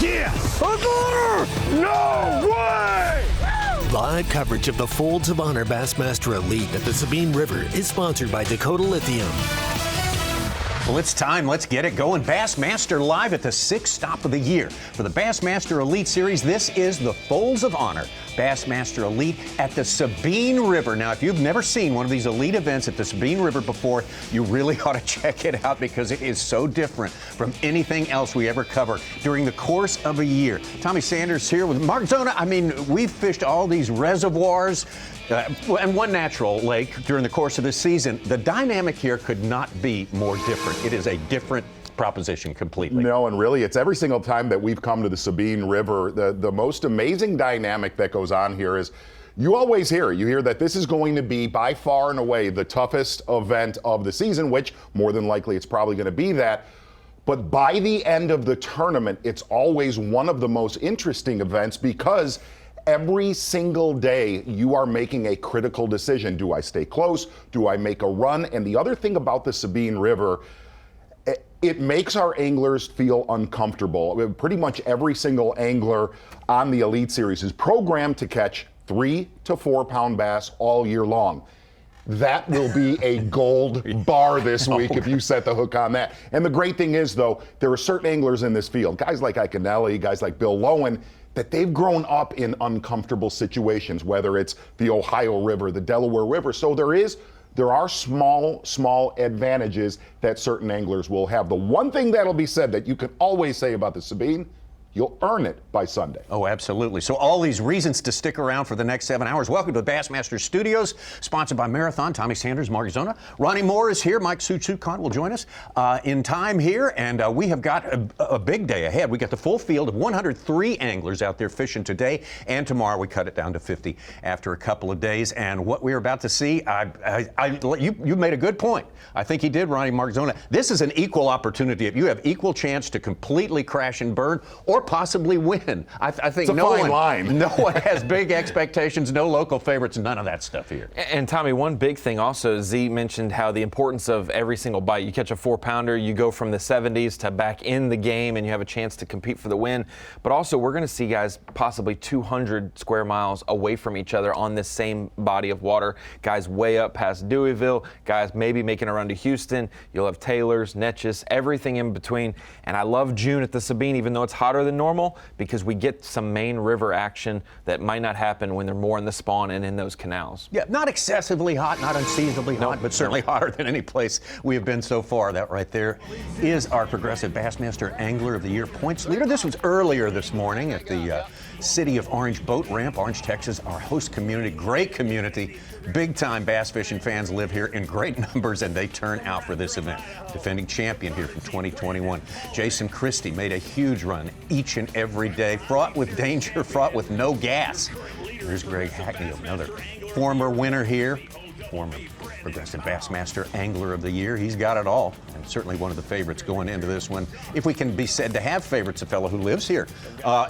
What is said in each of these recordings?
Yes! No way! Live coverage of the Folds of Honor Bassmaster Elite at the Sabine River is sponsored by Dakota Lithium. Well, it's time. Let's get it going. Bassmaster live at the 6th stop of the year. For the Bassmaster Elite Series, this is the Folds of Honor Bassmaster Elite at the Sabine River. Now, if you've never seen one of these elite events at the Sabine River before, you really ought to check it out because it is so different from anything else we ever cover during the course of a year. Tommy Sanders here with Mark Zona. I mean, we've fished all these reservoirs and one natural lake during the course of this season. The dynamic here could not be more different. It is a different proposition completely. No, and really, it's every single time that we've come to the Sabine River, the most amazing dynamic that goes on here is you always hear that this is going to be by far and away the toughest event of the season, which more than likely it's probably going to be that. But by the end of the tournament, it's always one of the most interesting events because every single day you are making a critical decision. Do I stay close? Do I make a run? And the other thing about the Sabine River, it makes our anglers feel uncomfortable. Pretty much every single angler on the Elite Series is programmed to catch 3 to 4 pound bass all year long. That will be a gold bar this week if you set the hook on that. And the great thing is, though, there are certain anglers in this field, guys like Iaconelli, guys like Bill Lowen, that they've grown up in uncomfortable situations, whether it's the Ohio River, the Delaware River. So there are small advantages that certain anglers will have. The one thing that'll be said that you can always say about the Sabine, you'll earn it by Sunday. Oh, absolutely. So all these reasons to stick around for the next 7 hours. Welcome to the Bassmaster Studios, sponsored by Marathon. Tommy Sanders, Mark Zona. Ronnie Moore is here. Mike Sutsukon will join us in time here. And we have got a big day ahead. We got the full field of 103 anglers out there fishing today. And tomorrow we cut it down to 50 after a couple of days. And what we're about to see, you made a good point. I think he did, Ronnie, Mark Zona. This is an equal opportunity. If you have equal chance to completely crash and burn or possibly win. I think no one has big expectations, no local favorites, none of that stuff here. And Tommy, one big thing also, Z mentioned how the importance of every single bite. You catch a 4-pounder, you go from the 70s to back in the game, and you have a chance to compete for the win. But also, we're going to see guys possibly 200 square miles away from each other on this same body of water. Guys way up past Deweyville, guys maybe making a run to Houston. You'll have Taylors, Netches, everything in between. And I love June at the Sabine, even though it's hotter than normal, because we get some main river action that might not happen when they're more in the spawn and in those canals. Yeah, not excessively hot, not unseasonably hot, but certainly hotter than any place we have been so far. That right there is our Progressive Bassmaster Angler of the Year points leader. This was earlier this morning at the City of Orange Boat Ramp, Orange, Texas, our host community, great community. Big-time bass fishing fans live here in great numbers, and they turn out for this event. Defending champion here from 2021, Jason Christie made a huge run each and every day, fraught with danger, fraught with no gas. There's Greg Hackney, another former winner here, former Progressive Bassmaster Angler of the Year. He's got it all, and certainly one of the favorites going into this one. If we can be said to have favorites, a fellow who lives here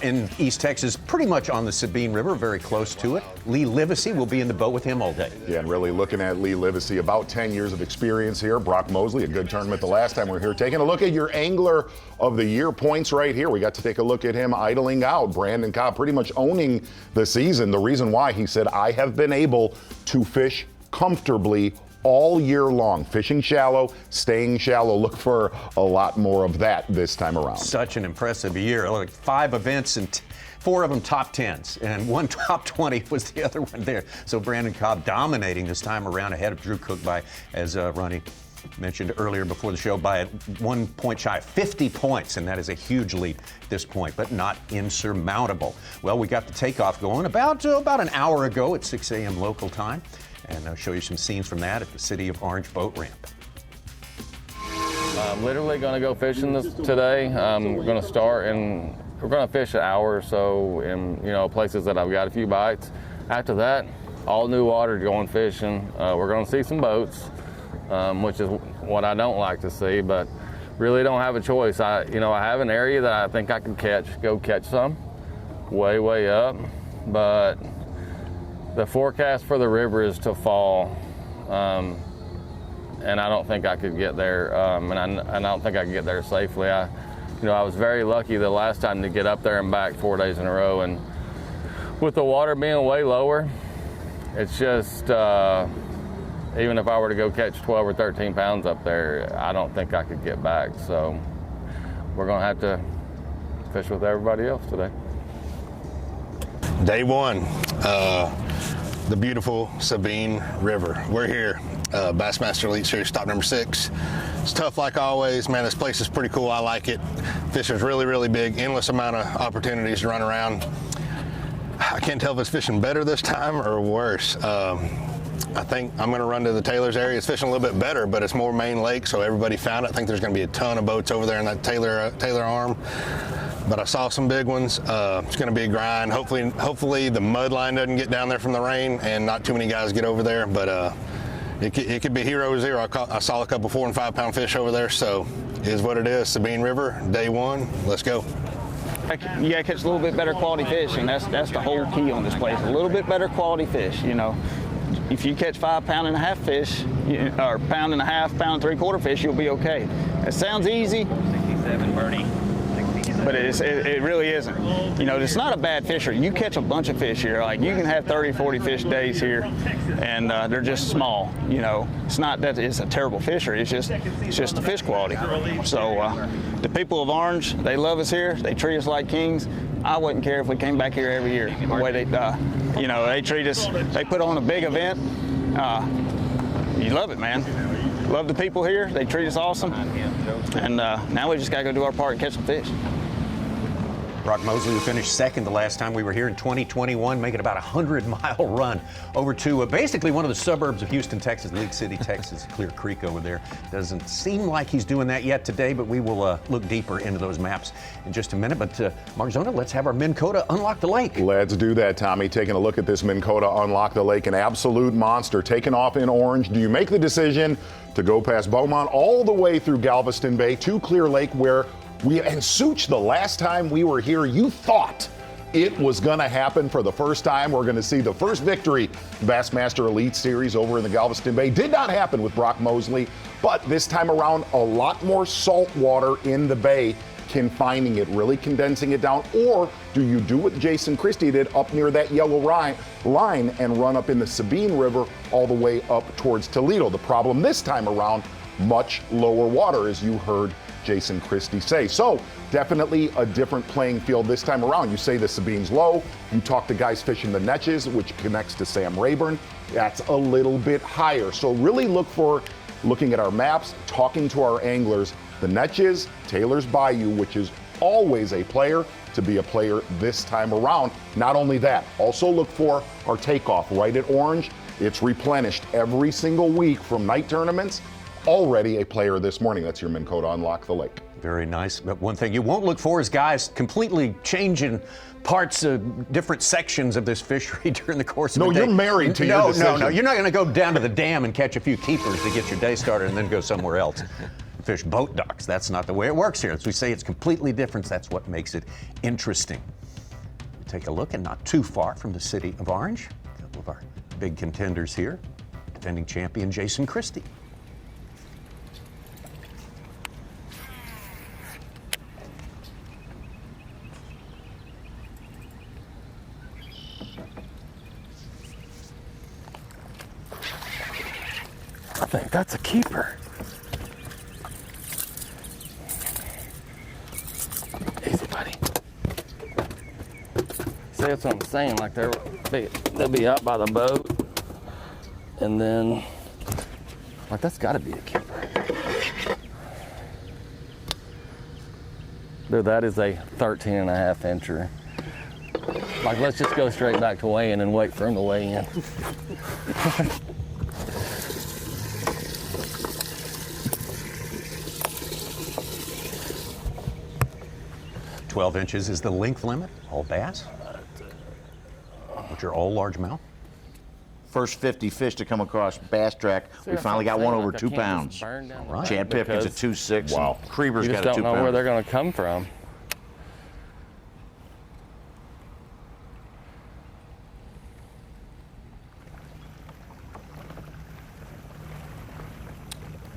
in East Texas, pretty much on the Sabine River, very close to it. Lee Livesey will be in the boat with him all day. Yeah, and really looking at Lee Livesey, about 10 years of experience here. Brock Mosley, a good tournament the last time we were here. Taking a look at your Angler of the Year points right here. We got to take a look at him idling out. Brandon Cobb pretty much owning the season. The reason why, he said, I have been able to fish comfortably all year long, fishing shallow, staying shallow. Look for a lot more of that this time around. Such an impressive year. Like 5 events and 4 of them top 10s, and 1 top 20 was the other one there. So Brandon Cobb dominating this time around ahead of Drew Cook by, as Ronnie mentioned earlier before the show, by 1 point shy of 50 points, and that is a huge lead at this point, but not insurmountable. Well, we got the takeoff going about an hour ago at 6 a.m. local time. And I'll show you some scenes from that at the City of Orange Boat Ramp. I'm literally going to go fishing today. We're going to start and we're going to fish an hour or so in places that I've got a few bites. After that, all new water going fishing. We're going to see some boats, which is what I don't like to see, but really don't have a choice. I have an area that I think I can go catch some, way up, but the forecast for the river is to fall, and I don't think I could get there, and I don't think I can get there safely. you know, I was very lucky the last time to get up there and back 4 days in a row. And with the water being way lower, it's just, even if I were to go catch 12 or 13 pounds up there, I don't think I could get back. So we're going to have to fish with everybody else today. Day one, the beautiful Sabine River. We're here, Bassmaster Elite Series, stop number 6. It's tough like always. Man, this place is pretty cool. I like it. Fishing's really, really big. Endless amount of opportunities to run around. I can't tell if it's fishing better this time or worse. I think I'm going to run to the Taylor's area. It's fishing a little bit better, but it's more main lake, so everybody found it. I think there's going to be a ton of boats over there in that Taylor arm. But I saw some big ones. It's going to be a grind. Hopefully the mud line doesn't get down there from the rain and not too many guys get over there. But it could be hero zero. I saw a couple 4 and 5 pound fish over there, so it is what it is. Sabine River, day one. Let's go. You gotta catch a little bit better quality fish, and that's the whole key on this place. A little bit better quality fish, you know. If you catch 5 pound and a half fish, or pound and a half, pound and 3/4 fish, you'll be okay. It sounds easy. 67 birdie. But it really isn't. You know, it's not a bad fishery. You catch a bunch of fish here. Like, you can have 30, 40 fish days here, and they're just small. You know, it's not that it's a terrible fishery. It's just the fish quality. So the people of Orange, they love us here. They treat us like kings. I wouldn't care if we came back here every year. The way they, you know, they treat us. They put on a big event. You love it, man. Love the people here. They treat us awesome. And now we just gotta go do our part and catch some fish. Brock Mosley, who finished second the last time we were here in 2021, making about a 100-mile run over to basically one of the suburbs of Houston, Texas, League City, Texas, Clear Creek over there. Doesn't seem like he's doing that yet today, but we will look deeper into those maps in just a minute. But Marzona, let's have our Minn Kota unlock the lake. Let's do that, Tommy. Taking a look at this Minn Kota unlock the lake, an absolute monster. Taking off in Orange. Do you make the decision to go past Beaumont all the way through Galveston Bay to Clear Lake, where and Such, the last time we were here, you thought it was going to happen for the first time. We're going to see the first victory, Bassmaster Elite Series over in the Galveston Bay. Did not happen with Brock Mosley, but this time around, a lot more salt water in the bay, confining it, really condensing it down. Or do you do what Jason Christie did up near that yellow line and run up in the Sabine River all the way up towards Toledo? The problem this time around, much lower water, as you heard Jason Christie say. So definitely a different playing field this time around. You say the Sabine's low. You talk to guys fishing the Netches, which connects to Sam Rayburn. That's a little bit higher. So really looking at our maps, talking to our anglers, the Netches, Taylor's Bayou, which is always a player, to be a player this time around. Not only that, also look for our takeoff right at Orange. It's replenished every single week from night tournaments. Already a player this morning. That's your Minn Kota unlock the lake. Very nice. But one thing you won't look for is guys completely changing parts of different sections of this fishery during the course of the day. No, you're married to your decision. No. You're not going to go down to the dam and catch a few keepers to get your day started and then go somewhere else. Fish boat docks. That's not the way it works here. As we say, it's completely different. That's what makes it interesting. Take a look, and not too far from the city of Orange, a couple of our big contenders here. Defending champion Jason Christie. I think that's a keeper. Easy, buddy. See, that's what I'm saying. Like they'll be out by the boat, and then like that's got to be a keeper. Dude, that is a 13.5 incher. Like, let's just go straight back to weigh in and wait for him to weigh in. 12 inches is the length limit, all bass, which are all largemouth. First 50 fish to come across Bass Track. We finally got one over 2 pounds. Right. Chad Pipkins at 2.6. Wow. Creeber's You got just a 2 don't know pound. where they're going to come from.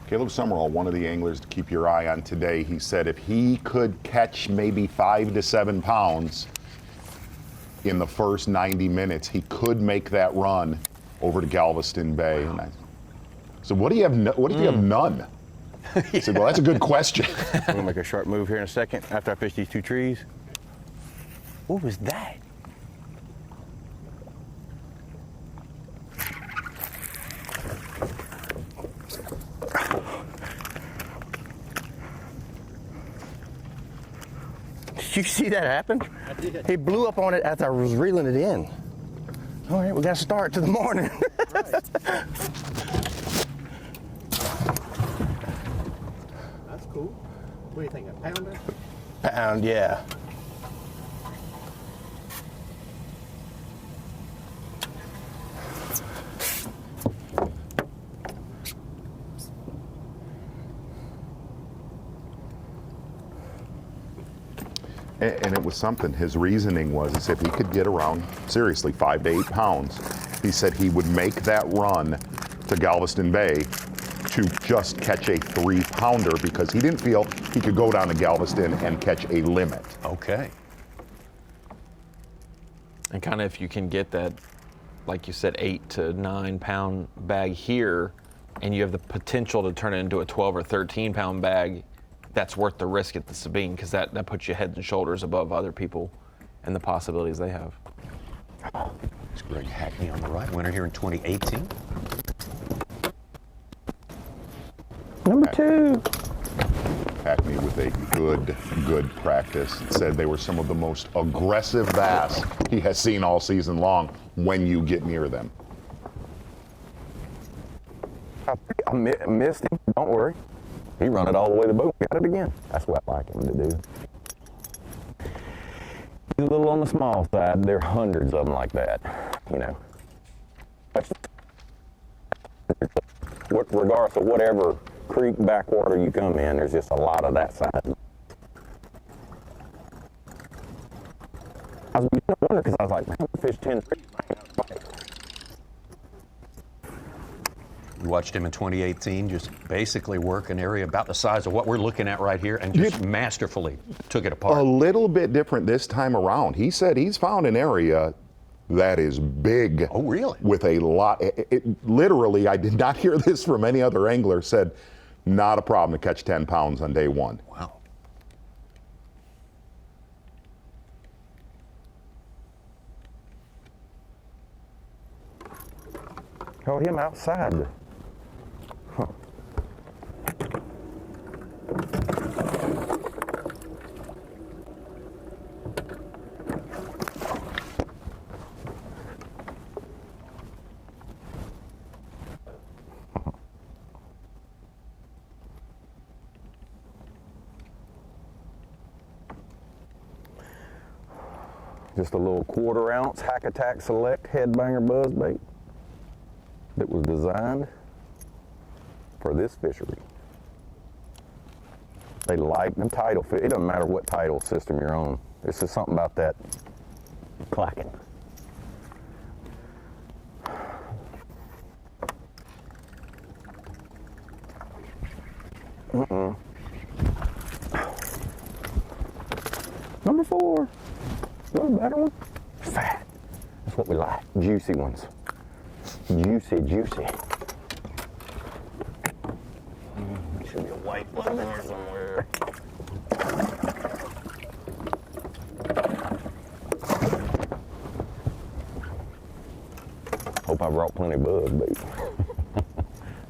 Caleb Summerall, one of the anglers to keep your eye on today, he said if he could catch maybe 5 to 7 pounds in the first 90 minutes, he could make that run over to Galveston Bay. And I said, what do you have? What if you have none? He said, well, that's a good question. I'm gonna make a sharp move here in a second after I fish these 2 trees. What was that? Did you see that happen? I did. He blew up on it as I was reeling it in. All right, we got to start to the morning. Right. That's cool. What do you think, a pounder? Pound, yeah. And it was something, his reasoning was, he said if he could get around, seriously, 5 to 8 pounds, he said he would make that run to Galveston Bay to just catch a 3-pounder because he didn't feel he could go down to Galveston and catch a limit. Okay. And kind of if you can get that, like you said, 8 to 9 pound bag here, and you have the potential to turn it into a 12 or 13 pound bag, that's worth the risk at the Sabine, because that puts you head and shoulders above other people and the possibilities they have. It's Greg Hackney on the right, winner here in 2018. Number 2. Hackney with a good practice. Said they were some of the most aggressive bass he has seen all season long when you get near them. I missed him, don't worry. He run it all the way to the boat, got it again. That's what I like him to do. He's a little on the small side. There are hundreds of them like that, you know. Regardless of whatever creek backwater you come in, there's just a lot of that side. I was wondering because I was like, man, I fish 10 trees. You watched him in 2018 just basically work an area about the size of what we're looking at right here and just masterfully took it apart. A little bit different this time around. He said he's found an area that is big. Oh, really? With a lot. Literally, I did not hear this from any other angler, said not a problem to catch 10 pounds on day 1. Wow. Oh, him outside. Huh. Just a little 1/4 ounce Hack Attack Select headbanger buzzbait that was designed for this fishery. They like them Tidal fish. It doesn't matter what Tidal system you're on. It's just something about that clacking. Number 4. You want a better one? Fat. That's what we like. Juicy ones. Juicy, juicy. Should be a white one in there somewhere. Hope I brought plenty of buzz bait.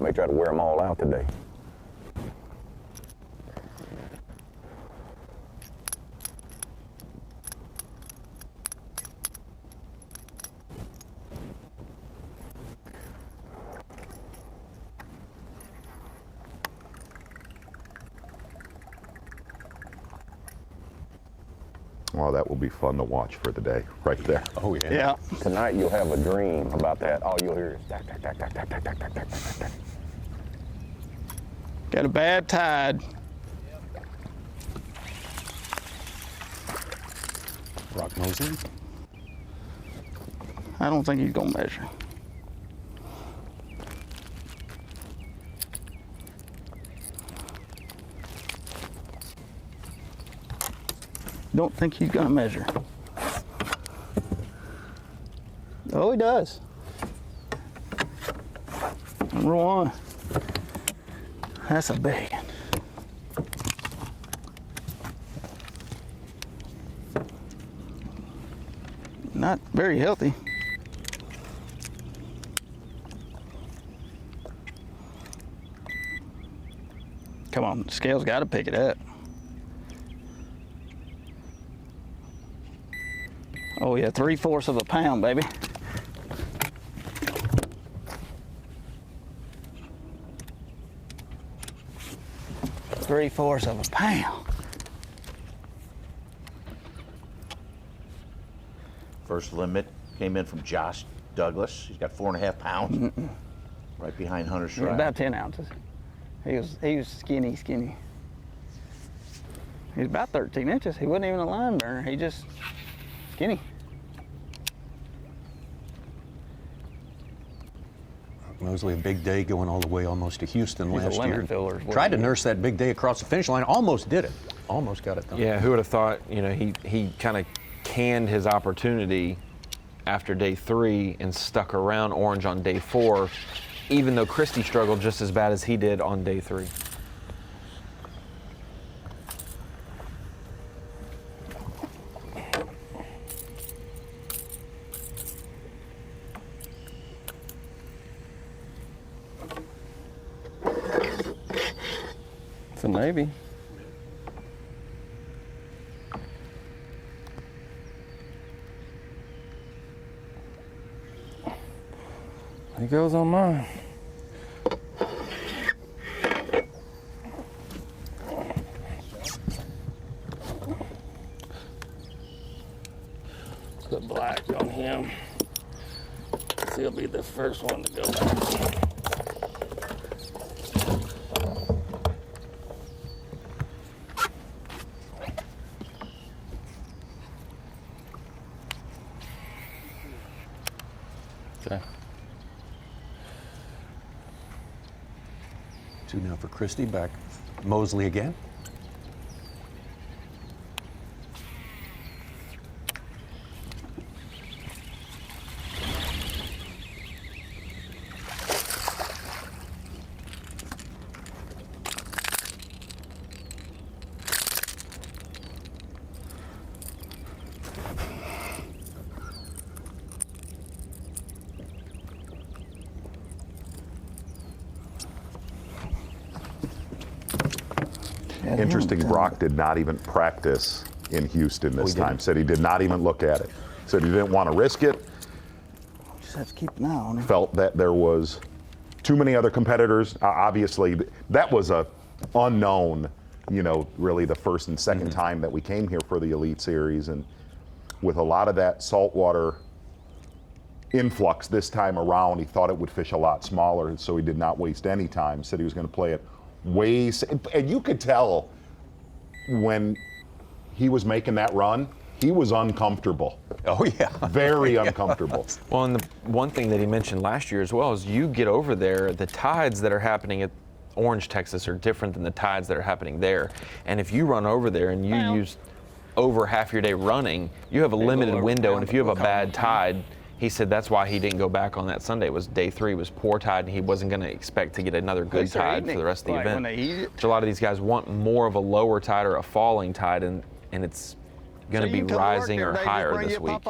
May try to wear them all out today. Well, that will be fun to watch for the day, right there. Oh, yeah. Yeah. Tonight you'll have a dream about that. All you'll hear is tack, tack, tack, tack, tack, tack, tack, tack, tack, tack, tack. Got a bad tide. Rock Mosley. I don't think he's gonna measure. don't think he's gonna measure. Oh, he does. Number one. That's a big one. Not very healthy. Come on, the scale's got to pick it up. Oh yeah, 3/4 of a pound, baby. Three-fourths of a pound. First limit came in from Josh Douglas. He's got 4.5 pounds. Right behind Hunter Schreier. About 10 ounces. He was skinny. He was about 13 inches. He wasn't even a line burner. He just skinny. Mosley, a big day going all the way almost to Houston He's a last lemon year. filler, Tried to nurse that big day across the finish line. Almost did it. Almost got it done. Yeah, who would have thought, you know, he kind of canned his opportunity after day 3 and stuck around Orange on day 4, even though Christie struggled just as bad as he did on day 3. It's a maybe. He goes on mine. Put black on him. So he'll be the first one to go back. Okay. 2 now for Christie, back Mosley again. Interesting, Brock did not even practice in Houston this time. Said he did not even look at it. Said he didn't want to risk it. Just have to keep an eye on him. Felt that there was too many other competitors. Obviously, that was a unknown, you know, really the first and second time that we came here for the Elite Series. And with a lot of that saltwater influx this time around, he thought it would fish a lot smaller, so he did not waste any time. Said he was going to play it way, and you could tell when he was making that run, he was uncomfortable. Oh yeah. Very uncomfortable. Well, and the one thing that he mentioned last year as well is you get over there, the tides that are happening at Orange, Texas are different than the tides that are happening there. And if you run over there and you use over half your day running, you have a limited window, and if you have a bad tide, he said that's why he didn't go back on that Sunday. Was day 3 was poor tide, and he wasn't going to expect to get another good tide for the rest of the event. Which a lot of these guys want more of a lower tide or a falling tide, and it's going to be rising or higher this week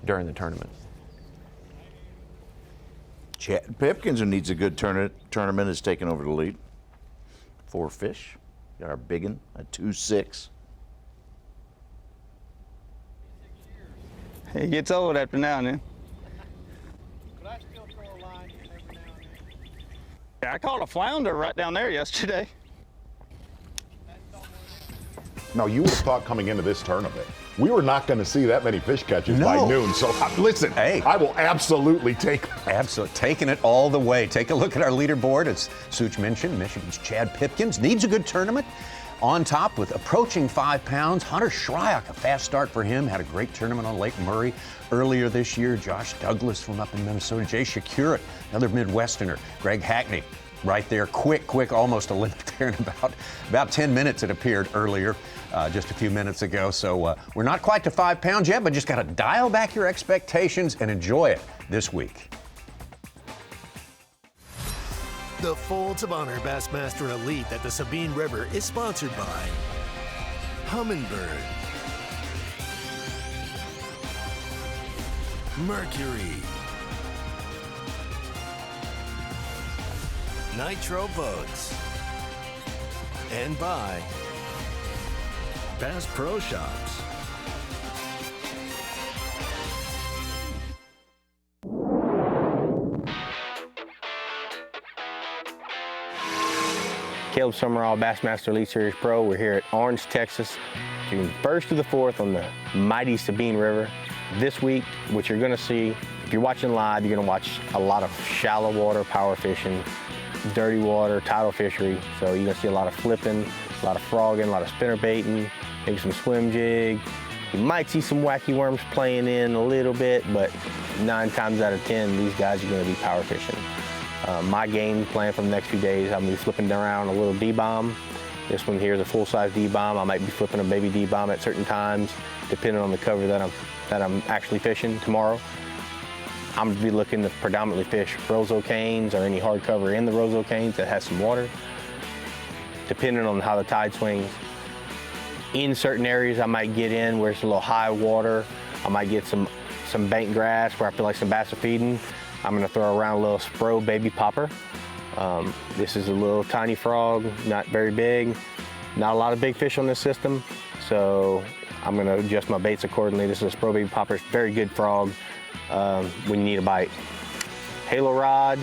during the tournament. Chad Pipkins, who needs a good tournament, is taking over the lead. 4 fish. Got our biggin at 2.6. He gets old after now and then. But I still throw a line in every now and then. Yeah, I caught a flounder right down there yesterday. No, you would have thought coming into this tournament, we were not going to see that many fish catches by noon. So listen, hey, I will absolutely take taking it all the way. Take a look at our leaderboard. As Such mentioned, Michigan's Chad Pipkins needs a good tournament. On top with approaching 5 pounds, Hunter Schreier, a fast start for him, had a great tournament on Lake Murray earlier this year. Josh Douglas from up in Minnesota, Jay Shakura, another Midwesterner, Greg Hackney, right there. Quick, almost a limit there in about 10 minutes. It appeared earlier, just a few minutes ago. So we're not quite to 5 pounds yet, but just got to dial back your expectations and enjoy it this week. The Folds of Honor Bassmaster Elite at the Sabine River is sponsored by Humminbird, Mercury, Nitro Boats, and by Bass Pro Shops. Caleb Summerall, Bassmaster Elite Series Pro. We're here at Orange, Texas, June 1st to the 4th on the mighty Sabine River. This week, what you're gonna see, if you're watching live, you're gonna watch a lot of shallow water power fishing, dirty water, tidal fishery. So you're gonna see a lot of flipping, a lot of frogging, a lot of spinner baiting, maybe some swim jig. You might see some wacky worms playing in a little bit, but 9 times out of 10, these guys are gonna be power fishing. My game plan for the next few days, I'm gonna be flipping around a little D-bomb. This one here is a full-size D-bomb. I might be flipping a baby D-bomb at certain times, depending on the cover that I'm actually fishing tomorrow. I'm gonna be looking to predominantly fish roseau canes or any hard cover in the roseau canes that has some water, depending on how the tide swings. In certain areas, I might get in where it's a little high water. I might get some bank grass where I feel like some bass are feeding. I'm gonna throw around a little Spro baby popper. This is a little tiny frog, not very big. Not a lot of big fish on this system, so I'm gonna adjust my baits accordingly. This is a Spro baby popper, it's a very good frog when you need a bite. Halo rod,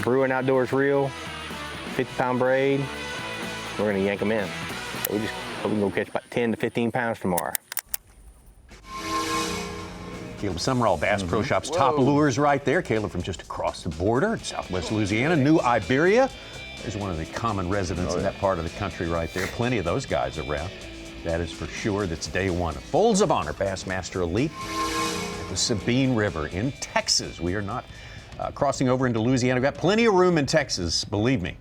Bruin Outdoors reel, 50-pound braid. We're gonna yank them in. So we just hope we can go catch about 10 to 15 pounds tomorrow. Caleb Summerall, Bass Pro Shops, top lures right there. Caleb from just across the border in southwest Louisiana, New Iberia. There's one of the common residents in that part of the country right there. Plenty of those guys around. That is for sure. That's day one. Folds of Honor, Bassmaster Elite at the Sabine River in Texas. We are not crossing over into Louisiana. We've got plenty of room in Texas, believe me.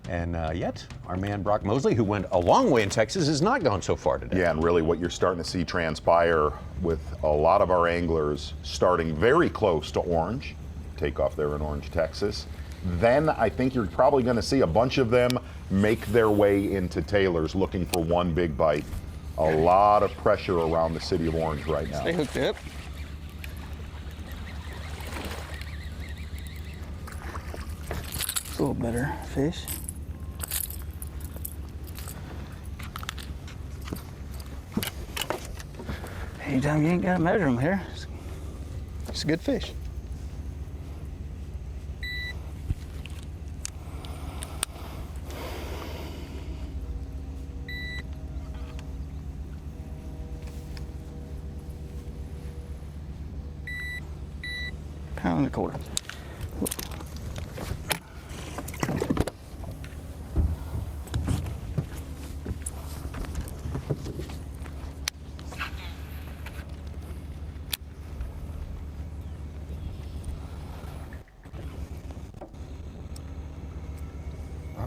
And yet, our man Brock Mosley, who went a long way in Texas, has not gone so far today. Yeah, and really what you're starting to see transpire with a lot of our anglers starting very close to Orange, take off there in Orange, Texas. Then I think you're probably going to see a bunch of them make their way into Taylor's looking for one big bite. A lot of pressure around the city of Orange right now. Stay hooked up. It's a little better fish. Anytime you ain't got to measure them here, it's a good fish. Pound and a quarter.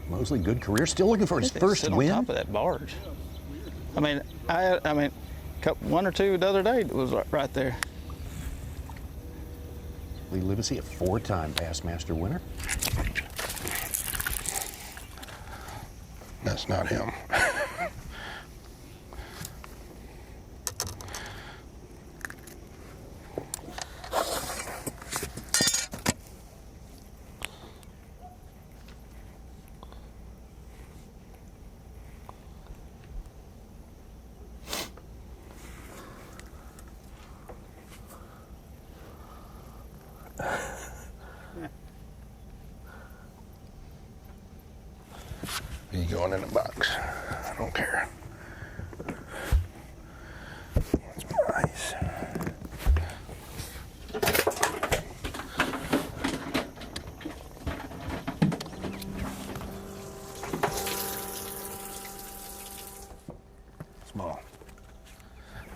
Mosley, good career. Still looking for his first win. On top of that barge. I mean, one or two the other day was right there. Lee Livesey, a 4-time Bassmaster winner. That's not him. He's going in the box. I don't care. It's nice. Small.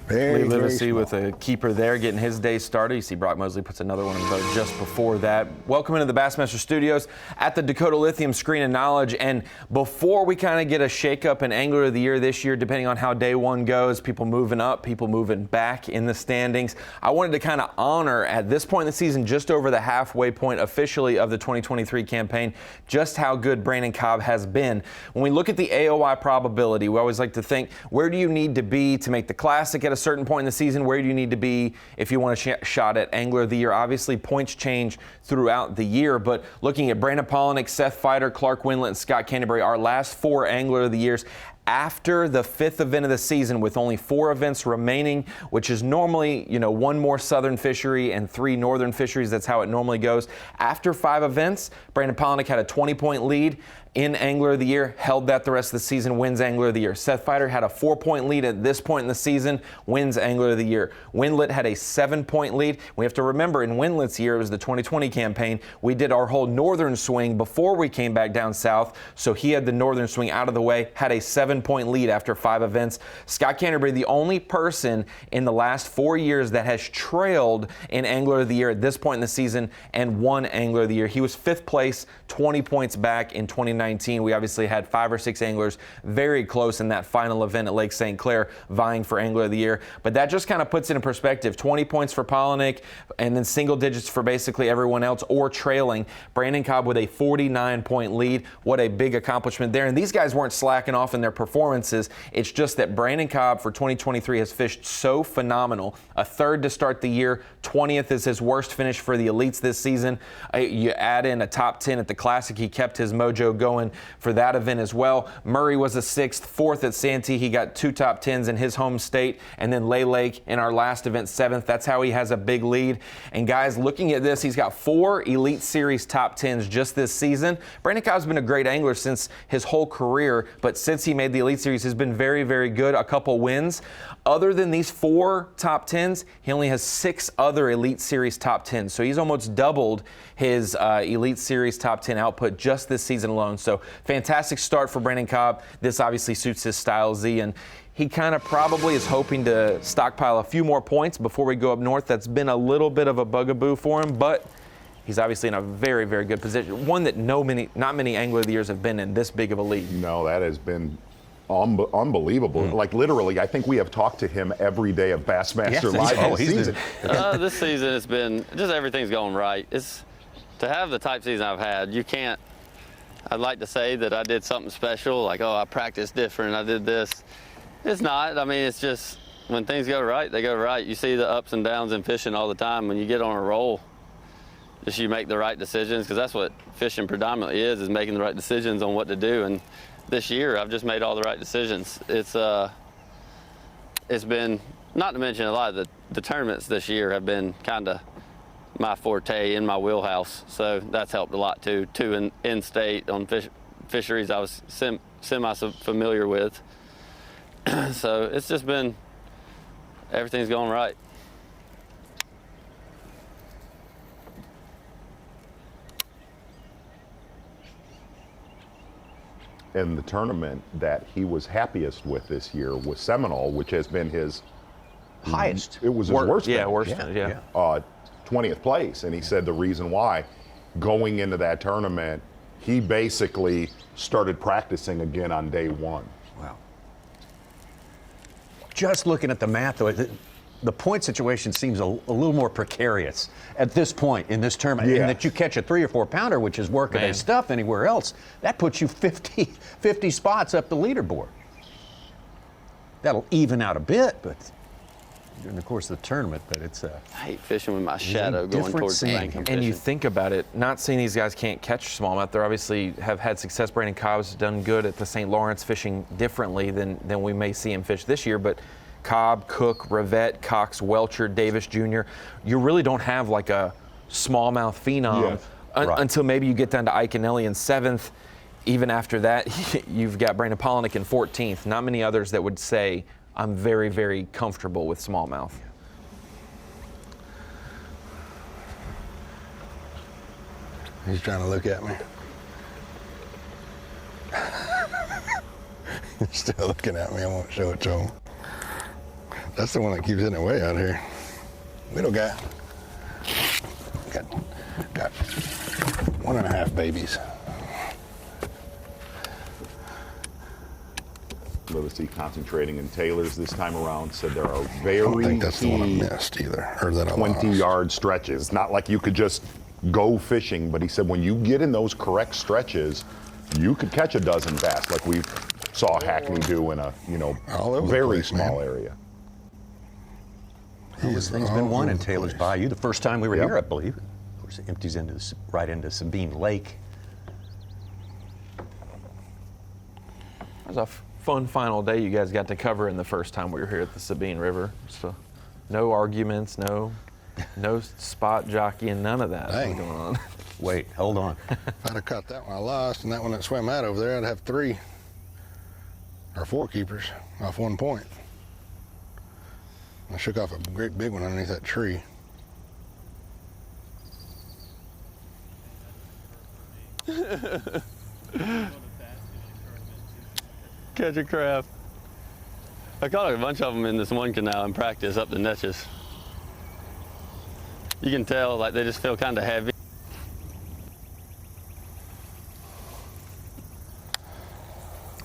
Very Trey Livesey with a keeper there, getting his day started. You see Brock Mosley puts another one in the boat just before that. Welcome into the Bassmaster Studios at the Dakota Lithium Screen of Knowledge. And before we kind of get a shakeup in Angler of the Year this year, depending on how day one goes, people moving up, people moving back in the standings, I wanted to kind of honor at this point in the season, just over the halfway point officially of the 2023 campaign, just how good Brandon Cobb has been. When we look at the AOI probability, we always like to think, where do you need to be to make the Classic at a certain point in the season? Where do you need to be if you want a shot at Angler of the Year? Obviously, points change throughout the year, but looking at Brandon Palaniuk, Seth Feider, Clark Wendlandt, and Scott Canterbury, our last 4 Angler of the Years, after the 5th event of the season, with only 4 events remaining, which is normally, 1 more southern fishery and 3 northern fisheries. That's how it normally goes. After 5 events, Brandon Palaniuk had a 20-point lead in Angler of the Year, held that the rest of the season, wins Angler of the Year. Seth Feider had a 4-point lead at this point in the season, wins Angler of the Year. Wendlandt had a 7-point lead. We have to remember, in Wendlandt's year, it was the 2020 campaign, we did our whole northern swing before we came back down south, so he had the northern swing out of the way, had a 7-point lead after 5 events. Scott Canterbury, the only person in the last 4 years that has trailed in Angler of the Year at this point in the season and won Angler of the Year. He was 5th place, 20 points back in 2019. We obviously had 5 or 6 anglers very close in that final event at Lake St. Clair vying for Angler of the Year. But that just kind of puts it in perspective. 20 points for Palaniuk and then single digits for basically everyone else or trailing. Brandon Cobb with a 49-point lead. What a big accomplishment there. And these guys weren't slacking off in their performances. It's just that Brandon Cobb for 2023 has fished so phenomenal. A 3rd to start the year. 20th is his worst finish for the elites this season. You add in a top 10 at the Classic. He kept his mojo going for that event as well. Murray was a 6th, 4th at Santee. He got 2 top 10s in his home state, and then Lay Lake in our last event, 7th. That's how he has a big lead. And guys, looking at this, he's got 4 Elite Series top 10s just this season. Brandon Cobb's been a great angler since his whole career, but since he made the Elite Series, has been very, very good. A couple wins. Other than these 4 top 10s, he only has 6 other Elite Series top 10s. So he's almost doubled his Elite Series top 10 output just this season alone. So fantastic start for Brandon Cobb. This obviously suits his style, Z, and he kind of probably is hoping to stockpile a few more points before we go up north. That's been a little bit of a bugaboo for him, but he's obviously in a very, very good position. One that not many Angler of the Years have been in this big of a lead. No, that has been unbelievable. Like literally, I think we have talked to him every day of Bassmaster Live this season. This season it's been just everything's going right. It's to have the type season I've had. You can't. I'd like to say that I did something special, like, oh, I practiced different, I did this. It's not. I mean, it's just when things go right, they go right. You see the ups and downs in fishing all the time. When you get on a roll, just you make the right decisions, because that's what fishing predominantly is making the right decisions on what to do. And this year, I've just made all the right decisions. It's been, not to mention a lot of the tournaments this year have been kind of my forte, in my wheelhouse, so that's helped a lot too. 2 in-state on fisheries I was semi-familiar with. So it's just been, everything's going right. And the tournament that he was happiest with this year was Seminole, which has been his highest. It was his worst. Yeah, worst. 20th place. And he said the reason why, going into that tournament, he basically started practicing again on day 1. Wow. Just looking at the math, though, the point situation seems a little more precarious at this point in this tournament. Yeah. And that you catch a 3 or 4 pounder, which is workaday stuff anywhere else, that puts you 50 spots up the leaderboard. That'll even out a bit, but during the course of the tournament, but it's I hate fishing with my shadow going towards the bank. And you think about it, not saying these guys can't catch smallmouth. They obviously have had success. Brandon Cobb's done good at the St. Lawrence fishing differently than we may see him fish this year, but Cobb, Cook, Rivette, Cox, Welcher, Davis Jr., you really don't have like a smallmouth phenom until maybe you get down to Iaconelli in 7th. Even after that, you've got Brandon Palaniuk in 14th. Not many others that would say, I'm very, very comfortable with smallmouth. He's trying to look at me. He's still looking at me. I won't show it to him. That's the one that keeps hitting it way out here. Little guy. Got 1.5 babies. Legacy concentrating in Taylor's this time around. Said there are very I don't think that's the one I missed either, or that I lost. 20-yard stretches. Not like you could just go fishing, but he said when you get in those correct stretches, you could catch a dozen bass, like we saw Hackney do in a very small area. This thing's been won in Taylor's Bayou. The first time we were here, I believe. Of course, it empties right into Sabine Lake. It was a fun final day you guys got to cover in the first time we were here at the Sabine River. So no arguments, no spot jockeying, none of that going on. Wait, hold on. If I'd have caught that one, I lost, and that one that swam out over there, I'd have 3 or 4 keepers off 1 point. I shook off a great big one underneath that tree. Catch a crab. I caught a bunch of them in this one canal in practice up the Netches. You can tell, like, they just feel kind of heavy.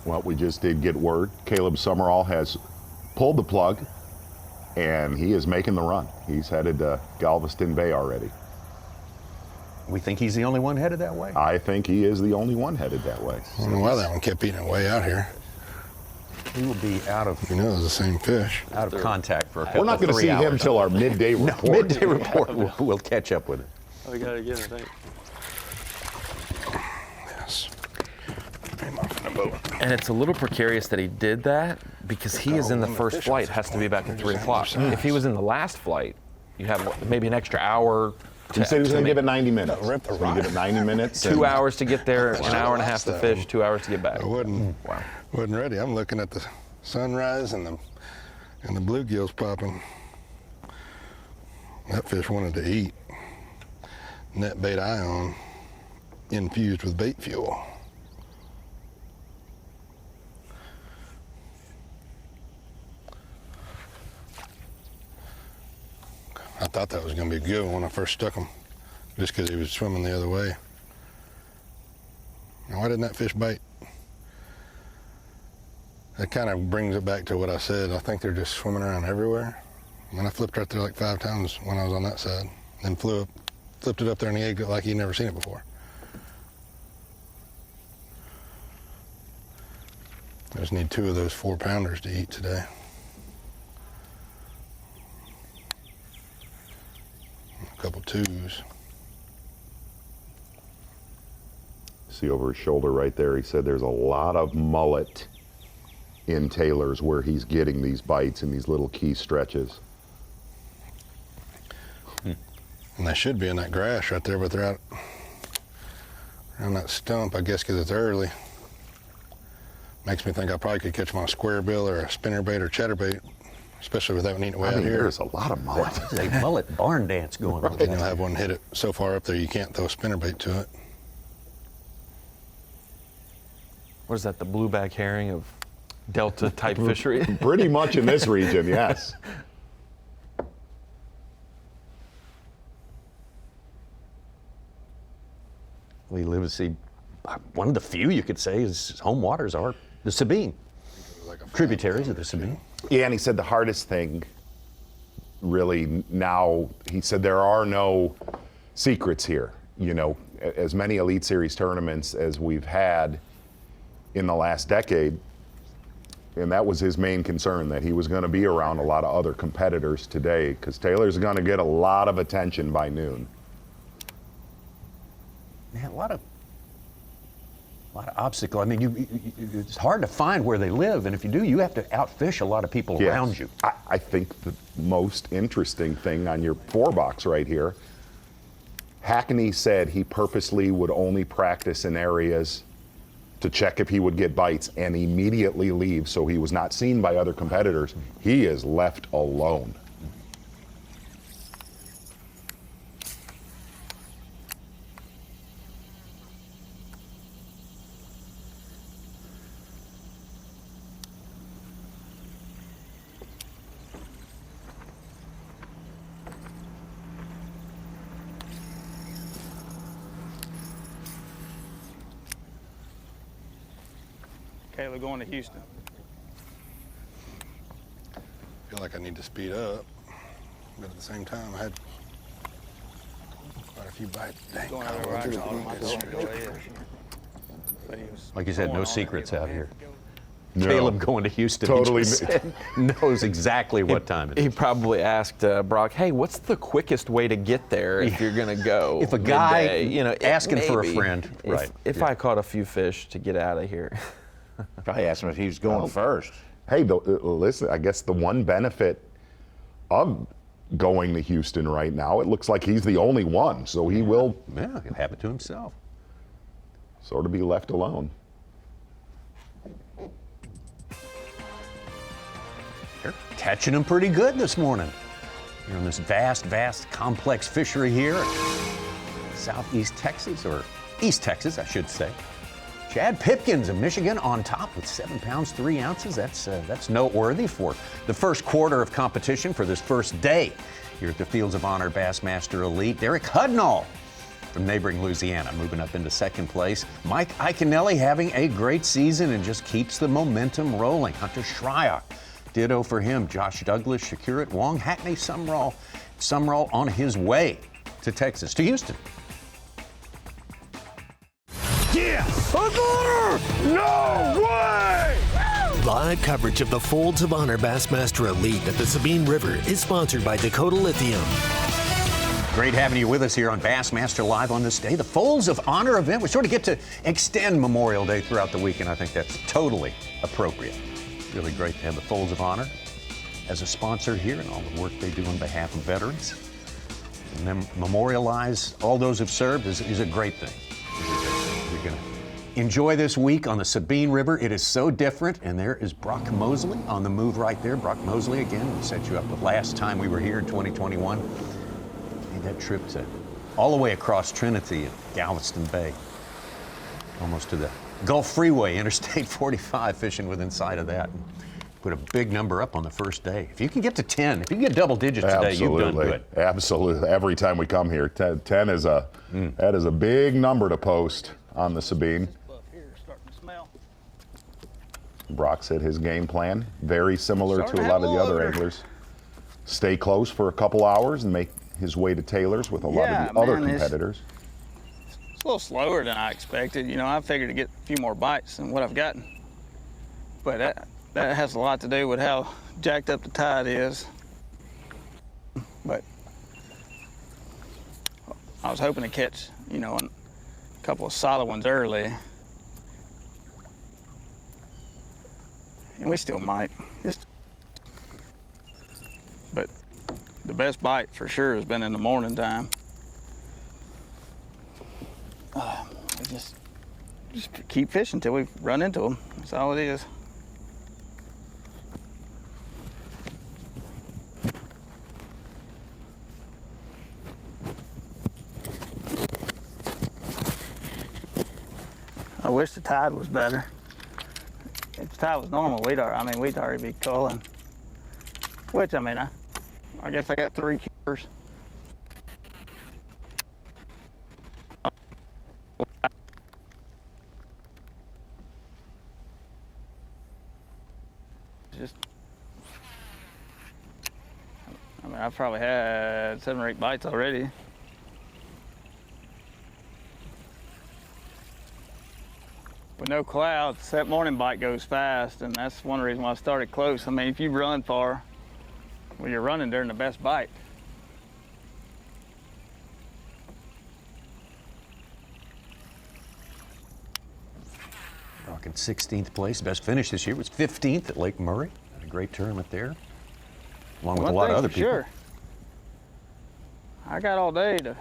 Well, we just did get word. Caleb Summerall has pulled the plug, and he is making the run. He's headed to Galveston Bay already. We think he's the only one headed that way? I think he is the only one headed that way. I don't know why that one kept eating it way out here. He will be out of... You know, it's the same fish. Out of contact for a couple, We're not going to see him till our midday report. No, midday report. We'll catch up with it. Oh, we got it again, I think. Yes. I'm off in the boat. And it's a little precarious that he did that because he is in the first flight, has to be back at 3 o'clock. If he was in the last flight, you have maybe an extra hour. He said he was going to give it 90 minutes. He's going to give it 90 minutes. 2 hours to get there, an hour and a half to fish, 2 hours to get back. I wasn't ready. I'm looking at the sunrise and the bluegills popping. That fish wanted to eat. Net bait ion infused with bait fuel. I thought that was going to be good when I first stuck him, just because he was swimming the other way. Now, why didn't that fish bite? That kind of brings it back to what I said. I think they're just swimming around everywhere. And I flipped right there like 5 times when I was on that side, then flipped it up there in the egg like he'd never seen it before. I just need 2 of those 4-pounders to eat today. A couple 2s. See over his shoulder right there, he said there's a lot of mullet in Taylor's where he's getting these bites in these little key stretches. And they should be in that grass right there, but they're out around that stump, I guess, because it's early. Makes me think I probably could catch them on a square bill or a spinnerbait or chatterbait, especially with that one eating way out here. There's a lot of mullet. There's a mullet barn dance going on. Then you'll have one hit it so far up there you can't throw a spinnerbait to it. What is that, the blueback herring of Delta type fishery? Pretty much in this region, yes. We live to see one of the few you could say his home waters are the Sabine, tributaries of the Sabine. Yeah, and he said the hardest thing really now, he said there are no secrets here. You know, as many Elite Series tournaments as we've had in the last decade, and that was his main concern, that he was going to be around a lot of other competitors today, because Taylor's going to get a lot of attention by noon. Man, a lot of obstacle. I mean, it's hard to find where they live, and if you do, you have to outfish a lot of people around you. I think the most interesting thing on your 4-box right here, Hackney said he purposely would only practice in areas to check if he would get bites and immediately leave so he was not seen by other competitors. He is left alone. Caleb, going to Houston. I feel like I need to speed up, but at the same time, I had quite a few bites. Dang, Going I over don't right know. on my goal. Like you said, no secrets out here. No. Caleb going to Houston. Totally He just said, knows exactly what time it is. He probably asked Brock, "Hey, what's the quickest way to get there if you're gonna go?" If a guy midday? You know, asking for a maybe. friend, right? If I caught a few fish to get out of here. Probably asked him if he was going first. Hey, listen, I guess the one benefit of going to Houston right now, it looks like he's the only one, so he will Yeah, he'll have it to himself. sort of be left alone. They're catching them pretty good this morning. You're on this vast, complex fishery here in southeast Texas, or East Texas, I should say. Chad Pipkins of Michigan on top with 7 pounds, 3 ounces. That's noteworthy for the first quarter of competition for this first day here at the Fields of Honor Bassmaster Elite. Derek Hudnall from neighboring Louisiana moving up into second place. Mike Iaconelli having a great season and just keeps the momentum rolling. Hunter Shryock, ditto for him. Josh Douglas, Shakurat Wong, Hackney Sumrall on his way to Texas, to Houston. No way! Live coverage of the Folds of Honor Bassmaster Elite at the Sabine River is sponsored by Dakota Lithium. Great having you with us here on Bassmaster Live on this day, the Folds of Honor event. We sort of get to extend Memorial Day throughout the week, and I think that's totally appropriate. Really great to have the Folds of Honor as a sponsor here and all the work they do on behalf of veterans. And then memorialize all those who've served is a great thing. We're going to enjoy this week on the Sabine River. It is so different, and there is Brock Mosley on the move right there. Brock Mosley, again, we set you up the last time we were here in 2021. Made that trip to all the way across Trinity and Galveston Bay, almost to the Gulf Freeway, Interstate 45, fishing within sight of that. And put a big number up on the first day. If you can get to 10, if you can get double digits today, you've done good. Absolutely. Every time we come here, 10 is that is a big number to post on the Sabine. Brock's hit his game plan, very similar to a lot of the other anglers. Stay close for a couple hours and make his way to Taylor's with a lot of the other competitors. It's a little slower than I expected. You know, I figured to get a few more bites than what I've gotten. But that has a lot to do with how jacked up the tide is. But I was hoping to catch, you know, a couple of solid ones early. And we still might. But the best bite for sure has been in the morning time. We just keep fishing until we run into them. That's all it is. I wish the tide was better. If the tide was normal, we'd already be culling. Which, I mean, I guess I got 3 keepers. I've probably had 7 or 8 bites already. With no clouds, that morning bite goes fast, and that's one reason why I started close. I mean, if you run far, well, you're running during the best bite. Brock in 16th place. Best finish this year was 15th at Lake Murray. Had a great tournament there, along with a lot of other people. Sure. I got all day to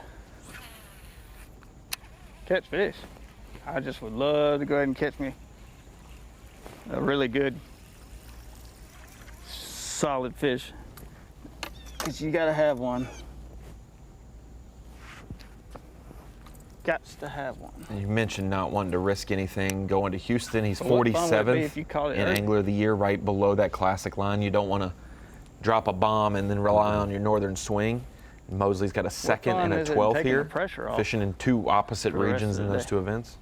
catch fish. I just would love to go ahead and catch me a really good, solid fish. Because you gotta have one. Gots to have one. You mentioned not wanting to risk anything going to Houston. He's Well, what fun would it be 47th if you caught it in early? Angler of the Year, right below that classic line. You don't want to drop a bomb and then rely on your northern swing. Mosley's got a second fun and a is it 12th taking here, the pressure off fishing in 2 opposite for the rest regions of in the those day? 2 events.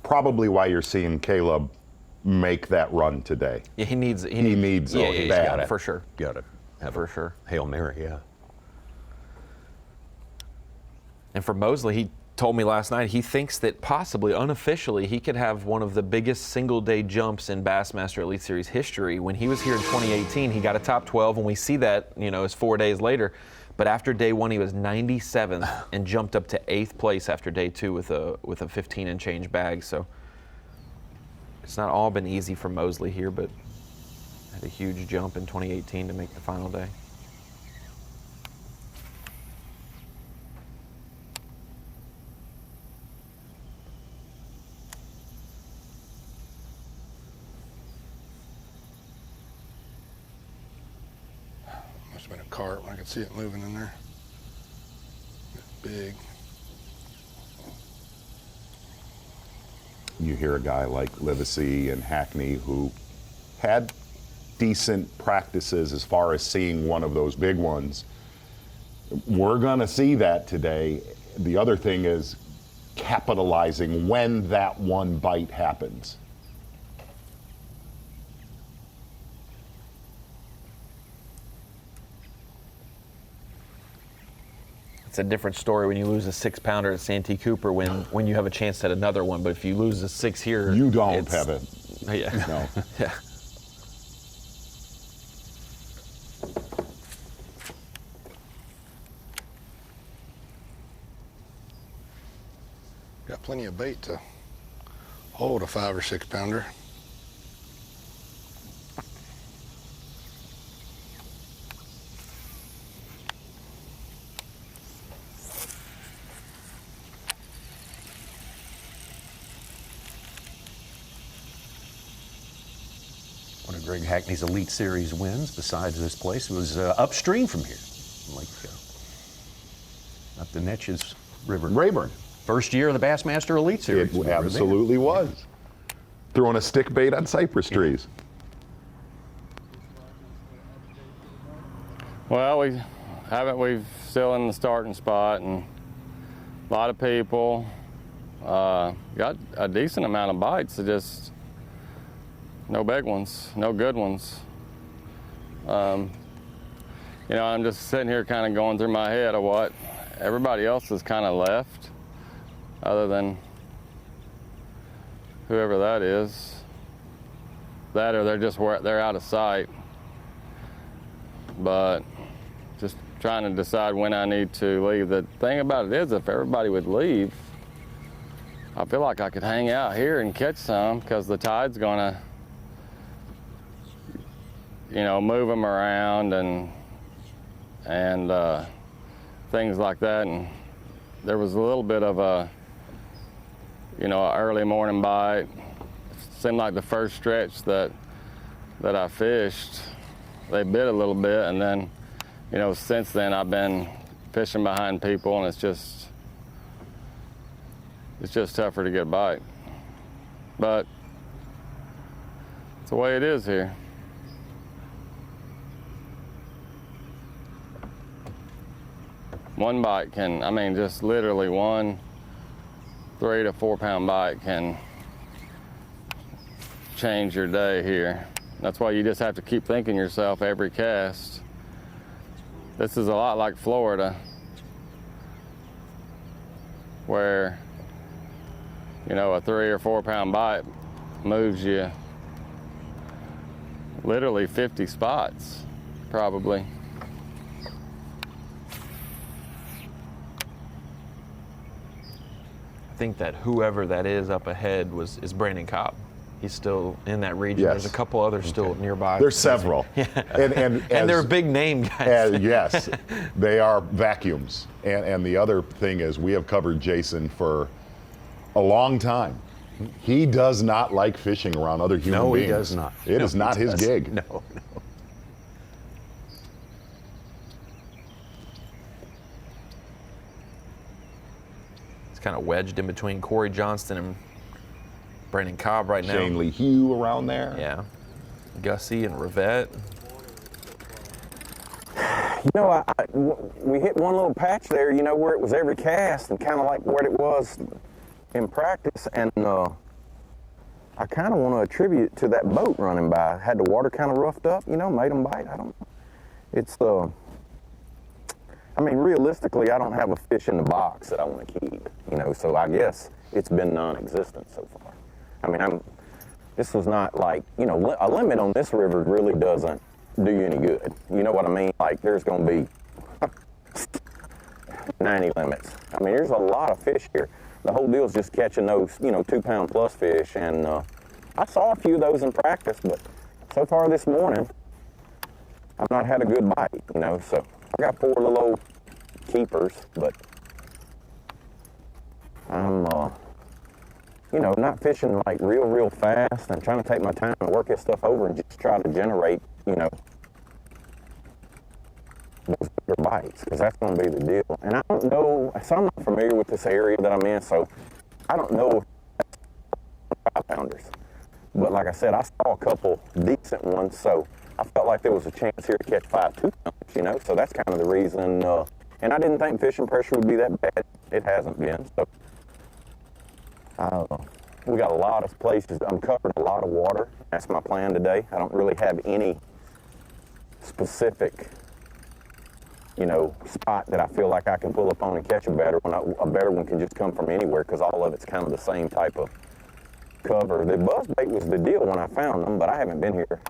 probably why you're seeing Caleb make that run today. Yeah, he needs it. Yeah, he's bad. got it for sure. Got it. For sure. Hail Mary, yeah. And for Mosley, he told me last night he thinks that possibly, unofficially, he could have one of the biggest single-day jumps in Bassmaster Elite Series history. When he was here in 2018, he got a top 12, and we see that, it's 4 days later. But after day one, he was 97th and jumped up to 8th place after day two with a 15 and change bag. So it's not all been easy for Mosley here, but had a huge jump in 2018 to make the final day. Must have been a cart when I could see it moving in there. Big. You hear a guy like Livesey and Hackney who had decent practices as far as seeing one of those big ones. We're going to see that today. The other thing is capitalizing when that one bite happens. It's a different story when you lose a 6-pounder at Santee Cooper when you have a chance at another one. But if you lose a 6 here, you don't have it. Yeah. No. Yeah. Got plenty of bait to hold a 5 or 6 pounder. One of Greg Hackney's Elite Series wins, besides this place, was upstream from here, like up the Neches River. Rayburn. First year of the Bassmaster Elite Series. It absolutely was. Throwing a stick bait on cypress trees. Well, we've still in the starting spot, and a lot of people got a decent amount of bites. Just no big ones, no good ones. I'm just sitting here kind of going through my head of what everybody else has kind of left, other than whoever that is. That or they're out of sight. But just trying to decide when I need to leave. The thing about it is, if everybody would leave, I feel like I could hang out here and catch some, because the tide's gonna move them around and things like that. And there was a little bit of a early morning bite. It seemed like the first stretch that I fished, they bit a little bit, and then since then I've been fishing behind people, and it's just tougher to get a bite. But it's the way it is here. One bite just literally one 3 to 4 pound bite can change your day here. That's why you just have to keep thinking yourself every cast. This is a lot like Florida, where a 3 or 4 pound bite moves you literally 50 spots, probably. I think that whoever that is up ahead is Brandon Cobb. He's still in that region. Yes. There's a couple others still nearby. There's several. Yeah. And they're big name guys. Yes, they are vacuums. And the other thing is, we have covered Jason for a long time. He does not like fishing around other human beings. No, he does not. It is not his gig. No. Kind of wedged in between Corey Johnston and Brandon Cobb right now. Shane Lee Hugh around there. Yeah. Gussie and Rivette. We hit one little patch there, where it was every cast and kind of like where it was in practice. And I kind of want to attribute it to that boat running by. Had the water kind of roughed up, you know, made them bite. I don't. It's I mean, realistically, I don't have a fish in the box that I want to keep, you know. So I guess it's been non-existent so far. I mean, this was not like, you know, a limit on this river really doesn't do you any good. You know what I mean? Like, there's going to be 90 limits. I mean, there's a lot of fish here. The whole deal is just catching those, you know, 2-pound plus fish. And I saw a few of those in practice, but so far this morning, I've not had a good bite, you know. So I got 4 little old keepers, but I'm, you know, not fishing like real fast and trying to take my time and work this stuff over and just try to generate, you know, those bigger bites, because that's going to be the deal. And I don't know, so I'm not familiar with this area that I'm in, so I don't know if that's 5-pounders. But like I said, I saw a couple decent ones, so I felt like there was a chance here to catch 5 2-pounders, you know, so that's kind of the reason. And I didn't think fishing pressure would be that bad. It hasn't been, so we got a lot of places. I'm covering a lot of water. That's my plan today. I don't really have any specific, you know, spot that I feel like I can pull up on and catch a better one. A better one can just come from anywhere because all of it's kind of the same type of cover. The buzzbait was the deal when I found them, but I haven't been here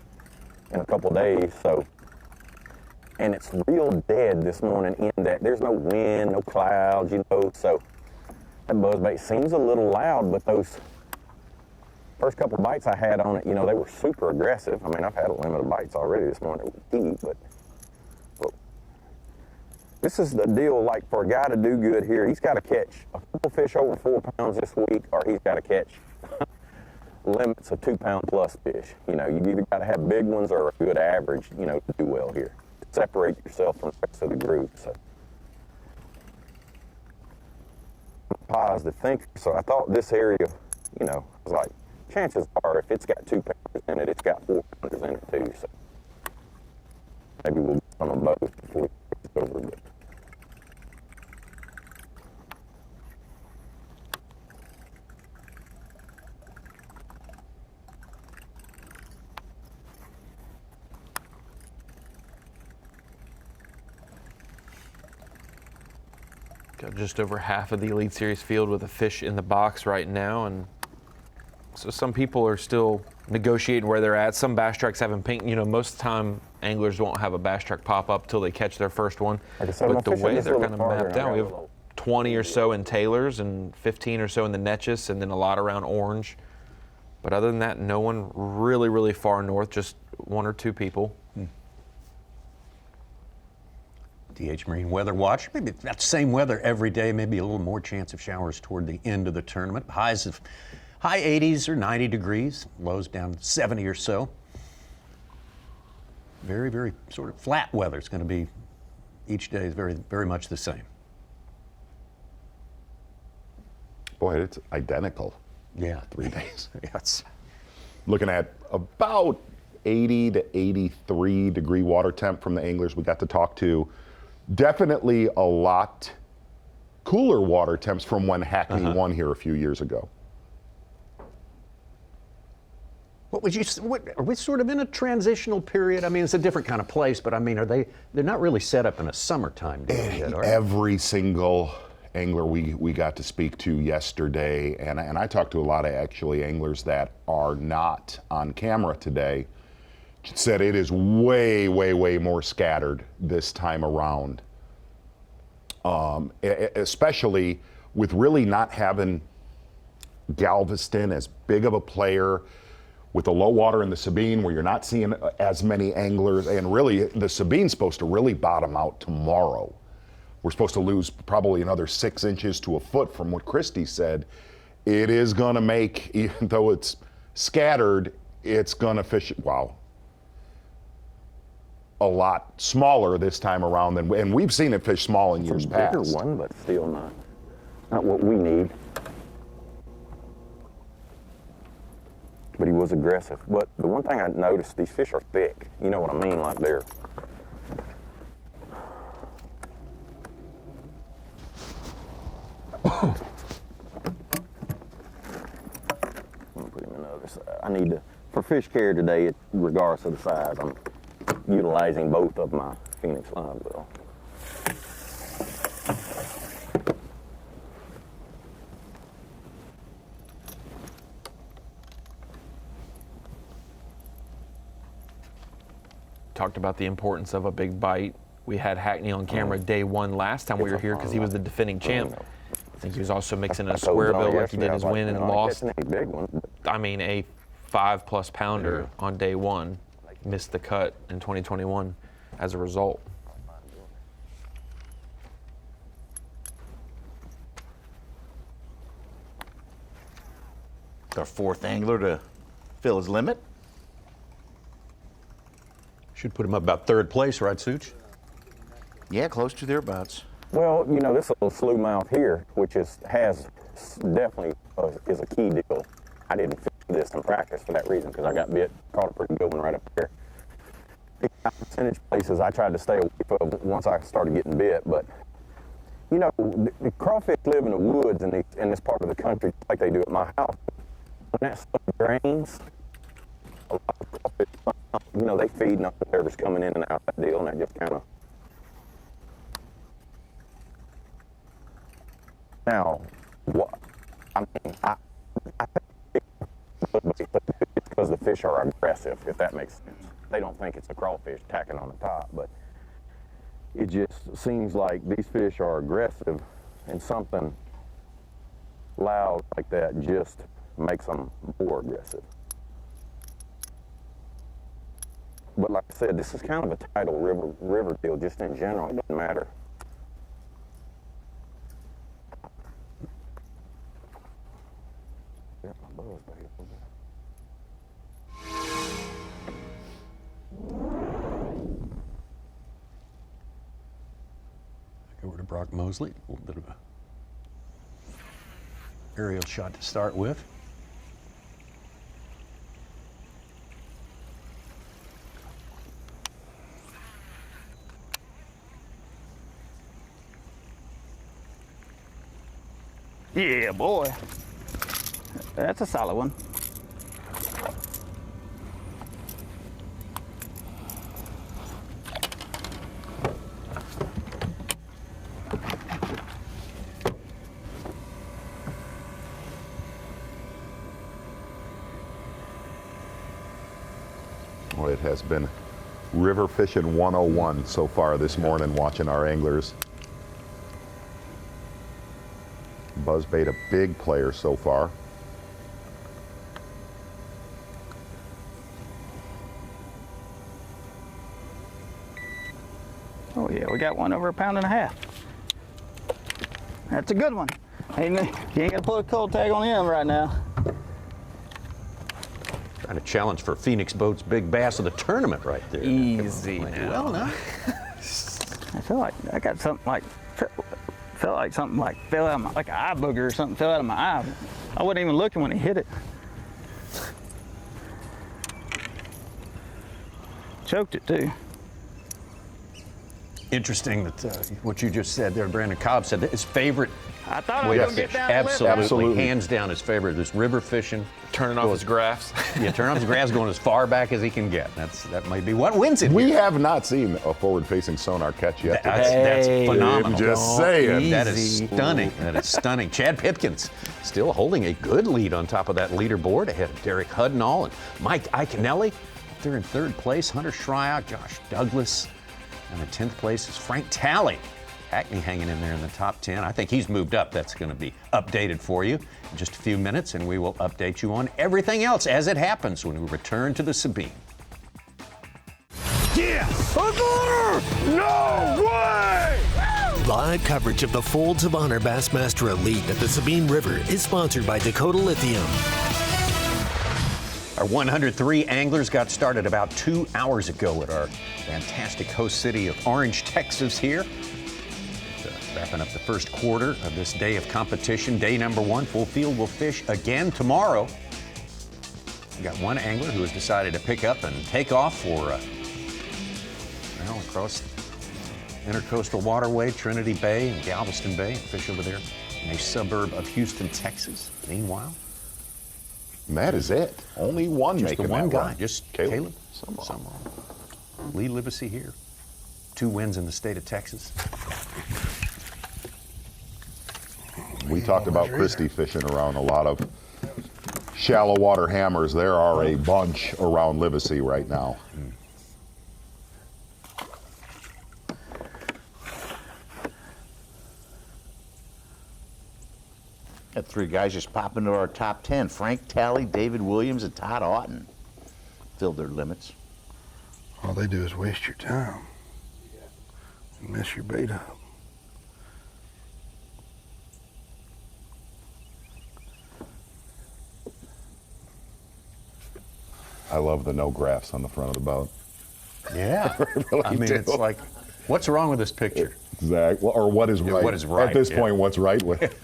in a couple days, so. And it's real dead this morning in that there's no wind, no clouds, you know, so that buzzbait seems a little loud, but those first couple bites I had on it, you know, they were super aggressive. I mean, I've had a limit of bites already this morning with heat, but this is the deal, like, for a guy to do good here, he's got to catch a couple fish over 4 pounds this week, or he's got to catch limits of 2-pound plus fish. You know, you either got to have big ones or a good average, you know, to do well here. To separate yourself from the rest of the group. So, I'm a positive thinker, so I thought this area, you know, was like, chances are if it's got 2 pounders in it, it's got 4 pounders in it too. So maybe we'll get on them both before it's over. But got just over half of the Elite Series field with a fish in the box right now, and so some people are still negotiating where they're at. Some bass tracks haven't pinged. You know, most of the time anglers won't have a bass track pop up till they catch their first one. Like said, but the way they're kind of mapped out, we have little 20 or so in Taylor's and 15 or so in the Netchus, and then a lot around Orange. But other than that, no one really far north, just 1 or 2 people. DH Marine Weather Watch, maybe that same weather every day, maybe a little more chance of showers toward the end of the tournament. Highs of high 80s or 90 degrees, lows down 70 or so. Very sort of flat weather. It's going to be, each day is very much the same. Boy, it's identical. Yeah. 3 days. Yes. Looking at about 80 to 83 degree water temp from the anglers we got to talk to. Definitely a lot cooler water temps from when Hackney won here a few years ago. What are we sort of in a transitional period? I mean, it's a different kind of place, but I mean, they're not really set up in a summertime deal yet, are they? Every single angler we got to speak to yesterday, and I talked to a lot of actually anglers that are not on camera today, said it is way more scattered this time around. Especially with really not having Galveston as big of a player, with the low water in the Sabine where you're not seeing as many anglers, and really the Sabine's supposed to really bottom out tomorrow. We're supposed to lose probably another 6 inches to a foot from what Christie said. It is gonna make, even though it's scattered, it's gonna fish, wow, a lot smaller this time around than, and we've seen it fish small in years past. It's a bigger one, but still not what we need. But he was aggressive. But the one thing I noticed, these fish are thick. You know what I mean? Like they're. I'm gonna put him on the other side. I need to, for fish carrier today, regardless of the size, I'm utilizing both of my Phoenix live well. Talked about the importance of a big bite. We had Hackney on camera day one last time we were here because he was the defending champ. I think he was also mixing a square bill like he did his win and lost. I mean, a 5+ pounder on day one. Missed the cut in 2021 as a result. Our fourth angler to fill his limit. Should put him up about third place, right, Such? Yeah, close to thereabouts. Well, you know, this little slew mouth here, which has definitely is a key deal. I didn't fish this in practice for that reason because I got bit, caught a pretty good one right up there. The percentage places I tried to stay away from once I started getting bit, but you know, the crawfish live in the woods in this part of the country like they do at my house. When that stuff drains, a lot of crawfish, you know, they feed on whatever's coming in and out of that deal, and that just kind of. Now, what? I mean, I think it's because the fish are aggressive, if that makes sense. They don't think it's a crawfish tacking on the top, but it just seems like these fish are aggressive, and something loud like that just makes them more aggressive. But like I said, this is kind of a tidal river deal just in general. It doesn't matter. Over to Brock Mosley. A little bit of a aerial shot to start with. Yeah, boy. That's a solid one. Well, it has been river fishing 101 so far this morning, watching our anglers. Buzzbait a big player so far. Oh yeah, we got one over 1.5 pounds. That's a good one. Hey, you ain't got to put a cold tag on him right now. Trying to challenge for Phoenix Boat's big bass of the tournament right there. Easy now. Well, now. I feel like I got something like, felt like something like fell out of my, like an eye booger or something fell out of my eye. I wasn't even looking when he hit it. Choked it too. Interesting that what you just said there, Brandon Cobb said that his favorite I thought I way was to going to get fish. down the lip. Absolutely, hands down his favorite is river fishing. Turning off his graphs. Yeah, turn off his graphs, going as far back as he can get. That might be what wins it. We here. have not seen a forward-facing sonar catch yet. That's phenomenal. I'm just saying. That is stunning. That is stunning. Chad Pipkins still holding a good lead on top of that leaderboard ahead of Derek Hudnall and Mike Iaconelli. They're in third place. Hunter Shryock, Josh Douglas. And in 10th place is Frank Talley. Hackney hanging in there in the top 10. I think he's moved up. That's going to be updated for you in just a few minutes, and we will update you on everything else as it happens when we return to the Sabine. Yes! No way! Live coverage of the Folds of Honor Bassmaster Elite at the Sabine River is sponsored by Dakota Lithium. Our 103 anglers got started about 2 hours ago at our fantastic host city of Orange, Texas here. Wrapping up the first quarter of this day of competition. Day number one, full field will fish again tomorrow. We got one angler who has decided to pick up and take off for, across Intercoastal Waterway, Trinity Bay and Galveston Bay, fish over there in a suburb of Houston, Texas. Meanwhile, And that is it. Only one Just making the one that guy. run. Just Caleb. Someone. Lee Livesey here. 2 wins in the state of Texas. We talked about Christie fishing around a lot of shallow water hammers. There are a bunch around Livesey right now. Got 3 guys just pop into our top 10. Frank Talley, David Williams, and Todd Otten filled their limits. All they do is waste your time and mess your bait up. I love the no graphs on the front of the boat. Yeah. Really I mean, do. it's like, what's wrong with this picture? Exactly. Or what is right? What is right? At this point, what's right with it?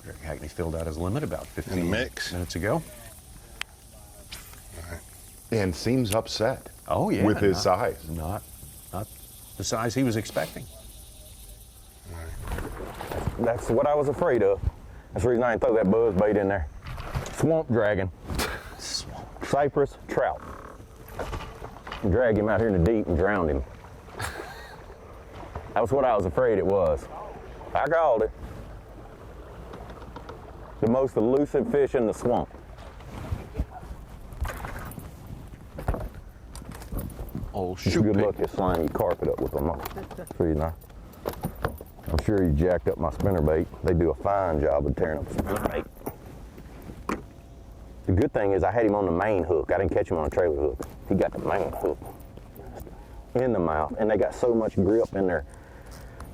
Greg Hackney filled out his limit about 15 minutes ago. And seems upset. Oh, yeah. With his size. Not the size he was expecting. That's what I was afraid of. That's the reason I didn't throw that buzz bait in there. Swamp dragon. Cypress trout. Drag him out here in the deep and drowned him. That was what I was afraid it was. I called it. The most elusive fish in the swamp. Old It's good luck just sliding your carpet up with them. So you know. I'm sure you jacked up my spinnerbait. They do a fine job of tearing up the spinnerbait. The good thing is I had him on the main hook. I didn't catch him on a trailer hook. He got the main hook in the mouth, and they got so much grip in their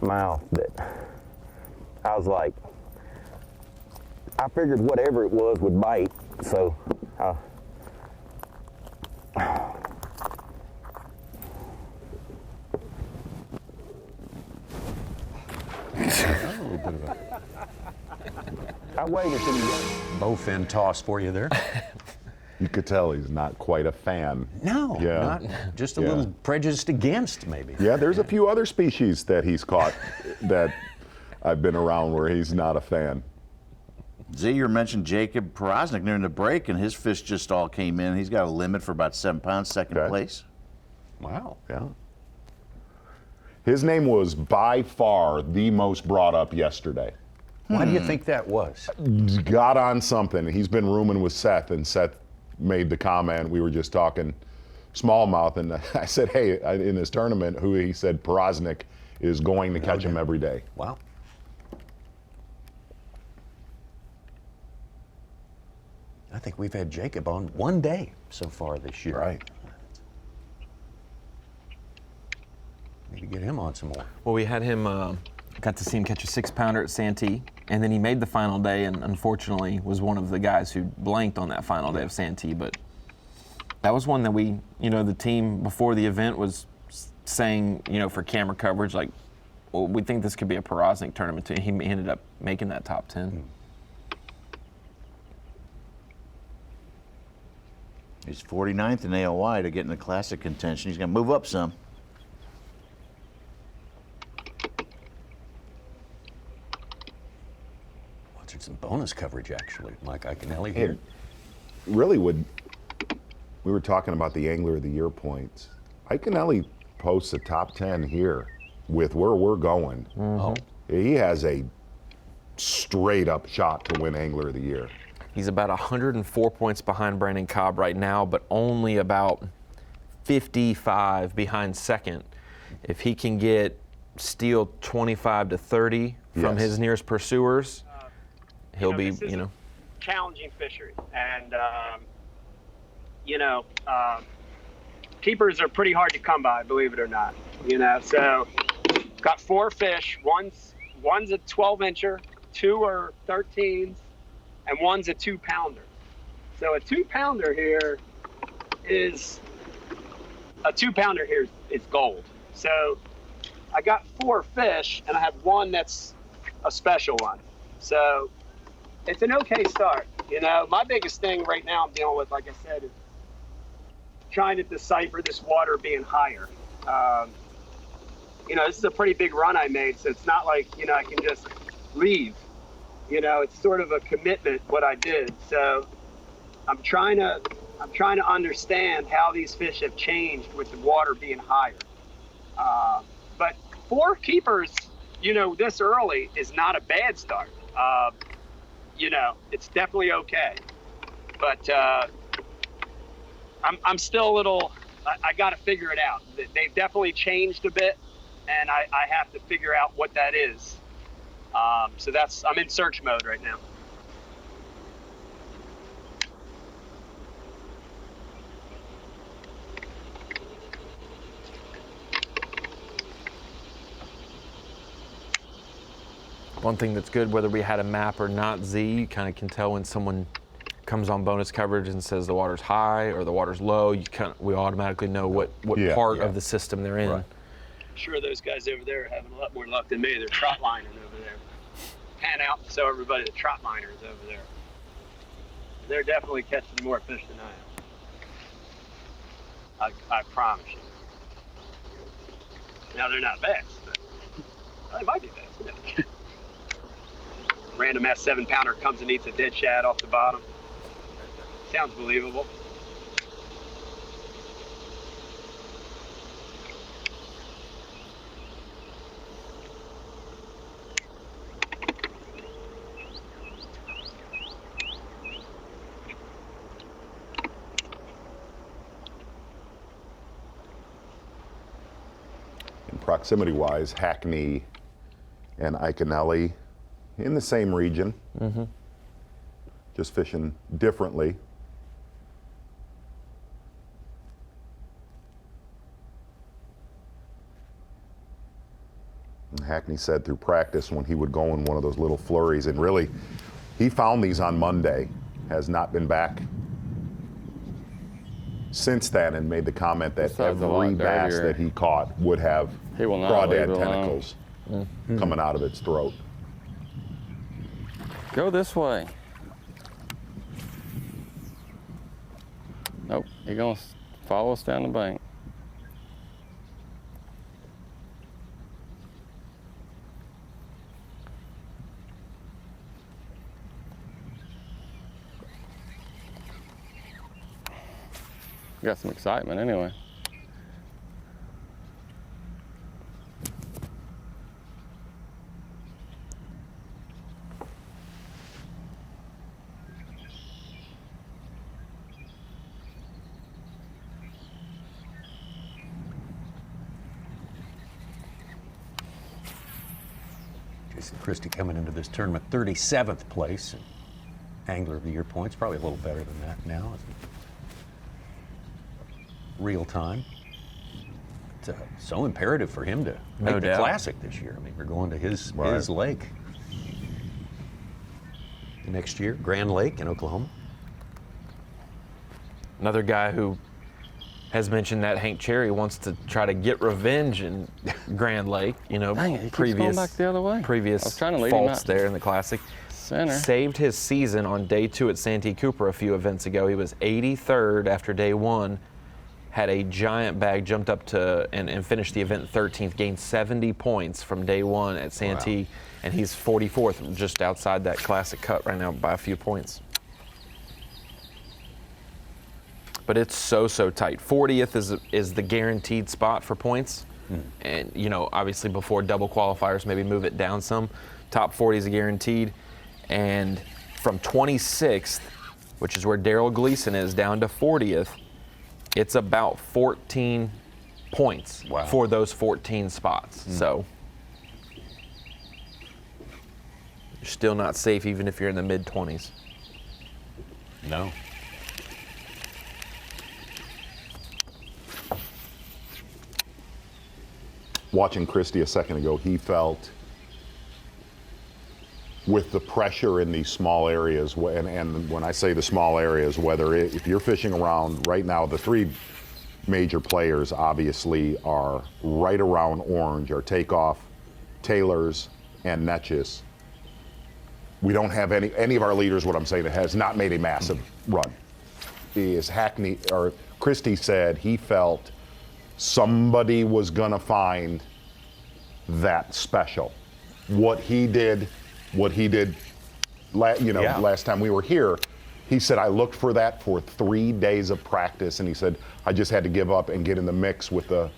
mouth that I was like, I figured whatever it was would bite, so I waited till you got bowfin toss for you there. You could tell he's not quite a fan. No, Yeah. not just a little prejudiced against, maybe. Yeah, there's a few other species that he's caught that I've been around where he's not a fan. Zayer mentioned Jacob Porosnik during the break, and his fish just all came in. He's got a limit for about 7 pounds, second place. Wow. Yeah. His name was by far the most brought up yesterday. Why do you think that was? Got on something. He's been rooming with Seth, and Seth made the comment. We were just talking smallmouth, and I said, hey, in this tournament, he said Porosnik is going to catch him every day. Wow. I think we've had Jacob on one day so far this year. Right. Maybe get him on some more. Well, we had him, got to see him catch a 6-pounder at Santee, and then he made the final day, and unfortunately was one of the guys who blanked on that final day of Santee. But that was one that we, the team before the event was saying, for camera coverage, like, well, we think this could be a Porosnik tournament too. He ended up making that top 10. He's 49th in AOY to get in the classic contention. He's going to move up some. Watching some bonus coverage, actually. Mike Iaconelli here. Really we were talking about the Angler of the Year points. Iaconelli posts a top 10 here with where we're going. Oh. He has a straight up shot to win Angler of the Year. He's about 104 points behind Brandon Cobb right now, but only about 55 behind second. If he can steal 25 to 30 from his nearest pursuers, he'll be, this is a challenging fishery. And, keepers are pretty hard to come by, believe it or not. So got 4 fish. One's a 12-incher, 2 are 13s, and one's a 2-pounder. So a 2-pounder here is gold. So I got 4 fish, and I have one that's a special one. So it's an okay start. You know, my biggest thing right now I'm dealing with, like I said, is trying to decipher this water being higher. You know, this is a pretty big run I made, so it's not like, you know, I can just leave. You know, it's sort of a commitment what I did. So I'm trying to understand how these fish have changed with the water being higher. But 4 keepers, you know, this early is not a bad start. You know, it's definitely okay. But I'm still a little, I got to figure it out. They've definitely changed a bit, and I have to figure out what that is. So I'm in search mode right now. One thing that's good, whether we had a map or not, Z, you kind of can tell when someone comes on bonus coverage and says the water's high or the water's low. We automatically know what part of the system they're in. Right. I'm sure those guys over there are having a lot more luck than me. They're trot lining over there. Pan out and show everybody the trot liners over there. They're definitely catching more fish than I am. I promise you. Now they're not bass, but they might be bass. Random ass 7-pounder comes and eats a dead shad off the bottom. Sounds believable. Proximity-wise, Hackney and Iaconelli in the same region, just fishing differently. And Hackney said through practice when he would go in one of those little flurries, and really, he found these on Monday, has not been back since then, and made the comment that every bass that he caught would have crawdad tentacles coming out of its throat. Go this way. Nope, you're gonna follow us down the bank. Got some excitement anyway. Jason Christie coming into this tournament 37th place, Angler of the Year points, probably a little better than that now. Real time. It's so imperative for him to make the Classic this year. I mean, we're going to his lake next year, Grand Lake in Oklahoma. Another guy who has mentioned that Hank Cherry wants to try to get revenge in Grand Lake. You know, going back the other way. Previous I was trying to lead him faults out. there in the Classic. Center. Saved his season on day 2 at Santee Cooper a few events ago. He was 83rd after day 1. Had a giant bag, jumped up to and finished the event 13th, gained 70 points from day 1 at Santee, and he's 44th, just outside that Classic cut right now by a few points. But it's so tight. 40th is the guaranteed spot for points, and you know, obviously before double qualifiers, maybe move it down some. Top 40 is guaranteed, and from 26th, which is where Daryl Gleason is, down to 40th. It's about 14 points for those 14 spots. So you're still not safe even if you're in the mid-20s. No. Watching Christie a second ago, he felt with the pressure in these small areas, and when I say the small areas, if you're fishing around right now, the 3 major players obviously are right around Orange, are Takeoff, Taylor's, and Netch's. We don't have any of our leaders, what I'm saying, that has not made a massive run. Is Hackney, or Christie said he felt somebody was gonna find that special. What he did last time we were here, he said, I looked for that for 3 days of practice, and he said, I just had to give up and get in the mix with the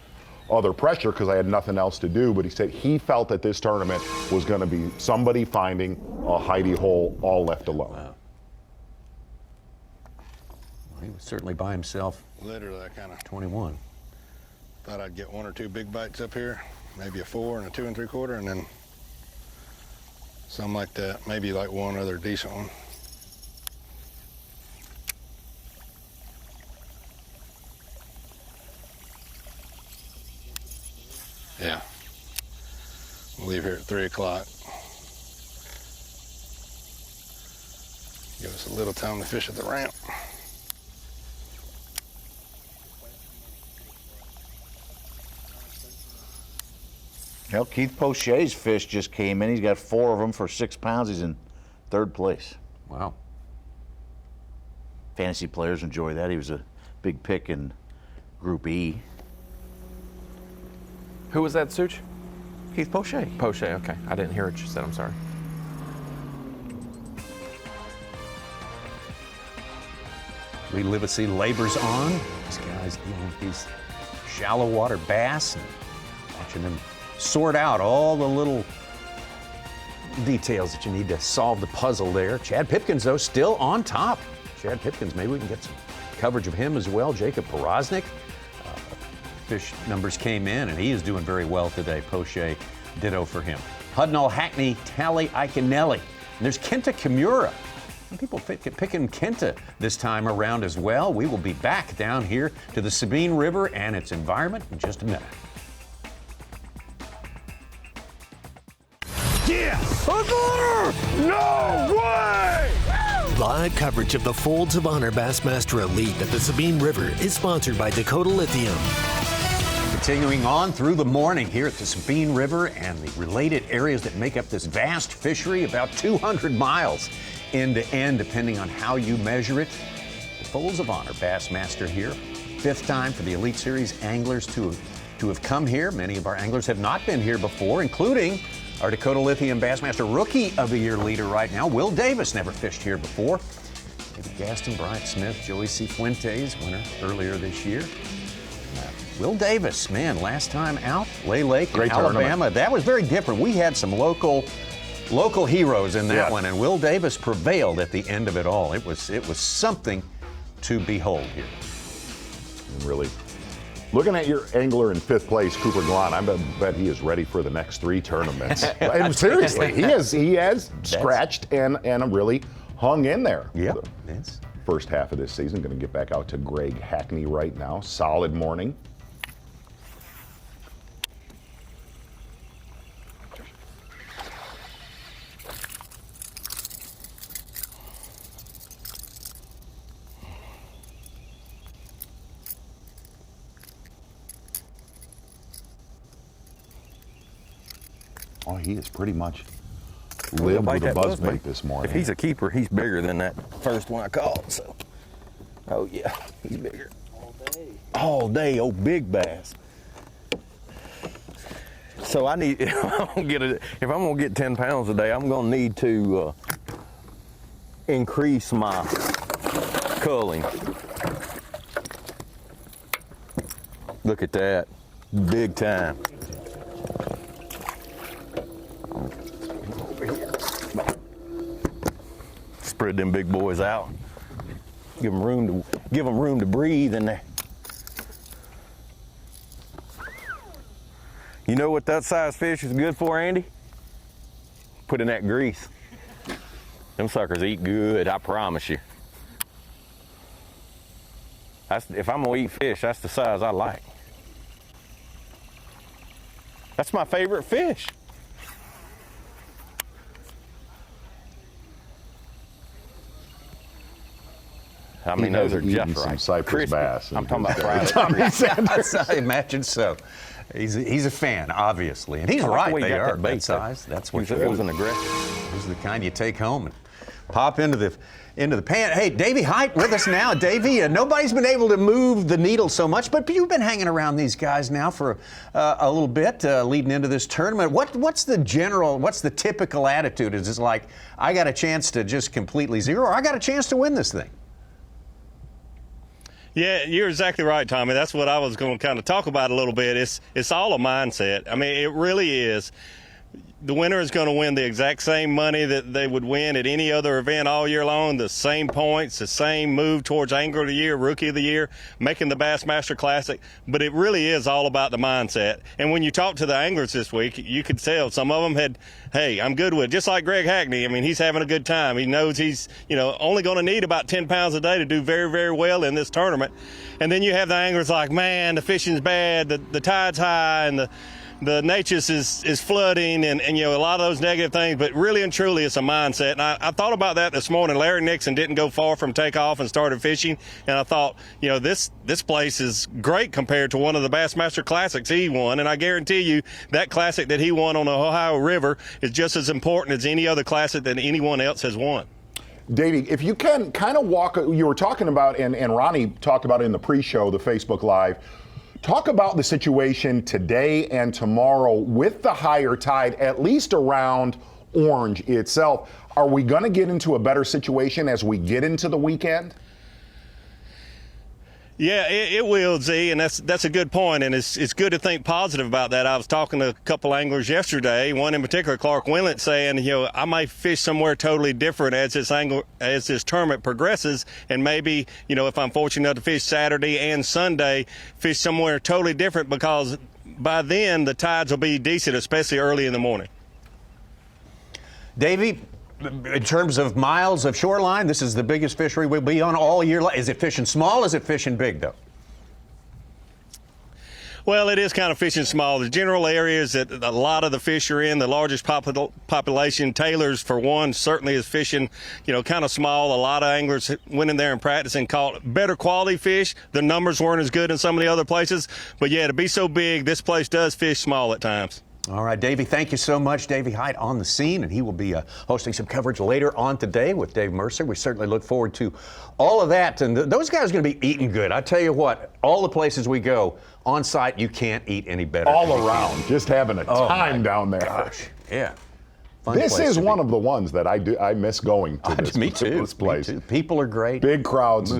other pressure because I had nothing else to do. But he said he felt that this tournament was going to be somebody finding a hidey hole all left alone. Wow. Well, he was certainly by himself. Literally, I kind of 21. thought I'd get 1 or 2 big bites up here, maybe a 4 and a 2 3/4, and then something like that. Maybe like one other decent one. Yeah. We'll leave here at 3 o'clock. Give us a little time to fish at the ramp. Well, Keith Poche's fish just came in. He's got 4 of them for 6 pounds. He's in 3rd place. Wow. Fantasy players enjoy that. He was a big pick in Group E. Who was that, Such? Keith Poche. Poche, okay. I didn't hear what you said, I'm sorry. Lee Livesey labors on. These guys dealing with these shallow water bass and watching them sort out all the little details that you need to solve the puzzle there. Chad Pipkins, though, still on top. Chad Pipkins, maybe we can get some coverage of him as well. Jacob Porosnik. Fish numbers came in, and he is doing very well today. Poche, ditto for him. Hudnall, Hackney, Talley, Iaconelli. And there's Kenta Kimura. And people picking Kenta this time around as well. We will be back down here to the Sabine River and its environment in just a minute. Yeah! No way! Live coverage of the Folds of Honor Bassmaster Elite at the Sabine River is sponsored by Dakota Lithium. Continuing on through the morning here at the Sabine River and the related areas that make up this vast fishery, about 200 miles end to end, depending on how you measure it. The Folds of Honor Bassmaster here. 5th time for the Elite Series anglers to have come here. Many of our anglers have not been here before, including our Dakota Lithium Bassmaster Rookie of the Year leader right now. Will Davis never fished here before. David Gaston, Bryant Smith, Joey C. Fuentes, winner earlier this year. Will Davis, man, last time out, Lay Lake in Alabama. Tournament. That was very different. We had some local heroes in that one, and Will Davis prevailed at the end of it all. It was something to behold here. Really. Looking at your angler in 5th place, Cooper Glahn, I bet he is ready for the next 3 tournaments. And seriously, he has scratched and really hung in there. Yeah. First half of this season. Going to get back out to Greg Hackney right now. Solid morning. Oh, he is pretty much lived with a buzzbait this morning. If he's a keeper, he's bigger than that first one I caught. So, oh yeah, he's bigger. All day, oh big bass. So I need, if I'm gonna get 10 pounds a day, I'm gonna need to increase my culling. Look at that, big time. Spread them big boys out. Give them room to breathe in there. You know what that size fish is good for, Andy? Put in that grease. Them suckers eat good, I promise you. If I'm gonna eat fish, that's the size I like. That's my favorite fish. I mean, those are just right. Cypress bass. I'm talking about fried. I imagine so. He's a fan, obviously, and he's I like right. the way he They got are that bait, that size. That's what it was an aggressive. Those are the kind you take home and pop into the pan. Hey, Davey Height with us now. Davey, nobody's been able to move the needle so much, but you've been hanging around these guys now for a little bit leading into this tournament. What's the typical attitude? Is it like, I got a chance to just completely zero, or I got a chance to win this thing? Yeah, you're exactly right, Tommy. That's what I was going to kind of talk about a little bit. It's all a mindset. I mean, it really is. The winner is going to win the exact same money that they would win at any other event all year long, the same points, the same move towards Angler of the Year, Rookie of the Year, making the Bassmaster Classic. But it really is all about the mindset. And when you talk to the anglers this week, you could tell some of them had, hey, I'm good with it. Just like Greg Hackney. I mean, he's having a good time. He knows he's, only going to need about 10 pounds a day to do very, very well in this tournament. And then you have the anglers like, man, the fishing's bad, the tide's high, and the Natchez is flooding and a lot of those negative things, but really and truly it's a mindset. And I thought about that this morning. Larry Nixon didn't go far from takeoff and started fishing, and I thought, this place is great compared to one of the Bassmaster Classics he won, and I guarantee you that classic that he won on the Ohio River is just as important as any other classic that anyone else has won. Davey, if you can kind of walk, you were talking about, and Ronnie talked about it in the pre-show, the Facebook Live, talk about the situation today and tomorrow with the higher tide, at least around Orange itself. Are we going to get into a better situation as we get into the weekend? Yeah, it will, Z, and that's a good point, and it's good to think positive about that. I was talking to a couple anglers yesterday, one in particular, Clark Winlet, saying, I might fish somewhere totally different as this tournament progresses, and maybe, if I'm fortunate enough to fish Saturday and Sunday, fish somewhere totally different, because by then the tides will be decent, especially early in the morning. Davey, in terms of miles of shoreline, this is the biggest fishery we'll be on all year long. Is it fishing small? Is it fishing big, though? Well, it is kind of fishing small. The general areas that a lot of the fish are in, the largest population, Taylor's for one, certainly is fishing, kind of small. A lot of anglers went in there and practiced and caught better quality fish. The numbers weren't as good in some of the other places. But yeah, to be so big, this place does fish small at times. All right, Davey, thank you so much. Davey Height on the scene, and he will be hosting some coverage later on today with Dave Mercer. We certainly look forward to all of that. And those guys are going to be eating good. I tell you what, all the places we go on site, you can't eat any better. All around, just having a time down there. Gosh, yeah. This is one of the ones that I miss going to this, me too, this place. Me too. People are great. Big crowds.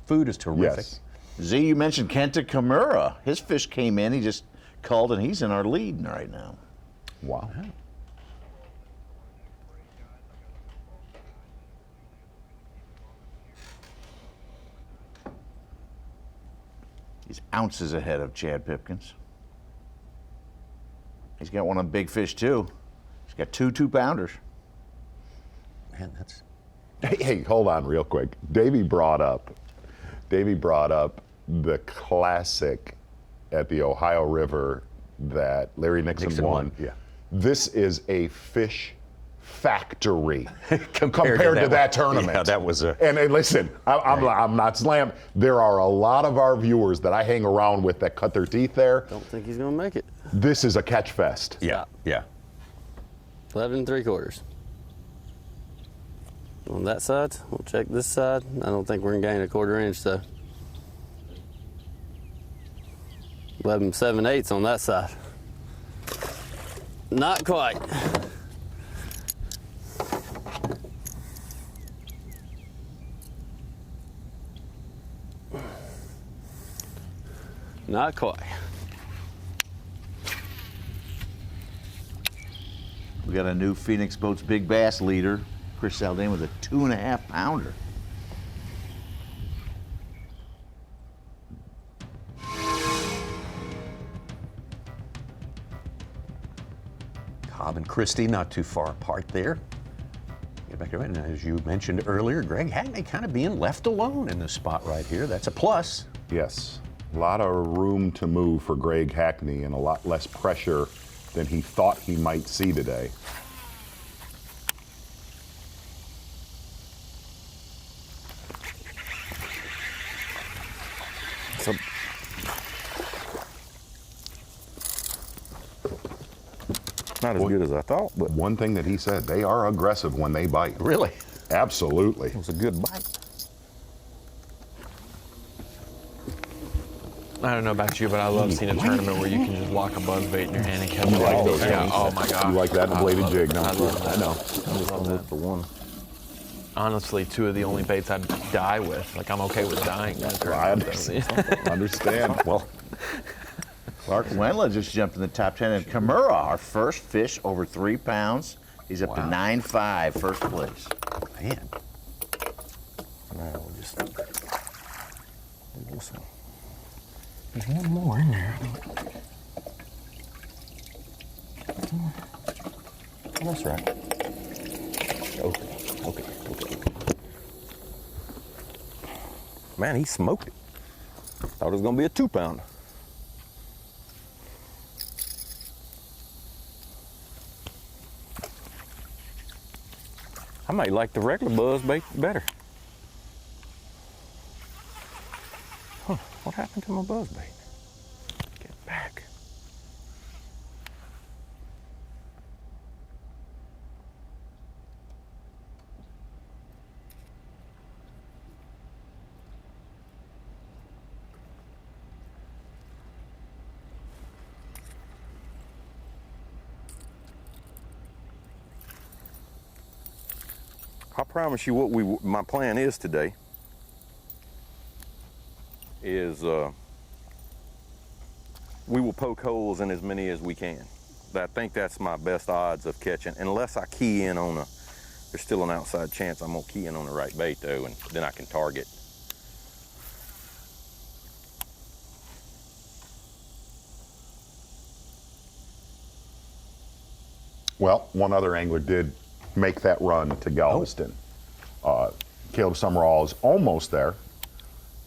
Food is terrific. Yes. Z, you mentioned Kenta Kimura. His fish came in. He just called, and he's in our lead right now. Wow. He's ounces ahead of Chad Pipkins. He's got one of the big fish, too. He's got two 2-pounders. Man, that's... Hey, hold on real quick. Davey brought up the classic at the Ohio River that Larry Nixon won. Yeah. This is a fish factory compared to that tournament. Yeah, that was a... And listen, I'm not slammed. There are a lot of our viewers that I hang around with that cut their teeth there. Don't think he's going to make it. This is a catch fest. Yeah, yeah. 11 3/4. On that side, we'll check this side. I don't think we're going to gain a 1/4 inch, though. 11 7/8 on that side. Not quite. Not quite. We got a new Phoenix Boats Big Bass leader, Chris Saldane, with a 2.5-pounder. Cobb and Christie not too far apart there. Get back to it. And as you mentioned earlier, Greg Hackney kind of being left alone in this spot right here. That's a plus. Yes. A lot of room to move for Greg Hackney and a lot less pressure than he thought he might see today. Not as good as I thought, but one thing that he said, they are aggressive when they bite. Really? Absolutely. It was a good bite. I don't know about you, but I love seeing a tournament where you can just lock a buzzbait in your hand and catch it. like those Yeah. things. Oh my God. You like that in a bladed jig, don't I you? love that. I know. I love that. For one. Honestly, 2 of the only baits I'd die with. Like, I'm okay with dying. I understand. Well, Clark Wendla just jumped in the top 10, and Kimura, our first fish over 3 pounds. He's up to 9.5, first place. Man. Now we'll just do this one. There's one more in there. Oh, that's right. Okay. Man, he smoked it. Thought it was gonna be a 2-pounder. I might like the regular buzz bait better. Huh, what happened to my buzz bait? Get back. I promise you what my plan is today is we will poke holes in as many as we can. I think that's my best odds of catching, unless I key in on there's still an outside chance I'm gonna key in on the right bait though, and then I can target. Well, one other angler did make that run to Galveston. Caleb Summerall is almost there,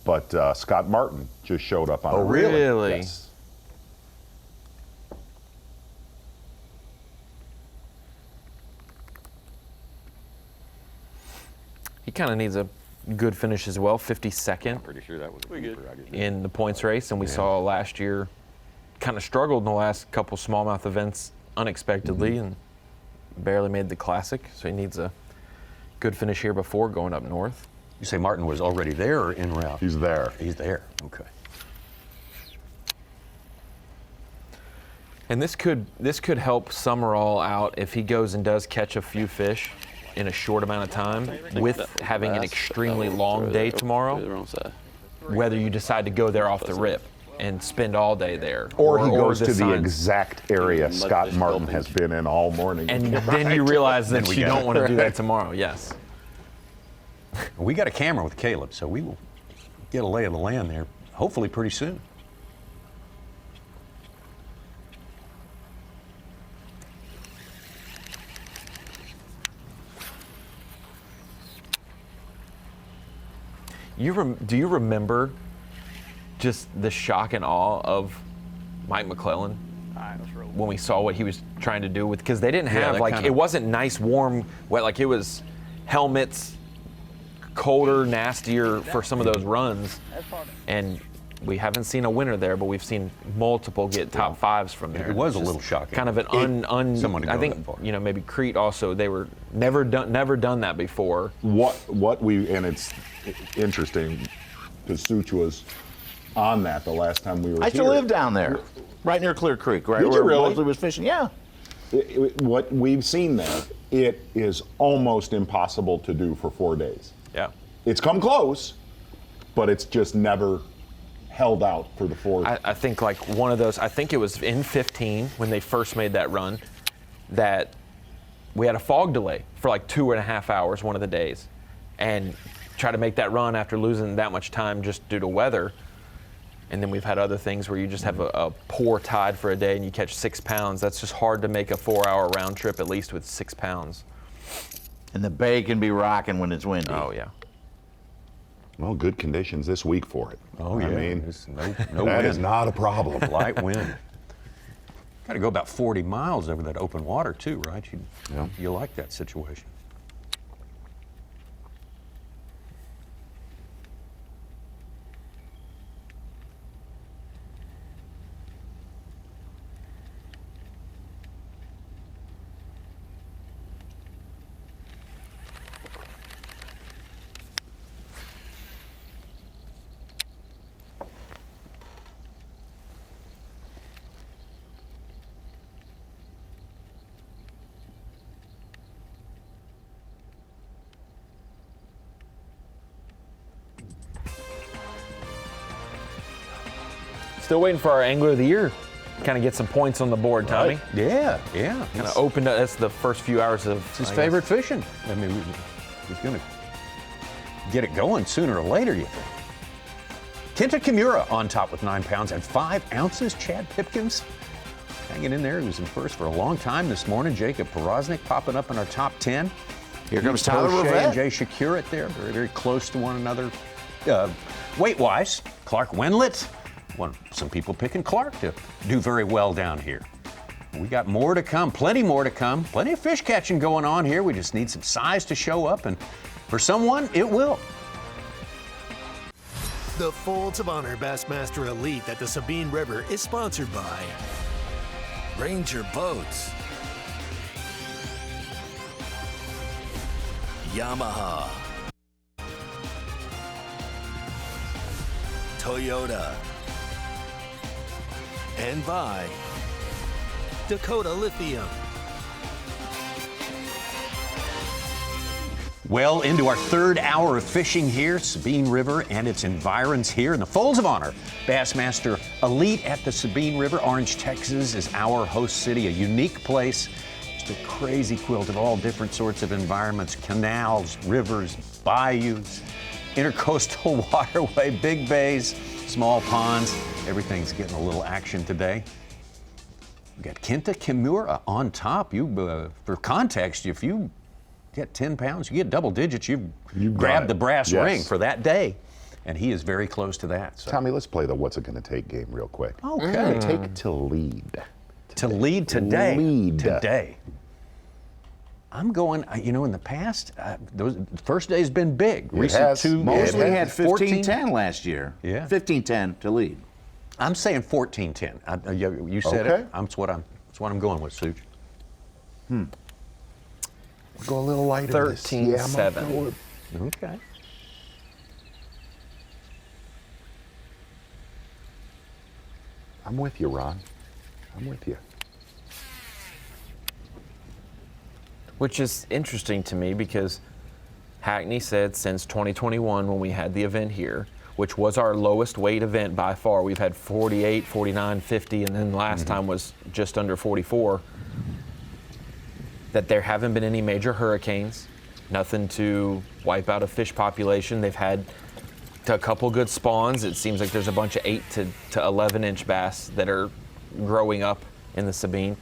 but Scott Martin just showed up on. Oh, really? Yes. He kind of needs a good finish as well, 52nd. Pretty sure that was a keeper. In the points race, and we saw last year kind of struggled in the last couple smallmouth events unexpectedly and barely made the classic, so he needs a good finish here before going up north. You say Martin was already there or en route? He's there. He's there, okay. And this could help Summerall out if he goes and does catch a few fish in a short amount of time with having an extremely long day tomorrow, whether you decide to go there off the rip and spend all day there. Or he goes the to the sun. exact area Scott Martin has been in all morning. And then you realize that you don't want to do that tomorrow, yes. We got a camera with Caleb, so we will get a lay of the land there, hopefully pretty soon. Do you remember just the shock and awe of Mike McClellan when we saw what he was trying to do with, because they didn't have it wasn't nice, warm, wet, like it was helmets, colder, nastier for some of those runs, and we haven't seen a winner there, but we've seen multiple get top fives from there. It was a little shocking. Kind of an I think maybe Crete also, they were never done that before. And it's interesting because Such was on that the last time we were I used here. to live down there, right near Clear Creek, right Did where you really? Mosley was fishing. Yeah. What we've seen there, it is almost impossible to do for 4 days. Yeah. It's come close, but it's just never held out for the 4 days. I think like one of those, I think it was in 15 when they first made that run, that we had a fog delay for like 2.5 hours one of the days, and try to make that run after losing that much time just due to weather. And then we've had other things where you just have a poor tide for a day and you catch 6 pounds. That's just hard to make a 4-hour round trip, at least with 6 pounds. And the bay can be rocking when it's windy. Oh, yeah. Well, good conditions this week for it. Oh, yeah. I mean, no that wind. is not a problem. Light wind. Got to go about 40 miles over that open water too, right? You like that situation. Still waiting for our Angler of the Year. Kind of get some points on the board, Tommy. Right. Yeah. Kind of opened up. That's the first few hours of his favorite fishing. I mean, he's going to get it going sooner or later, you think. Kenta Kimura on top with 9 pounds and 5 ounces. Chad Pipkins hanging in there. He was in first for a long time this morning. Jacob Porosnik popping up in our top 10. Here comes Tyler O'Shea Rivette. and Jay Shakir at there. Very, very close to one another. Weight-wise, Clark Wendlandt. Some people picking Clark to do very well down here. We got more to come, plenty more to come. Plenty of fish catching going on here. We just need some size to show up, and for someone, it will. The Folds of Honor Bassmaster Elite at the Sabine River is sponsored by Ranger Boats, Yamaha, Toyota, and by Dakota Lithium. Well, into our third hour of fishing here, Sabine River and its environs here in the Folds of Honor. Bassmaster Elite at the Sabine River. Orange, Texas is our host city, a unique place. Just a crazy quilt of all different sorts of environments, canals, rivers, bayous, intercoastal waterway, big bays, small ponds. Everything's getting a little action today. We got Kenta Kimura on top. For context, if you get 10 pounds, you get double digits, you grab the brass ring for that day. And he is very close to that. So. Tommy, let's play the what's it going to take game real quick. Okay. Take to lead. To lead today. Lead. Today. I'm going, in the past, the first day's been big. Mosley had 15-10 last year. Yeah. 15-10 to lead. I'm saying 14-10. You said it. That's what I'm going with, Such. Go a little lighter. 13-7. Okay. I'm with you, Ron. I'm with you. Which is interesting to me because Hackney said since 2021 when we had the event here, which was our lowest weight event by far. We've had 48, 49, 50, and then last time was just under 44. That there haven't been any major hurricanes, nothing to wipe out a fish population. They've had a couple good spawns. It seems like there's a bunch of 8 to 11 inch bass that are growing up in the Sabine.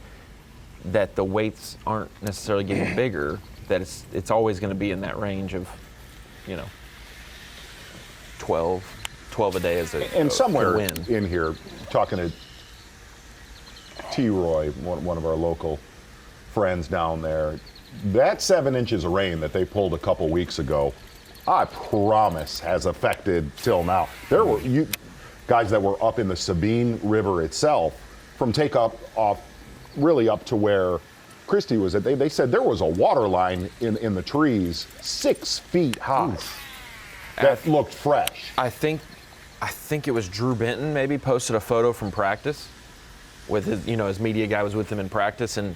That the weights aren't necessarily getting bigger. That it's always going to be in that range of, 12 a day as a and somewhere win. In here, talking to T-Roy, one of our local friends down there, that 7 inches of rain that they pulled a couple weeks ago, I promise has affected till now. There were guys that were up in the Sabine River itself from off really up to where Christy was at. They said there was a water line in the trees 6 feet high that looked fresh. I think it was Drew Benton maybe posted a photo from practice with his, his media guy was with him in practice, and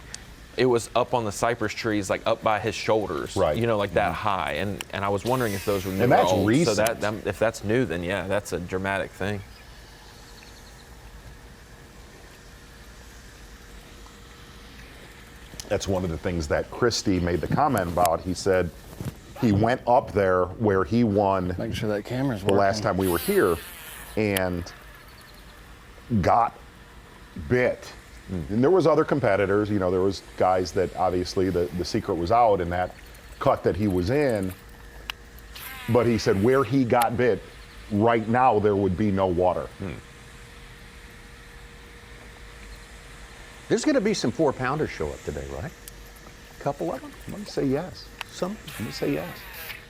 it was up on the cypress trees, like up by his shoulders, right? Like that high. And I was wondering if those were new. And that's or old. recent. So if that's new, then yeah, that's a dramatic thing. That's one of the things that Christy made the comment about. He said he went up there where he won Making sure that camera's the working. last time we were here and got bit. And there was other competitors, there was guys that obviously the secret was out in that cut that he was in. But he said where he got bit, right now there would be no water. There's going to be some 4-pounders show up today, right? A couple of them? I'm going to say yes. Some? I'm going to say yes.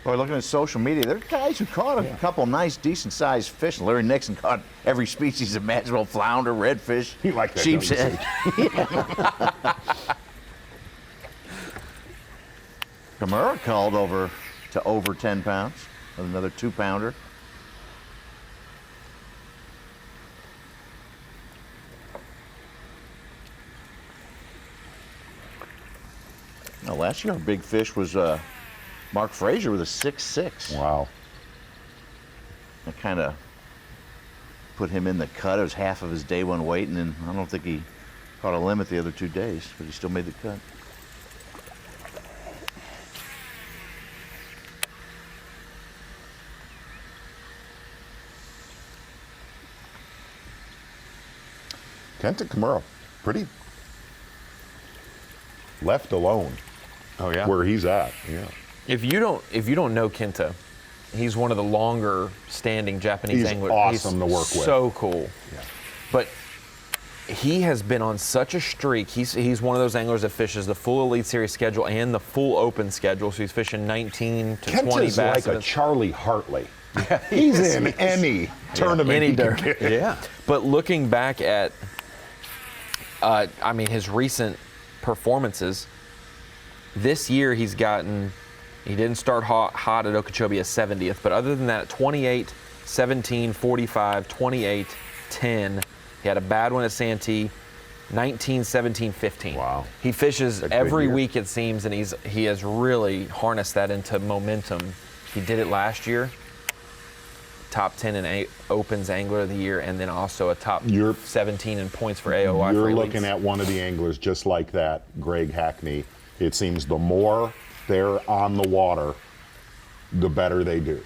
Boy, looking at social media, there are guys who caught a couple nice, decent-sized fish. Larry Nixon caught every species imaginable: flounder, redfish, sheep's head. Kimura called over 10 pounds with another 2-pounder. Now, last year our big fish was Mark Frazier with a 6.6. Wow. That kind of put him in the cut. It was half of his day one weight, and then I don't think he caught a limit the other 2 days, but he still made the cut. Kenta Kimura, pretty left alone. Oh yeah, where he's at. Yeah. If you don't know Kenta, he's one of the longer standing Japanese anglers. Awesome to work with. So cool. Yeah. But he has been on such a streak. He's one of those anglers that fishes the full Elite Series schedule and the full Open schedule. So he's fishing 19 to 20 Kenta's bass. like a Charlie Hartley. He's in any tournament. Any he can dirt. get. Yeah. But looking back at, his recent performances, this year he didn't start hot at Okeechobee as 70th, but other than that, 28, 17, 45, 28, 10. He had a bad one at Santee, 19, 17, 15. Wow. He fishes every week, it seems, and he has really harnessed that into momentum. He did it last year. Top 10 in Opens Angler of the Year, and then also a top 17 in points for AOI. You're looking at one of the anglers just like that, Greg Hackney. It seems the more they're on the water, the better they do.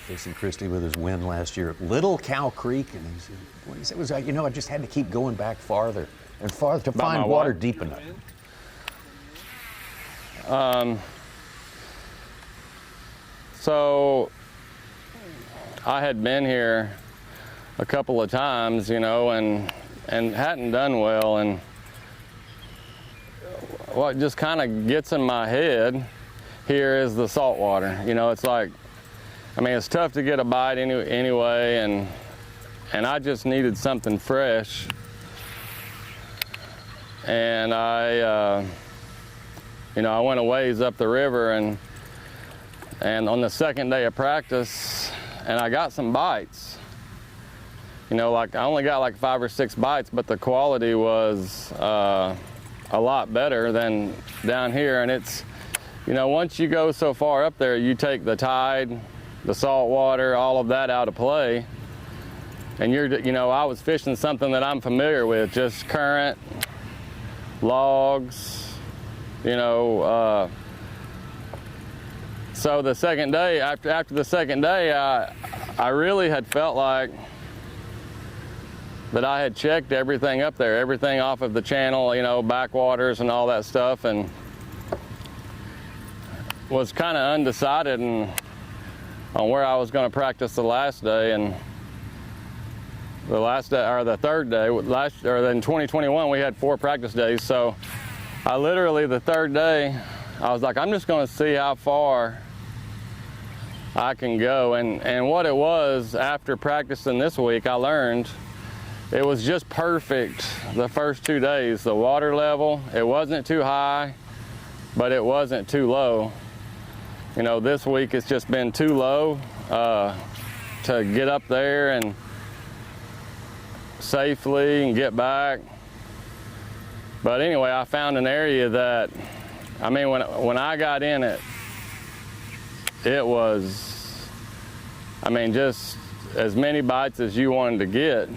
Jason Christie with his win last year at Little Cow Creek, and what he said was, I just had to keep going back farther and farther to find water deep enough. So I had been here a couple of times, and hadn't done well, and what just kind of gets in my head here is the salt water. It's like, it's tough to get a bite anyway, and I just needed something fresh. And I went a ways up the river, and on the second day of practice, and I got some bites. Like I only got like 5 or 6 bites, but the quality was a lot better than down here. And it's, once you go so far up there, you take the tide, the salt water, all of that out of play. And I was fishing something that I'm familiar with, just current, logs, So the second day, after the second day, I really had felt like that I had checked everything up there, everything off of the channel, backwaters and all that stuff, and was kind of undecided on where I was going to practice the last day. And the last day, or the third day, in 2021 we had 4 practice days. So I literally, the third day, I was like, I'm just going to see how far I can go. And what it was, after practicing this week, I learned it was just perfect the first 2 days. The water level, it wasn't too high, but it wasn't too low. This week it's just been too low to get up there and safely and get back. But anyway, I found an area that, when I got in it, it was, just as many bites as you wanted to get.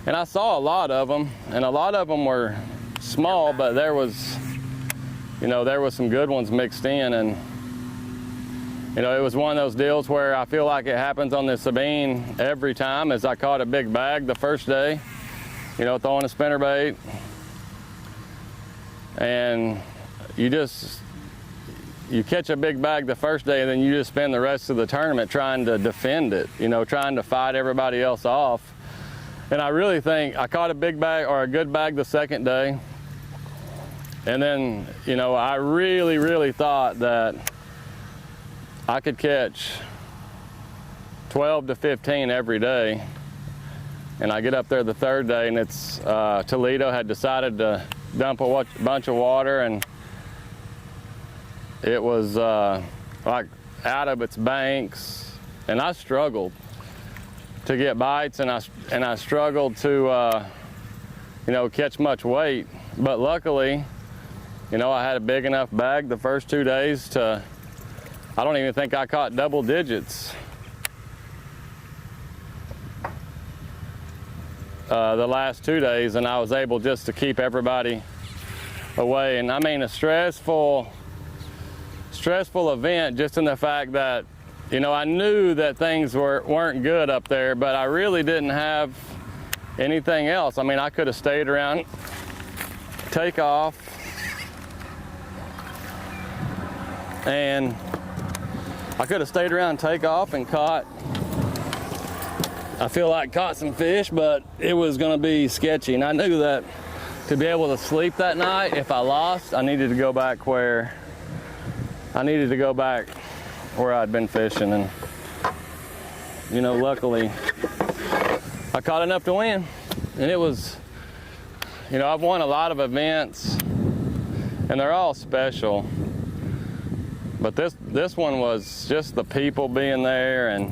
And I saw a lot of them, and a lot of them were small, but there was some good ones mixed in. And it was one of those deals where I feel like it happens on the Sabine every time. As I caught a big bag the first day, throwing a spinnerbait, and you catch a big bag the first day, and then you just spend the rest of the tournament trying to defend it, trying to fight everybody else off. And I really think I caught a big bag, or a good bag, the second day. And then, I really, really thought that I could catch 12 to 15 every day. And I get up there the third day, and it's Toledo had decided to dump a bunch of water, and it was like out of its banks, and I struggled to get bites, and I struggled to catch much weight. But luckily, I had a big enough bag the first 2 days to, I don't even think I caught double digits the last 2 days, and I was able just to keep everybody away. And I mean, a stressful event, just in the fact that, I knew that things weren't good up there, but I really didn't have anything else. I mean, I could have stayed around, take off, and caught, I feel like caught some fish, but it was gonna be sketchy. And I knew that to be able to sleep that night, if I lost, I needed to go back where I'd been fishing. And, luckily I caught enough to win. And it was, I've won a lot of events and they're all special. But this one was just the people being there, and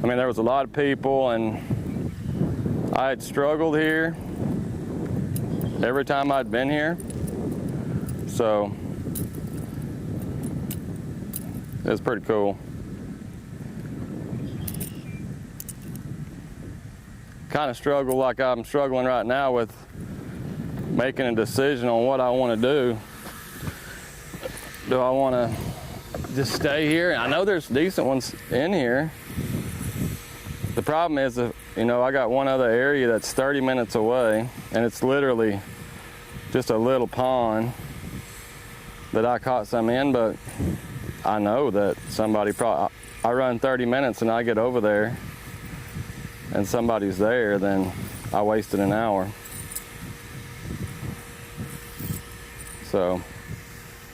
I mean, there was a lot of people, and I had struggled here every time I'd been here. So it was pretty cool. Kind of struggle like I'm struggling right now with making a decision on what I want to do. Do I want to just stay here? I know there's decent ones in here. The problem is, I got one other area that's 30 minutes away, and it's literally just a little pond that I caught some in, but I know that somebody I run 30 minutes and I get over there and somebody's there, then I wasted an hour. So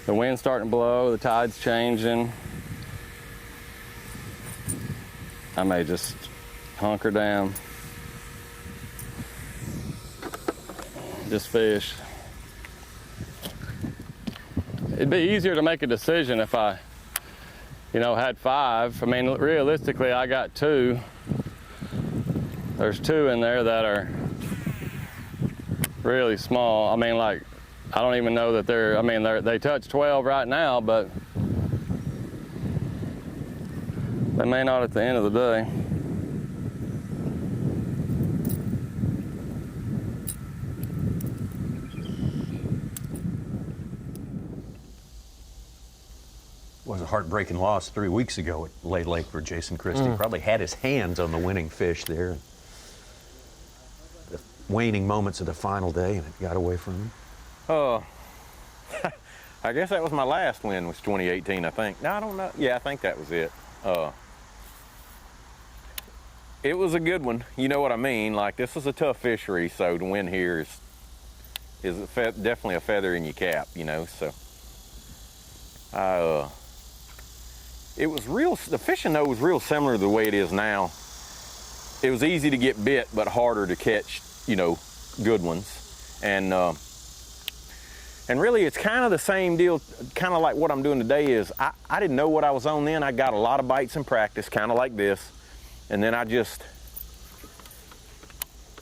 the wind's starting to blow, the tide's changing. I may just hunker down, just fish. It'd be easier to make a decision if I, had 5. I mean, realistically, I got 2. There's 2 in there that are really small. I mean, like, I don't even know that they touch 12 right now, but they may not at the end of the day. Was a heartbreaking loss 3 weeks ago at Lay Lake for Jason Christie. Probably had his hands on the winning fish there. The waning moments of the final day, and it got away from him. I guess that was my last win, was 2018, I think. No, I don't know. Yeah, I think that was it. It was a good one. You know what I mean? Like, this is a tough fishery, so to win here is definitely a feather in your cap, so. It was the fishing though was real similar to the way it is now. It was easy to get bit, but harder to catch, good ones. And really it's kind of the same deal, kind of like what I'm doing today is, I didn't know what I was on then. I got a lot of bites in practice, kind of like this. And then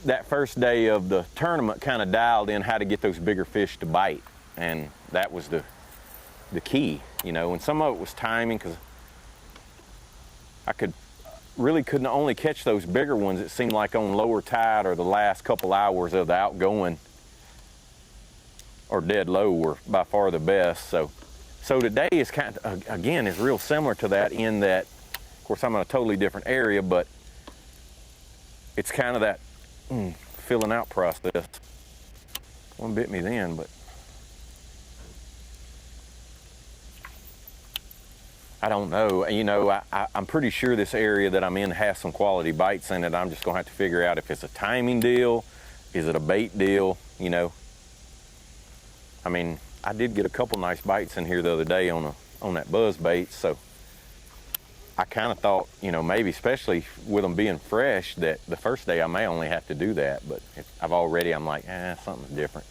that first day of the tournament kind of dialed in how to get those bigger fish to bite. And that was the key, and some of it was timing, because I couldn't only catch those bigger ones, it seemed like, on lower tide or the last couple hours of the outgoing or dead low were by far the best. So today is kind of, again, is real similar to that, in that, of course, I'm in a totally different area, but it's kind of that filling out process. One bit me then, but I don't know. I'm pretty sure this area that I'm in has some quality bites in it. I'm just gonna have to figure out if it's a timing deal, is it a bait deal, I mean, I did get a couple nice bites in here the other day on that buzz bait, so I kind of thought, you know, maybe especially with them being fresh, that the first day I may only have to do that. But if I'm like, something's different.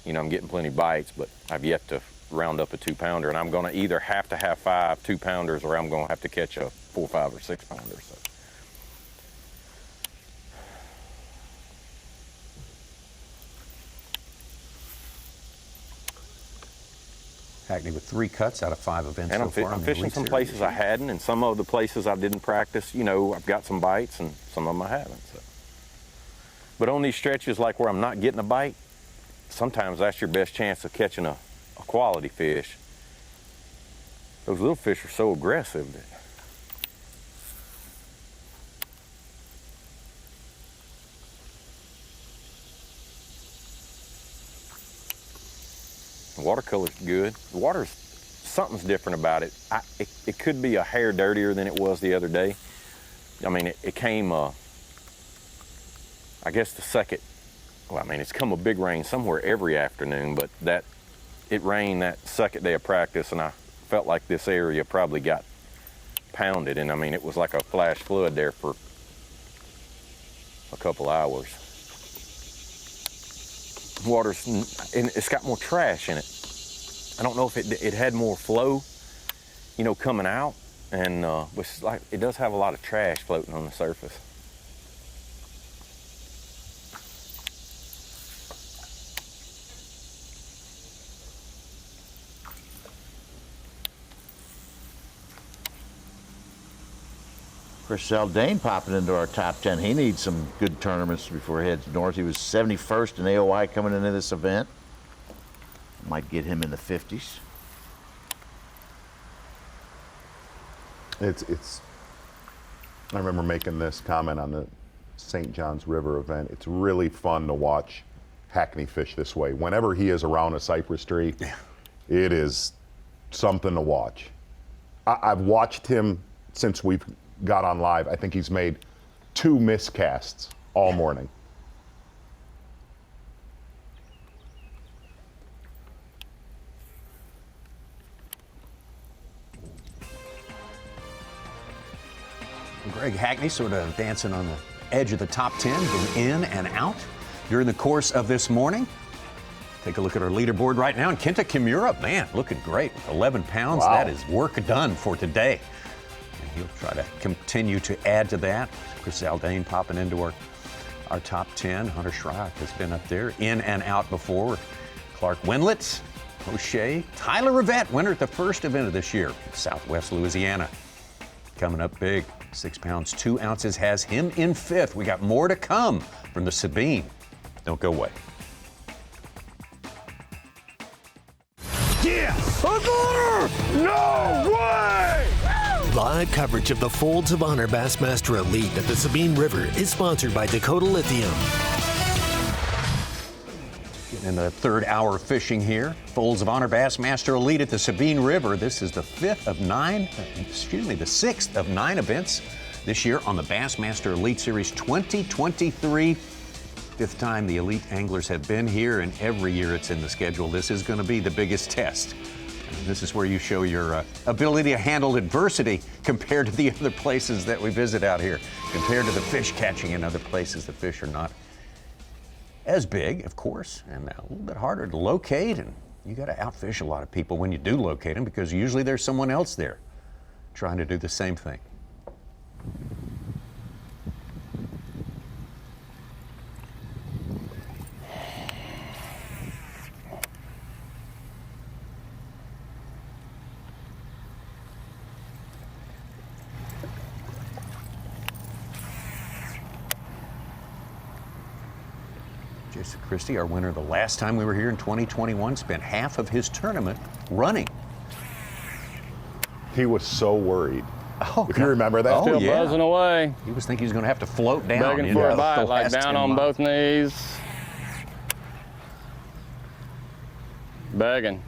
You know, I'm getting plenty bites, but I've yet to round up a 2-pounder, and I'm going to either have to have 5 2-pounders or I'm going to have to catch a 4, 5, or 6-pounder. So. Hackney with 3 cuts out of 5 events and so far. I'm fishing some places I hadn't, and some of the places I didn't practice, you know, I've got some bites, and some of them I haven't. So. But on these stretches, like where I'm not getting a bite, sometimes that's your best chance of catching a quality fish. Those little fish are so aggressive that the watercolor's good. The water's, something's different about it. It could be a hair dirtier than it was the other day. I mean, it came, I guess the second, well, I mean, it's come a big rain somewhere every afternoon, but it rained that second day of practice, and I felt like this area probably got pounded, and I mean, it was like a flash flood there for a couple hours. Water's, and it's got more trash in it. I don't know if it had more flow, you know, coming out, and it's like, it does have a lot of trash floating on the surface. Chris Zaldane popping into our top 10. He needs some good tournaments before he heads north. He was 71st in AOI coming into this event. Might get him in the 50s. I remember making this comment on the St. John's River event. It's really fun to watch Hackney fish this way. Whenever he is around a cypress tree, it is something to watch. I've watched him since we've got on live. I think he's made 2 miscasts all morning. Greg Hackney sort of dancing on the edge of the top 10, going in and out during the course of this morning. Take a look at our leaderboard right now. And Kenta Kimura, man, looking great with 11 pounds. Wow. That is work done for today. And he'll try to continue to add to that. Chris Zaldane popping into our top 10. Hunter Shryock has been up there, in and out before. Clark Wendlandt, O'Shea, Tyler Rivette, winner at the first event of this year, Southwest Louisiana. Coming up big, 6 pounds, 2 ounces, has him in 5th. We got more to come from the Sabine. Don't go away. Yes! No way! Live coverage of the Folds of Honor Bassmaster Elite at the Sabine River is sponsored by Dakota Lithium. In the 3rd hour of fishing here, Folds of Honor Bassmaster Elite at the Sabine River. This is the 6th of 9 events this year on the Bassmaster Elite Series 2023. 5th time the elite anglers have been here, and every year it's in the schedule. This is going to be the biggest test. And this is where you show your ability to handle adversity compared to the other places that we visit out here, compared to the fish catching in other places. The fish are not as big, of course, and a little bit harder to locate, and you got to outfish a lot of people when you do locate them, because usually there's someone else there trying to do the same thing. Jason Christie, our winner the last time we were here in 2021, spent half of his tournament running. He was so worried. Oh, if you remember that. Still buzzing away. He was thinking he was going to have to float down. Begging for a bite, like down on both knees. Begging.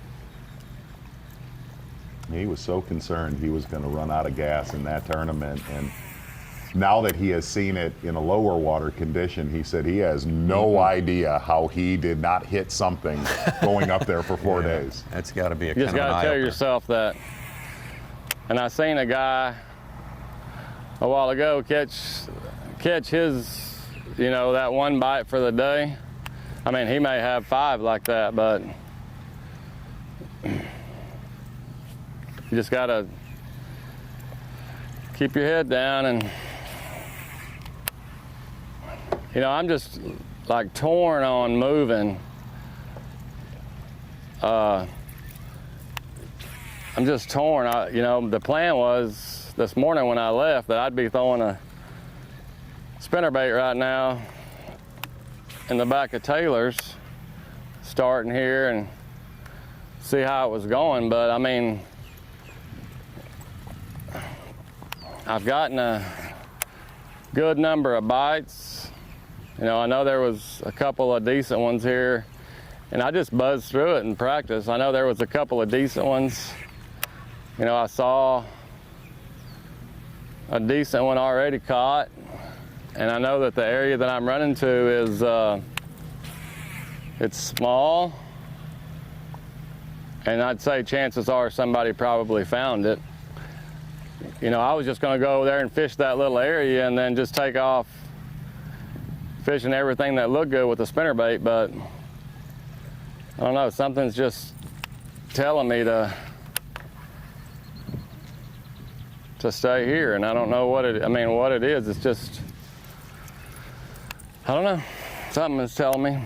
He was so concerned he was going to run out of gas in that tournament, and now that he has seen it in a lower water condition, he said he has no idea how he did not hit something going up there for 4 days. That's got to be a You just got to tell yourself that. And I seen a guy a while ago catch his, you know, that one bite for the day. I mean, he may have 5 like that, but you just gotta keep your head down. And you know, I'm just like torn on moving. I'm just torn. You know, the plan was this morning when I left that I'd be throwing a spinnerbait right now in the back of Taylor's, starting here and see how it was going. But I mean, I've gotten a good number of bites. You know, I know there was a couple of decent ones here, and I just buzzed through it in practice. I know there was a couple of decent ones. You know, I saw a decent one already caught, and I know that the area that I'm running to is it's small, and I'd say chances are somebody probably found it. You know, I was just going to go over there and fish that little area and then just take off fishing everything that looked good with the spinnerbait, but I don't know, something's just telling me to stay here, and I don't know what it is. It's just, I don't know, something is telling me.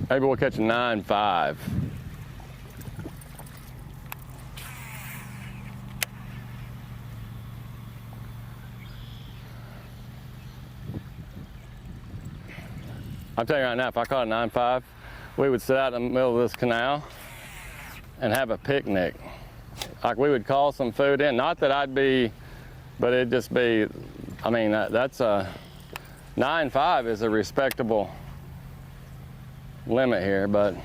Maybe we'll catch a 9.5. I'll tell you right now, if I caught a 9.5, we would sit out in the middle of this canal and have a picnic. Like, we would call some food in. Not that I'd be, but it'd just be, I mean, that's a 9.5 is a respectable limit here, but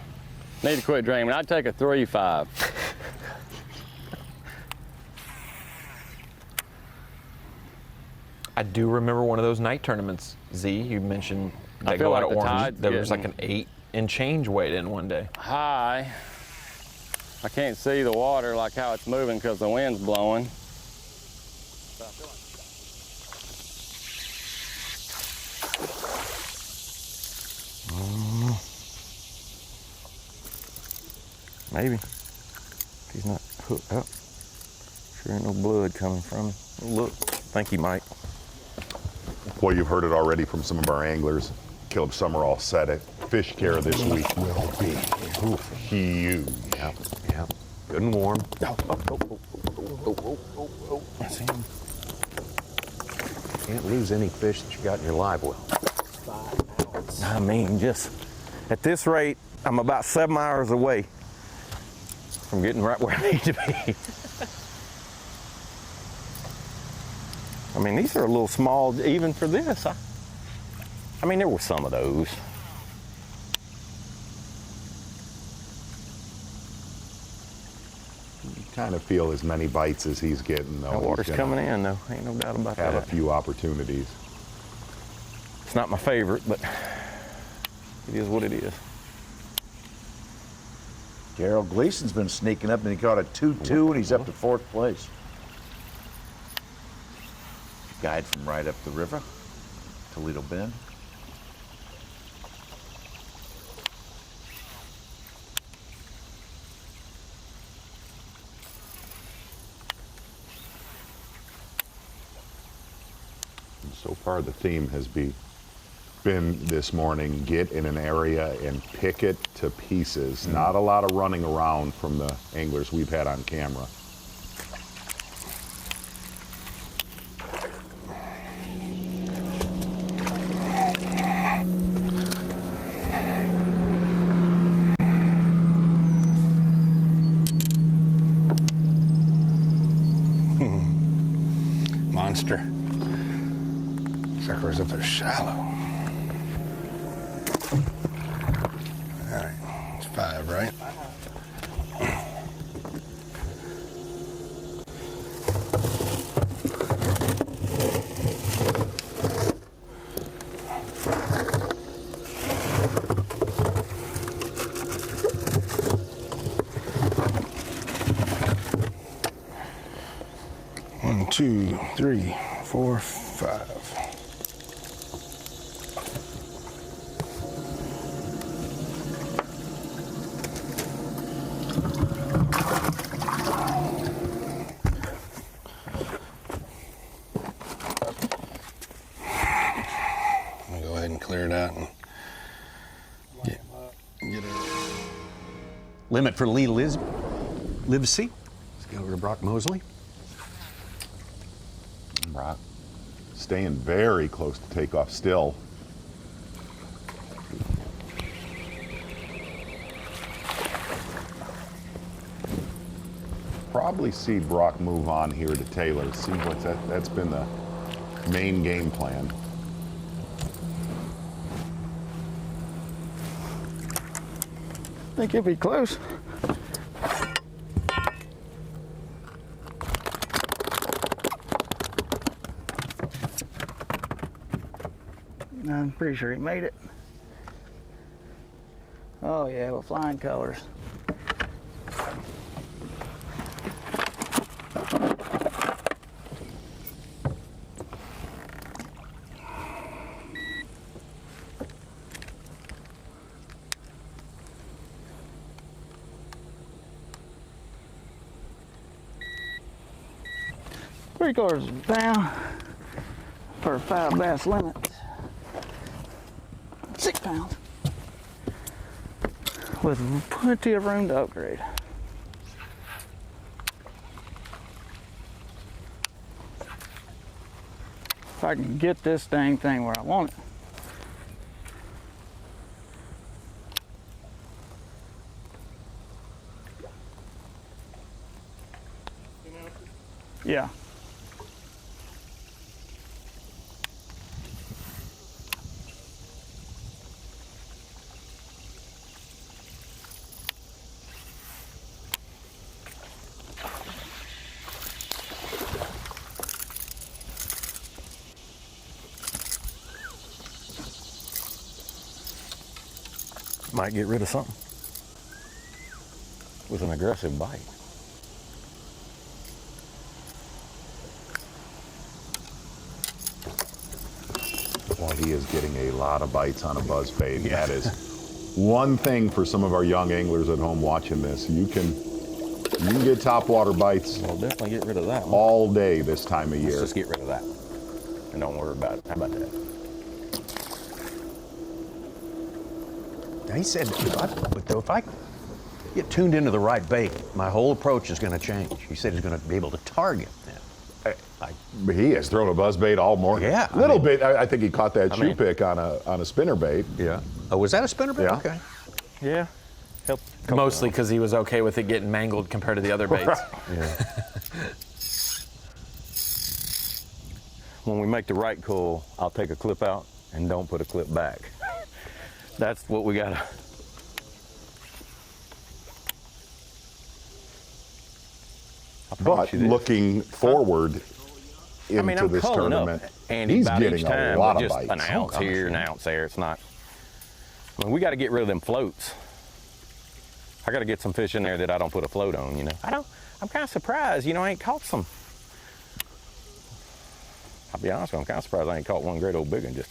need to quit dreaming. I'd take a 3.5. I do remember one of those night tournaments, Z. You mentioned that go out of Orange. There was like an 8 and change weight in one day. High. I can't see the water like how it's moving because the wind's blowing. Maybe. He's not hooked up. Sure ain't no blood coming from him. Look. Thank you, Mike. Well, you've heard it already from some of our anglers. Caleb Summerall said it. Fish care this week will be huge. Yep. Good and warm. That's him. Can't lose any fish that you got in your live well. I mean, just at this rate, I'm about 7 hours away from getting right where I need to be. I mean, these are a little small even for this. I mean, there were some of those. You kind of feel as many bites as he's getting, though. That water's coming in, though. Ain't no doubt about that. Have a few opportunities. It's not my favorite, but it is what it is. Gerald Gleason's been sneaking up, and he caught a 2-2, and he's up to 4th place. Guide from right up the river, Toledo Bend. And so far, the theme has been this morning, get in an area and pick it to pieces. Not a lot of running around from the anglers we've had on camera. Monster. Suckers up there shallow. All right, it's 5, right? 2, 3, 4, 5. Go ahead and clear it out and get it. Limit for Lee Livesey. Let's go over to Brock Mosley. Brock staying very close to takeoff still. Probably see Brock move on here to Taylor. Seems like that's been the main game plan. I think he'll be close. I'm pretty sure he made it. Oh yeah, with flying colors. Three-quarters of a pound for a 5 bass limit. 6 pounds. With plenty of room to upgrade. If I can get this dang thing where I want it. Yeah. Might get rid of something with an aggressive bite. Well, he is getting a lot of bites on a buzzbait. Yeah. That is one thing for some of our young anglers at home watching this. You can get topwater bites. Well, definitely get rid of that one. All day this time of year. Let's just get rid of that and don't worry about it. How about that? He said, if I get tuned into the right bait, my whole approach is going to change. He said he's going to be able to target that. He has thrown a buzzbait all morning. Yeah, a little bit. I think he caught that shoe pick on a spinner bait. Yeah. Oh, was that a spinner bait? Yeah. Okay. Yeah. Mostly because he was okay with it getting mangled compared to the other baits. Yeah. When we make the right call, I'll take a clip out and don't put a clip back. That's what we gotta. But looking forward into this tournament, he's getting a lot of bites. An ounce here, an ounce there. It's not. I mean, we got to get rid of them floats. I got to get some fish in there that I don't put a float on. You know. I'm kind of surprised. I ain't caught some. I'll be honest with you, I'm kind of surprised I ain't caught one great old big one. Just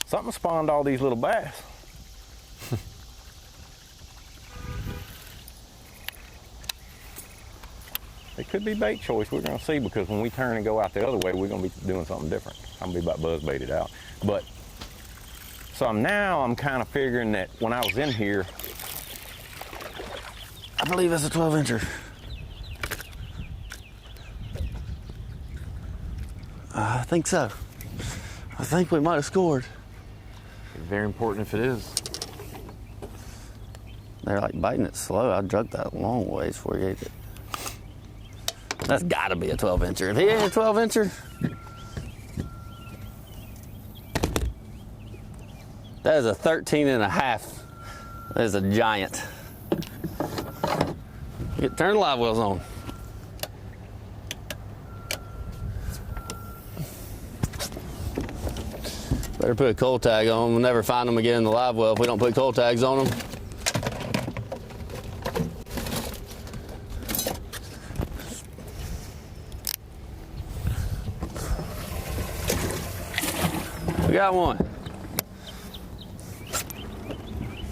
something spawned all these little bass. It could be bait choice. We're going to see, because when we turn and go out the other way, we're going to be doing something different. I'm going to be about buzz baited out. But so I'm kind of figuring that when I was in here, I believe it's a 12-incher. I think so. I think we might have scored. Very important if it is. They're like biting it slow. I drug that a long ways before you ate it. That's got to be a 12-incher. If he ain't a 12-incher, that is a 13 and a half. That is a giant. Turn the live wells on. Better put a cold tag on them. We'll never find them again in the live well if we don't put cold tags on them. Got one.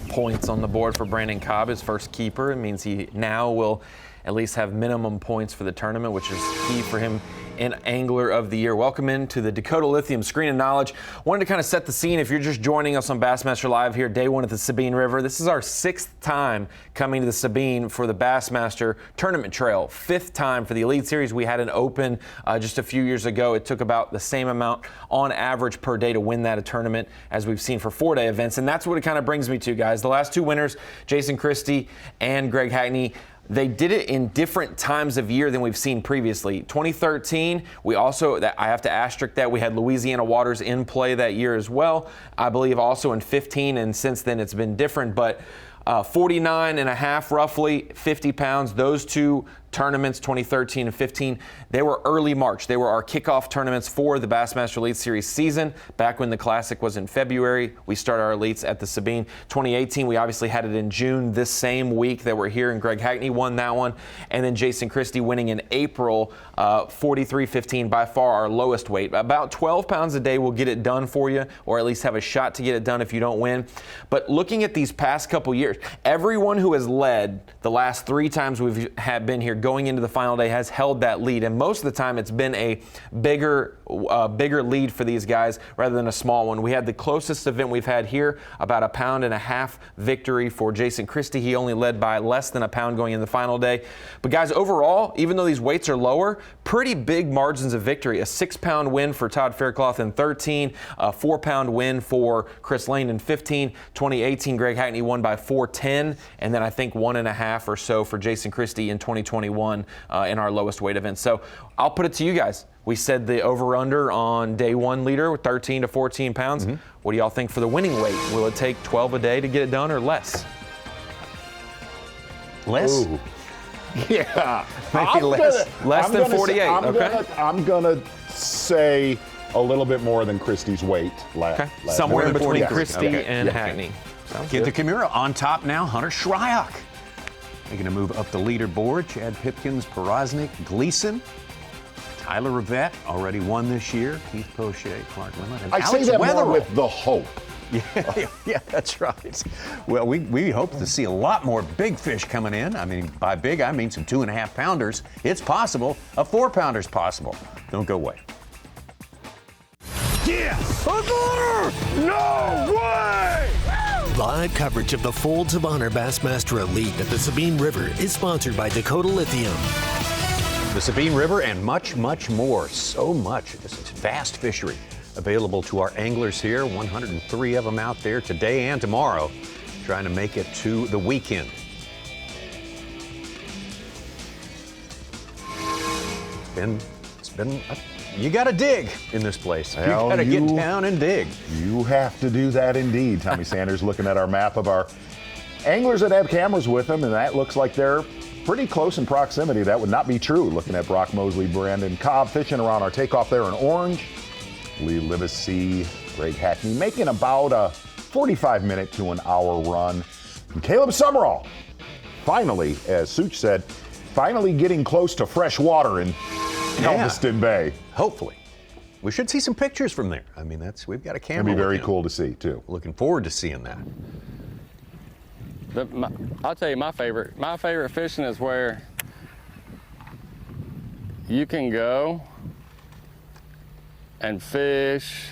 Points on the board for Brandon Cobb, his first keeper. It means he now will at least have minimum points for the tournament, which is key for him in Angler of the Year. Welcome into the Dakota Lithium Screen of Knowledge. Wanted to kind of set the scene if you're just joining us on Bassmaster Live here, day one at the Sabine River. This is our 6th time coming to the Sabine for the Bassmaster Tournament Trail. 5th time for the Elite Series. We had an open just a few years ago. It took about the same amount on average per day to win that tournament as we've seen for 4-day events. And that's what it kind of brings me to, guys. The last 2 winners, Jason Christie and Greg Hackney, they did it in different times of year than we've seen previously. 2013, we also, I have to asterisk that, we had Louisiana Waters in play that year as well. I believe also in 15, and since then it's been different, but 49.5 roughly, 50 pounds. Those 2 tournaments, 2013 and 15, they were early March. They were our kickoff tournaments for the Bassmaster Elite Series season. Back when the Classic was in February, we started our Elites at the Sabine. 2018, we obviously had it in June, this same week that we're here, and Greg Hackney won that one. And then Jason Christie winning in April, 43.15, by far our lowest weight. About 12 pounds a day will get it done for you, or at least have a shot to get it done if you don't win. But looking at these past couple years, everyone who has led the last 3 times we've been here going into the final day has held that lead, and most of the time it's been a bigger lead for these guys rather than a small one. We had the closest event we've had here, about 1.5 pound victory for Jason Christie. He only led by less than 1 pound going in the final day. But guys, overall, even though these weights are lower, pretty big margins of victory. A 6-pound win for Todd Faircloth in 13, a 4-pound win for Chris Lane in 15. 2018, Greg Hackney won by 4.10, and then I think 1.5 or so for Jason Christie in 2021 in our lowest weight event. So I'll put it to you guys. We said the over-under on day 1 leader, 13 to 14 pounds. Mm-hmm. What do y'all think for the winning weight? Will it take 12 a day to get it done, or less? Less? Ooh. Yeah. Maybe less. Less than 48. I'm going to say a little bit more than Christie's weight. Somewhere in between Christie and Yeah. Hackney. Get the Kimura on top now, Hunter Shryock. Making a move up the leaderboard. Chad Pipkins, Porosnik, Gleason. Tyler Rivette already won this year. Keith Poche, Clark Lemon, and I Alex say that Wetherell. more with the hope. Yeah, that's right. Well, we hope to see a lot more big fish coming in. I mean, by big, I mean some 2.5 pounders. It's possible. A 4-pounder's possible. Don't go away. Yes! No way! Live coverage of the Folds of Honor Bassmaster Elite at the Sabine River is sponsored by Dakota Lithium. The Sabine River and much, much more. So much. This is vast fishery available to our anglers here. 103 of them out there today and tomorrow, trying to make it to the weekend. It's been you got to dig in this place. Well, you got to get down and dig. You have to do that indeed. Tommy Sanders looking at our map of our anglers that have cameras with them, and that looks like they're pretty close in proximity. That would not be true. Looking at Brock Mosley, Brandon Cobb fishing around our takeoff there in orange. Lee Livesey, Greg Hackney making about a 45-minute to an hour run. And Caleb Summerall, finally, as Such said, finally getting close to fresh water in Galveston Bay. Hopefully. We should see some pictures from there. I mean, we've got a camera. It'd be very cool to see, too. Looking forward to seeing that. I'll tell you my favorite. My favorite fishing is where you can go and fish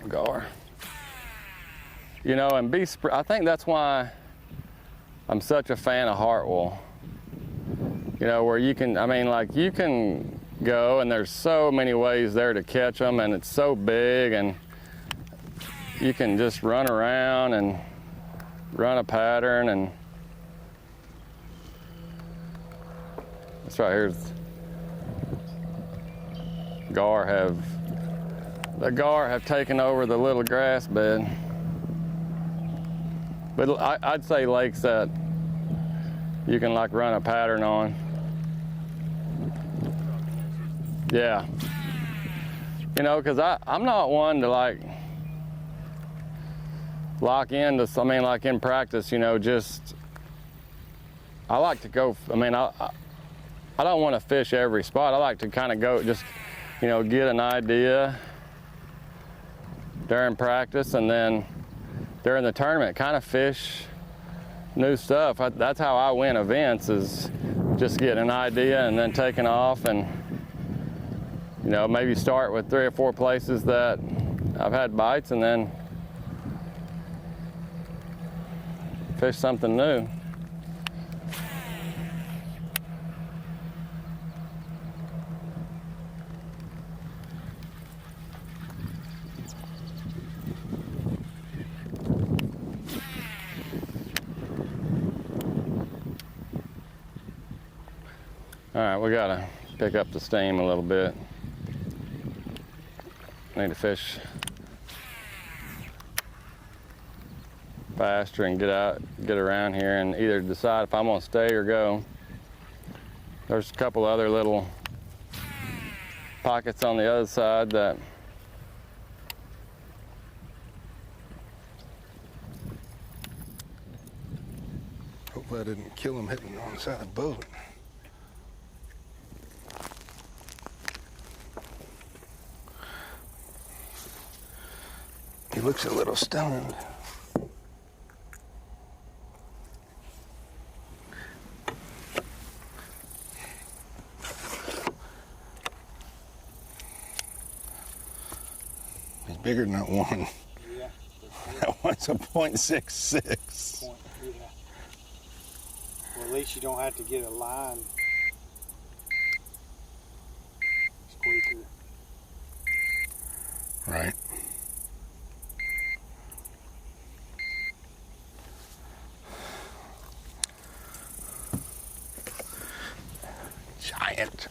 gar. You know, and I think that's why I'm such a fan of Hartwell. You know, where you can, I mean, like, you can go and there's so many ways there to catch them, and it's so big, and you can just run around and run a pattern, and that's right here's the gar have taken over the little grass bed. But I'd say lakes that you can like run a pattern on. Yeah. You know, because I'm not one to like lock into, I mean, like in practice, you know, just, I like to go, I mean, I don't want to fish every spot. I like to kind of go, just you know, get an idea during practice, and then during the tournament, kind of fish new stuff. That's how I win events, is just getting an idea and then taking off, and you know, maybe start with 3 or 4 places that I've had bites, and then fish something new. All right, we gotta pick up the steam a little bit. Need to fish faster and get around here and either decide if I'm gonna stay or go. There's a couple other little pockets on the other side that hopefully I didn't kill him hitting on the side of the boat. He looks a little stunned. He's bigger than that one. Yeah. That one's a .66. Yeah. Well, at least you don't have to get a line squeaker. Right. Giant.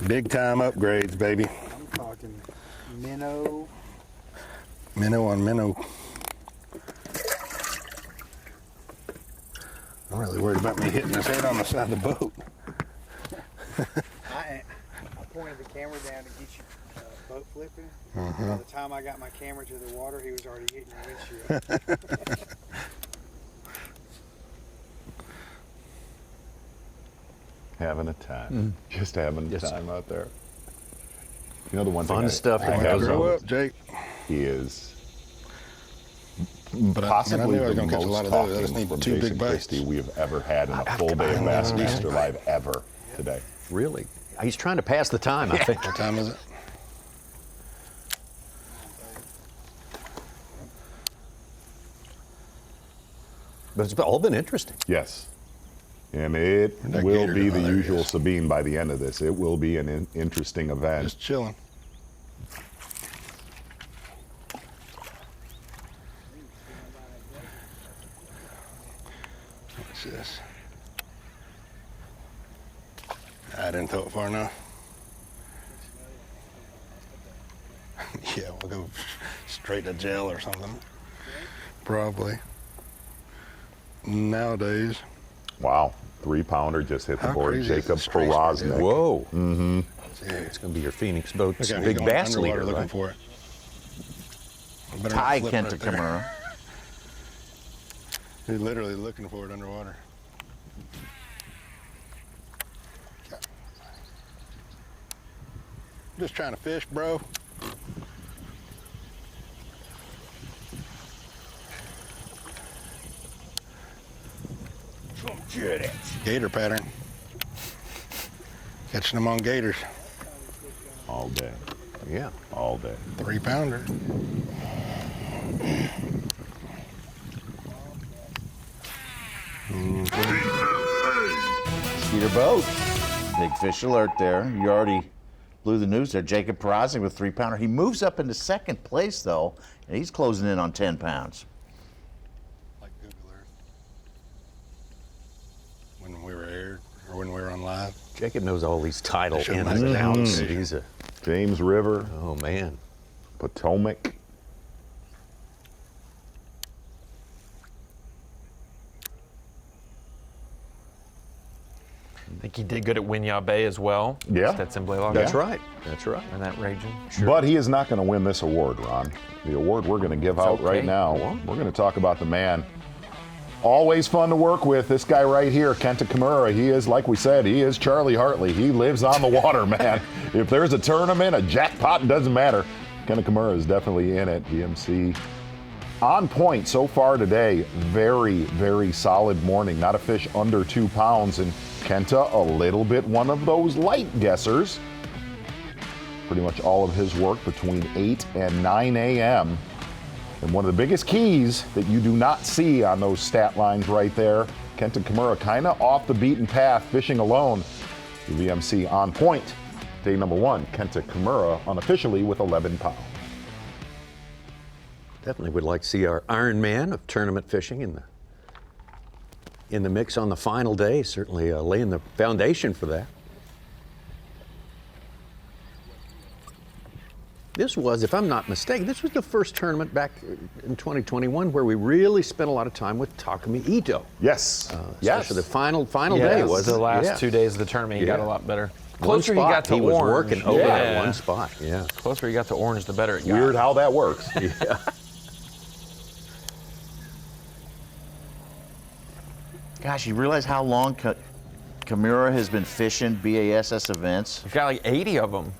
Big time upgrades, baby. I'm talking minnow. Minnow on minnow. I'm really worried about me hitting his head on the side of the boat. I pointed the camera down to get you boat flipping. Uh-huh. By the time I got my camera to the water, he was already hitting your windshield. Having a time. Just having a time out there. You know, the one Fun thing stuff I that have goes Grow on. up, Jake. He is But possibly I knew I was the gonna catch a most lot of those. I just talking need from 2 big Jason bites. Christie we have ever had in a full day of Bassmaster Live ever today. Really? He's trying to pass the time, I think. What time is it? But it's all been interesting. Yes. And it That will gator be the down there usual is. Sabine by the end of this. It will be an interesting event. Just chilling. What's this? I didn't throw it far enough. Yeah, we'll go straight to jail or something. Probably. Nowadays. Wow. 3-pounder just hit the How board. crazy is Jacob this trace Poroznik. right Whoa. Mm-hmm. It's going to be your Phoenix Boat's Okay, big going bass underwater leader, looking right? for it. I better Ty not flip Kenta right there. Kimura. He's literally looking for it underwater. Just trying to fish, bro. Gator pattern. Catching them on gators. All day. Yeah. All day. 3-pounder. Skeeter boat. Big fish alert there. You already blew the news there. Jacob Poroznik with 3-pounder. He moves up into second place, though, and he's closing in on 10 pounds. Like Google Earth. When we were aired, or when we were on live. Jacob knows all these Tidal They should ins make and it outs. easy. He's a, James River, oh, man. Potomac. I think he did good at Winyah Bay as well. Yeah. Stetson Blaylock. That's right. That's right. In that region. But he is not going to win this award, Ron. The award we're going to give out right okay. now. Well. We're going to talk about the man Always fun to work with. This guy right here, Kenta Kimura, he is, like we said, he is Charlie Hartley. He lives on the water, man. If there's a tournament, a jackpot, doesn't matter. Kenta Kimura is definitely in it. BMC on point so far today. Very, very solid morning. Not a fish under 2 pounds. And Kenta, a little bit one of those light guessers. Pretty much all of his work between 8 and 9 a.m. And one of the biggest keys that you do not see on those stat lines right there, Kenta Kimura kind of off the beaten path, fishing alone. The VMC on point. Day number 1, Kenta Kimura unofficially with 11 pounds. Definitely would like to see our Iron Man of tournament fishing in the mix on the final day. Certainly laying the foundation for that. This was, if I'm not mistaken, this was the first tournament back in 2021 where we really spent a lot of time with Takumi Ito. Yes. Especially the final day was the last 2 days of the tournament. He got a lot better. Closer he got to he orange. was working over that one spot. Yeah. Closer he got to orange, the better it got. Weird how that works. Yeah. Gosh, you realize how long Kimura has been fishing B.A.S.S events? He's got like 80 of them.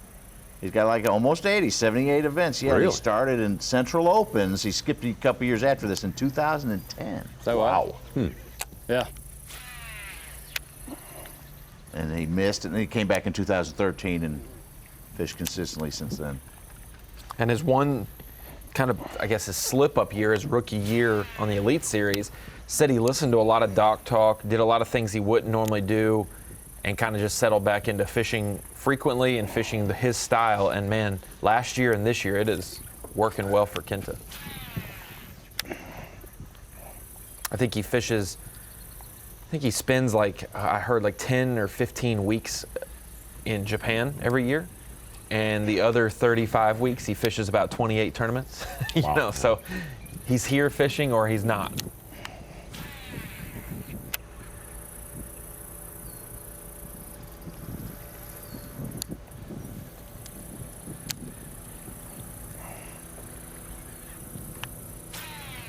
He's got like almost 80, 78 events. Yeah, Really? He started in Central Opens. He skipped a couple years after this in 2010. Wow. Yeah. And he missed it, and then he came back in 2013 and fished consistently since then. And his one kind of, I guess, his slip-up year, his rookie year on the Elite Series, said he listened to a lot of dock talk, did a lot of things he wouldn't normally do, and kind of just settled back into fishing frequently and fishing his style. And man, last year and this year, it is working well for Kenta. I think he spends like, I heard like 10 or 15 weeks in Japan every year. And the other 35 weeks, he fishes about 28 tournaments. So he's here fishing or he's not.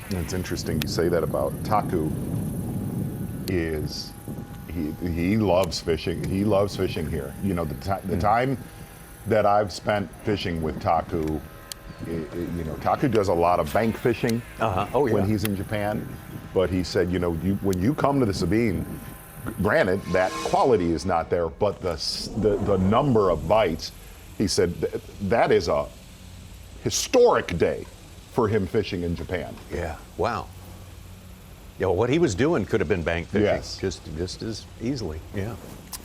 It's interesting you say that about Taku. He loves fishing. He loves fishing here. You know, the time that I've spent fishing with Taku, Taku does a lot of bank fishing when he's in Japan. But he said, when you come to the Sabine, granted that quality is not there, but the number of bites, he said that is a historic day for him fishing in Japan. Yeah. Wow. Yeah, well, what he was doing could have been bank fishing, Yes. just as easily. Yeah.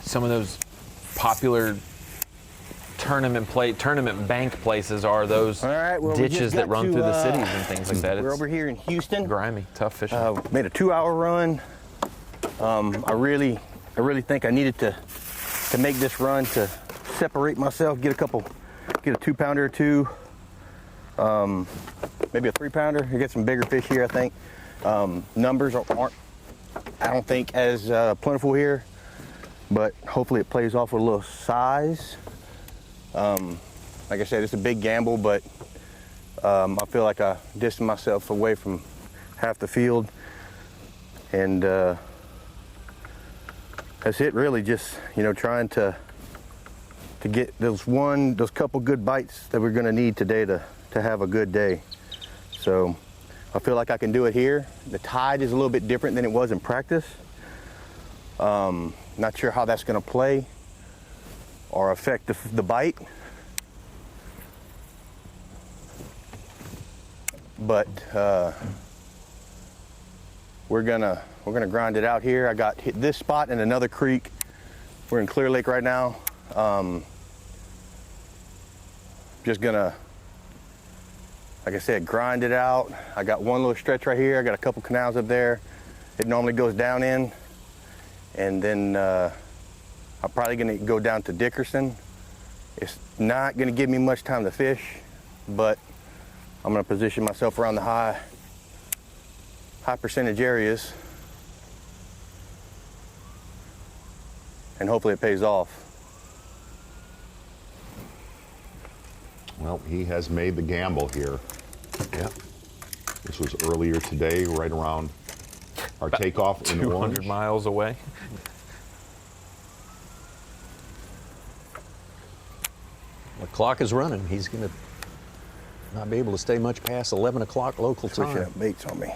Some of those popular tournament bank places are those ditches that run through the cities and things like that. We're over here in Houston. Grimy, tough fishing. Made a 2-hour run. I really think I needed to make this run to separate myself, get a 2-pounder or two, maybe a 3-pounder. You get some bigger fish here, I think. Numbers aren't, I don't think, as plentiful here, but hopefully it plays off with a little size. Like I said, it's a big gamble, but I feel like I distanced myself away from half the field, and that's it. Really, just trying to get those couple good bites that we're going to need today to have a good day. So I feel like I can do it here. The tide is a little bit different than it was in practice. Not sure how that's going to play or affect the bite. But we're gonna grind it out here. I got hit this spot and another creek. We're in Clear Lake right now. Just gonna, like I said, grind it out. I got one little stretch right here. I got a couple canals up there. It normally goes down in, and then I'm probably gonna go down to Dickerson. It's not gonna give me much time to fish, but I'm gonna position myself around the high percentage areas, and hopefully it pays off. Well, he has made the gamble here. Yeah. This was earlier today, right around Our takeoff in 200 orange. miles away. The clock is running. He's going to not be able to stay much past 11 o'clock local Switch time. up baits on me.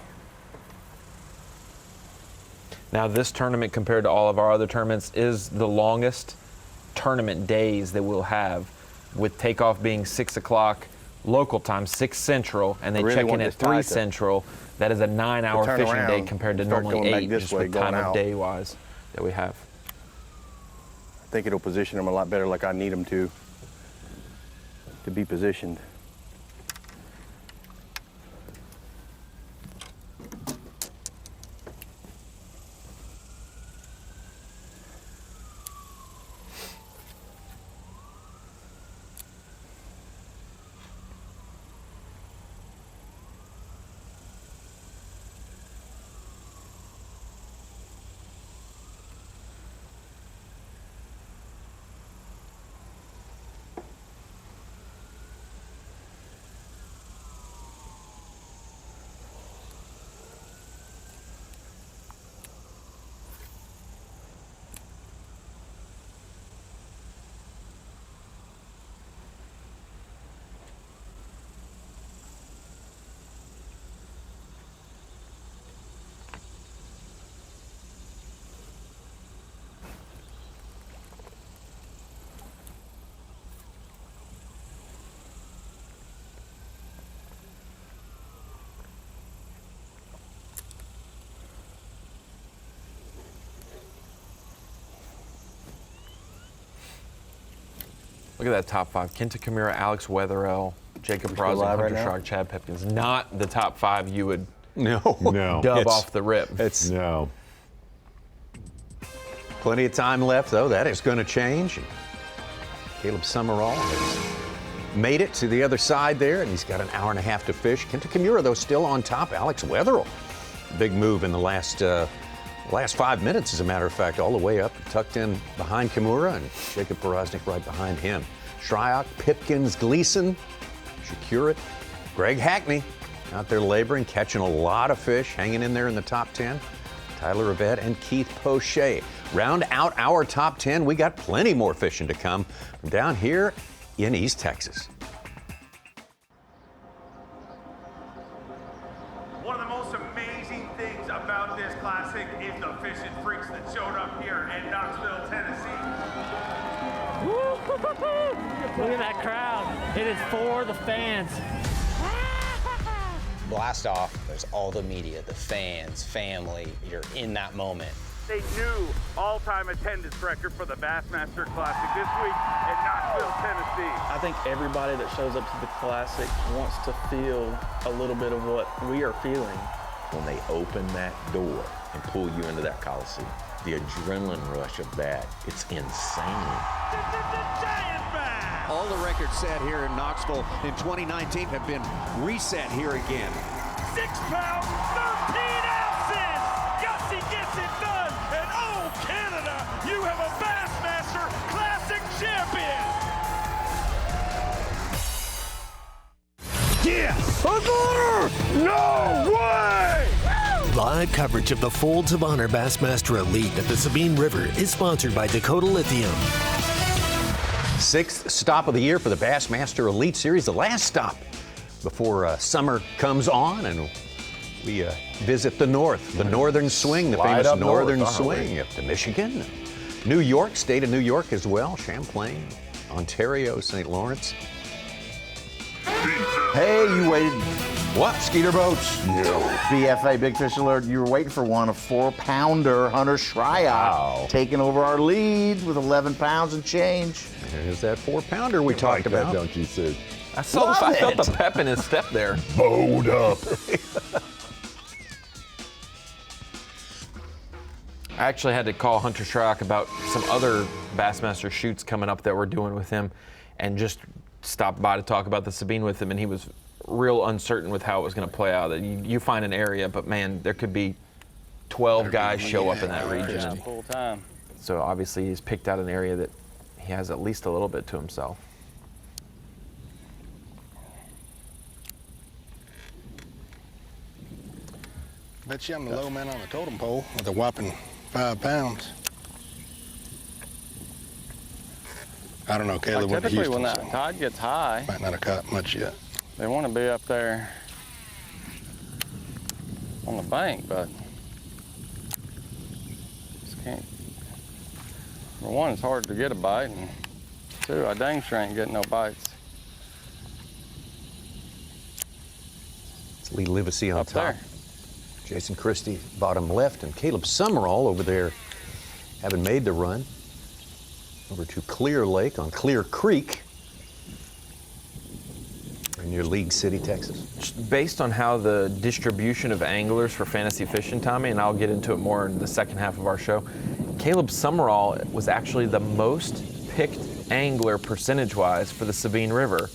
Now, this tournament, compared to all of our other tournaments, is the longest tournament days that we'll have, with takeoff being 6 o'clock local time, 6 Central, and they check in at 3 Central. That is a 9-hour turn fishing day around, compared to start normally going back 8, this just way, with time going of out. day-wise that we have. I think it'll position them a lot better like I need them to be positioned. Look at that top 5. Kenta Kimura, Alex Wetherell, Jacob Brosnan, live Hunter right now? Schrock, Chad Pipkins. Not the top 5 you would No. dub off the rip. It's No. plenty of time left, though. That is going to change. Caleb Summerall has made it to the other side there, and he's got an hour and a half to fish. Kenta Kimura, though, still on top. Alex Wetherell, big move in the last 5 minutes, as a matter of fact, all the way up, tucked in behind Kimura, and Jacob Porosnik right behind him. Shryock, Pipkins, Gleason, Shakurit, Greg Hackney out there laboring, catching a lot of fish, hanging in there in the top 10. Tyler Rivette and Keith Poche. Round out our top 10. We got plenty more fishing to come from down here in East Texas. One of the most amazing things about this classic is the fishing freaks that showed up here in Knoxville, Tennessee. Look at that crowd. It is for the fans. Blast off, there's all the media, the fans, family, you're in that moment. A new all-time attendance record for the Bassmaster Classic this week in Knoxville, Tennessee. I think everybody that shows up to the Classic wants to feel a little bit of what we are feeling. When they open that door and pull you into that Coliseum, the adrenaline rush of that, it's insane. All the records set here in Knoxville in 2019 have been reset here again. 6 pounds, 13 ounces! Yossi gets it done! And oh, Canada, you have a Bassmaster Classic champion! Yes! No way! Live coverage of the Folds of Honor Bassmaster Elite at the Sabine River is sponsored by Dakota Lithium. 6th stop of the year for the Bassmaster Elite Series, the last stop before summer comes on, and we visit the north, the northern swing, the Slide famous up north, northern aren't we? swing up to Michigan, New York, state of New York as well, Champlain, Ontario, St. Lawrence. Hey, you waited. What? Skeeter boats. BFA, Big Fish Alert. You were waiting for one, a 4-pounder, Hunter Shryock, taking over our lead with 11 pounds and change. There's that 4-pounder we talked about. Don't you, Sid? I felt the pep in his step there. Bowed up. I actually had to call Hunter Shryock about some other Bassmaster shoots coming up that we're doing with him, and just stopped by to talk about the Sabine with him, and he was real uncertain with how it was going to play out. That you find an area, but man, there could be 12 guys show up in that region. Full time. So obviously he's picked out an area that he has at least a little bit to himself. Bet you I'm the low man on the totem pole with a whopping 5 pounds. I don't know, Caleb went to Typically Houston, when that so tide gets high, might not have caught much yet. they want to be up there on the bank, but just can't. For one, it's hard to get a bite, and two, I dang sure ain't getting no bites. It's Lee Livesey on Up top. there. Jason Christie, bottom left, and Caleb Summerall over there having made the run over to Clear Lake on Clear Creek near League City, Texas. Based on how the distribution of anglers for fantasy fishing, Tommy, and I'll get into it more in the second half of our show, Caleb Summerall was actually the most picked angler percentage-wise for the Sabine River.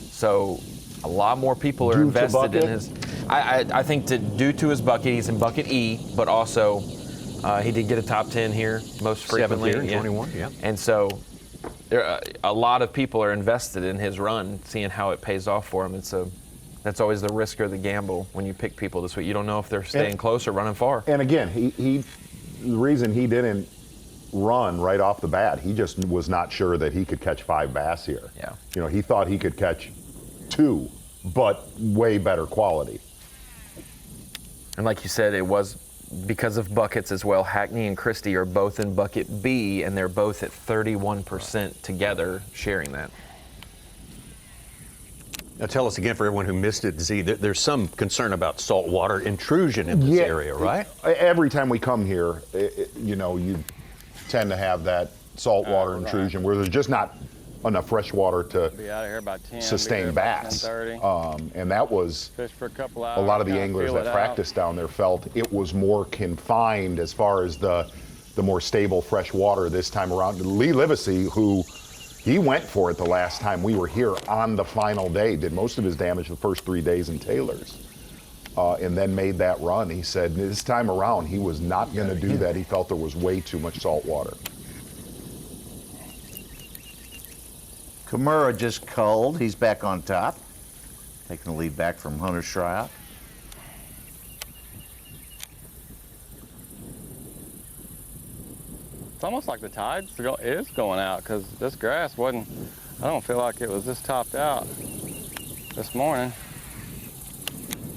So a lot more people are invested in his. I think due to his bucket, he's in bucket E, but also he did get a top 10 here most frequently. 7th here in 21, yeah. And so a lot of people are invested in his run, seeing how it pays off for him. And so that's always the risk or the gamble when you pick people this week. You don't know if they're staying close or running far. And again, the reason he didn't run right off the bat, he just was not sure that he could catch 5 bass here. Yeah. You know, he thought he could catch 2, but way better quality. And like you said, it was because of buckets as well. Hackney and Christie are both in bucket B, and they're both at 31% together, sharing that. Now tell us again, for everyone who missed it, Z, there's some concern about saltwater intrusion in this area, right? Every time we come here, you know, you tend to have that saltwater intrusion where there's just not enough fresh water to Be out of here by 10. sustain bass. 10:30. And that was Fish for a couple hours. a lot of the kinda anglers feel that it practiced down there felt it was more confined as far as the more stable fresh water this time around. Lee Livesey, who he went for it the last time we were here on the final day, did most of his damage the first 3 days in Taylor's, and then made that run. He said this time around he was not going to do that. He felt there was way too much salt water. Kimura just culled. He's back on top, taking the lead back from Hunter Schreier. It's almost like the tide is going out because this grass wasn't, I don't feel like it was this topped out this morning.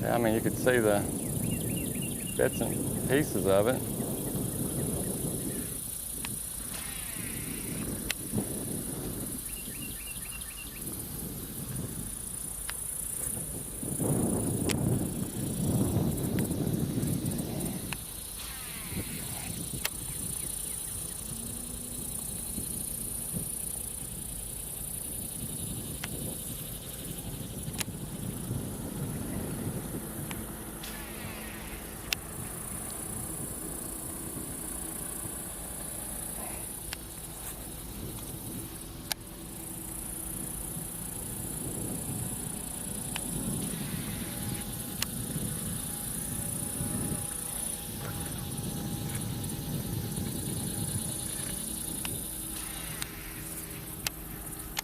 Yeah, I mean, you could see the bits and pieces of it.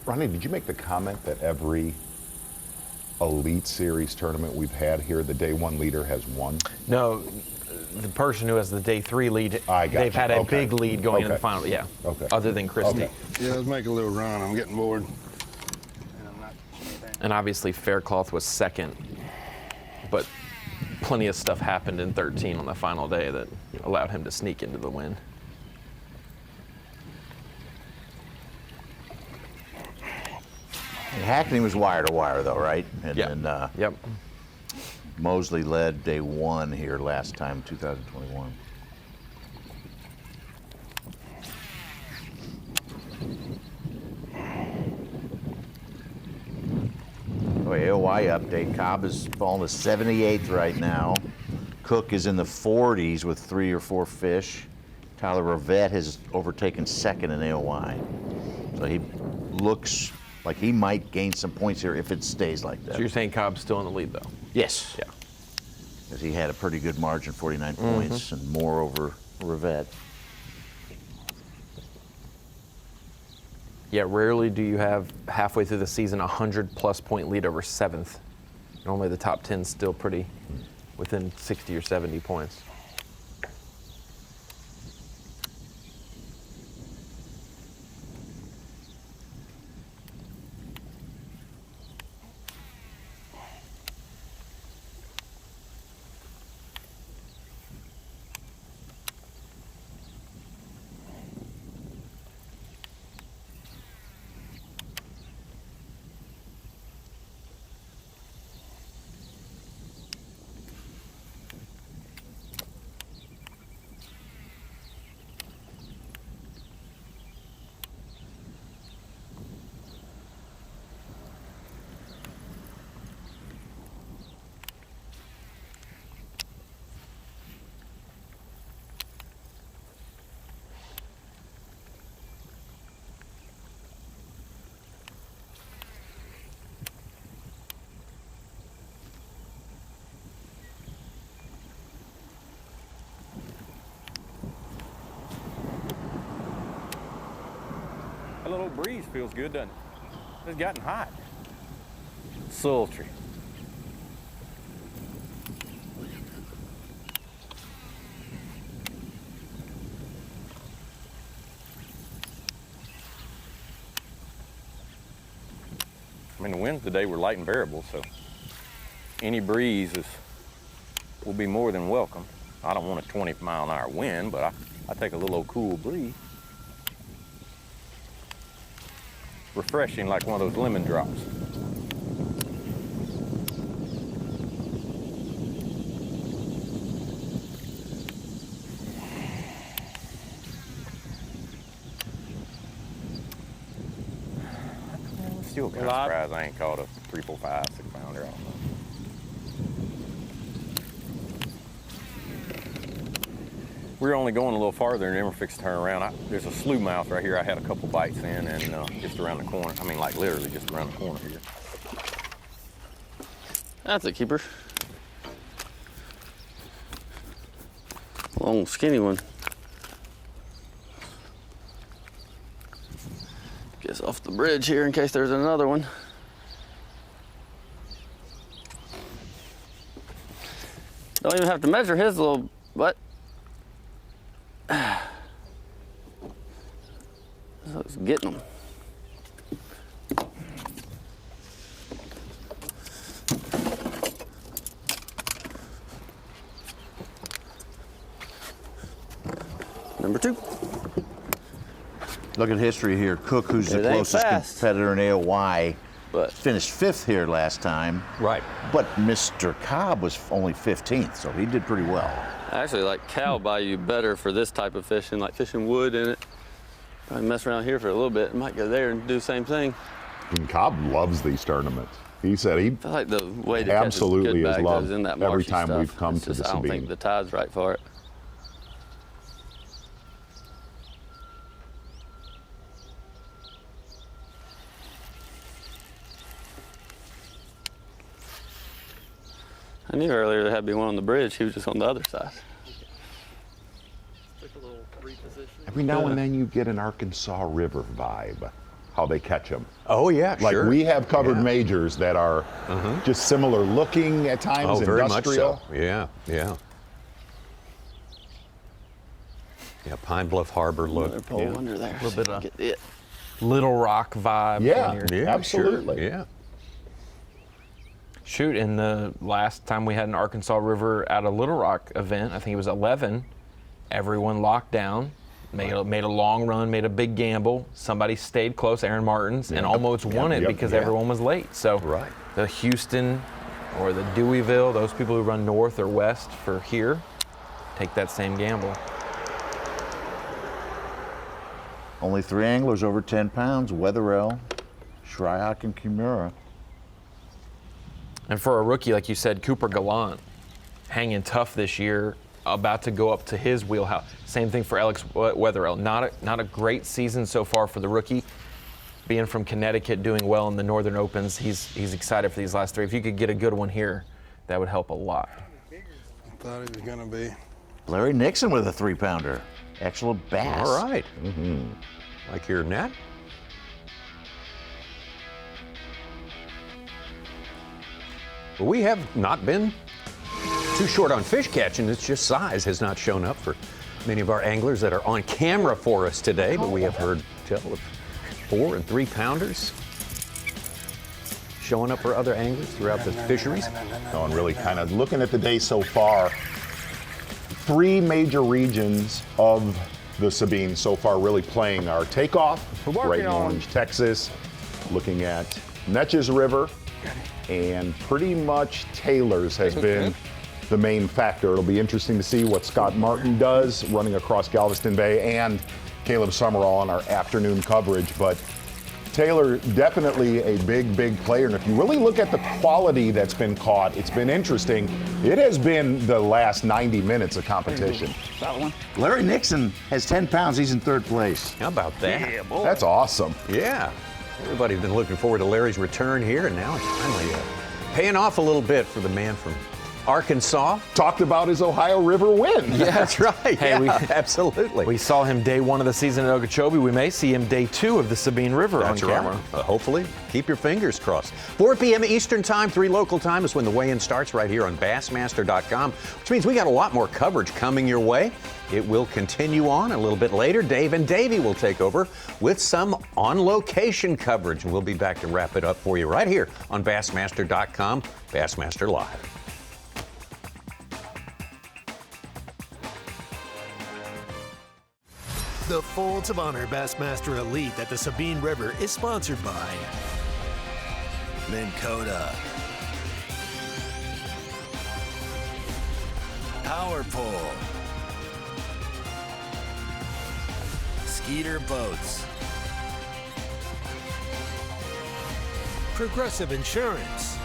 Ronnie, did you make the comment that every Elite Series tournament we've had here, the day 1 leader has won? No, the person who has the day 3 lead, they've had a big lead going in the final. Yeah. Okay. Other than Christie. Yeah, let's make a little run. I'm getting bored. And obviously Faircloth was second, but plenty of stuff happened in 13 on the final day that allowed him to sneak into the win. Hackney was wire to wire though, right? And then yep. Mosley led day 1 here last time, 2021. Oh, AOI update. Cobb is falling to 78th right now. Cook is in the 40s with 3 or 4 fish. Tyler Rivette has overtaken second in AOI. So he looks like he might gain some points here if it stays like that. So you're saying Cobb's still in the lead, though? Yes. Yeah. Because he had a pretty good margin, 49 points, and more over Rivette. Yeah, rarely do you have halfway through the season a 100-plus point lead over 7th. Normally the top 10's still pretty within 60 or 70 points. A little breeze feels good, doesn't it? It's gotten hot. Sultry. I mean, the winds today were light and variable, so any breeze will be more than welcome. I don't want a 20-mile-an-hour wind, but I take a little old cool breeze. Refreshing, like one of those lemon drops. Still kind of surprised I ain't caught a 3, 4, 5, 6 pounder. I don't know. We're only going a little farther and then we're fixing to turn around. There's a slough mouth right here I had a couple bites in, and just around the corner. I mean, like literally just around the corner here. That's a keeper. Long, skinny one. Guess off the bridge here in case there's another one. Don't even have to measure his little butt. So it's getting them. Number 2. Look at history here. Cook, who's the closest competitor in AOY, but finished 5th here last time. Right. But Mr. Cobb was only 15th, so he did pretty well. I actually like cow bayou better for this type of fishing, like fishing wood in it. Probably mess around here for a little bit and might go there and do the same thing. And Cobb loves these tournaments. He said he I feel like the way to absolutely catch has good loved is in that every marshy time stuff. we've come It's to just, the I don't Sabine. think the tide's right for it. I knew earlier there had to be one on the bridge. He was just on the other side. Every now and then you get an Arkansas River vibe, how they catch them. Oh, yeah, like sure. we have covered majors that are just similar looking at times, very industrial. much so. Yeah, yeah. Yeah, Pine Bluff Harbor look. Another pole under there. A little bit of Get it. Little Rock vibe. Yeah, when you're- absolutely. Sure. Yeah. Shoot, in the last time we had an Arkansas River at a Little Rock event, I think it was 11, everyone locked down, made a long run, made a big gamble. Somebody stayed close, Aaron Martins, and almost won it because everyone was late. So the Houston or the Deweyville, those people who run north or west for here, take that same gamble. Only 3 anglers over 10 pounds, Wetherell, Shryock, and Kimura. And for a rookie, like you said, Cooper Gallant, hanging tough this year, about to go up to his wheelhouse. Same thing for Alex Wetherell. Not a great season so far for the rookie. Being from Connecticut, doing well in the Northern Opens, he's excited for these last 3. If you could get a good one here, that would help a lot. I thought he was going to be. Larry Nixon with a 3-pounder. Excellent bass. All right. Like hearing that? Well, we have not been too short on fish catching. It's just size has not shown up for many of our anglers that are on camera for us today, but we have heard tell of 4 and 3 pounders showing up for other anglers throughout the fisheries. Oh, and really kind of looking at the day so far, 3 major regions of the Sabine so far really playing our takeoff, right in Orange, Texas, looking at Neches River, and pretty much Taylor's has been the main factor. It'll be interesting to see what Scott Martin does running across Galveston Bay, and Caleb Summerall on our afternoon coverage. But Taylor, definitely a big player. And if you really look at the quality that's been caught, it's been interesting. It has been the last 90 minutes of competition. That one. Larry Nixon has 10 pounds. He's in 3rd place. How about that? Yeah, boy. That's awesome. Yeah. Everybody's been looking forward to Larry's return here, and now it's finally paying off a little bit for the man from Arkansas. Talked about his Ohio River win. Yeah, that's right. Hey, absolutely. We saw him day 1 of the season at Okeechobee. We may see him day 2 of the Sabine River That's on camera. right. Hopefully, keep your fingers crossed. 4 p.m. Eastern Time, 3 local time is when the weigh-in starts right here on Bassmaster.com, which means we got a lot more coverage coming your way. It will continue on a little bit later. Dave and Davey will take over with some on-location coverage, and we'll be back to wrap it up for you right here on Bassmaster.com, Bassmaster Live. The Folds of Honor Bassmaster Elite at the Sabine River is sponsored by Minn Kota, Power Pole, Skeeter Boats, Progressive Insurance,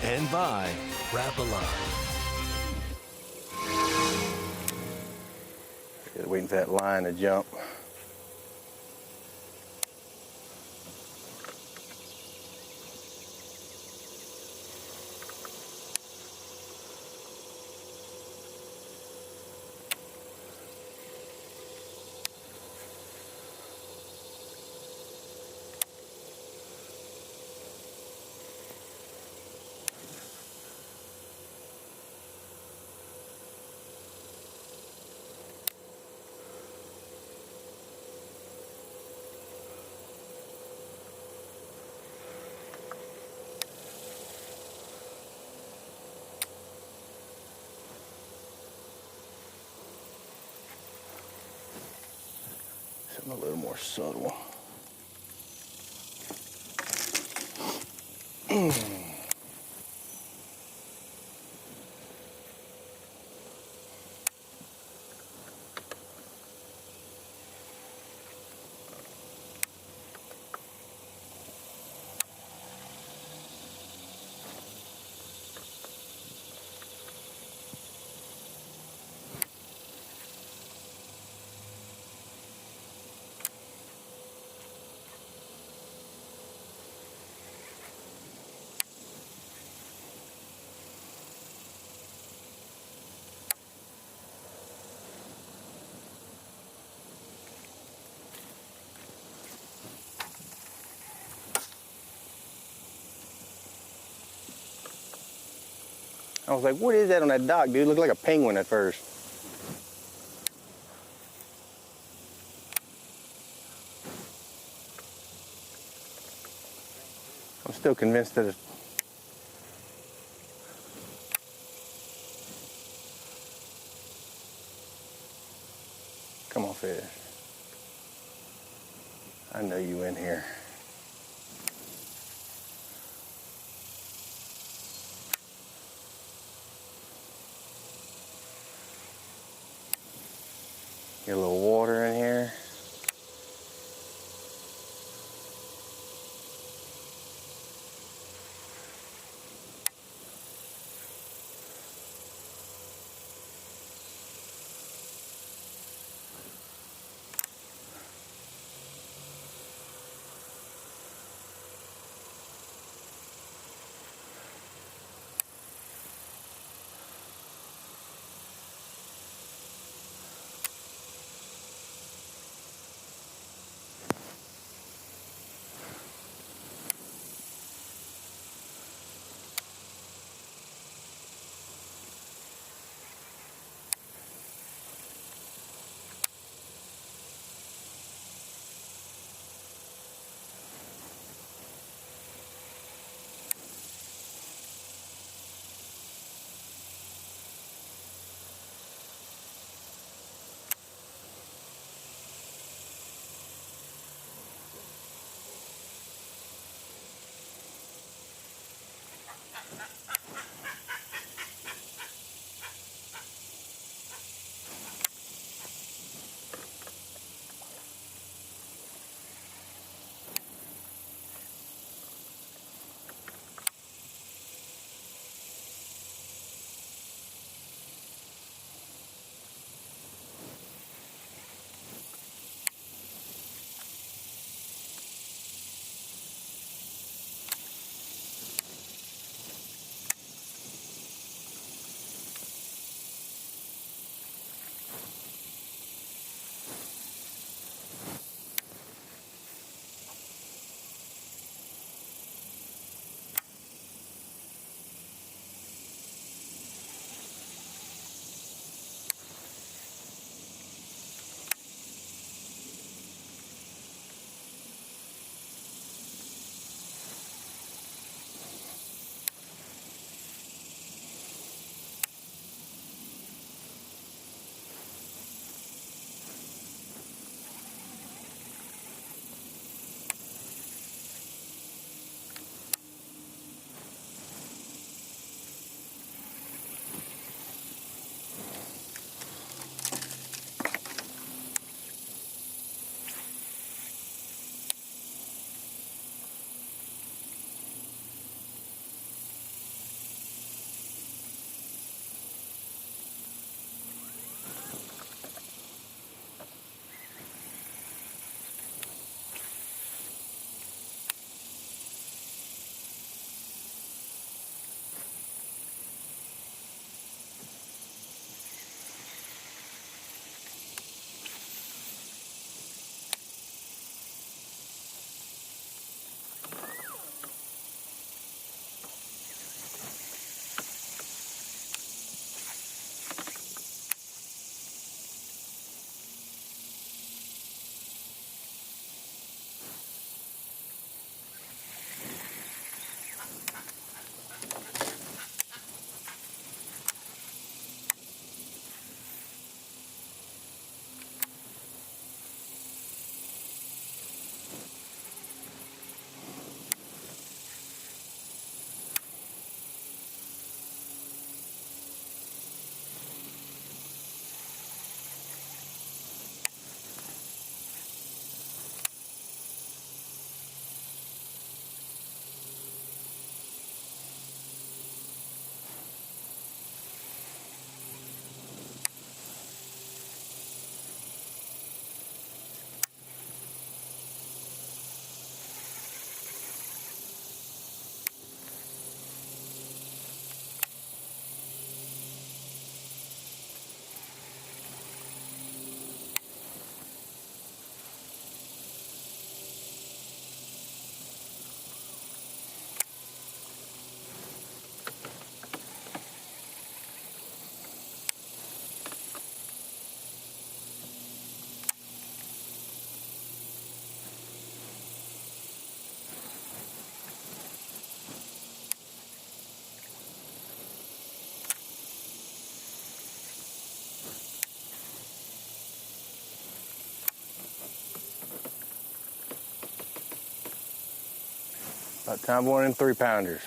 and by Rapalon. Waiting for that line to jump. A little more subtle. I was like, what is that on that dock, dude? Looked like a penguin at first. I'm still convinced that it's... Come on, fish. I know you in here. Get a little water in here. About time for one of them 3-pounders.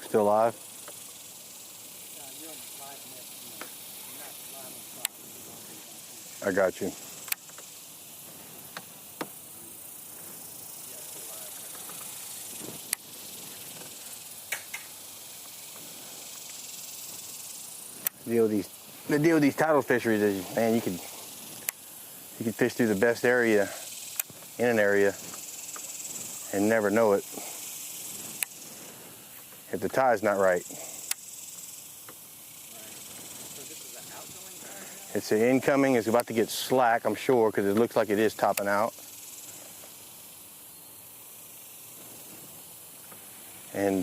Still alive? I got you. The deal with these tidal fisheries is, man, you could fish through the best area in an area and never know it if the tide's not right. It's an incoming. It's about to get slack, I'm sure, because it looks like it is topping out. And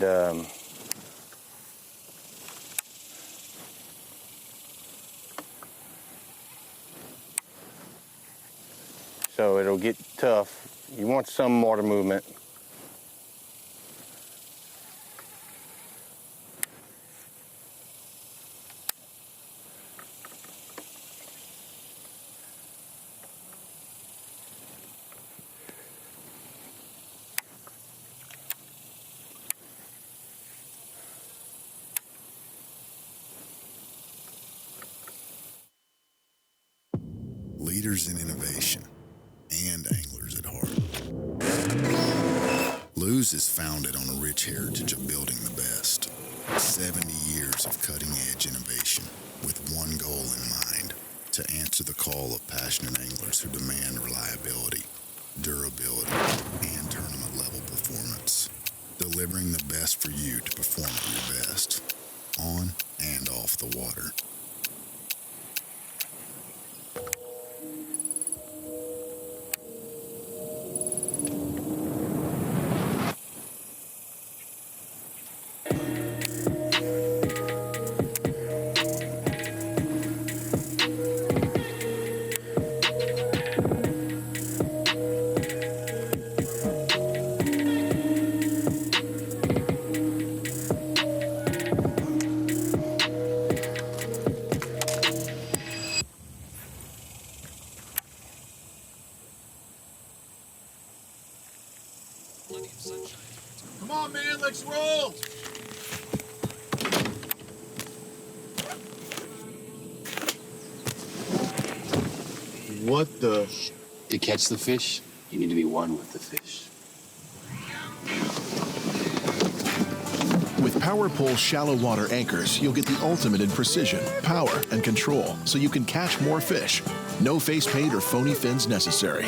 so it'll get tough. You want some water movement. Leaders in innovation and anglers at heart. Lew's is founded on a rich heritage of building the best. 70 years of cutting-edge innovation with one goal in mind: to answer the call of passionate anglers who demand reliability, durability, and tournament-level performance. Delivering the best for you to perform at your best, on and off the water. Come on, man, let's roll. What the? To catch the fish, you need to be one with the fish. With Power Pole shallow water anchors, you'll get the ultimate in precision, power, and control, so you can catch more fish. No face paint or phony fins necessary.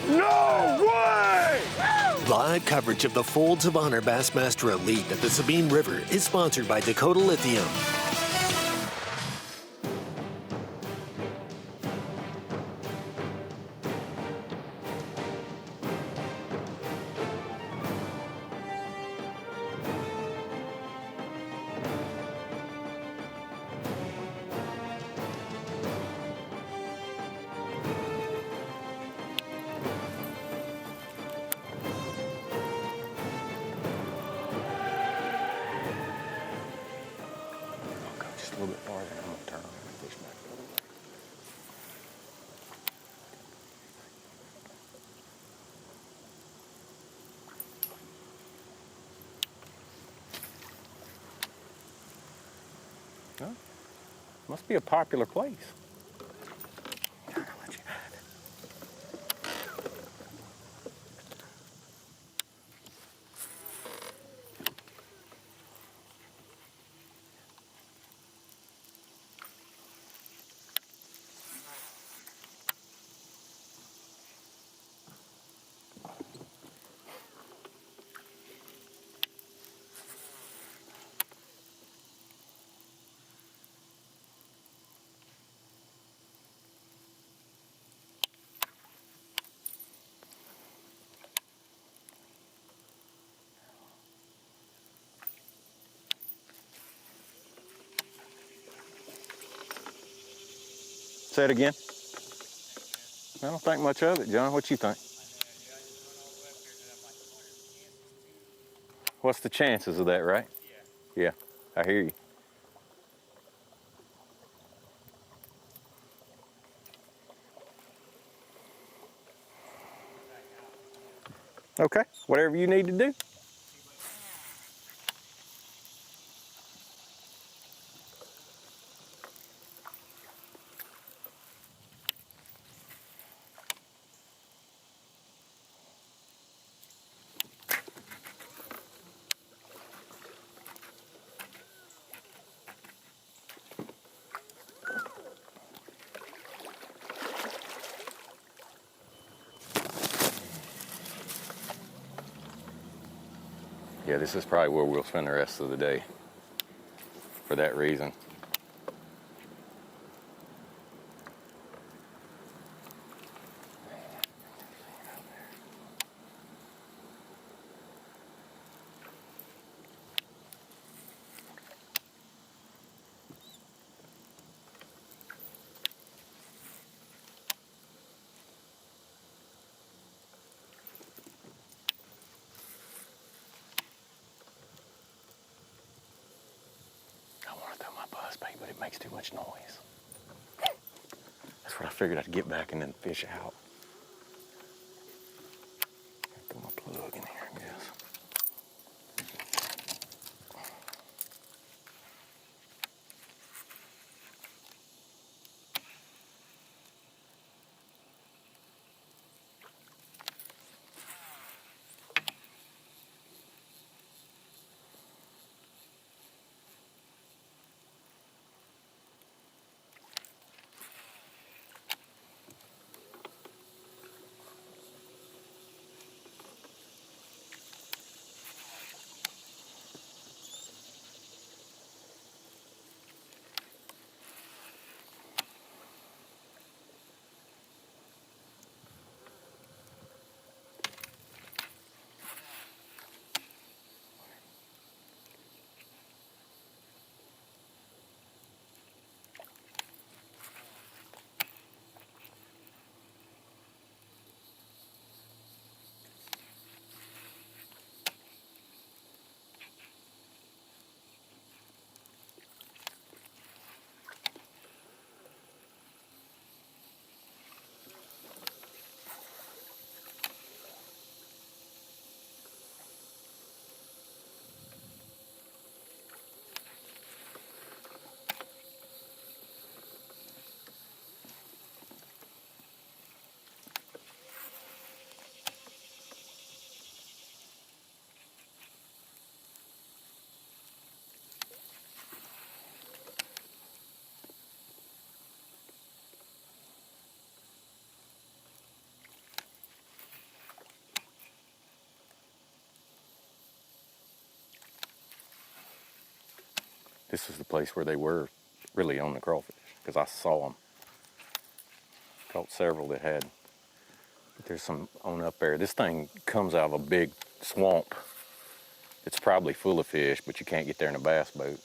No way! Live coverage of the Folds of Honor Bassmaster Elite at the Sabine River is sponsored by Dakota Lithium. Just a little bit farther, and I'm going to turn around and fish back the other way. Huh? Must be a popular place. Say it again. I don't think much of it, John. What you think? What's the chances of that, right? Yeah, I hear you. Okay, whatever you need to do. Yeah, this is probably where we'll spend the rest of the day for that reason. I want to throw my buzz bait, but it makes too much noise. That's what I figured I'd get back and then fish out. Throw my plug in here, I guess. This was the place where they were really on the crawfish, because I saw them. Caught several that had, but there's some on up there. This thing comes out of a big swamp. It's probably full of fish, but you can't get there in a bass boat.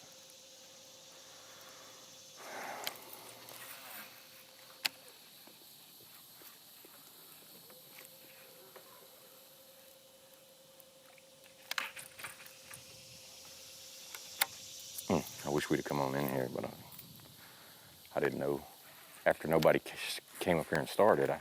I wish we'd have come on in here, but I didn't know. After nobody came up here and started,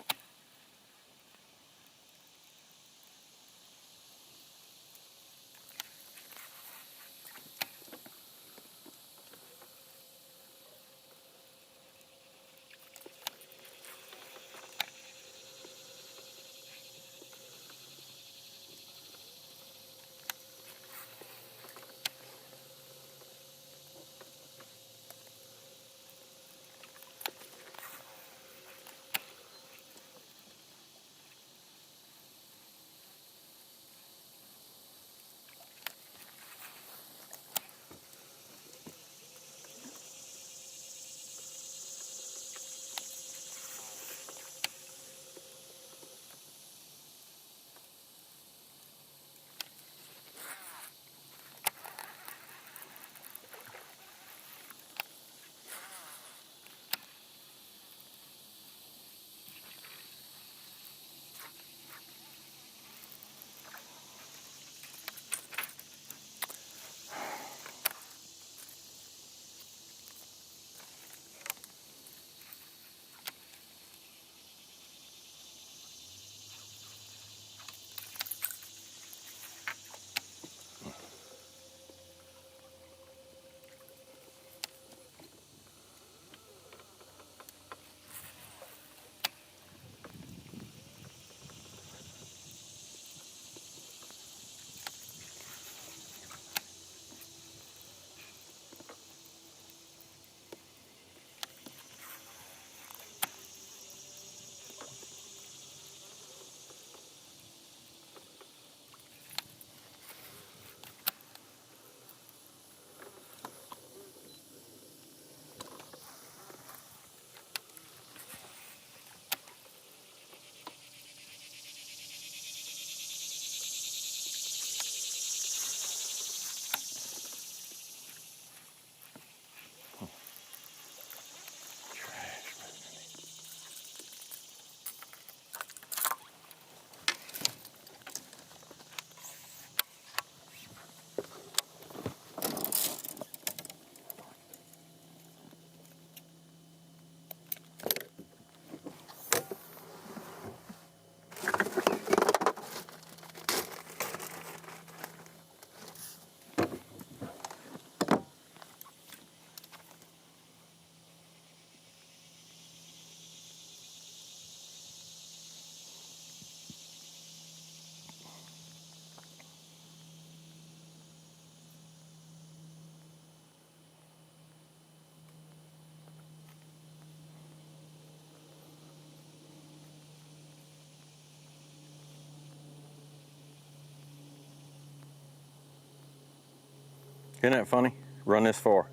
isn't that funny? Run this far.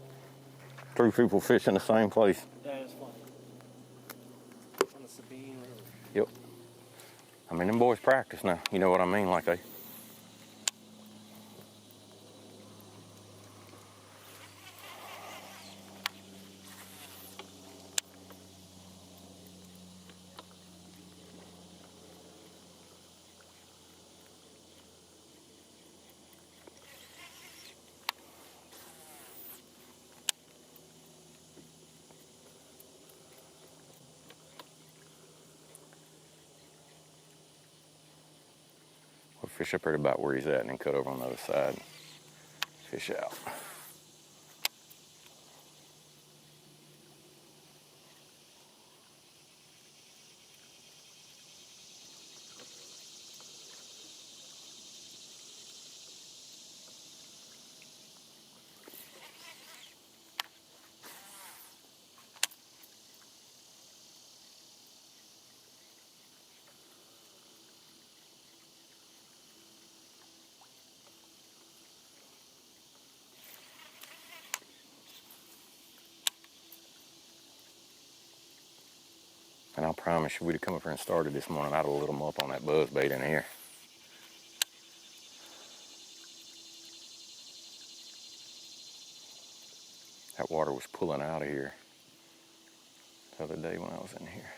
3 people fishing the same place. That is funny. On the Sabine River. Yep. I mean, them boys practice now. You know what I mean? Like they. We'll fish up right about where he's at and then cut over on the other side. Fish out. And I promise you, we'd have come up here and started this morning, I'd have lit them up on that buzz bait in here. That water was pulling out of here the other day when I was in here.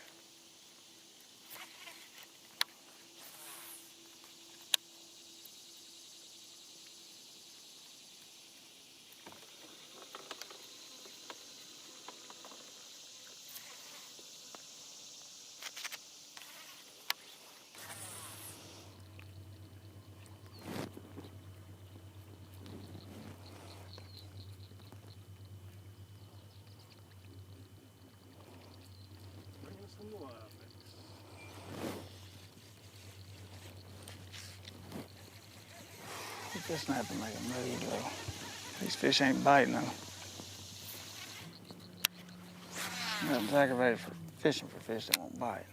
You just have to make a move, though. These fish ain't biting them. Nothing's aggravated for fishing for fish that won't bite.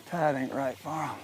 Tide ain't right for 'em.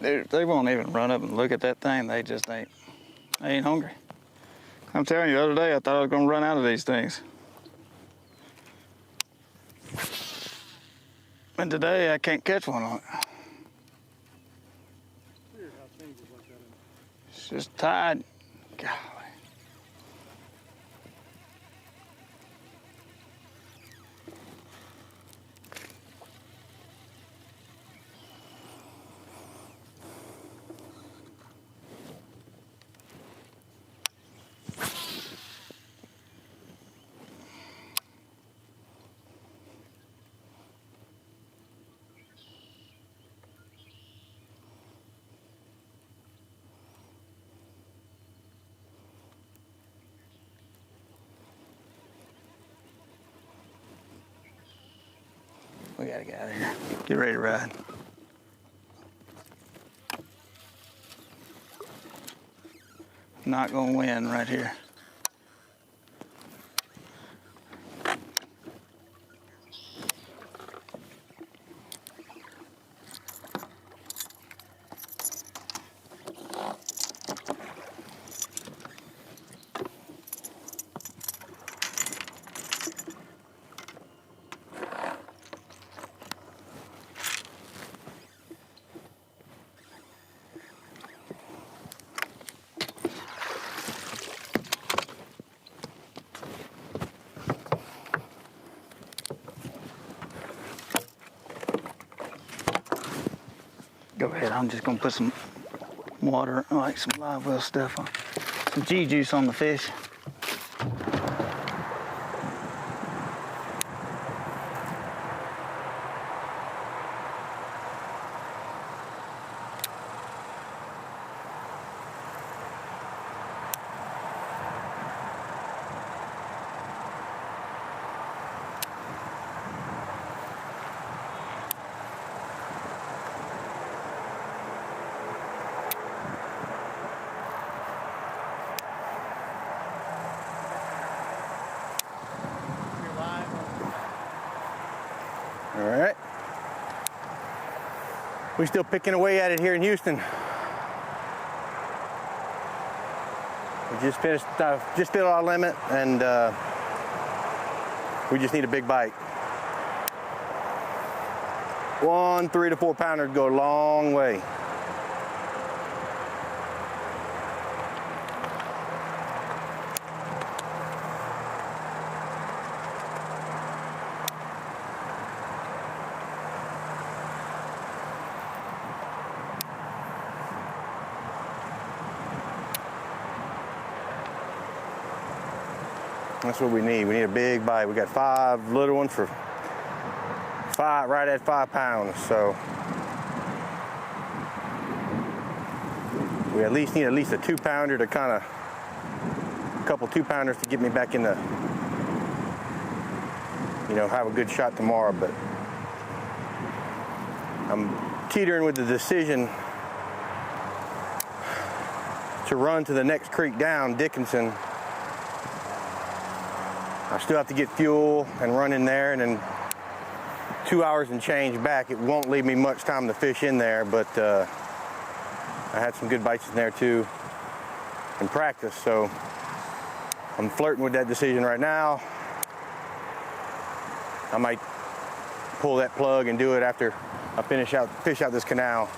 They won't even run up and look at that thing. They just ain't hungry. I'm telling you, the other day I thought I was gonna run out of these things. And today I can't catch one on it. It's just tide. Golly. We gotta get out of here. Get ready to ride. Not gonna win right here. Go ahead, I'm just gonna put some water, like some live well stuff on. Some G-juice on the fish. All right. We're still picking away at it here in Houston. We Just finished our limit, and we just need a big bite. 1 3 to 4 pounders go a long way. That's what we need. We need a big bite. We got 5 little ones for right at 5 pounds. So we at least need a 2-pounder to kind of, a couple 2-pounders to get me back in the, have a good shot tomorrow. But I'm teetering with the decision to run to the next creek down, Dickinson. I still have to get fuel and run in there, and then 2 hours and change back. It won't leave me much time to fish in there, but I had some good bites in there too in practice, so I'm flirting with that decision right now. I might pull that plug and do it after I fish out this canal.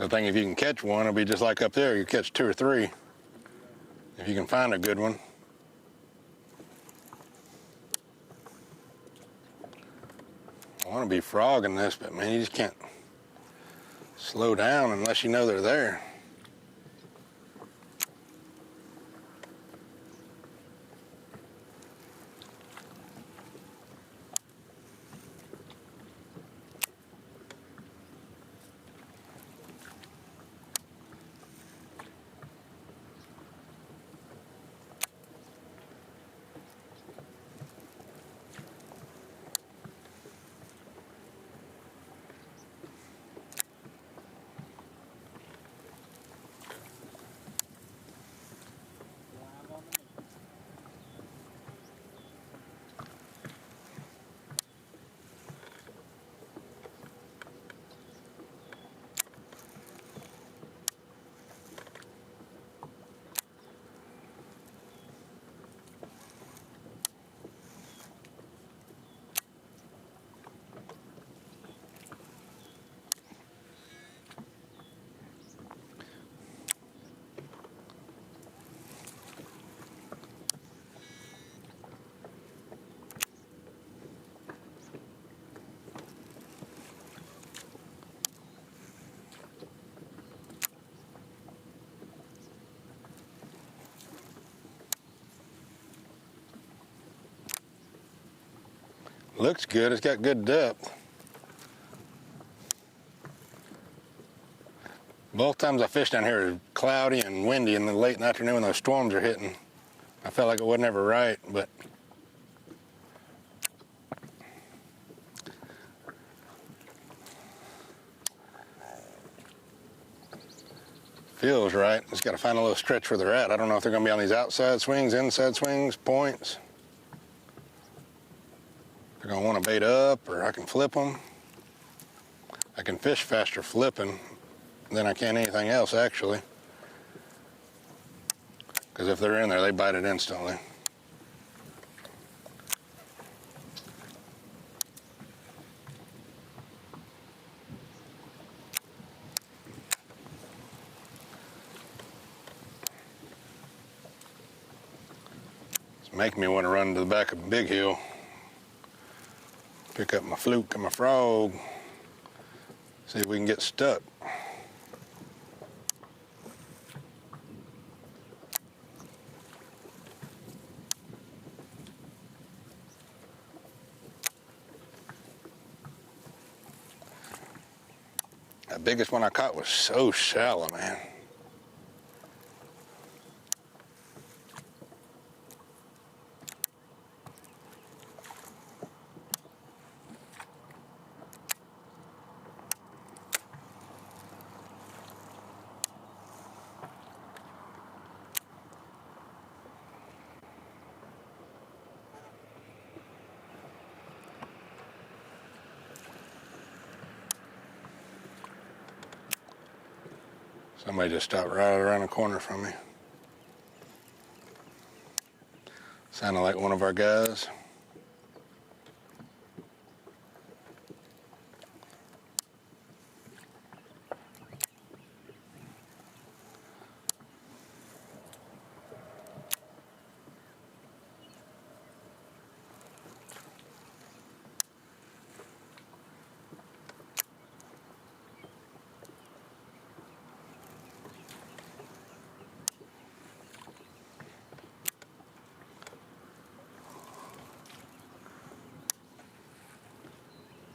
I think if you can catch one, it'll be just like up there. You catch 2 or 3. If you can find a good one. I want to be frogging this, but man, you just can't slow down unless you know they're there. Looks good. It's got good depth. Both times I fished down here, it was cloudy and windy in the late in the afternoon when those storms are hitting. I felt like it wasn't ever right, but feels right. Just got to find a little stretch where they're at. I don't know if they're going to be on these outside swings, inside swings, points. They're going to want to bait up, or I can flip them. I can fish faster flipping than I can anything else, actually. Because if they're in there, they bite it instantly. It's making me want to run to the back of Big Hill. Pick up my fluke and my frog. See if we can get stuck. The biggest one I caught was so shallow, man. Somebody just stopped right around the corner from me. Sounded like one of our guys.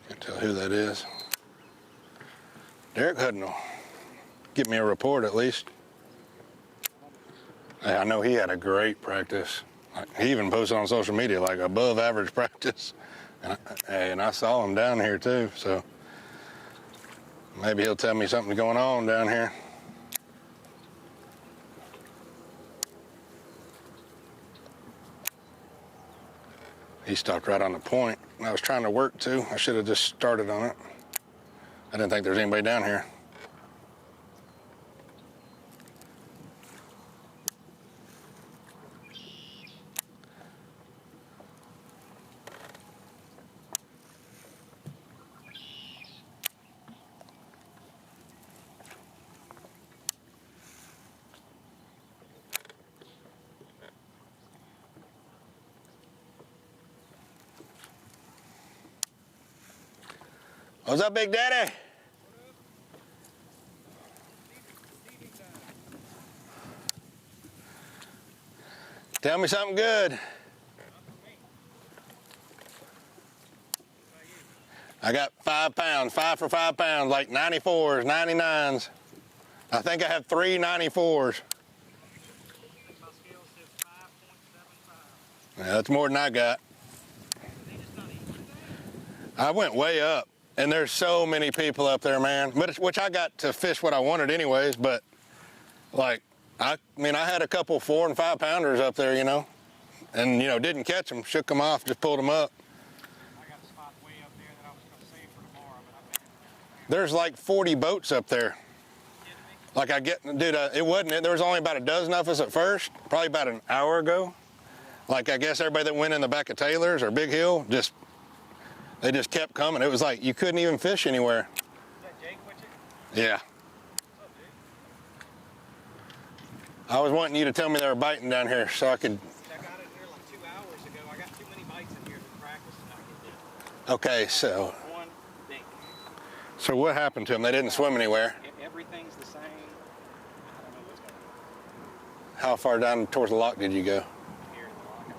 Can't tell who that is. Derek Hudnall. Give me a report at least. Hey, I know he had a great practice. He even posted on social media like above average practice. And I saw him down here too, so maybe he'll tell me something's going on down here. He stopped right on the point. I was trying to work too. I should have just started on it. I didn't think there was anybody down here. What's up, Big Daddy? Tell me something good. I got 5 pounds, 5 for 5 pounds, like 94s, 99s. I think I have 3 94s. Yeah, that's more than I got. I went way up, and there's so many people up there, man. Which I got to fish what I wanted anyways, but like, I mean, I had a couple 4 and 5 pounders up there, you know, and, you know, didn't catch them, shook them off, just pulled them up. There's like 40 boats up there. Like it wasn't, there was only about a dozen of us at first, probably about an hour ago. Like, I guess everybody that went in the back of Taylor's or Big Hill, they just kept coming. It was like, you couldn't even fish anywhere. Is that Jake with you? Yeah. I was wanting you to tell me they were biting down here so I could. I got in here like 2 hours ago. I got too many bites in here to practice and I get Okay, so. one dink. So what happened to them? They didn't swim anywhere. Everything's the same. I don't know what's going on. How far down towards the lock did you go? Here in the lock.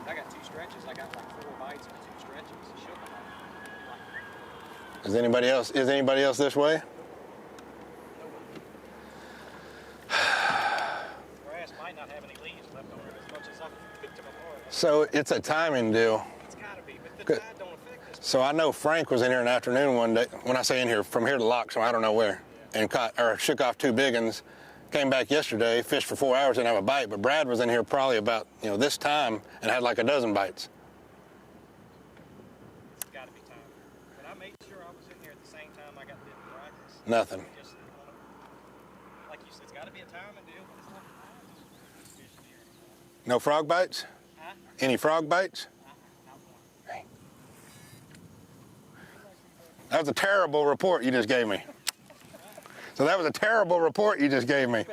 I got 2 stretches. I got like 4 bites and 2 stretches. Shook them all. Is anybody else this way? Grass might not have any leaves left on it as much as I picked them apart. So it's a timing deal. It's gotta be, but the tide don't affect us. So I know Frank was in here in the afternoon one day. When I say in here, from here to lock, so I don't know where, and shook off 2 big uns. Came back yesterday, fished for 4 hours, didn't have a bite. But Brad was in here probably about, you know, this time and had like a dozen bites. It's gotta be time. But I made sure I was in here at the same time I got did in practice. Nothing. Just, like you said, it's gotta be a timing deal. No frog bites? Huh? Any frog bites? Hey. That was a terrible report you just gave me. So that was a terrible report you just gave me.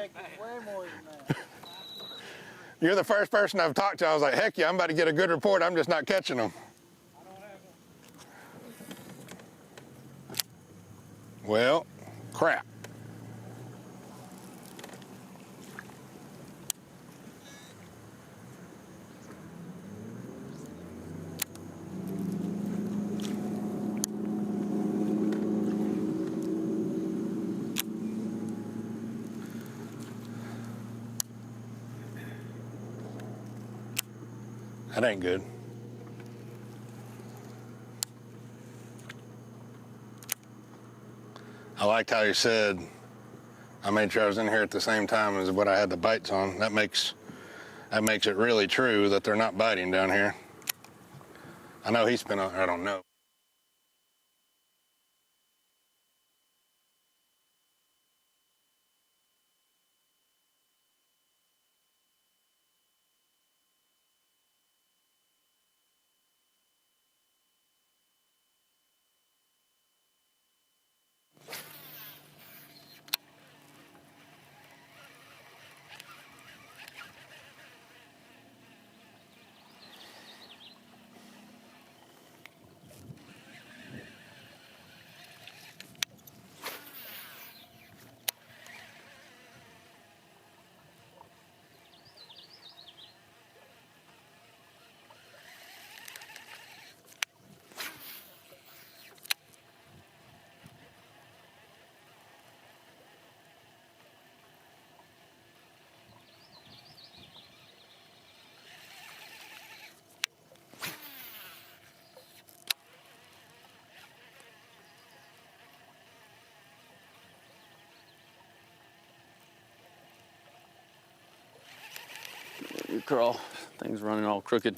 You're the first person I've talked to. I was like, heck yeah, I'm about to get a good report. I'm just not catching them. Well, crap. That ain't good. I liked how you said, I made sure I was in here at the same time as what I had the bites on. That makes it really true that they're not biting down here. I know he's been on, I don't know. You crawl. Thing's running all crooked.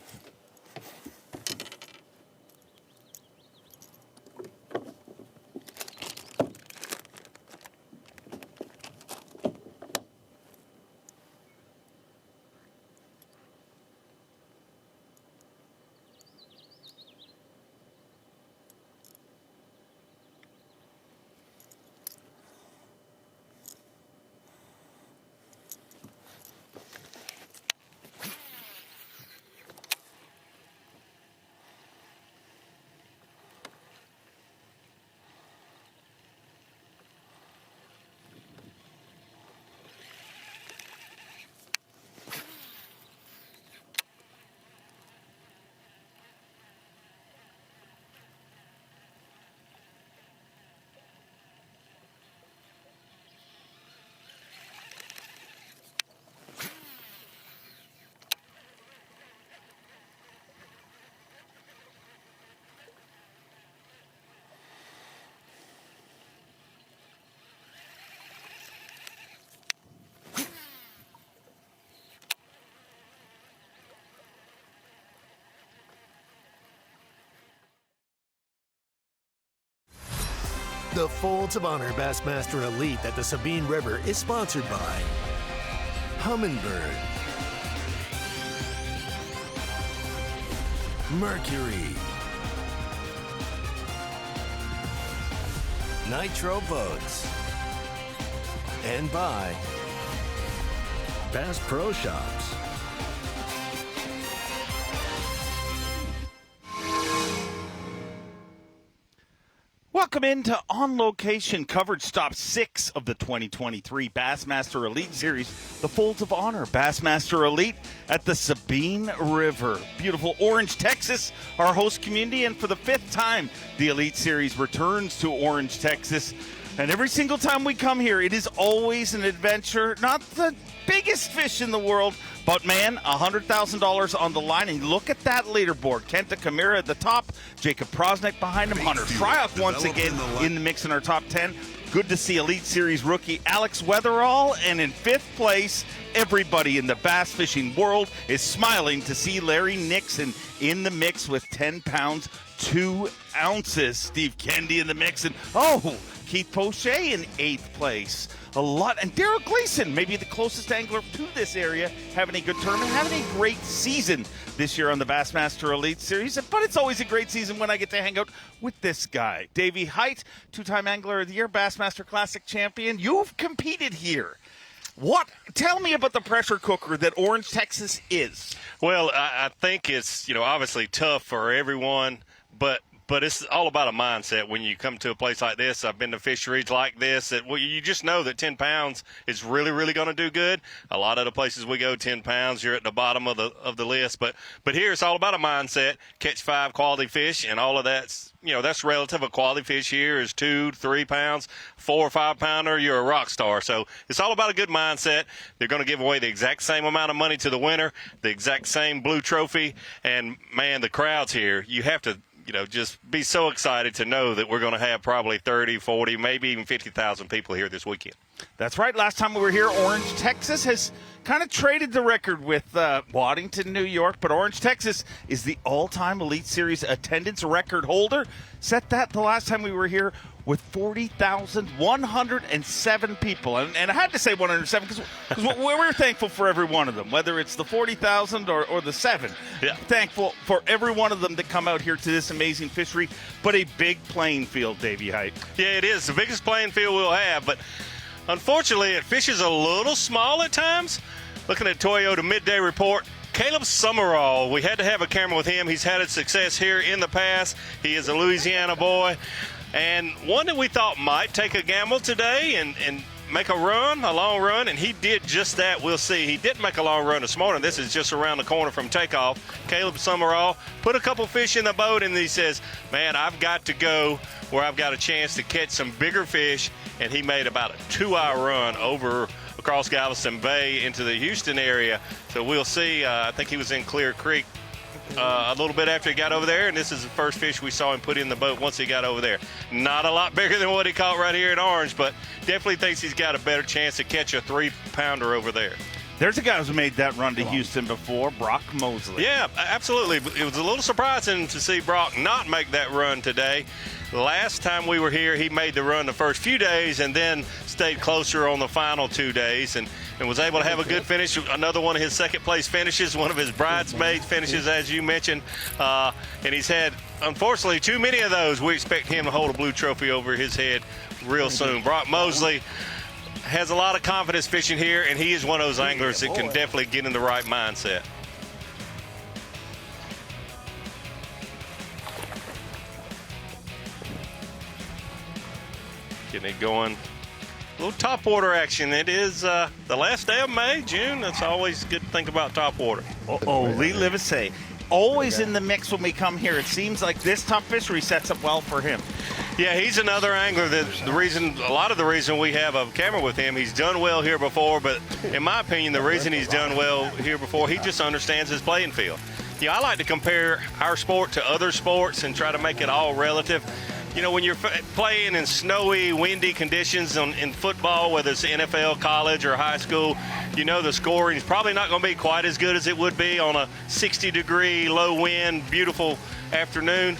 The Folds of Honor Bassmaster Elite at the Sabine River is sponsored by Humminbird, Mercury, Nitro Boats, and by Bass Pro Shops. Welcome into On Location coverage stop 6 of the 2023 Bassmaster Elite Series, the Folds of Honor Bassmaster Elite at the Sabine River. Beautiful Orange, Texas, our host community, and for the 5th time, the Elite Series returns to Orange, Texas. And every single time we come here, it is always an adventure. Not the biggest fish in the world, but man, $100,000 on the line. And look at that leaderboard. Kenta Kamira at the top, Jacob Prosnick behind him, Hunter Fryoff once again in the mix in our top 10. Good to see Elite Series rookie Alex Weatherall. And in 5th place, everybody in the bass fishing world is smiling to see Larry Nixon in the mix with 10 pounds, 2 ounces. Steve Kendi in the mix. And Keith Poche in 8th place. A lot. And Daryl Gleason, maybe the closest angler to this area, having a good tournament, having a great season this year on the Bassmaster Elite Series. But it's always a great season when I get to hang out with this guy. Davey Height, 2-time Angler of the Year, Bassmaster Classic champion. You've competed here. Tell me about the pressure cooker that Orange, Texas is. Well, I think it's, obviously tough for everyone, but it's all about a mindset when you come to a place like this. I've been to fisheries like this that you just know that 10 pounds is really, really going to do good. A lot of the places we go, 10 pounds, you're at the bottom of the list. But here it's all about a mindset. Catch 5 quality fish, and all of that's that's relative. A quality fish here is 2 to 3 pounds. 4 or 5 pounder, you're a rock star. So it's all about a good mindset. They're going to give away the exact same amount of money to the winner, the exact same blue trophy, and man, the crowds here. You have to just be so excited to know that we're going to have probably 30, 40, maybe even 50,000 people here this weekend. That's right. Last time we were here, Orange, Texas has kind of traded the record with Waddington, New York, but Orange, Texas is the all-time Elite Series attendance record holder. Set that the last time we were here with 40,107 people. And I had to say 107 because we're thankful for every one of them, whether it's the 40,000 or the 7. Yeah. Thankful for every one of them that come out here to this amazing fishery, but a big playing field, Davey Height. Yeah, it is. The biggest playing field we'll have, but unfortunately, it fishes a little small at times. Looking at Toyota Midday Report, Caleb Summerall, we had to have a camera with him. He's had a success here in the past. He is a Louisiana boy. And one that we thought might take a gamble today and make a long run, and he did just that. We'll see. He didn't make a long run this morning. This is just around the corner from takeoff. Caleb Summerall put a couple fish in the boat, and he says, man, I've got to go where I've got a chance to catch some bigger fish, and he made about a 2-hour run across Galveston Bay into the Houston area. So we'll see. I think he was in Clear Creek a little bit after he got over there, and this is the first fish we saw him put in the boat once he got over there. Not a lot bigger than what he caught right here in Orange, but definitely thinks he's got a better chance to catch a 3-pounder over there. There's a guy who's made that run to Houston before, Brock Mosley. Yeah, absolutely. It was a little surprising to see Brock not make that run today. Last time we were here, he made the run the first few days and then stayed closer on the final 2 days and was able to have a good finish. Another one of his second-place finishes, one of his bridesmaid finishes, as you mentioned. And he's had, unfortunately, too many of those. We expect him to hold a blue trophy over his head real soon. Brock Mosley has a lot of confidence fishing here, and he is one of those anglers that can definitely get in the right mindset. Getting it going. A little topwater action. It is the last day of May, June. That's always good to think about topwater. Lee Livesey, always in the mix when we come here. It seems like this top fishery sets up well for him. Yeah, he's another angler that a lot of the reason we have a camera with him, he's done well here before, but in my opinion, the reason he's done well here before, he just understands his playing field. I like to compare our sport to other sports and try to make it all relative. When you're playing in snowy, windy conditions in football, whether it's NFL, college, or high school, the scoring is probably not going to be quite as good as it would be on a 60-degree, low wind, beautiful afternoon.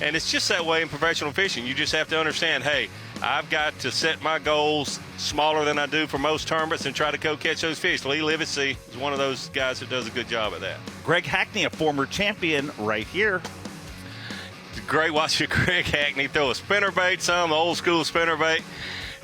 And it's just that way in professional fishing. You just have to understand, hey, I've got to set my goals smaller than I do for most tournaments and try to go catch those fish. Lee Livesey is one of those guys that does a good job at that. Greg Hackney, a former champion right here. It's great watching Greg Hackney throw a spinnerbait, the old school spinnerbait,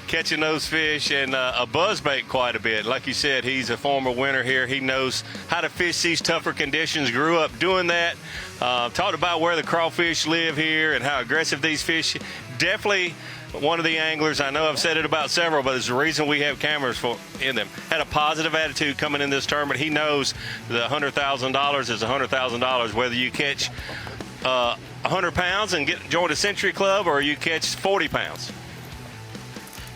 catching those fish, and a buzzbait quite a bit. Like you said, he's a former winner here. He knows how to fish these tougher conditions, grew up doing that. Talked about where the crawfish live here and how aggressive these fish. Definitely one of the anglers, I know I've said it about several, but it's the reason we have cameras in them. Had a positive attitude coming in this tournament. He knows the $100,000 is $100,000, whether you catch 100 pounds and join a Century Club or you catch 40 pounds.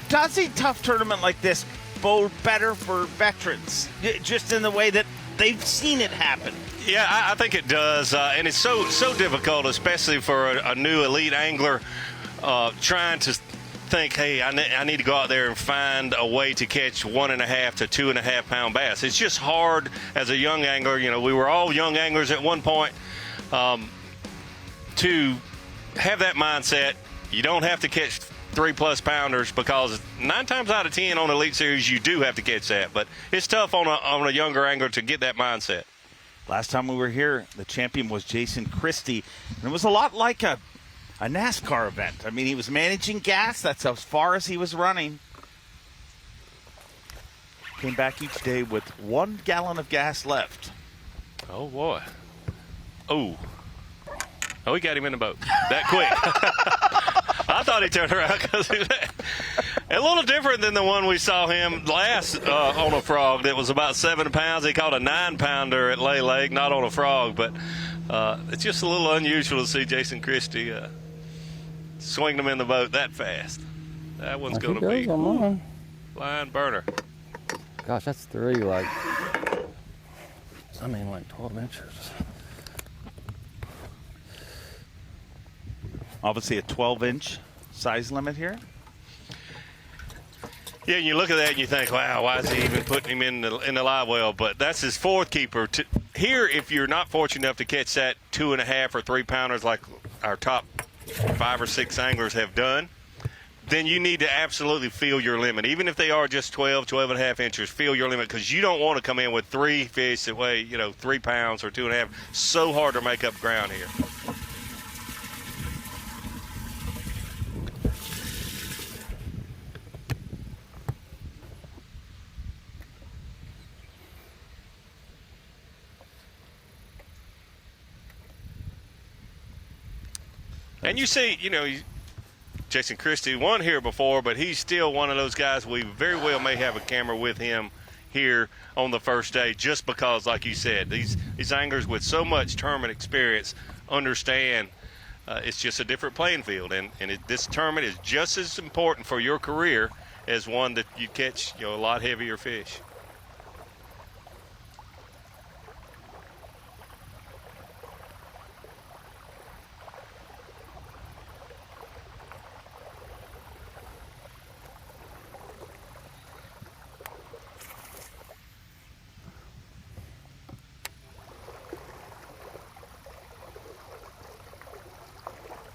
Does a tough tournament like this bode better for veterans, just in the way that they've seen it happen? Yeah, I think it does, and it's so difficult, especially for a new elite angler trying to think, hey, I need to go out there and find a way to catch 1.5 to 2.5 pound bass. It's just hard as a young angler. You know, we were all young anglers at one point. To have that mindset, you don't have to catch 3+ pounders, because 9 times out of 10 on Elite Series you do have to catch that, but it's tough on a younger angler to get that mindset. Last time we were here, the champion was Jason Christie, and it was a lot like a NASCAR event. I mean, he was managing gas. That's as far as he was running. Came back each day with 1 gallon of gas left. Oh, boy. Oh, he got him in the boat that quick. I thought he turned around because a little different than the one we saw him last on a frog that was about 7 pounds. He caught a 9-pounder at Lay Lake, not on a frog, but it's just a little unusual to see Jason Christie swing them in the boat that fast. That one's going to be line burner. Gosh, that's 3, like 12 inches. Obviously a 12-inch size limit here. Yeah, and you look at that and you think, wow, why is he even putting him in the live well? But that's his 4th keeper. Here, if you're not fortunate enough to catch that 2.5 or 3 pounders like our top 5 or 6 anglers have done, then you need to absolutely feel your limit. Even if they are just 12.5 inches, feel your limit, because you don't want to come in with 3 fish that weigh, 3 pounds or 2.5. So hard to make up ground here. And you see, Jason Christie won here before, but he's still one of those guys we very well may have a camera with him here on the first day, just because, like you said, these anglers with so much tournament experience understand it's just a different playing field. And this tournament is just as important for your career as one that you catch a lot heavier fish.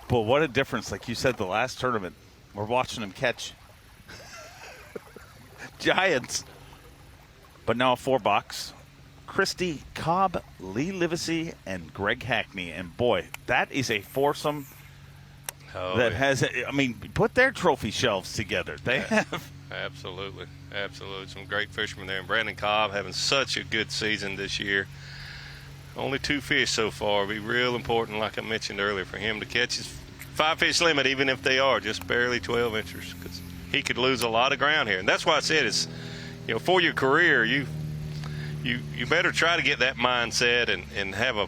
But what a difference, like you said, the last tournament, we're watching him catch giants. But now a 4-box. Christie, Cobb, Lee Livesey, and Greg Hackney. And boy, that is a foursome has, put their trophy shelves together. They have. Absolutely. Some great fishermen there. And Brandon Cobb having such a good season this year. Only 2 fish so far. It'll be real important, like I mentioned earlier, for him to catch his 5-fish limit, even if they are just barely 12 inches, because he could lose a lot of ground here. And that's why I said it's, for your career, you better try to get that mindset and have a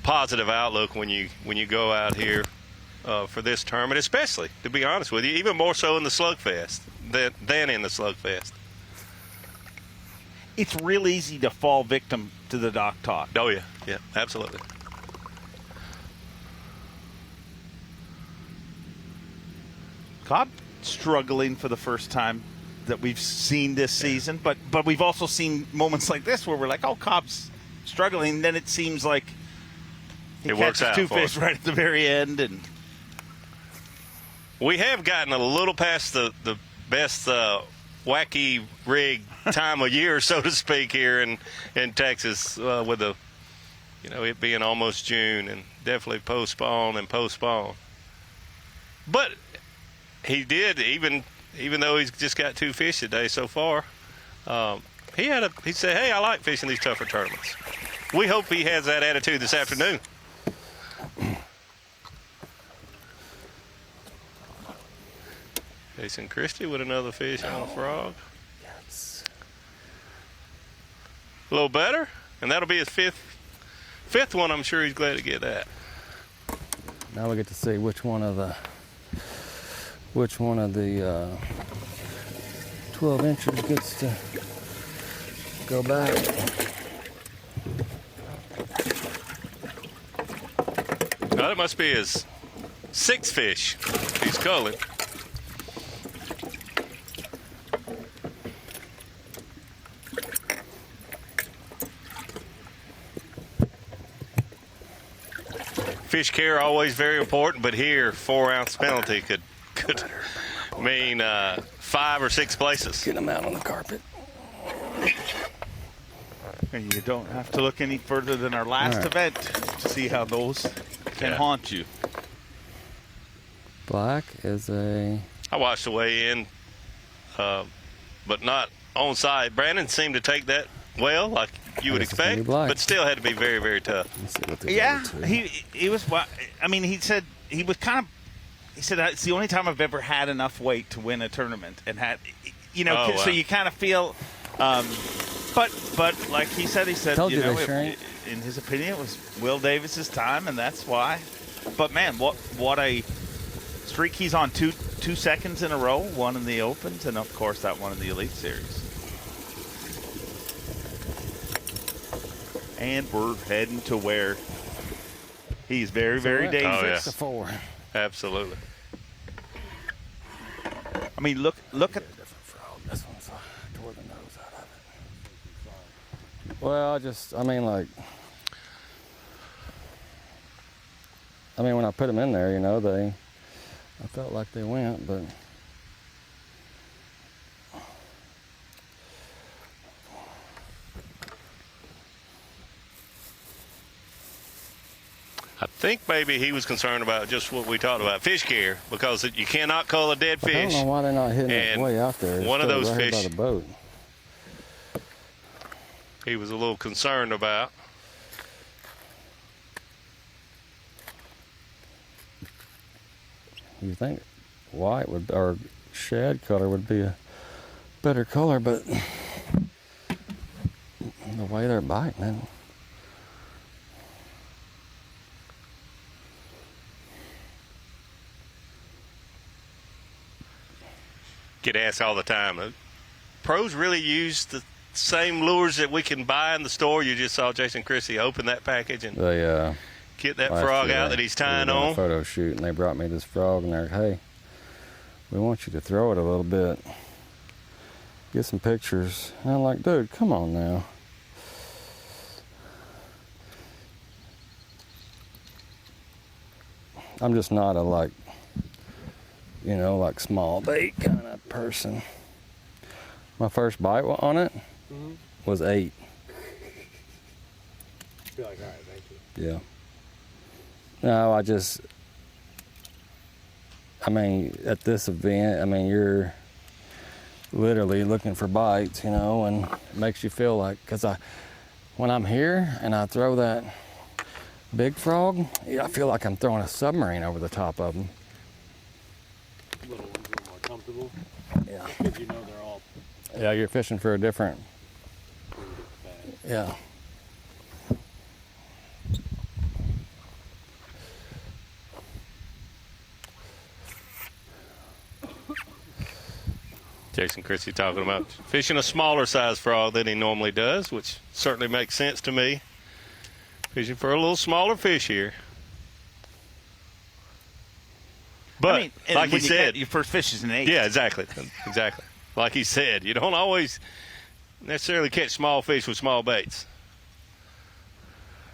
positive outlook when you go out here for this tournament, especially, to be honest with you, even more so in the Slugfest than in the Slugfest. It's real easy to fall victim to the dock talk. Oh, yeah, absolutely. Cobb struggling for the first time that we've seen this season, but we've also seen moments like this where we're like, oh, Cobb's struggling. Then it seems like he catches 2 fish right at the very end, and we have gotten a little past the best wacky rig time of year, so to speak, here in Texas with the, it being almost June and definitely postpone. But he did, even though he's just got 2 fish today so far, he said, hey, I like fishing these tougher tournaments. We hope he has that attitude this afternoon. Jason Christie with another fish on a frog. Yes. A little better, and that'll be his fifth one. I'm sure he's glad to get that. Now we get to see which one of the 12 inches gets to go back. Now that must be his 6th fish he's culling. Fish care always very important, but here 4-ounce penalty could mean 5 or 6 places. Get them out on the carpet. And you don't have to look any further than our last event to see how those can haunt you. Black is a... I watched the weigh in, but not on site. Brandon seemed to take that well, like you would expect, but still had to be very, very tough. Yeah, he was. I mean, he said he was kind of. He said it's the only time I've ever had enough weight to win a tournament, and had, so you kind of feel. But like he said, in his opinion, it was Will Davis's time, and that's why. But man, what a streak he's on! Two seconds in a row, one in the Opens, and of course that one in the Elite Series. And we're heading to where he's very, very dangerous. 6-4. Absolutely. I mean, look at. This one's tore the nose out of it. Well, when I put them in there, I felt like they went, but. I think maybe he was concerned about just what we talked about, fish care, because you cannot cull a dead fish. I don't know why they're not hitting it way out there. One of those right fish by the boat. He was a little concerned about. You think white or shad color would be a better color, but the way they're biting it. Get asked all the time. Pros really use the same lures that we can buy in the store. You just saw Jason Christie open that package and get that frog out that he's tying on. A photo shoot, and they brought me this frog, and they're like, "Hey, we want you to throw it a little bit. Get some pictures." And I'm like, "Dude, come on now." I'm just not a like small bait kind of person. My first bite on it was 8. You're like, all right, thank you. Yeah. No, at this event, you're literally looking for bites, and it makes you feel like, because when I'm here and I throw that big frog, I feel like I'm throwing a submarine over the top of them. Little ones are more comfortable. Yeah. Because they're all. Yeah, you're fishing for a different. Yeah. Jason Christie talking about fishing a smaller size frog than he normally does, which certainly makes sense to me. Fishing for a little smaller fish here. But like he said, your first fish is an 8. Yeah, exactly. Like he said, you don't always necessarily catch small fish with small baits.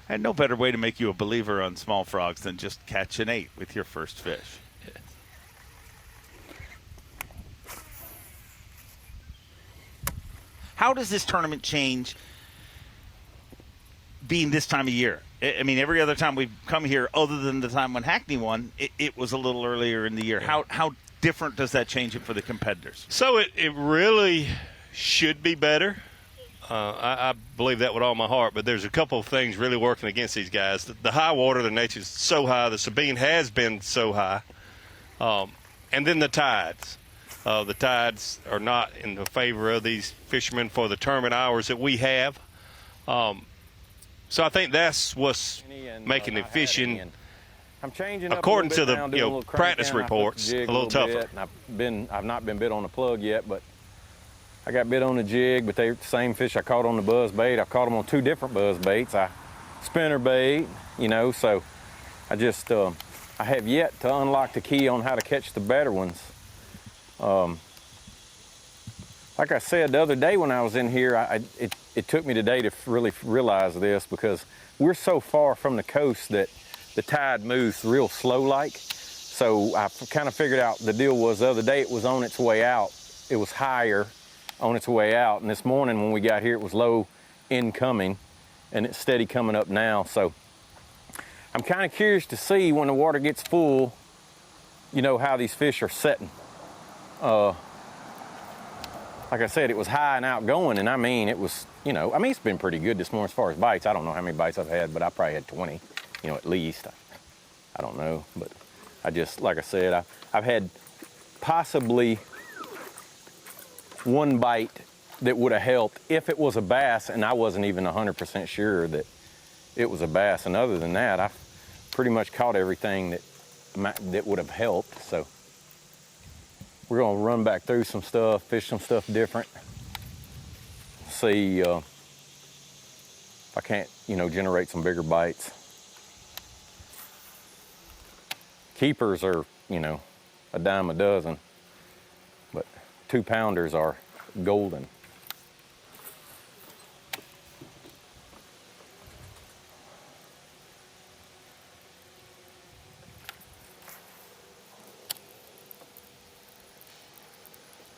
And no better way to make you a believer on small frogs than just catch an 8 with your first fish. How does this tournament change being this time of year? I mean, every other time we've come here, other than the time when Hackney won, it was a little earlier in the year. How different does that change it for the competitors? So it really should be better. I believe that with all my heart, but there's a couple of things really working against these guys. The high water, the nature's so high. The Sabine has been so high. And then the tides. The tides are not in the favor of these fishermen for the tournament hours that we have. So I think that's what's making the fishing, I'm changing according to the down, doing a little practice crank down. reports, I a put the little jig tougher. bit, and I've not been bit on the plug yet, but I got bit on the jig, but they're the same fish I caught on the buzz bait. I caught them on 2 different buzz baits. I spinner bait, you know, so I just, I have yet to unlock the key on how to catch the better ones. Like I said the other day when I was in here, it took me today to really realize this, because we're so far from the coast that the tide moves real slow like. So I kind of figured out the deal was the other day it was on its way out. It was higher on its way out, and this morning when we got here it was low incoming, and it's steady coming up now. So I'm kind of curious to see when the water gets full, you know, how these fish are setting. Like I said, it was high and outgoing, and I mean, it was, you know, I mean, it's been pretty good this morning as far as bites. I don't know how many bites I've had, but I probably had 20, you know, at least. I don't know, but I just, like I said, I've had possibly 1 bite that would have helped if it was a bass, and I wasn't even 100% sure that it was a bass. And other than that, I've pretty much caught everything that would have helped. So we're gonna run back through some stuff, fish some stuff different, see if I can't, you know, generate some bigger bites. Keepers are, you know, a dime a dozen, but 2-pounders are golden.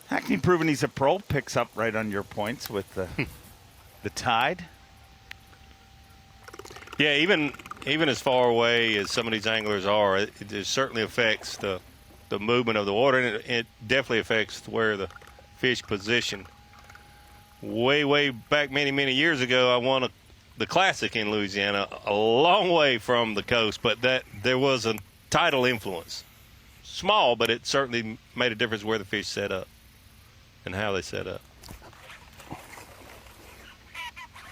Hackney proving he's a pro, picks up right on your points with the tide. Yeah, even as far away as some of these anglers are, it certainly affects the movement of the water, and it definitely affects where the fish position. Way back many years ago, I won the Classic in Louisiana, a long way from the coast, but there was a tidal influence. Small, but it certainly made a difference where the fish set up and how they set up.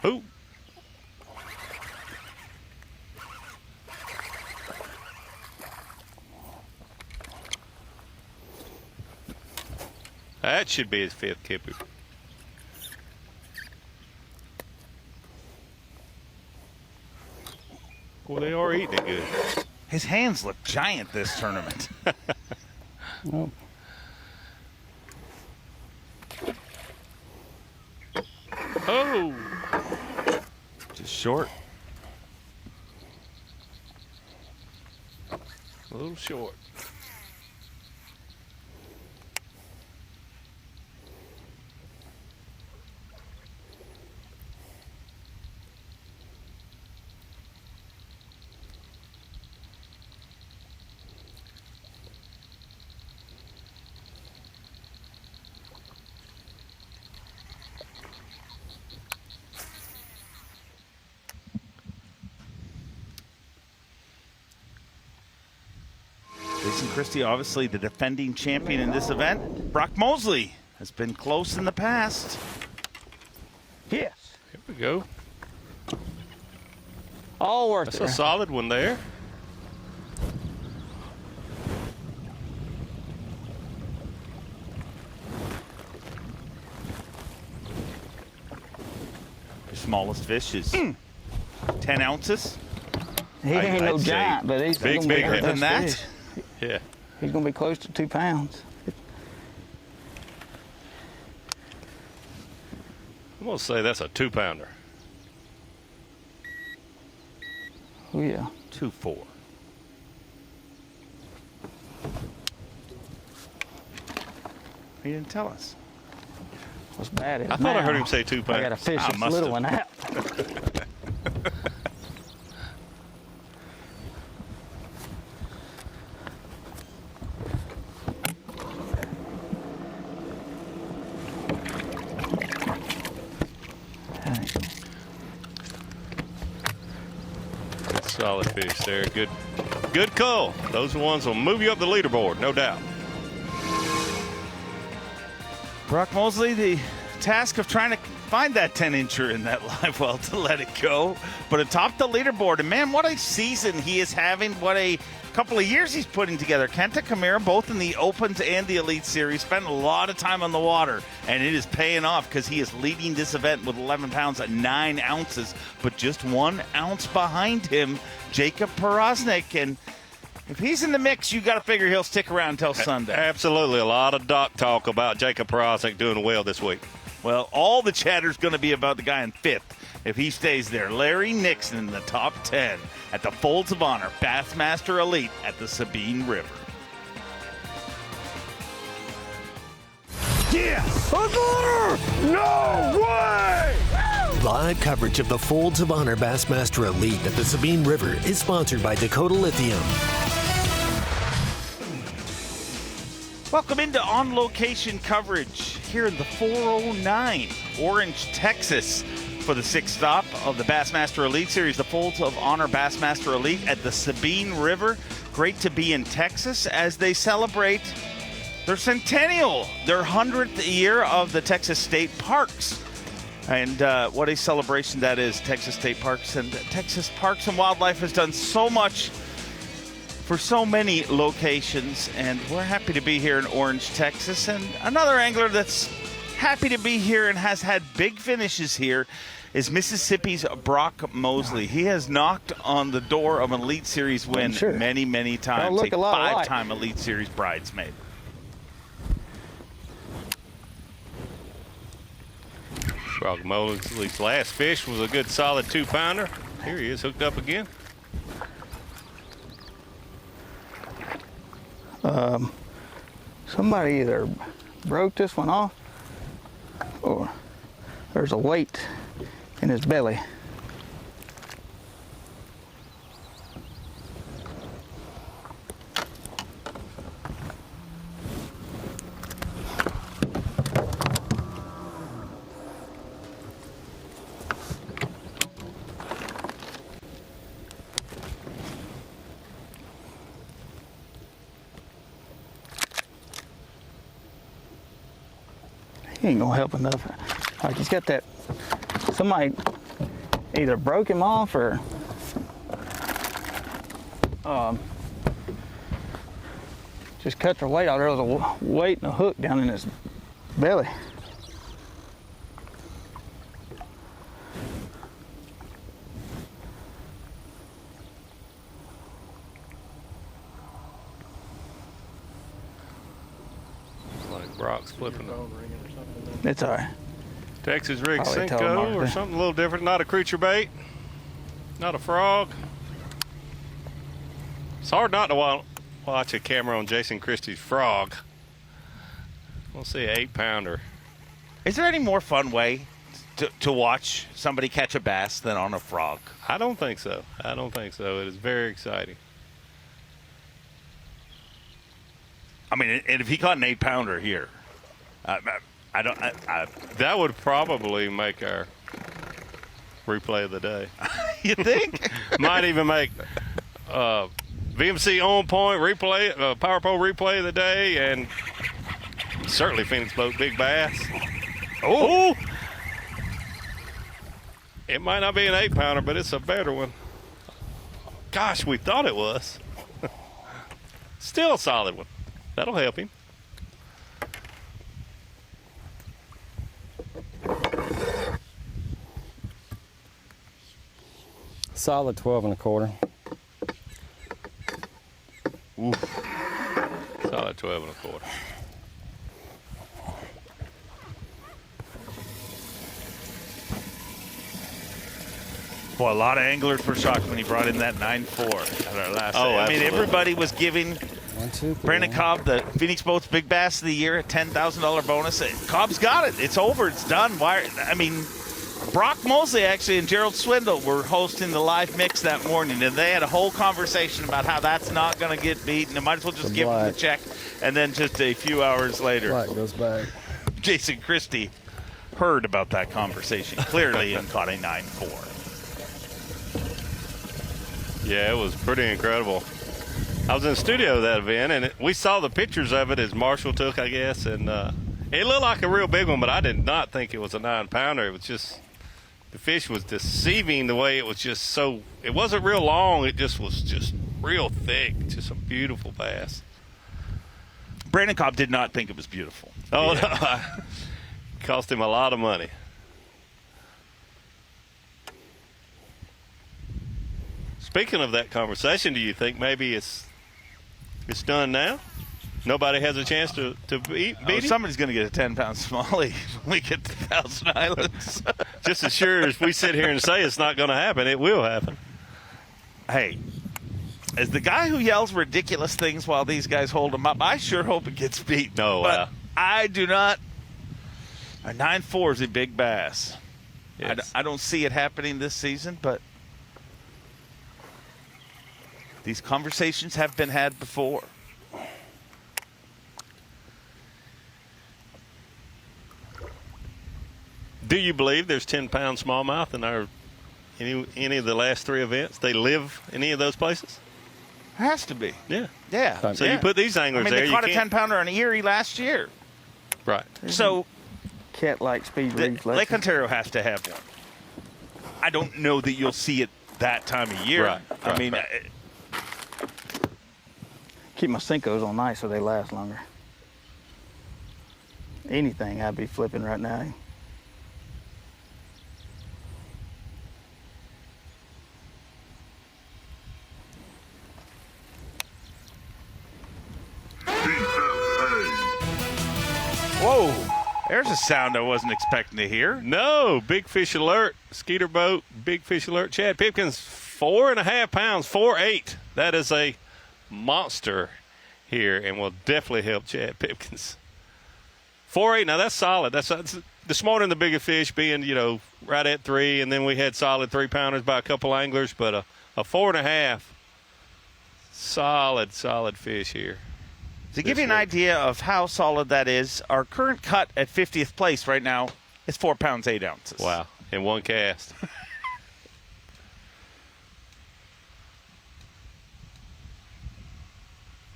Ooh. That should be his 5th kipper. Well, they are eating it good. His hands look giant this tournament. Oh. Oh! Just short. A little short. Jason Christie, obviously the defending champion in this event. Brock Mosley has been close in the past. Yes. Here we go. All worth That's it. a solid one there. The smallest fish is 10 ounces. He ain't no I'd say giant, but he's bigger than that. fish. Yeah. He's gonna be close to 2 pounds. I'm gonna say that's a 2-pounder. Oh yeah. 2-4. He didn't tell us. was bad. I thought I heard him say 2 pounds. I got to fish this little one out. Solid fish there. Good call. Those ones will move you up the leaderboard, no doubt. Brock Mosley, the task of trying to find that 10-incher in that live well to let it go, but atop the leaderboard. And man, what a season he is having. What a couple of years he's putting together. Kenta Kamara, both in the Opens and the Elite Series, spent a lot of time on the water, and it is paying off because he is leading this event with 11 pounds at 9 ounces, but just 1 ounce behind him, Jacob Porosnik. And if he's in the mix, you got to figure he'll stick around until Sunday. Absolutely. A lot of doc talk about Jacob Porosnik doing well this week. Well, all the chatter's going to be about the guy in 5th if he stays there. Larry Nixon in the top 10 at the Folds of Honor Bassmaster Elite at the Sabine River. Yes! No way! Live coverage of the Folds of Honor Bassmaster Elite at the Sabine River is sponsored by Dakota Lithium. Welcome into on-location coverage here in the 409, Orange, Texas, for the 6th stop of the Bassmaster Elite Series, the Folds of Honor Bassmaster Elite at the Sabine River. Great to be in Texas as they celebrate their centennial, their 100th year of the Texas State Parks. And what a celebration that is, Texas State Parks. And Texas Parks and Wildlife has done so much for so many locations, and we're happy to be here in Orange, Texas. And another angler that's happy to be here and has had big finishes here is Mississippi's Brock Mosley. He has knocked on the door of an Elite Series win many, many times. A 5-time Elite Series bridesmaid. Brock Mosley's last fish was a good solid 2-pounder. Here he is, hooked up again. Somebody either broke this one off or there's a weight in his belly. He ain't gonna help enough. Like he's got that, somebody either broke him off or just cut their weight out. There was a weight and a hook down in his belly. Like Brock's flipping them. It's all right. Texas rig Probably Cinco or something a little different. Not a creature bait, not a frog. It's hard not to watch a camera on Jason Christie's frog. We'll see an 8-pounder. Is there any more fun way to watch somebody catch a bass than on a frog? I don't think so. I don't think so. It is very exciting. I mean, and if he caught an 8-pounder here, that would probably make our replay of the day. You think? Might even make VMC on point replay, Power Pole replay of the day, and certainly Phoenix Boat Big Bass. Oh! It might not be an 8-pounder, but it's a better one. Gosh, we thought it was. Still a solid one. That'll help him. Solid 12 1/4. Oof. Solid 12 1/4. Boy, a lot of anglers were shocked when he brought in that 9.4 at our last. Oh, I mean, absolutely. everybody was giving 1, 2, 3. Brandon Cobb, the Phoenix Boats Big Bass of the Year, a $10,000 bonus. Cobb's got it. It's over. It's done. Brock Mosley actually and Gerald Swindle were hosting the live mix that morning, and they had a whole conversation about how that's not going to get beat, and they might as well just give them the check. And then just a few hours later, Black goes back. Jason Christie heard about that conversation clearly and caught a 9-4. Yeah, it was pretty incredible. I was in the studio at that event, and we saw the pictures of it as Marshall took, I guess, and it looked like a real big one, but I did not think it was a 9-pounder. It was just, the fish was deceiving the way it was just so, it wasn't real long, it just was just real thick, just a beautiful bass. Brandon Cobb did not think it was beautiful. Oh, no. Cost him a lot of money. Speaking of that conversation, do you think maybe it's done now? Nobody has a chance to beat him? Somebody's going to get a 10-pound smallie when we get to Thousand Islands. Just as sure as we sit here and say it's not going to happen, it will happen. Hey, as the guy who yells ridiculous things while these guys hold him up, I sure hope it gets beat. No, but I do not. A 9-4 is a big bass. Yes. I don't see it happening this season, but these conversations have been had before. Do you believe there's 10-pound smallmouth in any of the last 3 events? They live in any of those places? Has to be. Yeah. Yeah. So you put these anglers there. They caught a 10-pounder on Erie last year. Right. So cat-like speed reflex. Lake Ontario has to have one. I don't know that you'll see it that time of year. Right. Keep my Cincos on ice so they last longer. Anything I'd be flipping right now. Whoa, there's a sound I wasn't expecting to hear. No, big fish alert, Skeeter boat, big fish alert. Chad Pipkins, 4.5 pounds, 4.8. That is a monster here and will definitely help Chad Pipkins. 4.8, now that's solid. That's this morning the bigger fish being, right at 3, and then we had solid 3-pounders by a couple anglers, but a 4.5, solid fish here. To give you an idea of how solid that is, our current cut at 50th place right now is 4 pounds 8 ounces. Wow, in one cast.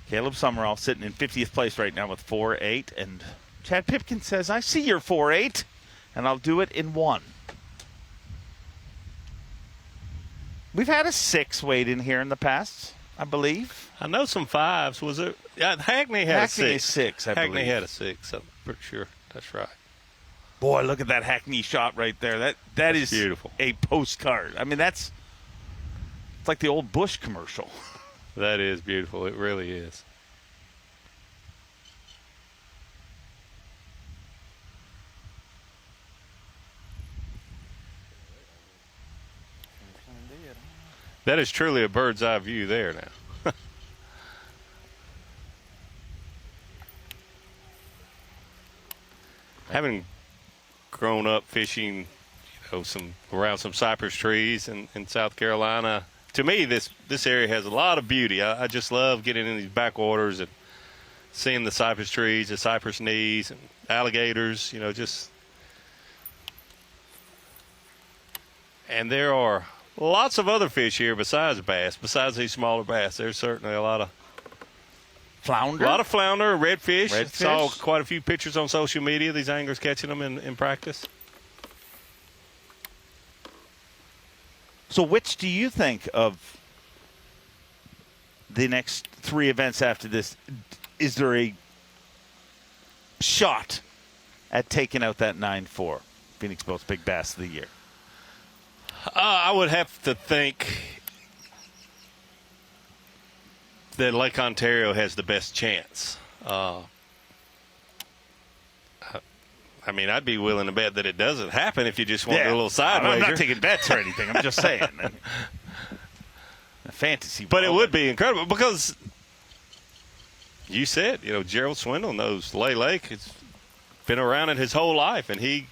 Caleb Summerall sitting in 50th place right now with 4.8, and Chad Pipkin says, I see your 4.8, and I'll do it in 1. We've had a 6 weight in here in the past, I believe. I know some 5s. Was it? Yeah, Hackney had a 6. Hackney is 6, I believe. Hackney had a 6. I'm pretty sure. That's right. Boy, look at that Hackney shot right there. That is beautiful. A postcard. I mean, it's like the old Bush commercial. That is beautiful. It really is. That is truly a bird's eye view there now. Having grown up fishing, around some cypress trees in South Carolina, to me this area has a lot of beauty. I just love getting in these backwaters and seeing the cypress trees, the cypress knees, and alligators. And there are lots of other fish here besides bass, besides these smaller bass. There's certainly a lot of flounder. A lot of flounder, redfish. Redfish. Saw quite a few pictures on social media, these anglers catching them in practice. So which do you think of the next 3 events after this? Is there a shot at taking out that 9-4 Phoenix Boats Big Bass of the Year? I would have to think that Lake Ontario has the best chance. I'd be willing to bet that it doesn't happen if you just want a little sideways. I'm not taking bets or anything. I'm just saying. A fantasy. But it would be incredible because you said, Gerald Swindle knows Lay Lake. It's been around it his whole life, and he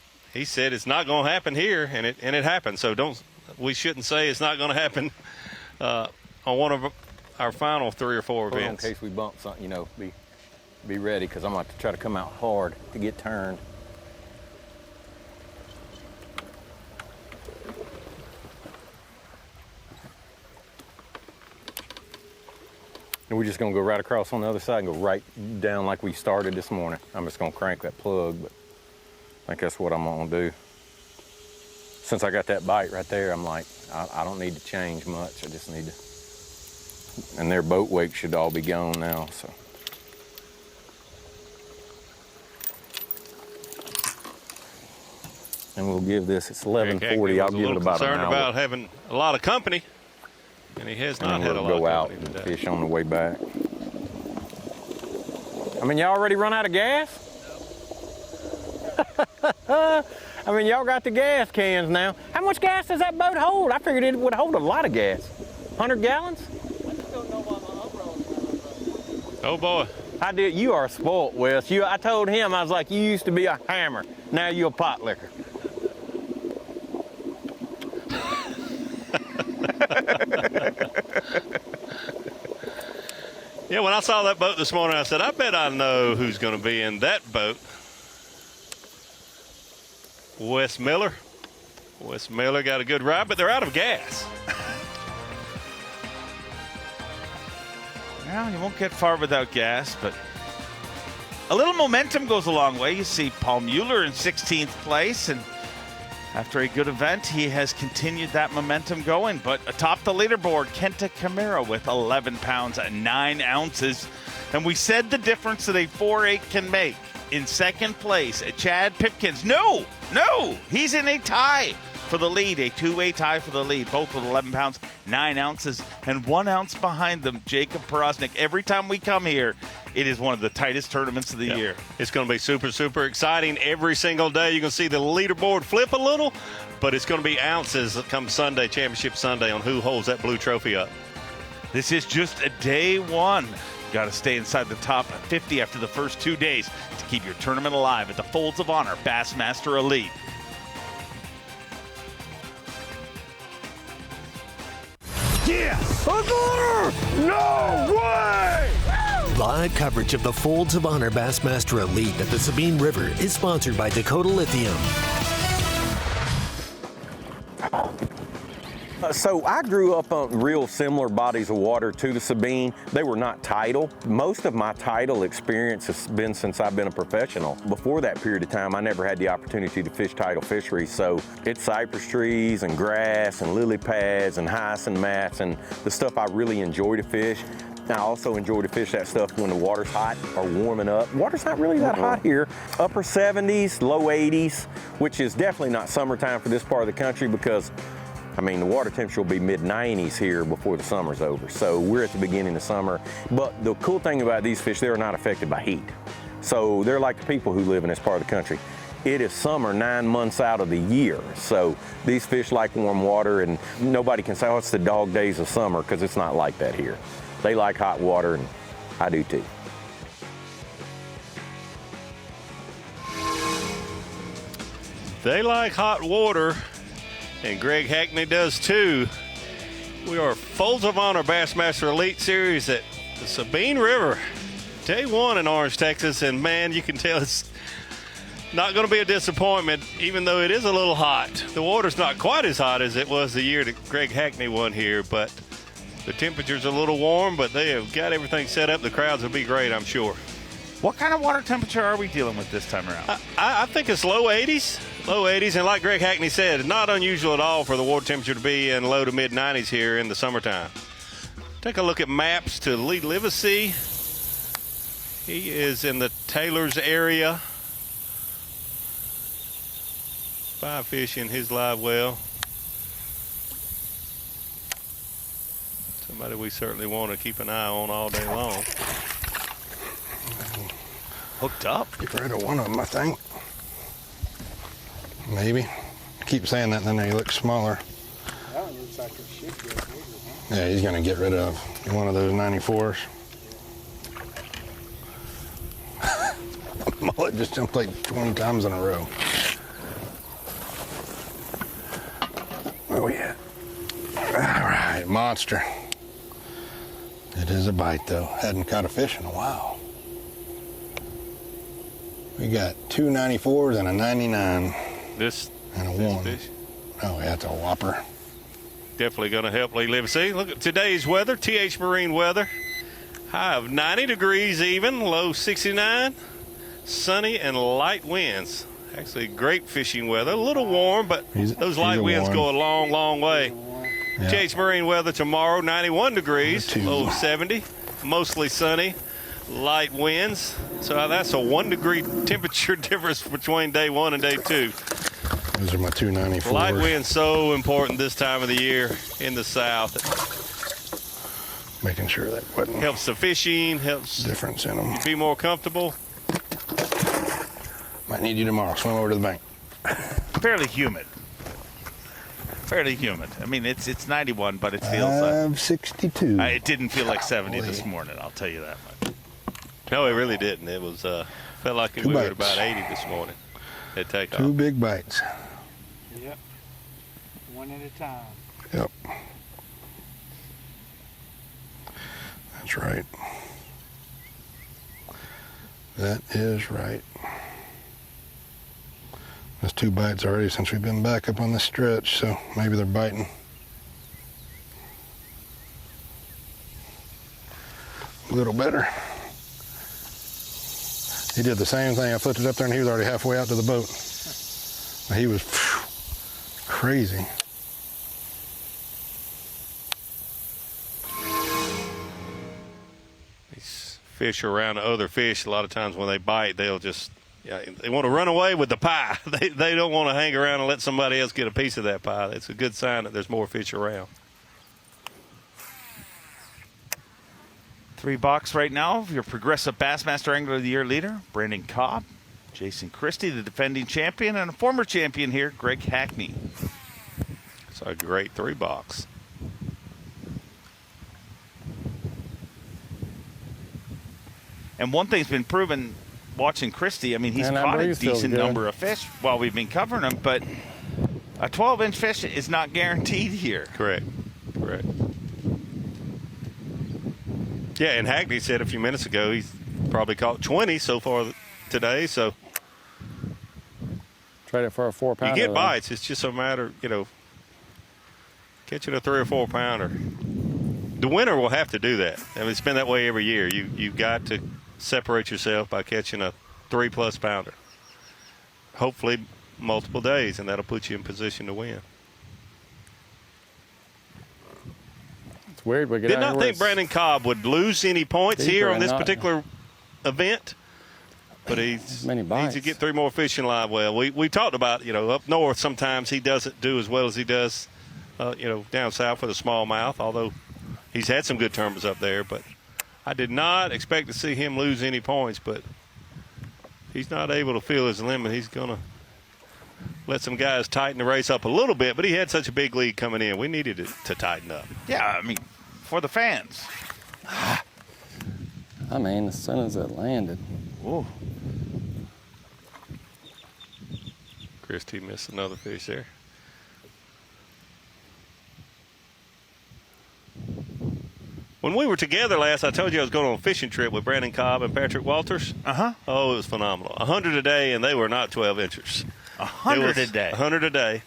said it's not going to happen here, and it happened. So we shouldn't say it's not going to happen on one of our final 3 or 4 events. In case we bump something, be ready, because I'm going to try to come out hard to get turned. And we're just going to go right across on the other side and go right down like we started this morning. I'm just going to crank that plug, but I think that's what I'm going to do. Since I got that bite right there, I'm like, I don't need to change much. I just need to. And their boat wake should all be gone now, so. And we'll give this, it's 11:40, I'll give it about an hour. Concerned about having a lot of company, and he has not had a lot of company. We'll go out and fish on the way back. I mean, y'all already run out of gas? I mean, y'all got the gas cans now. How much gas does that boat hold? I figured it would hold a lot of gas. 100 gallons? Oh, boy. You are spoiled, Wes. I told him, I was like, you used to be a hammer. Now you're a pot licker. Yeah, when I saw that boat this morning, I said, I bet I know who's going to be in that boat. Wes Miller. Wes Miller got a good ride, but they're out of gas. Well, you won't get far without gas, but a little momentum goes a long way. You see Paul Mueller in 16th place, and after a good event, he has continued that momentum going. But atop the leaderboard, Kenta Camara with 11 pounds and 9 ounces. And we said the difference that a 4.8 can make. In second place, Chad Pipkins. No, he's in a tie for the lead, a 2-way tie for the lead, both with 11 pounds, 9 ounces, and 1 ounce behind them, Jacob Porosnik. Every time we come here, it is one of the tightest tournaments of the year. It's going to be super, super exciting every single day. You're going to see the leaderboard flip a little, but it's going to be ounces come Sunday, Championship Sunday, on who holds that blue trophy up. This is just a day one. Got to stay inside the top 50 after the first 2 days to keep your tournament alive at the Folds of Honor Bassmaster Elite. Yes! No way! Live coverage of the Folds of Honor Bassmaster Elite at the Sabine River is sponsored by Dakota Lithium. So I grew up on real similar bodies of water to the Sabine. They were not tidal. Most of my tidal experience has been since I've been a professional. Before that period of time, I never had the opportunity to fish tidal fisheries. So it's cypress trees and grass and lily pads and hyacinth mats and the stuff I really enjoy to fish. I also enjoy to fish that stuff when the water's hot or warming up. Water's not really that hot here. Upper 70s, low 80s, which is definitely not summertime for this part of the country because I mean, the water temperature will be mid-90s here before the summer's over. So we're at the beginning of summer. But the cool thing about these fish, they're not affected by heat. So they're like the people who live in this part of the country. It is summer 9 months out of the year. So these fish like warm water, and nobody can say, oh, it's the dog days of summer, because it's not like that here. They like hot water, and I do too. They like hot water, and Greg Hackney does too. We are Folds of Honor Bassmaster Elite Series at the Sabine River, day one in Orange, Texas, and man, you can tell it's not going to be a disappointment, even though it is a little hot. The water's not quite as hot as it was the year that Greg Hackney won here, but the temperature's a little warm, but they have got everything set up. The crowds will be great, I'm sure. What kind of water temperature are we dealing with this time around? I think it's low 80s. Low 80s, and like Greg Hackney said, not unusual at all for the water temperature to be in low to mid 90s here in the summertime. Take a look at maps to Lee Livesey. He is in the Taylor's area. 5 fish in his live well. Somebody we certainly want to keep an eye on all day long. Hooked up? Get rid of one of them, I think. Maybe. I keep saying that, and then they look smaller. That one looks like it should get bigger, huh? Yeah, he's going to get rid of one of those 94s. mullet just jumped like 20 times in a row. Where we at? All right, monster. It is a bite though. Hadn't caught a fish in a while. We got 2 94s and a 99. This and a 1. Fish. Oh, yeah, that's a whopper. Definitely going to help Lee Living. See, look at today's weather, TH Marine weather. High of 90 degrees even, low 69. Sunny and light winds. Actually, great fishing weather. A little warm, but those light winds go a long, long way. Yeah. TH Marine weather tomorrow, 91 degrees, low 70. Mostly sunny, light winds. So that's a 1 degree temperature difference between day 1 and day 2. Those are my 294s. Light wind's so important this time of the year in the south. Making sure that wasn't helps the fishing, helps difference in them. You be more comfortable. Might need you tomorrow. Swim over to the bank. Fairly humid. Fairly humid. I mean, it's 91, but it feels 62. It didn't feel like 70 this morning. I'll tell you that much. No, it really didn't. It was felt like we were at about 80 this morning. At takeoff. 2 big bites. Yep. One at a time. Yep. That's right. That is right. That's 2 bites already since we've been back up on this stretch, so maybe they're biting. A little better. He did the same thing. I flipped it up there and he was already halfway out to the boat. He was crazy. These fish around other fish, a lot of times when they bite, they'll just, they want to run away with the pie. They don't want to hang around and let somebody else get a piece of that pie. It's a good sign that there's more fish around. 3 box right now. Your Progressive Bassmaster Angler of the Year leader, Brandon Cobb. Jason Christie, the defending champion, and a former champion here, Greg Hackney. It's a great 3 box. And one thing's been proven watching Christie, I mean, he's caught a decent number of fish while we've been covering him, but a 12-inch fish is not guaranteed here. Correct. Correct. Yeah, and Hackney said a few minutes ago he's probably caught 20 so far today, so. Trade it for a 4-pounder. You get bites. It's just a matter, catching a 3 or 4 pounder. The winner will have to do that. I mean, it's been that way every year. You've got to separate yourself by catching a 3+ pounder. Hopefully multiple days, and that'll put you in position to win. It's weird. We get Did not think Brandon Cobb would lose any points here on this particular event. But he needs to get 3 more fishing live well. We talked about, up north sometimes he doesn't do as well as he does, down south with a smallmouth, although he's had some good tournaments up there. But I did not expect to see him lose any points, but he's not able to feel his limit. He's going to let some guys tighten the race up a little bit, but he had such a big lead coming in. We needed it to tighten up. Yeah, I mean, for the fans. I mean, as soon as it landed. Whoa. Christie missed another fish there. When we were together last, I told you I was going on a fishing trip with Brandon Cobb and Patrick Walters. Oh, it was phenomenal. 100 a day, and they were not 12-inchers. 100 a day? 100 a day.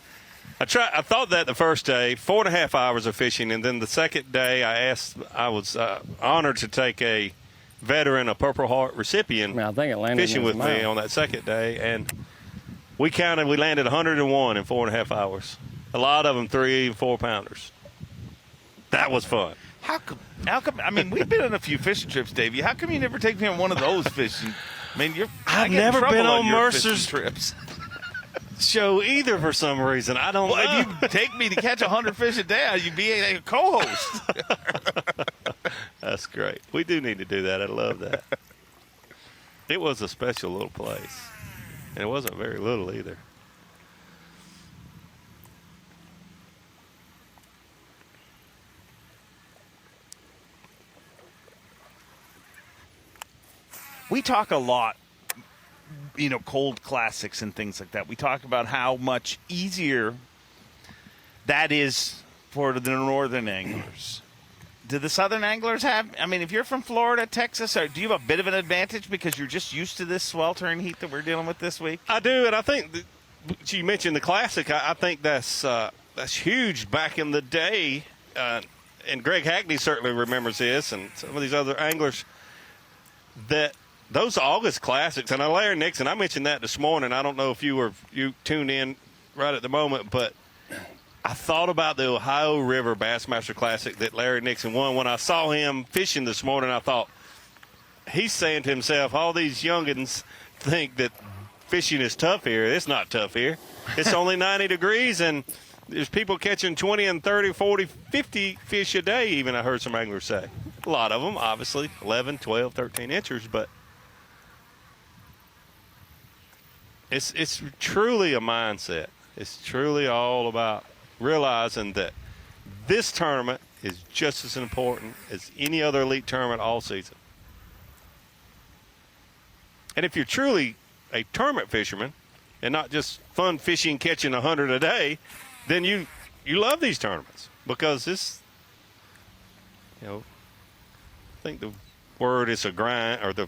I thought that the first day, 4.5 hours of fishing, and then the second day I was honored to take a veteran, a Purple Heart recipient, fishing with me on that second day, and we landed 101 in 4.5 hours. A lot of them 3 and 4 pounders. That was fun. How come? I mean, we've been on a few fishing trips, Davey. How come you never take me on one of those fishing? I mean, I've never been on Mercer's trips show either for some reason. I don't know. If you take me to catch 100 fish a day, you'd be a co-host. That's great. We do need to do that. I love that. It was a special little place, and it wasn't very little either. We talk a lot, cold classics and things like that. We talk about how much easier that is for the northern anglers. Do the southern anglers have, if you're from Florida, Texas, do you have a bit of an advantage because you're just used to this sweltering heat that we're dealing with this week? I do, and I think you mentioned the classic. I think that's huge back in the day, and Greg Hackney certainly remembers this, and some of these other anglers, that those August classics, and Larry Nixon, I mentioned that this morning. I don't know if you tuned in right at the moment, but I thought about the Ohio River Bassmaster Classic that Larry Nixon won. When I saw him fishing this morning, I thought, he's saying to himself, all these youngins think that fishing is tough here. It's not tough here. It's only 90 degrees, and there's people catching 20 and 30, 40, 50 fish a day, even, I heard some anglers say. A lot of them, obviously, 11, 12, 13 inchers, but it's truly a mindset. It's truly all about realizing that this tournament is just as important as any other elite tournament all season. And if you're truly a tournament fisherman and not just fun fishing, catching 100 a day, then you love these tournaments, because this, I think the word is a grind, or the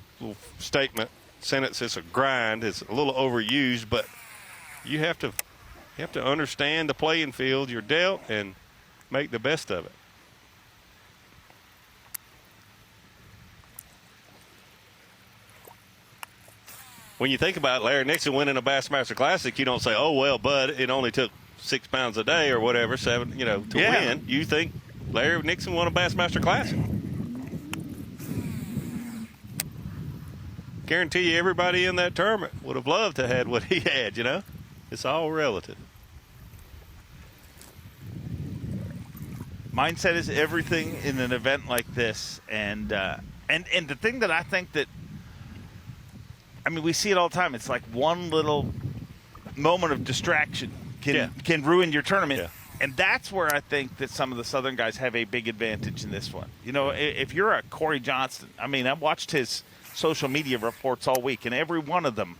sentence is a grind, is a little overused, but you have to understand the playing field you're dealt and make the best of it. When you think about Larry Nixon winning a Bassmaster Classic, you don't say, oh, well, bud, it only took 6 pounds a day or whatever, to win. You think Larry Nixon won a Bassmaster Classic. Guarantee you everybody in that tournament would have loved to have had what he had, It's all relative. Mindset is everything in an event like this, and the thing that I think that, we see it all the time. It's like one little moment of distraction can ruin your tournament, and that's where I think that some of the Southern guys have a big advantage in this one. If you're a Corey Johnston, I've watched his social media reports all week, and every one of them,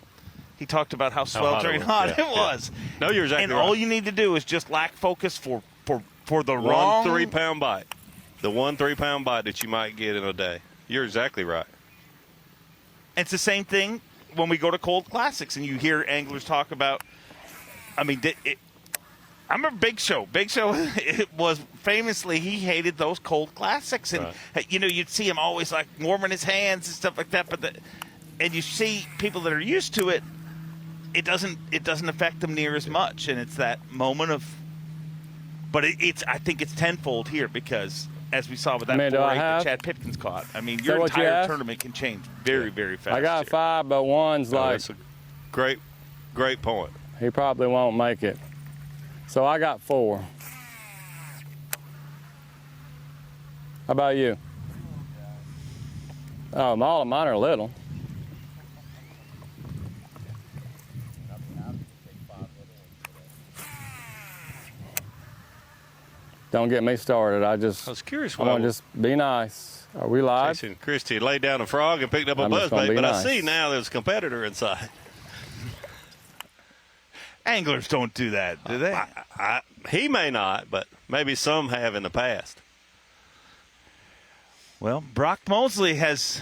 he talked about how sweltering hot it was. No, you're exactly right. And all you need to do is just lack focus for the wrong wrong 3-pound bite. The 1 3-pound bite that you might get in a day. You're exactly right. It's the same thing when we go to cold classics and you hear anglers talk about, I remember Big Show. Big Show, it was famously, he hated those cold classics. And, you'd see him always like warming his hands and stuff like that. And you see people that are used to it, it doesn't affect them near as much. And it's that moment of, but I think it's tenfold here, because as we saw with that 4-8 that Chad Pipkins caught, your entire tournament can change very, very fast. I got 5, but one's that's a great point. He probably won't make it. So I got 4. How about you? Oh, all of mine are little. Don't get me started. I was curious. I want to just be nice. Are we live? Jason Christie laid down a frog and picked up a buzzbait, but nice. I see now there's a competitor inside. Anglers don't do that, do they? He may not, but maybe some have in the past. Well, Brock Mosley has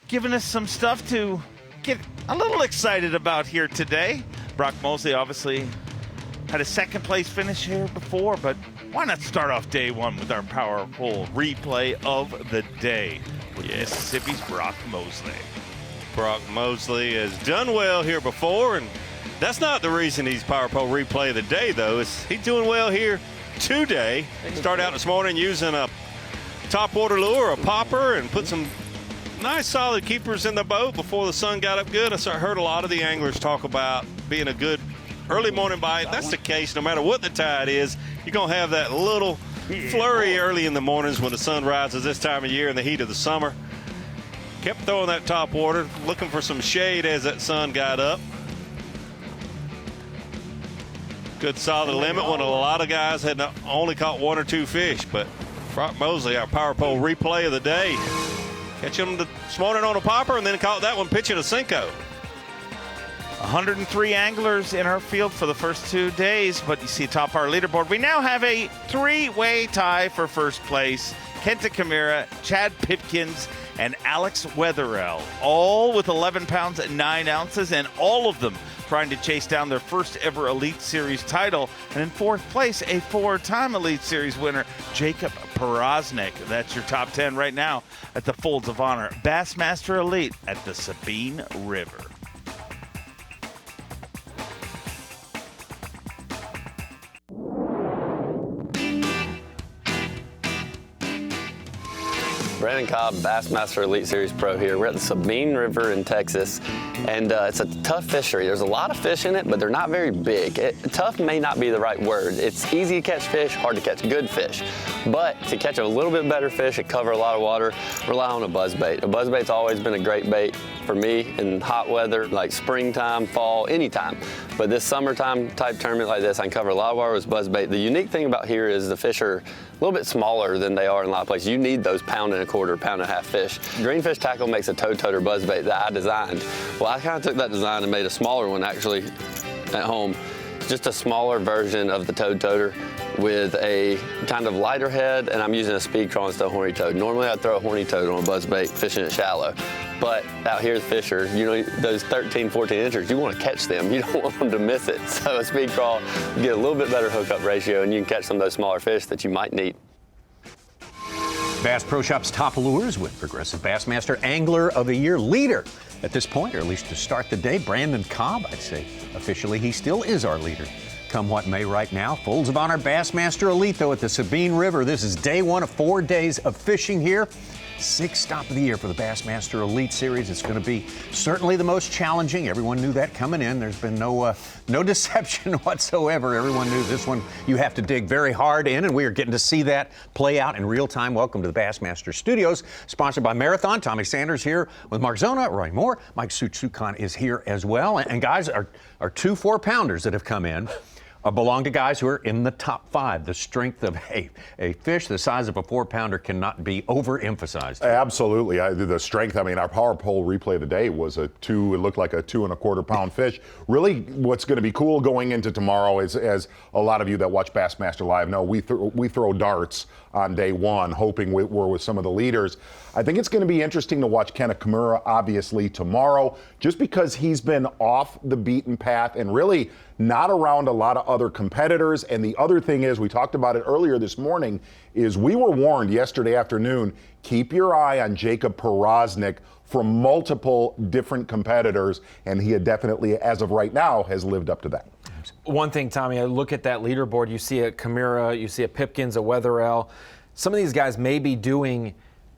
given us some stuff to get a little excited about here today. Brock Mosley obviously had a second-place finish here before, but why not start off day one with our powerful replay of the day with Mississippi's Brock Mosley. Brock Mosley has done well here before, and that's not the reason he's Power Pole Replay of the Day, though. He's doing well here today. Started out this morning using a topwater lure, a popper, and put some nice solid keepers in the boat before the sun got up good. I heard a lot of the anglers talk about being a good early morning bite. That's the case no matter what the tide is. You're going to have that little flurry early in the mornings when the sun rises this time of year in the heat of the summer. Kept throwing that top water, looking for some shade as that sun got up. Good solid limit when a lot of guys had only caught 1 or 2 fish. But Brock Mosley, our Power Pole Replay of the day, catching him this morning on a popper and then caught that one pitching a Cinco. 103 anglers in our field for the first 2 days, but you see top our leaderboard. We now have a three-way tie for first place. Kenta Kamira, Chad Pipkins, and Alex Wetherell, all with 11 pounds and 9 ounces, and all of them trying to chase down their first ever Elite Series title. And in fourth place, a 4-time Elite Series winner, Jacob Poroznik. That's your top 10 right now at the Folds of Honor Bassmaster Elite at the Sabine River. Brandon Cobb, Bassmaster Elite Series Pro here. We're at the Sabine River in Texas, and it's a tough fishery. There's a lot of fish in it, but they're not very big. Tough may not be the right word. It's easy to catch fish, hard to catch good fish. But to catch a little bit better fish and cover a lot of water, rely on a buzzbait. A buzzbait's always been a great bait for me in hot weather, like springtime, fall, anytime. But this summertime type tournament like this, I can cover a lot of water with buzzbait. The unique thing about here is the fish are a little bit smaller than they are in a lot of places. You need those £1.25, £1.5 fish. Greenfish tackle makes a toad toter buzzbait that I designed. Well, I kind of took that design and made a smaller one actually at home. Just a smaller version of the toad toter with a kind of lighter head, and I'm using a speed crawl instead of horny toad. Normally I'd throw a horny toad on a buzzbait fishing it shallow, but out here the fish are, you know, those 13, 14 inchers, you want to catch them. You don't want them to miss it. So a speed crawl, you get a little bit better hookup ratio, and you can catch some of those smaller fish that you might need. Bass Pro Shop's top lures with Progressive Bassmaster Angler of the Year leader at this point, or at least to start the day, Brandon Cobb. I'd say officially he still is our leader. Come what may right now, Folds of Honor Bassmaster Elite, though, at the Sabine River. This is day 1 of 4 days of fishing here. 6th stop of the year for the Bassmaster Elite Series. It's going to be certainly the most challenging. Everyone knew that coming in. There's been no deception whatsoever. Everyone knew this one you have to dig very hard in, and we are getting to see that play out in real time. Welcome to the Bassmaster Studios, sponsored by Marathon. Tommy Sanders here with Mark Zona, Roy Moore. Mike Sukan is here as well. And guys, our 2 4-pounders that have come in belong to guys who are in the top 5. The strength of a fish the size of a 4-pounder cannot be overemphasized. Absolutely. The strength, I mean, our power pole replay of the day was it looked like a 2.25-pound fish. Really, what's going to be cool going into tomorrow is, as a lot of you that watch Bassmaster Live know, we throw darts on day 1, hoping we're with some of the leaders. I think it's going to be interesting to watch Kenta Kamira, obviously, tomorrow, just because he's been off the beaten path and really not around a lot of other competitors. And the other thing is, we talked about it earlier this morning, is we were warned yesterday afternoon, keep your eye on Jacob Poroznik from multiple different competitors, and he had definitely, as of right now, has lived up to that. One thing, Tommy, I look at that leaderboard, you see a Kamira, you see a Pipkins, a Wetherell. Some of these guys may be doing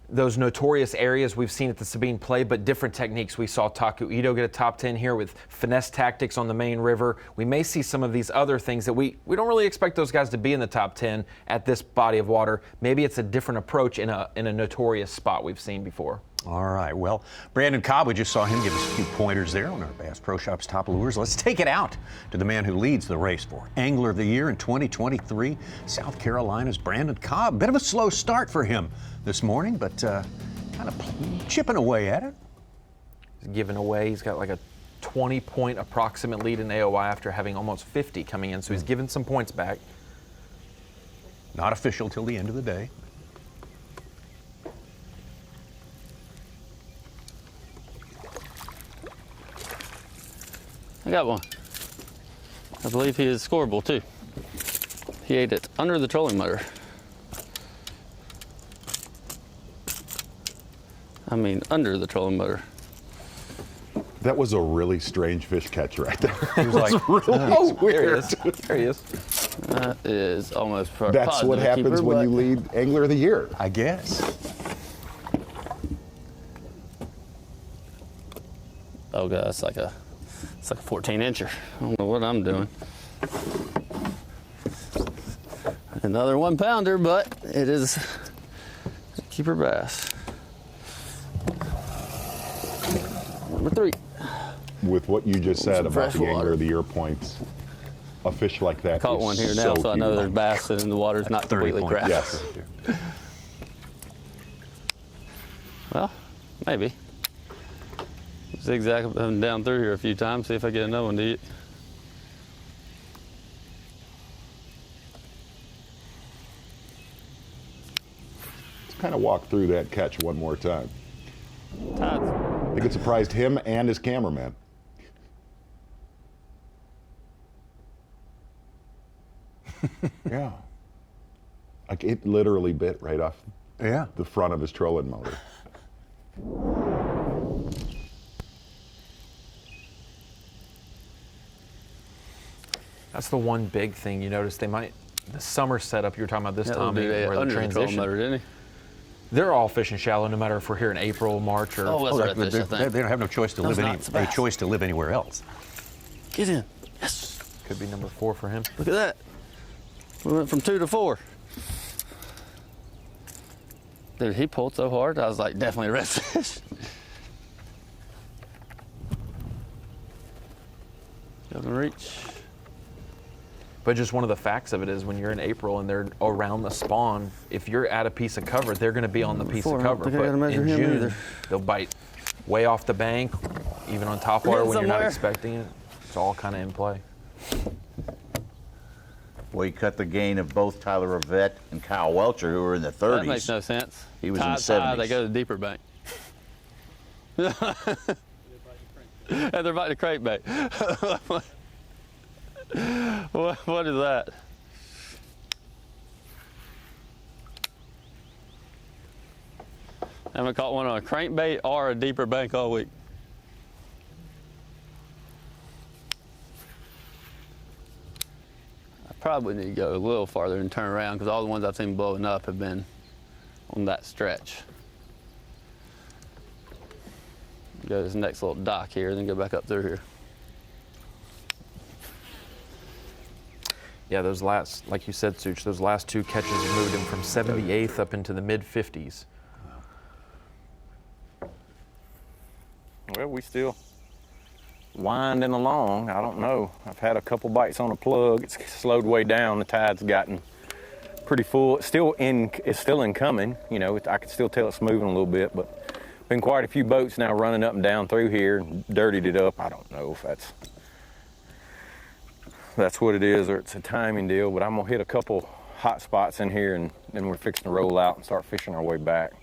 those notorious areas we've seen at the Sabine play, but different techniques. We saw Taku Ito get a top 10 here with finesse tactics on the main river. We may see some of these other things that we don't really expect those guys to be in the top 10 at this body of water. Maybe it's a different approach in a notorious spot we've seen before. All right, well, Brandon Cobb, we just saw him give us a few pointers there on our Bass Pro Shop's top lures. Let's take it out to the man who leads the race for Angler of the Year in 2023, South Carolina's Brandon Cobb. Bit of a slow start for him this morning, but kind of chipping away at it. He's giving away. He's got like a 20-point approximate lead in AOY after having almost 50 coming in, so he's given some points back. Not official till the end of the day. I got one. I believe he is scoreable too. He ate it under the trolling motor. I mean, under the trolling motor. That was a really strange fish catch right there. It was like, really weird. There he is. That is almost perfect. That's what happens when you lead Angler of the Year, I guess. Oh god, it's like a 14-incher. I don't know what I'm doing. Another 1-pounder, but it is a keeper bass. Number 3. With what you just said about the water. Angler of the Year points, a fish like that. I caught one here now, so I know there's bass and the water's not completely cracked. Yes. Well, maybe. zigzag up and down through here a few times, see if I get another one to eat. Let's kind of walk through that catch one more time. Tides. I think it surprised him and his cameraman. Yeah. Like it literally bit right off the front of his trolling motor. That's the one big thing you notice. They might, the summer setup you were talking about this time, where the transition. Motor, didn't he? They're all fishing shallow, no matter if we're here in April, March, or. They don't have no choice to live anywhere else. Get in. Yes. Could be number 4 for him. Look at that. We went from 2 to 4. Dude, he pulled so hard, I was like, definitely a redfish. Doesn't reach. But just one of the facts of it is when you're in April and they're around the spawn, if you're at a piece of cover, they're going to be on the piece of cover. But in June, they'll bite way off the bank, even on top water when you're not expecting it. It's all kind of in play. Well, he cut the gain of both Tyler Rivette and Kyle Welcher, who were in the 30s. That makes no sense. He was in the 70s. They go to the deeper bank. And they're biting a crankbait. What is that? I haven't caught one on a crankbait or a deeper bank all week. I probably need to go a little farther and turn around because all the ones I've seen blowing up have been on that stretch. Go to this next little dock here, then go back up through here. Yeah, those last, like you said, Such, those last 2 catches moved him from 78th up into the mid-50s. Well, we still winding along. I don't know. I've had a couple bites on a plug. It's slowed way down. The tide's gotten pretty full. It's still incoming. You know, I can still tell it's moving a little bit, but been quite a few boats now running up and down through here and dirtied it up. I don't know if that's what it is or it's a timing deal, but I'm gonna hit a couple hot spots in here and then we're fixing to roll out and start fishing our way back.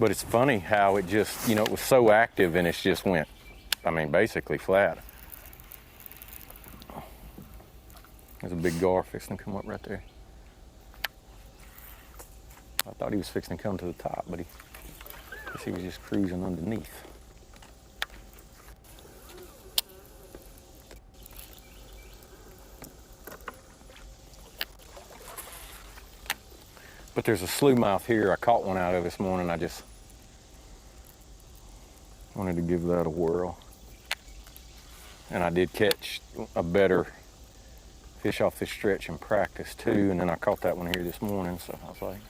But it's funny how it just, you know, it was so active and it just went, I mean, basically flat. There's a big gar fixing to come up right there. I thought he was fixing to come to the top, but I guess he was just cruising underneath. But there's a slewmouth here. I caught one out of this morning. I just wanted to give that a whirl. And I did catch a better fish off this stretch in practice too, and then I caught that one here this morning, so I was like,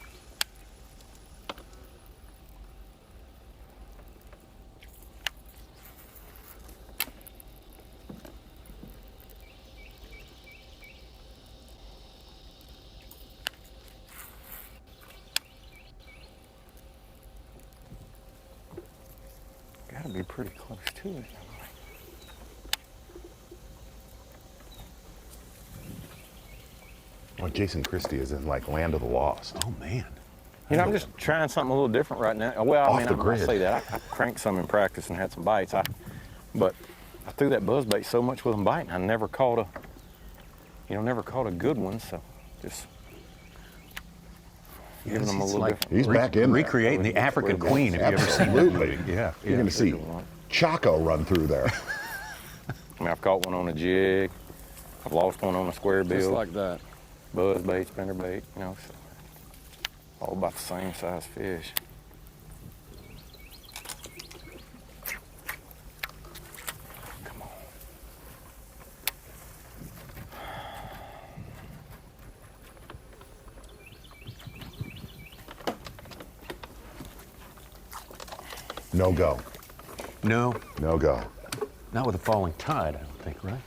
gotta be pretty close to it. Well, Jason Christie is in like land of the lost. Oh man. You know, I'm just trying something a little different right now. Well, I mean, I'm gonna grid. say that. I cranked some in practice and had some bites. But I threw that buzzbait so much with them biting, I never caught a good one. So just giving them a little different. He's back in there. Recreating the African Queen. Have you ever seen that movie? Yeah. You're going to see Chaco run through there. I mean, I've caught one on a jig. I've lost one on a square bill. Just like that. Buzzbait, spinnerbait, you know, so all about the same size fish. Come on. No go. No. No go. Not with a falling tide, I don't think, right?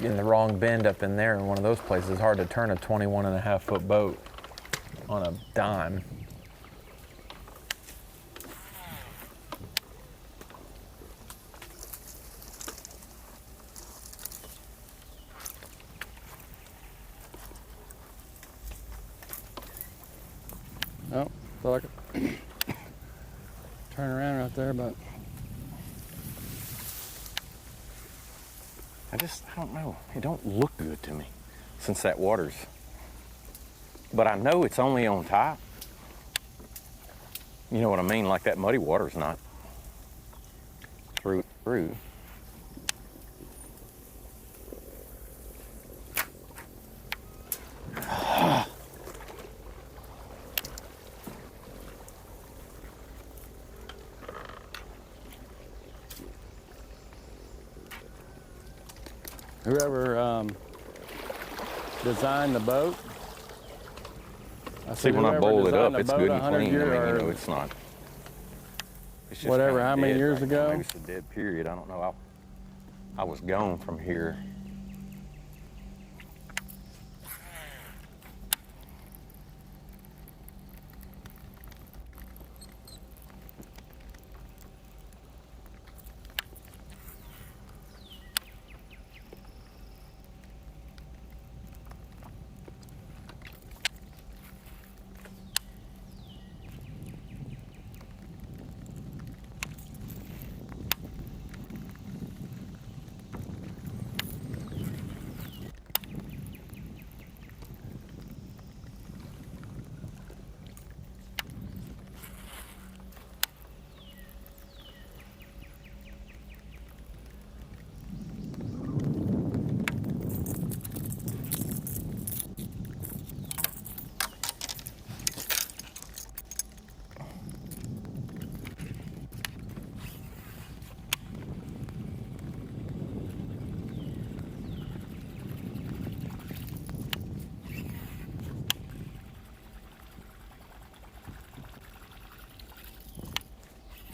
in the wrong bend up in there in one of those places, it's hard to turn a 21.5-foot boat on a dime. Oh, feel like it. Turn around right there, but I don't know. It don't look good to me since that water's. But I know it's only on top. You know what I mean? Like that muddy water's not through. Whoever designed the boat. See, when I boil it up, it's good and clean. I mean, you know, it's not. It's just whatever, kinda how many dead years right now. ago? Maybe it's a dead period. I don't know. I was gone from here.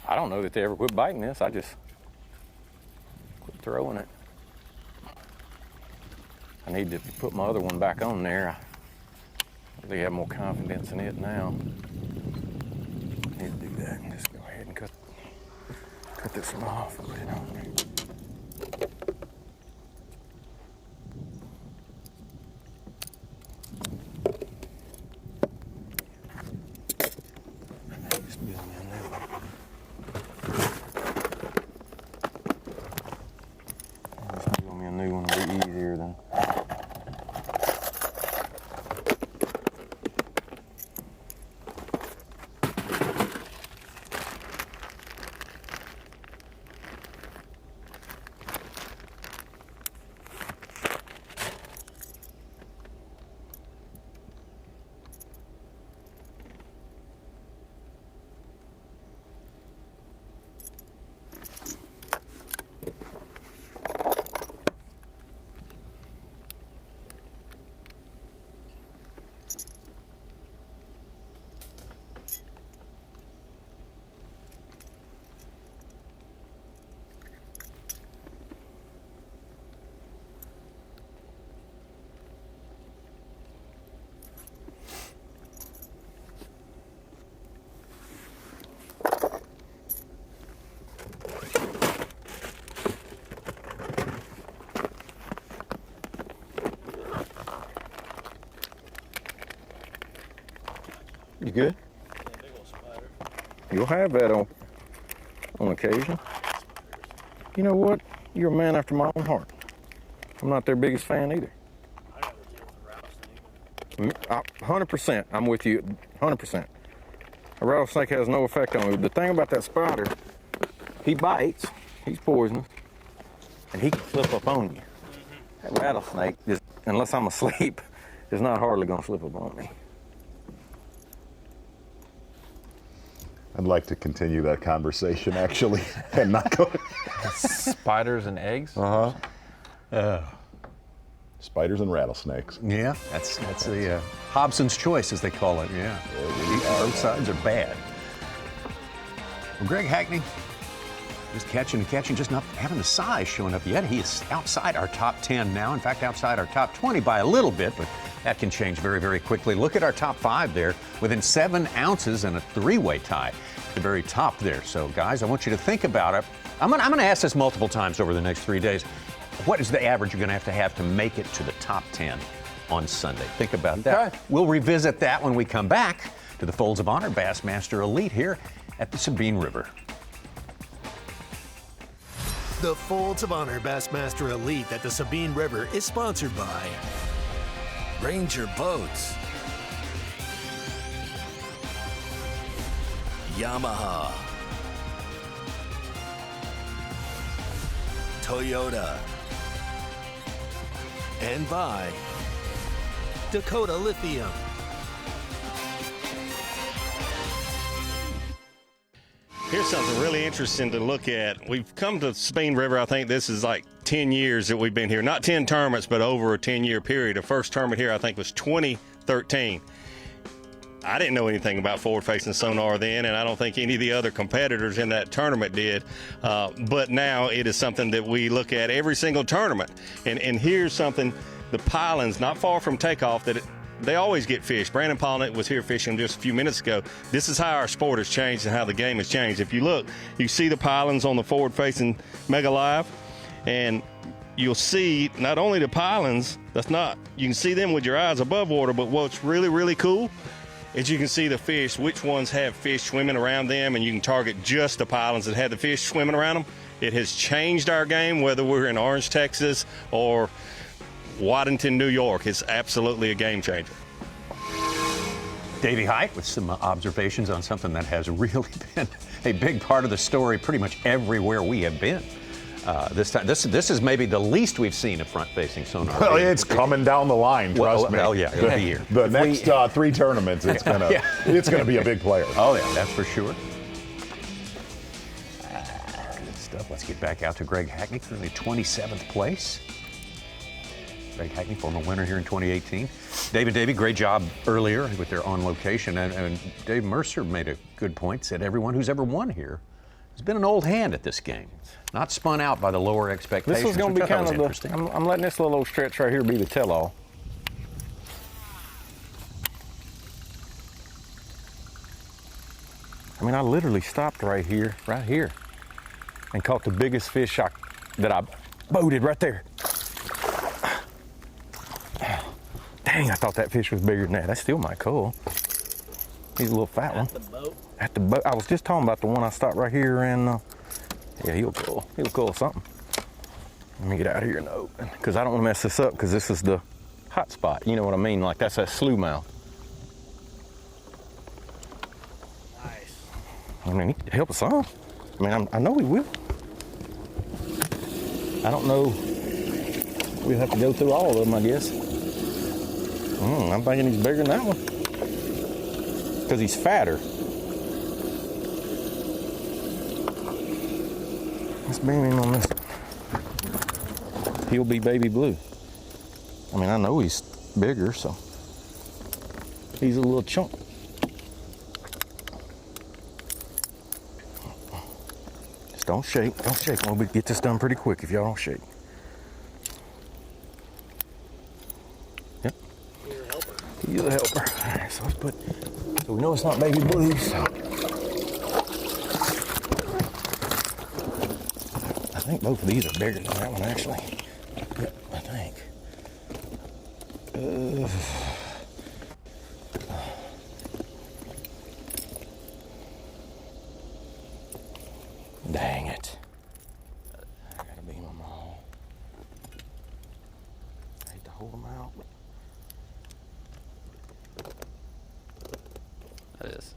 I don't know that they ever quit biting this. I just quit throwing it. I need to put my other one back on there. I really have more confidence in it now. I need to do that and just go ahead and cut this one off and put it on there. You good? You'll have that on occasion. You know what? You're a man after my own heart. I'm not their biggest fan either. 100%. I'm with you. 100%. A rattlesnake has no effect on me. The thing about that spider, he bites. He's poisonous, and he can slip up on you. That rattlesnake, unless I'm asleep, is not hardly going to slip up on me. I'd like to continue that conversation, actually, and not go. Spiders and eggs? Spiders and rattlesnakes. Yeah, that's the Hobson's choice, as they call it. Yeah, both sides are bad. Well, Greg Hackney, Just catching and catching, just not having the size showing up yet. He is outside our top 10 now. In fact, outside our top 20 by a little bit, but that can change very, very quickly. Look at our top 5 there, within 7 ounces and a 3-way tie at the very top there. So, guys, I want you to think about it. I'm gonna ask this multiple times over the next 3 days. What is the average you're gonna have to make it to the top 10 on Sunday? Think about that. Okay. We'll revisit that when we come back to the Folds of Honor Bassmaster Elite here at the Sabine River. The Folds of Honor Bassmaster Elite at the Sabine River is sponsored by Ranger Boats, Yamaha, Toyota, and by Dakota Lithium. Here's something really interesting to look at. We've come to Sabine River. I think this is like 10 years that we've been here. Not 10 tournaments, but over a 10-year period. The first tournament here, I think, was 2013. I didn't know anything about forward-facing sonar then, and I don't think any of the other competitors in that tournament did. But now it is something that we look at every single tournament. And here's something, the pilings not far from takeoff, that they always get fish. Brandon Polnick was here fishing just a few minutes ago. This is how our sport has changed and how the game has changed. If you look, you see the pilings on the forward-facing Mega Live, and you'll see not only the pilings, you can see them with your eyes above water, but what's really, really cool is you can see the fish, which ones have fish swimming around them, and you can target just the pilings that have the fish swimming around them. It has changed our game, whether we're in Orange, Texas, or Waddington, New York. It's absolutely a game changer. Davey Height with some observations on something that has really been a big part of the story pretty much everywhere we have been. This time, this is maybe the least we've seen of front-facing sonar. Well, it's coming down the line, trust me. Well, yeah, it'll be here. The next 3 tournaments, it's gonna be a big player. Oh, yeah, that's for sure. Good stuff. Let's get back out to Greg Hackney, currently 27th place. Greg Hackney, former winner here in 2018. Dave and Davey, great job earlier with their on location. And Dave Mercer made a good point, said everyone who's ever won here has been an old hand at this game. Not spun out by the lower expectations. This is going to be kind of I'm letting this little old stretch right here be the tell-all. I mean, I literally stopped right here, and caught the biggest fish that I boated right there. Dang, I thought that fish was bigger than that. That's still my cool. He's a little fat one. At the boat? At the boat. I was just talking about the one I stopped right here, and yeah, he'll cool. He'll cool something. Let me get out of here and open, because I don't want to mess this up, because this is the hot spot. You know what I mean? Like, that's that slew mouth. Nice. I mean, he could help us some. I mean, I know he will. I don't know. We'll have to go through all of them, I guess. I'm thinking he's bigger than that one, because he's fatter. Let's beam him on this one. He'll be baby blue. I mean, I know he's bigger, so he's a little chunk. Just don't shake, don't shake. We'll get this done pretty quick if y'all don't shake. Yep. You're the helper. All right, so let's put, so we know it's not baby blue, so. I think both of these are bigger than that one, actually. Yep, I think. Dang it. I gotta beam them all. I hate to hold them out, but. That is.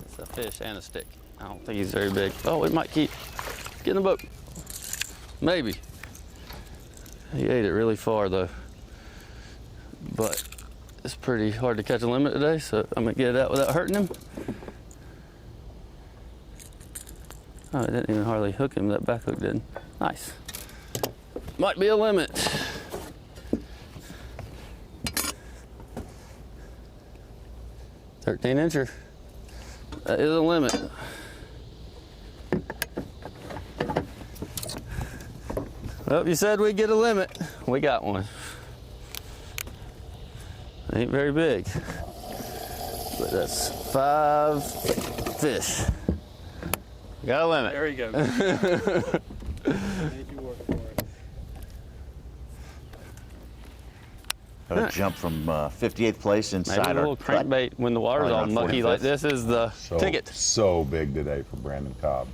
It's a fish and a stick. I don't think he's very big. Oh, it might keep. Get in the boat. Maybe. He ate it really far though. But it's pretty hard to catch a limit today, so I'm gonna get it out without hurting him. Oh, it didn't even hardly hook him, that back hook did. Nice. Might be a limit. $13 incher. That is a limit. Well, you said we'd get a limit. We got one. Ain't very big, but that's 5 fish. Got a limit. There you go. Made you work for it. A jump from 58th place inside Maybe a little our cut. crankbait when the water's all mucky like this is the ticket. So big today for Brandon Cobb.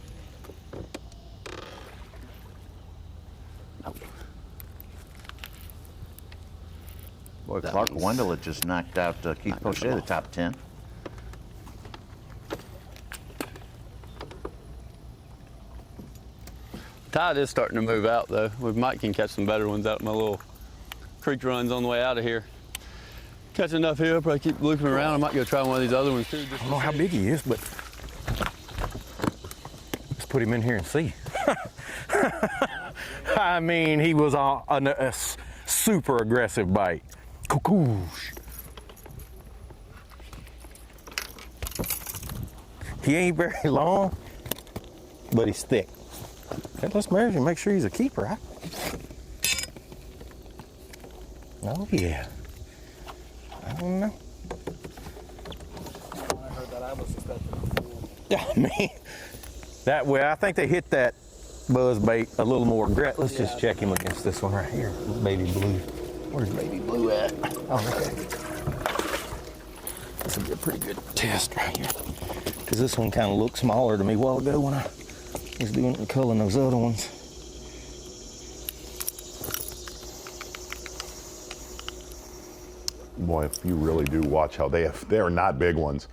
Boy, Clark Wendell had just knocked out Keith Pochet, the top 10. Tide is starting to move out though. We might can catch some better ones out of my little creek runs on the way out of here. Catch enough here, probably keep looping around. I might go try one of these other ones too. I don't know how big he is, but let's put him in here and see. I mean, he was on a super aggressive bite. Cuckoosh. He ain't very long, but he's thick. Okay, let's measure and make sure he's a keeper, huh? Oh, yeah. I don't know. I heard that I was suspecting. Yeah, I mean, that way, I think they hit that buzz bait a little more aggressive. Let's just check him against this one right here. Baby blue. Where's baby blue at? Oh, okay. This will be a pretty good test right here. Because this one kind of looked smaller to me a while ago when I was doing it and culling those other ones. Boy, if you really do watch how they are not big ones.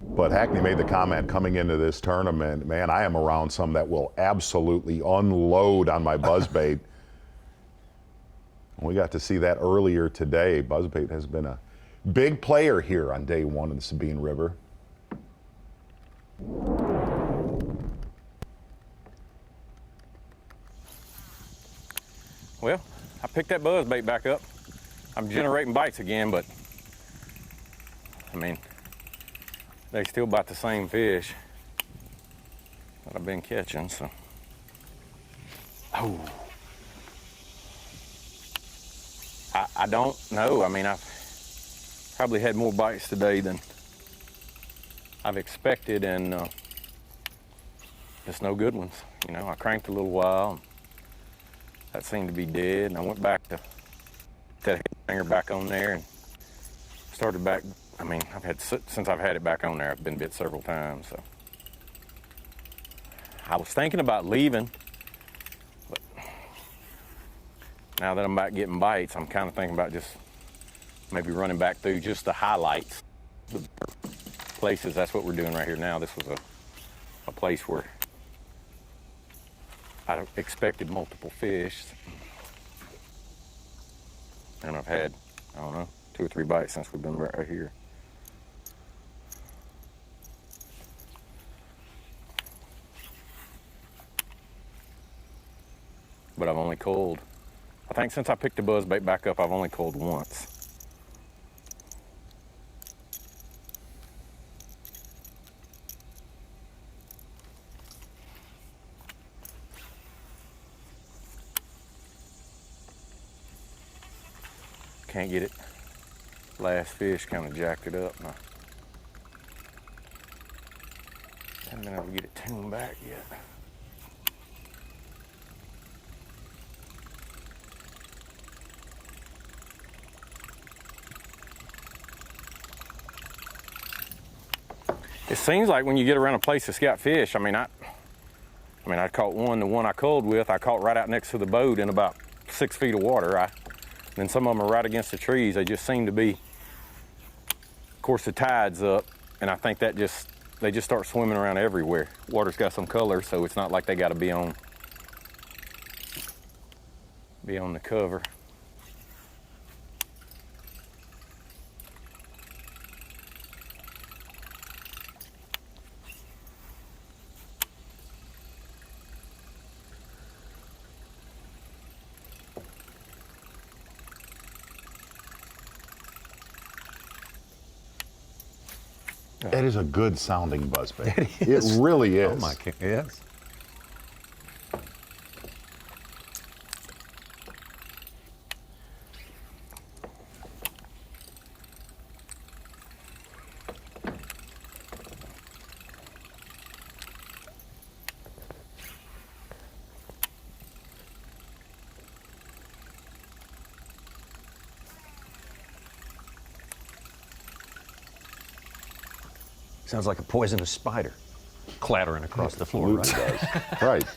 But Hackney made the comment coming into this tournament, man, I am around some that will absolutely unload on my buzzbait. We got to see that earlier today. Buzzbait has been a big player here on day one of the Sabine River. Well, I picked that buzzbait back up. I'm generating bites again, but I mean, they still about the same fish that I've been catching, so. Oh. I don't know. I mean, I've probably had more bites today than I've expected, and just no good ones. You know, I cranked a little while. That seemed to be dead, and I went back to that hanger back on there and started back. I mean, since I've had it back on there, I've been bit several times. So I was thinking about leaving, but now that I'm back getting bites, I'm kind of thinking about just maybe running back through just the highlights, the places. That's what we're doing right here now. This was a place where I expected multiple fish, and I've had, I don't know, 2 or 3 bites since we've been right here. But I've only culled, I think since I picked the buzzbait back up, I've only culled once. Can't get it. Last fish kind of jacked it up. I haven't been able to get it tuned back yet. It seems like when you get around a place that's got fish, I caught one, the one I culled with, I caught right out next to the boat in about 6 feet of water. Then some of them are right against the trees. They just seem to be, of course the tide's up, and I think they just start swimming around everywhere. Water's got some color, so it's not like they gotta be on the cover. It is a good sounding buzzbait. It really is. Oh my, yes. Sounds like a poisonous spider clattering across the floor. Right? Right. Are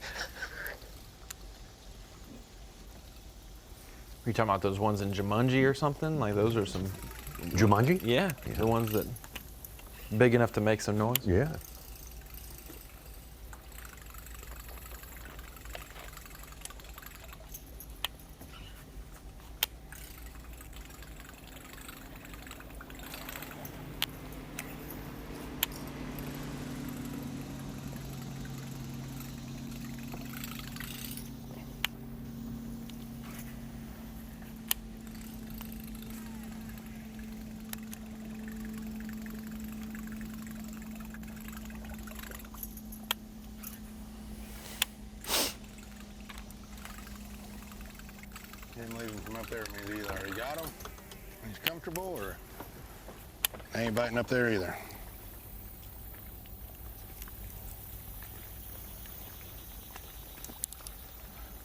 you talking about those ones in Jumanji or something? Like those are some. Jumanji? Yeah, the ones that big enough to make some noise. Yeah. Didn't leave him from up there with me either. You got him? He's comfortable, or I ain't biting up there either.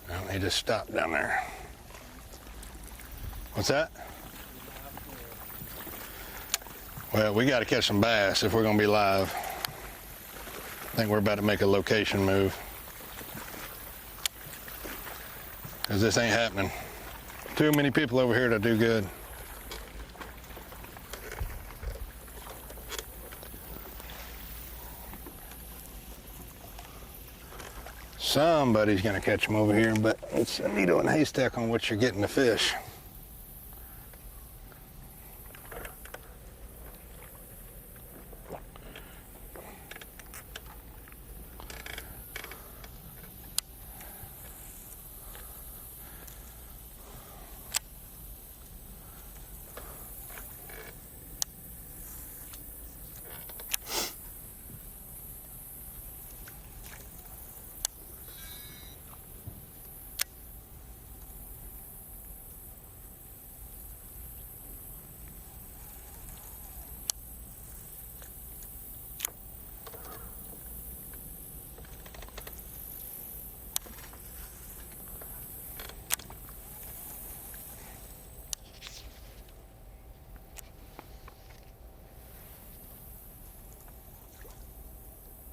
No, he just stopped down there. What's that? Well, we got to catch some bass if we're going to be live. I think we're about to make a location move, because this ain't happening. Too many people over here to do good. Somebody's gonna catch them over here, but it's a needle and haystack on what you're getting to fish.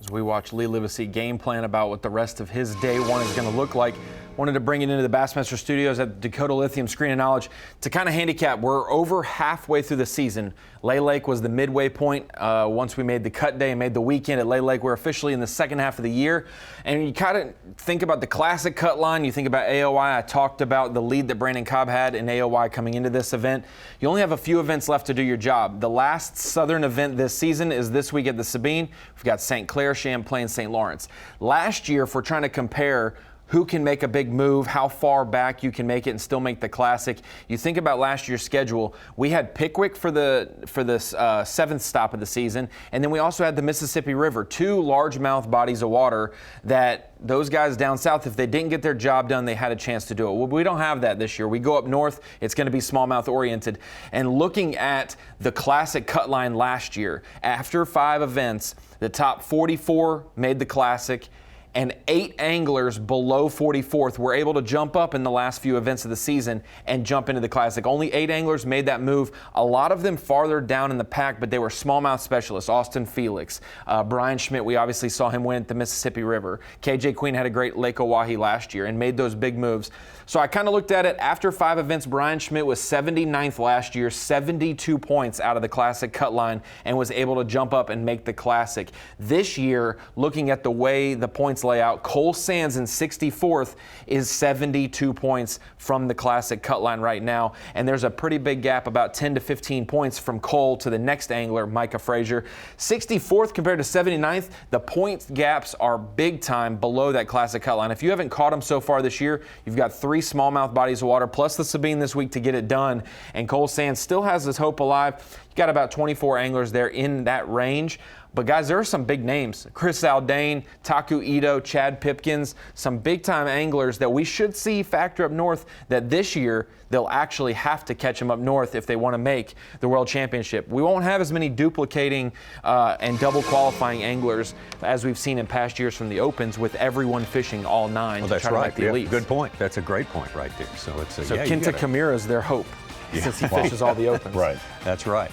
As we watch Lee Livesey game plan about what the rest of his day one is going to look like, wanted to bring it into the Bassmaster Studios at the Dakota Lithium Screen of Knowledge to kind of handicap. We're over halfway through the season. Lay Lake was the midway point. Once we made the cut day and made the weekend at Lay Lake, we're officially in the second half of the year. And you kind of think about the classic cut line. You think about AOY. I talked about the lead that Brandon Cobb had in AOY coming into this event. You only have a few events left to do your job. The last Southern event this season is this week at the Sabine. We've got St. Clair, Champlain, St. Lawrence. Last year, if we're trying to compare who can make a big move, how far back you can make it and still make the classic. You think about last year's schedule. We had Pickwick for the seventh stop of the season, and then we also had the Mississippi River, two largemouth bodies of water that those guys down south, if they didn't get their job done, they had a chance to do it. Well, we don't have that this year. We go up north, it's going to be smallmouth oriented. And looking at the classic cut line last year, after 5 events, the top 44 made the classic, and 8 anglers below 44th were able to jump up in the last few events of the season and jump into the classic. Only 8 anglers made that move. A lot of them farther down in the pack, but they were smallmouth specialists. Austin Felix, Brian Schmidt, we obviously saw him win at the Mississippi River. KJ Queen had a great Lake Oahe last year and made those big moves. So I kind of looked at it. After 5 events, Brian Schmidt was 79th last year, 72 points out of the classic cut line, and was able to jump up and make the classic. This year, looking at the way the points lay out, Cole Sands in 64th is 72 points from the classic cut line right now. And there's a pretty big gap, about 10 to 15 points from Cole to the next angler, Micah Frazier. 64th compared to 79th, the point gaps are big time below that classic cut line. If you haven't caught them so far this year, you've got 3 smallmouth bodies of water plus the Sabine this week to get it done. And Cole Sands still has his hope alive. You got about 24 anglers there in that range. But guys, there are some big names. Chris Aldane, Taku Ito, Chad Pipkins, some big-time anglers that we should see factor up north that this year they'll actually have to catch them up north if they want to make the World Championship. We won't have as many duplicating and double qualifying anglers as we've seen in past years from the Opens with everyone fishing all 9 to try to make the elites. Good point. That's a great point right there. So it's Kenta Kimura's their hope since he fishes all the Opens. Right. That's right.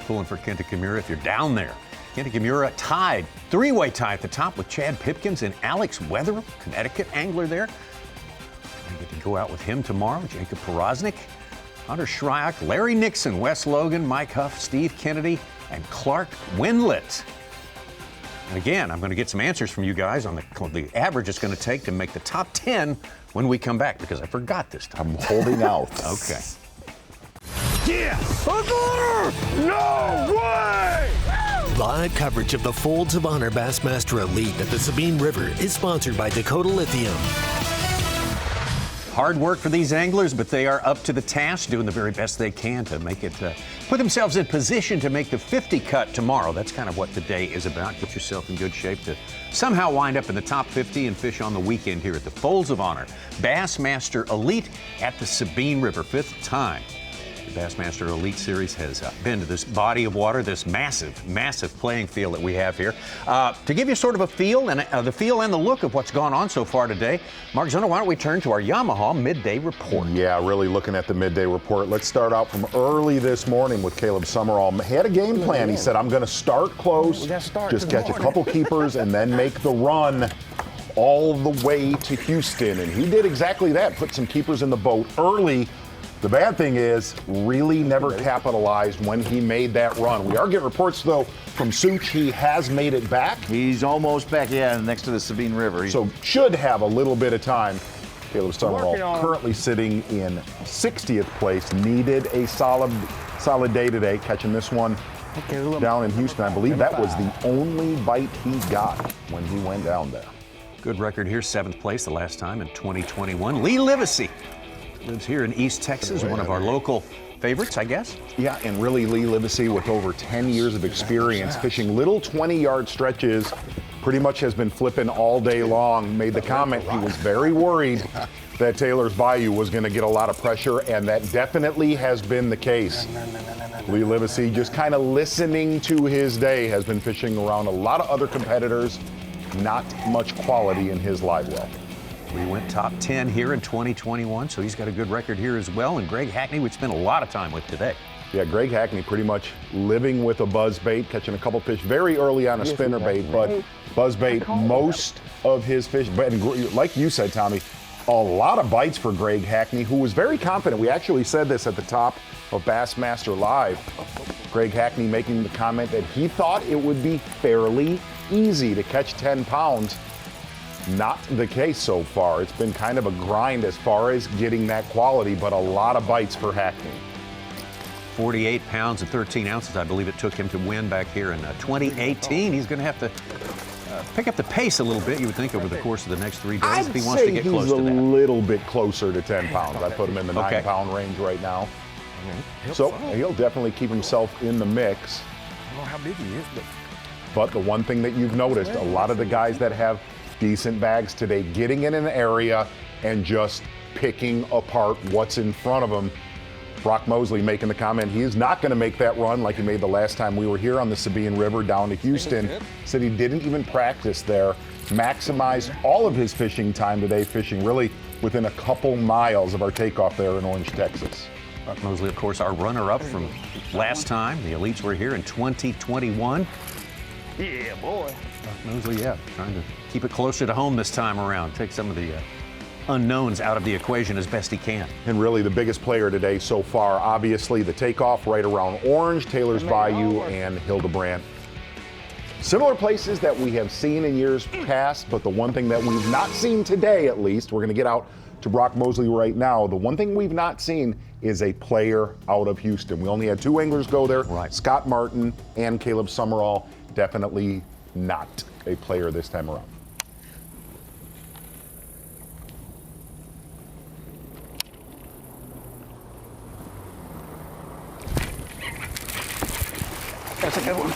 Pulling for Kenta Kimura if you're down there Kenny Kimura tied, three-way tie at the top with Chad Pipkins and Alex Wetherill, Connecticut angler there. I get to go out with him tomorrow. Jacob Porosnik, Hunter Shryock, Larry Nixon, Wes Logan, Mike Huff, Steve Kennedy, and Clark Wendlandt. And again, I'm going to get some answers from you guys on the average it's going to take to make the top 10 when we come back, because I forgot this time. I'm holding out. Okay. Yeah! No way! Live coverage of the Folds of Honor Bassmaster Elite at the Sabine River is sponsored by Dakota Lithium. Hard work for these anglers, but they are up to the task, doing the very best they can to make it, put themselves in position to make the 50 cut tomorrow. That's kind of what the day is about. Get yourself in good shape to somehow wind up in the top 50 and fish on the weekend here at the Folds of Honor Bassmaster Elite at the Sabine River. 5th time the Bassmaster Elite Series has been to this body of water, this massive, massive playing field that we have here. To give you sort of a feel and the feel and the look of what's gone on so far today, Mark Zona, why don't we turn to our Yamaha Midday Report? Yeah, really looking at the Midday Report. Let's start out from early this morning with Caleb Summerall. He had a game plan. He said, I'm going to start close, just catch a couple keepers, and then make the run all the way to Houston. And he did exactly that, put some keepers in the boat early. The bad thing is, really never capitalized when he made that run. We are getting reports, though, from Such. He has made it back. He's almost back, yeah, next to the Sabine River. So should have a little bit of time. Caleb Summerall currently sitting in 60th place. Needed a solid day today, catching this one down in Houston. I believe that was the only bite he got when he went down there. Good record here, 7th place the last time in 2021. Lee Livesey lives here in East Texas, one of our local favorites, I guess. Yeah, and really Lee Livesey, with over 10 years of experience fishing little 20-yard stretches, pretty much has been flipping all day long. Made the comment he was very worried that Taylor's Bayou was going to get a lot of pressure, and that definitely has been the case. Lee Livesey, just kind of listening to his day, has been fishing around a lot of other competitors. Not much quality in his live well. We went top 10 here in 2021, so he's got a good record here as well. And Greg Hackney, we spent a lot of time with today. Yeah, Greg Hackney pretty much living with a buzzbait, catching a couple fish very early on a spinnerbait, but buzzbait most of his fish. But like you said, Tommy, a lot of bites for Greg Hackney, who was very confident. We actually said this at the top of Bassmaster Live. Greg Hackney making the comment that he thought it would be fairly easy to catch 10 pounds. Not the case so far. It's been kind of a grind as far as getting that quality, but a lot of bites for Hackney. 48 pounds and 13 ounces, I believe it took him to win back here in 2018. He's going to have to pick up the pace a little bit, you would think, over the course of the next 3 days if he wants to get close to that. He's a little bit closer to 10 pounds. I put him in the 9-pound range right now. So he'll definitely keep himself in the mix. I don't know how big he is, but the one thing that you've noticed, a lot of the guys that have decent bags today, getting in an area and just picking apart what's in front of them. Brock Mosley making the comment he is not going to make that run like he made the last time we were here on the Sabine River down to Houston. Said he didn't even practice there. Maximized all of his fishing time today, fishing really within a couple miles of our takeoff there in Orange, Texas. Brock Mosley, of course, our runner-up from last time. The Elites were here in 2021. Yeah, boy. Brock Mosley, yeah, trying to keep it closer to home this time around. Take some of the unknowns out of the equation as best he can. And really the biggest player today so far, obviously the takeoff right around Orange, Taylor's Bayou, and Hildebrandt. Similar places that we have seen in years past, but the one thing that we've not seen today, at least, we're going to get out to Brock Mosley right now. The one thing we've not seen is a player out of Houston. We only had 2 anglers go there, Scott Martin and Caleb Summerall. Definitely not a player this time around. That's a good one.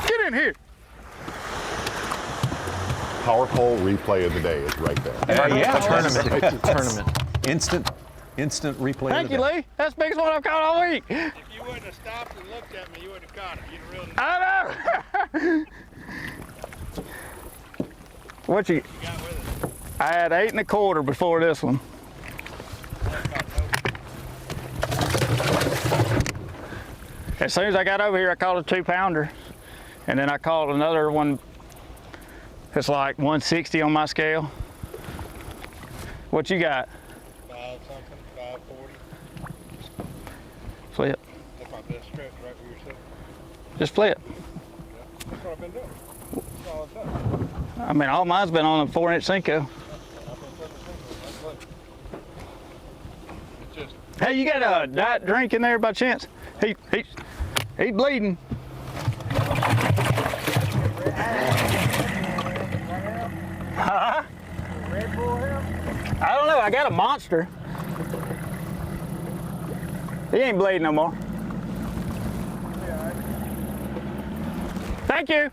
Get in here. Power pole replay of the day is right there. Tournament. Instant replay. Thank you, Lee. That's the biggest one I've caught all week. If you wouldn't have stopped and looked at me, you wouldn't have caught it. You'd have really... I know. What you got with it? I had 8 1/4 before this one. As soon as I got over here, I caught a 2-pounder. And then I caught another one that's like 160 on my scale. What you got? 5 something, 540. Flip. That's my best stretch right where you're sitting. Just flip. That's what I've been doing. That's all I've done. I mean, all mine's been on a 4-inch Cinco. Hey, you got a diet drink in there by chance? He's bleeding. Huh? I don't know. I got a Monster. He ain't bleeding no more. Thank you.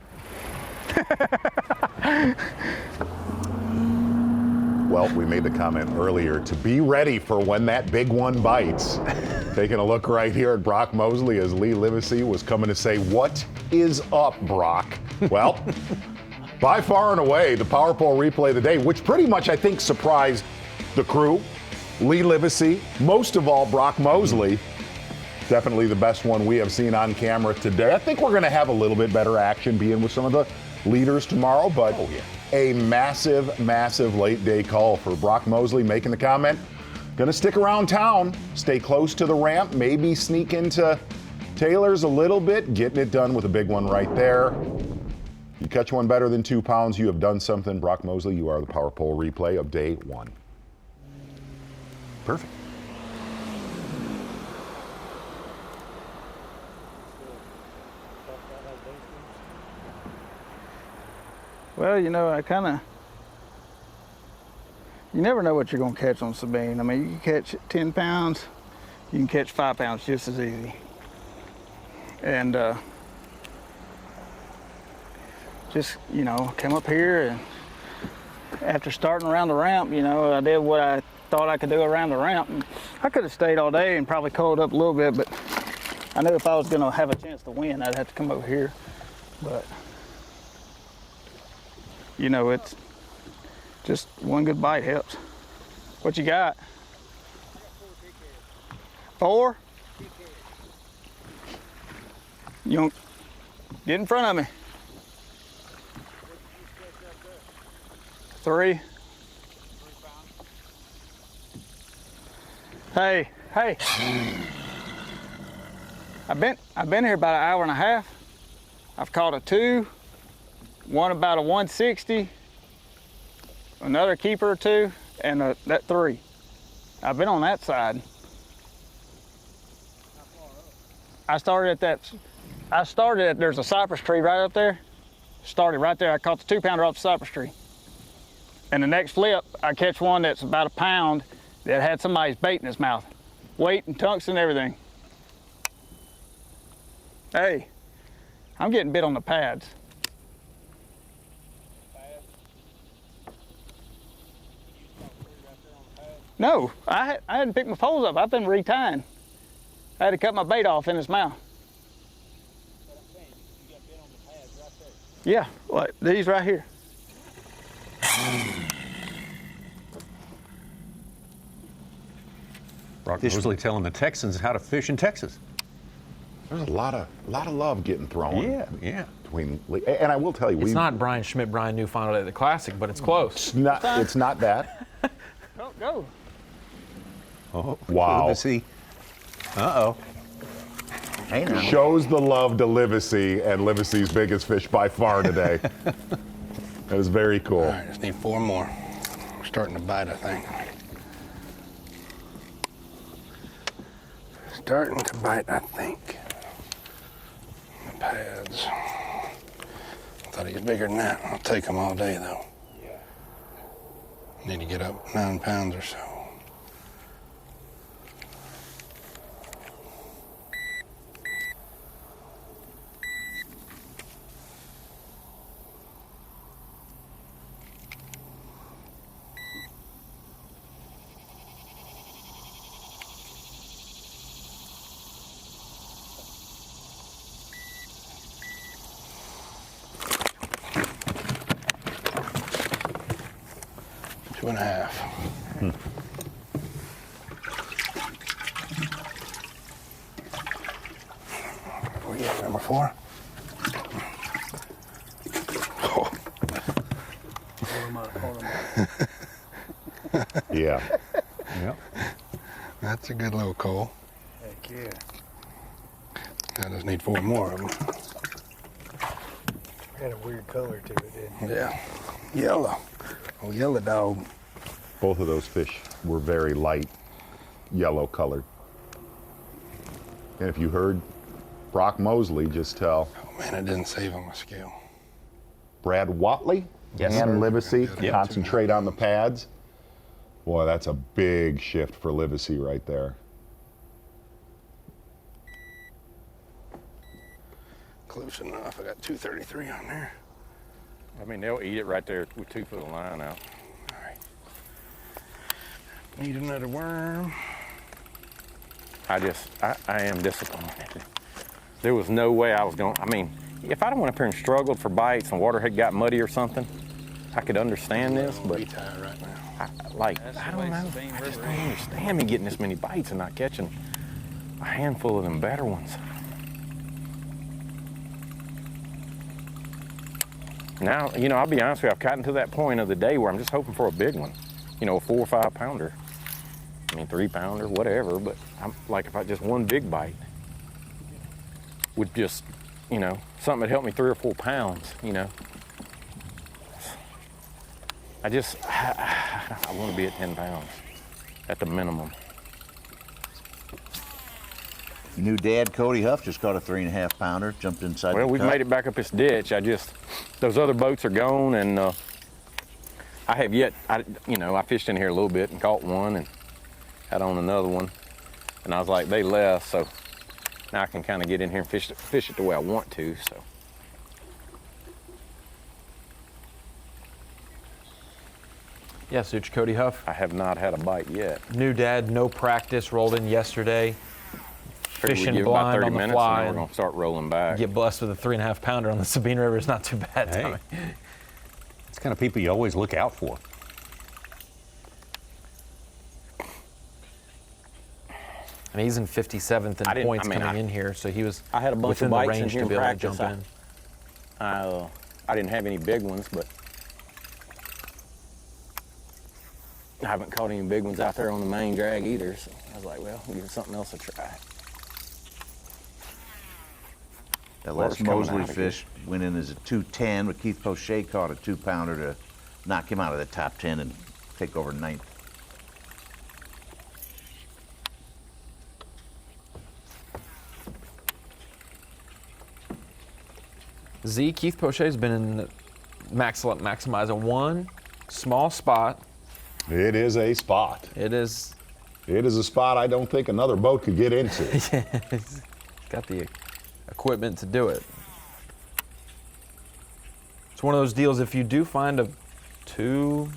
Well, we made the comment earlier to be ready for when that big one bites. Taking a look right here at Brock Mosley as Lee Livesey was coming to say, "What is up, Brock?" Well, by far and away, the Power Pole replay of the day, which pretty much, I think, surprised the crew. Lee Livesey, most of all, Brock Mosley. Definitely the best one we have seen on camera today. I think we're going to have a little bit better action being with some of the leaders tomorrow, but a massive, massive late day call for Brock Mosley making the comment. Going to stick around town, stay close to the ramp, maybe sneak into Taylor's a little bit, getting it done with a big one right there. You catch one better than 2 pounds, you have done something. Brock Mosley, you are the Power Pole replay of day 1. Perfect. Well, you know, you never know what you're going to catch on Sabine. I mean, you can catch 10 pounds, you can catch 5 pounds just as easy. And just, you know, came up here and after starting around the ramp, you know, I did what I thought I could do around the ramp. And I could have stayed all day and probably coiled up a little bit, but I knew if I was going to have a chance to win, I'd have to come over here. But you know, it's just one good bite helps. What you got? 4? You don't get in front of me. 3. Hey. I've been here about an hour and a half. I've caught a 2. One about a 160, another keeper or 2, and that 3. I've been on that side. I started at there's a cypress tree right up there. Started right there. I caught the 2-pounder off the cypress tree. And the next flip, I catch one that's about a pound that had somebody's bait in his mouth. Weight and tungsten and everything. Hey, I'm getting bit on the pads. No, I hadn't picked my poles up. I've been retying. I had to cut my bait off in his mouth. But I'm saying, you got bit on the pads right there. Yeah, like these right here. Brock Mosley telling the Texans how to fish in Texas. There's a lot of love getting thrown. Yeah. And I will tell you, it's not Brian Schmidt, Brian New Final Day at the Classic, but it's close. It's not that. Go. Oh, wow. Livesey. Uh-oh. Hey now. Shows the love to Livesey, and Livesey's biggest fish by far today. That is very cool. All right, just need 4 more. We're starting to bite, I think. Starting to bite, I think. The pads. I thought he was bigger than that. I'll take them all day, though. Need to get up 9 pounds or so. Two and a half. We got number 4. Yeah. Yep. That's a good little coal. Heck yeah. I just need 4 more of them. Had a weird color to it, didn't it? Yeah. Yellow. Oh, yellow dog. Both of those fish were very light yellow colored. And if you heard Brock Mosley just tell. Oh man, it didn't save on my scale. Brad Watley and Livesey concentrate on the pads. Boy, that's a big shift for Livesey right there. Close enough. I got 233 on there. I mean, they'll eat it right there with 2 foot of line out. All right. Need another worm. I am disappointed. There was no way I was going, I mean, if I'd have went up here and struggled for bites and water had got muddy or something, I could understand this, but right now. I don't know. I just don't understand me getting this many bites and not catching a handful of them better ones. Now, you know, I'll be honest with you, I've gotten to that point of the day where I'm just hoping for a big one. You know, a 4 or 5 pounder. I mean, 3 pounder, whatever, but I'm like, if I just one big bite would just, you know, something that helped me 3 or 4 pounds, you know. I want to be at 10 pounds at the minimum. New dad, Cody Huff, just caught a 3.5 pounder, jumped inside Well, the we've cup. made it back up this ditch. Those other boats are gone, and I have yet, I fished in here a little bit and caught one and had on another one. And I was like, they left, so now I can kind of get in here and fish it the way I want to, so. Yeah, Such Cody Huff. I have not had a bite yet. New dad, no practice, rolled in yesterday. Fishing give blind about 30 on the minutes fly. and then we're going to start rolling back. Get blessed with a 3.5 pounder on the Sabine River is not too bad. Hey, Tommy. it's the kind of people you always look out for. And he's in 57th in points coming in here, so he was I had a bunch within of the bites in range here to in be able to practice. jump in. I didn't have any big ones, but I haven't caught any big ones out there on the main drag either, so I was like, well, I'll give something else a try. That Water's last coming Mosley out again. fish went in as a 210, but Keith Pochet caught a 2 pounder to knock him out of the top 10 and take over 9th. Keith Pochet's been in maximizing one small spot. It is a spot. It is. It is a spot I don't think another boat could get into. He's got the equipment to do it. It's one of those deals, if you do find 2,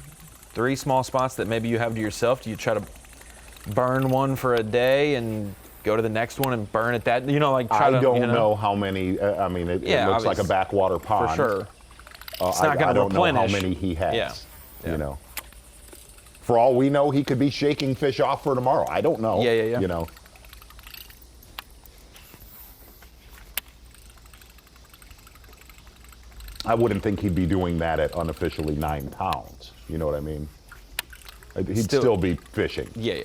3 small spots that maybe you have to yourself, do you try to burn one for a day and go to the next one and burn at that? You know, like try I to, don't you know how many. I mean, it Yeah, looks like a backwater pond. For sure. It's I not going to don't know how replenish. many he has. Yeah. You know. For all we know, he could be shaking fish off for tomorrow. I don't know. Yeah. You know. I wouldn't think he'd be doing that at unofficially 9 pounds. You know what I mean? He'd still be fishing. Yeah.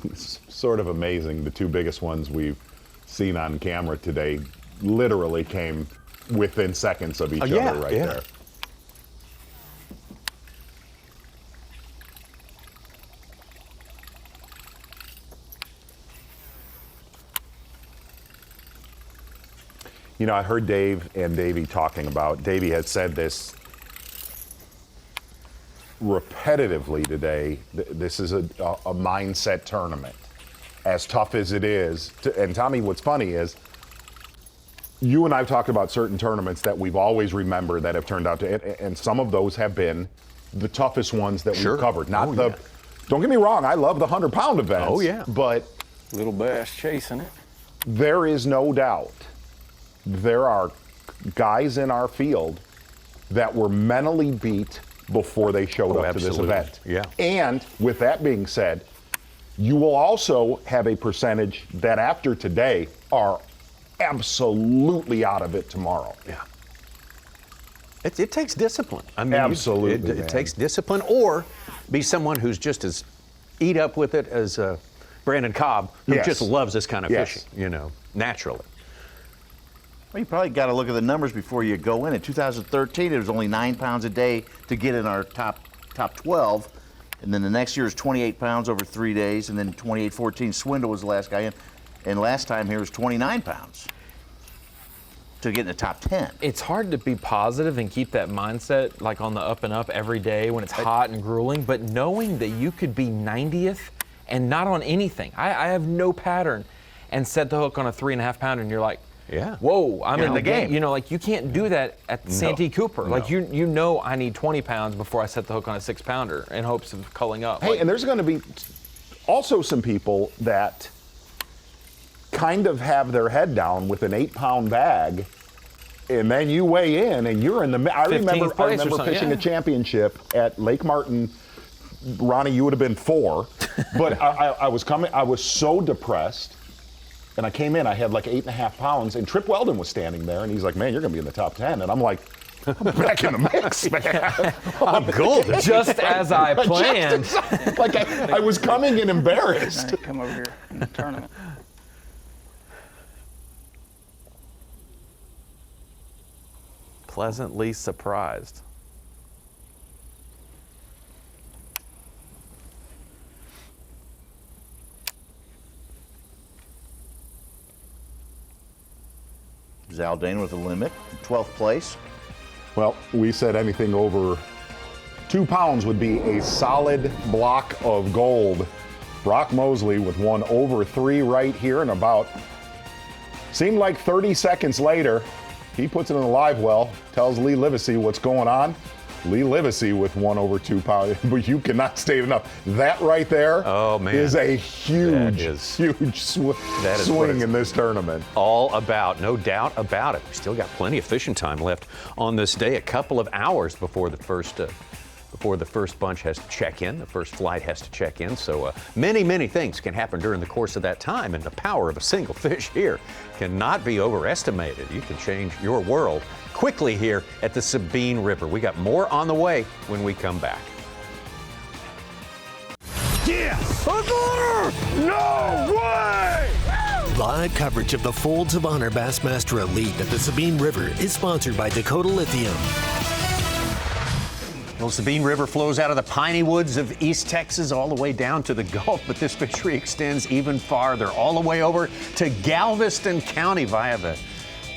It's sort of amazing. The 2 biggest ones we've seen on camera today literally came within seconds of each other right there. You know, I heard Dave and Davey talking about, Davey had said this repetitively today. This is a mindset tournament. As tough as it is, and Tommy, what's funny is, you and I have talked about certain tournaments that we've always remembered that have turned out to, and some of those have been the toughest ones that we've covered. Not Don't get me wrong, I love the 100-pound events. Oh, yeah. But Little Bass chasing it. there is no doubt there are guys in our field that were mentally beat before they showed up to this event. Yeah. And with that being said, you will also have a percentage that after today are absolutely out of it tomorrow. Yeah. It takes discipline. I mean, Absolutely, it man. takes discipline, or be someone who's just as eat up with it as Brandon Cobb, who Yes. just loves this kind of Yes. fishing, naturally. Well, you probably got to look at the numbers before you go in. In 2013, it was only 9 pounds a day to get in our top 12. And then the next year is 28 pounds over 3 days. And then 28-14, Swindle was the last guy in. And last time here was 29 pounds to get in the top 10. It's hard to be positive and keep that mindset like on the up and up every day when it's hot and grueling, but knowing that you could be 90th and not on anything. I have no pattern and set the hook on a 3.5 pounder and you're like, yeah. Whoa, I'm in the game. game. You can't do that at Santee Cooper. No. Like you know I need 20 pounds before I set the hook on a 6 pounder in hopes of culling up. Hey, and there's going to be also some people that kind of have their head down with an 8-pound bag, and then you weigh in and you're in the. I 15th remember place or something, fishing yeah. a championship at Lake Martin. Ronnie, you would have been 4, but I was coming. I was so depressed. And I came in, I had like 8.5 pounds, and Trip Weldon was standing there, and he's like, man, you're going to be in the top 10. And I'm like, I'm back in the mix, man. I'm golden. Just as I planned. Like I was coming in embarrassed. Come over here in the tournament. Pleasantly surprised. Zaldane with a limit, 12th place. Well, we said anything over 2 pounds would be a solid block of gold. Brock Mosley with one over 3 right here, and about seemed like 30 seconds later, he puts it in the live well, tells Lee Livesey what's going on. Lee Livesey with one over 2 pounds, but you cannot state enough. That right there is a huge swing in this tournament. All about, no doubt about it. We still got plenty of fishing time left on this day. A couple of hours before the first bunch has to check in, the first flight has to check in. So many things can happen during the course of that time, and the power of a single fish here cannot be overestimated. You can change your world quickly here at the Sabine River. We got more on the way when we come back. Yes! No way! Live coverage of the Folds of Honor Bassmaster Elite at the Sabine River is sponsored by Dakota Lithium. Well, Sabine River flows out of the piney woods of East Texas all the way down to the Gulf, but this fishery extends even farther, all the way over to Galveston County via the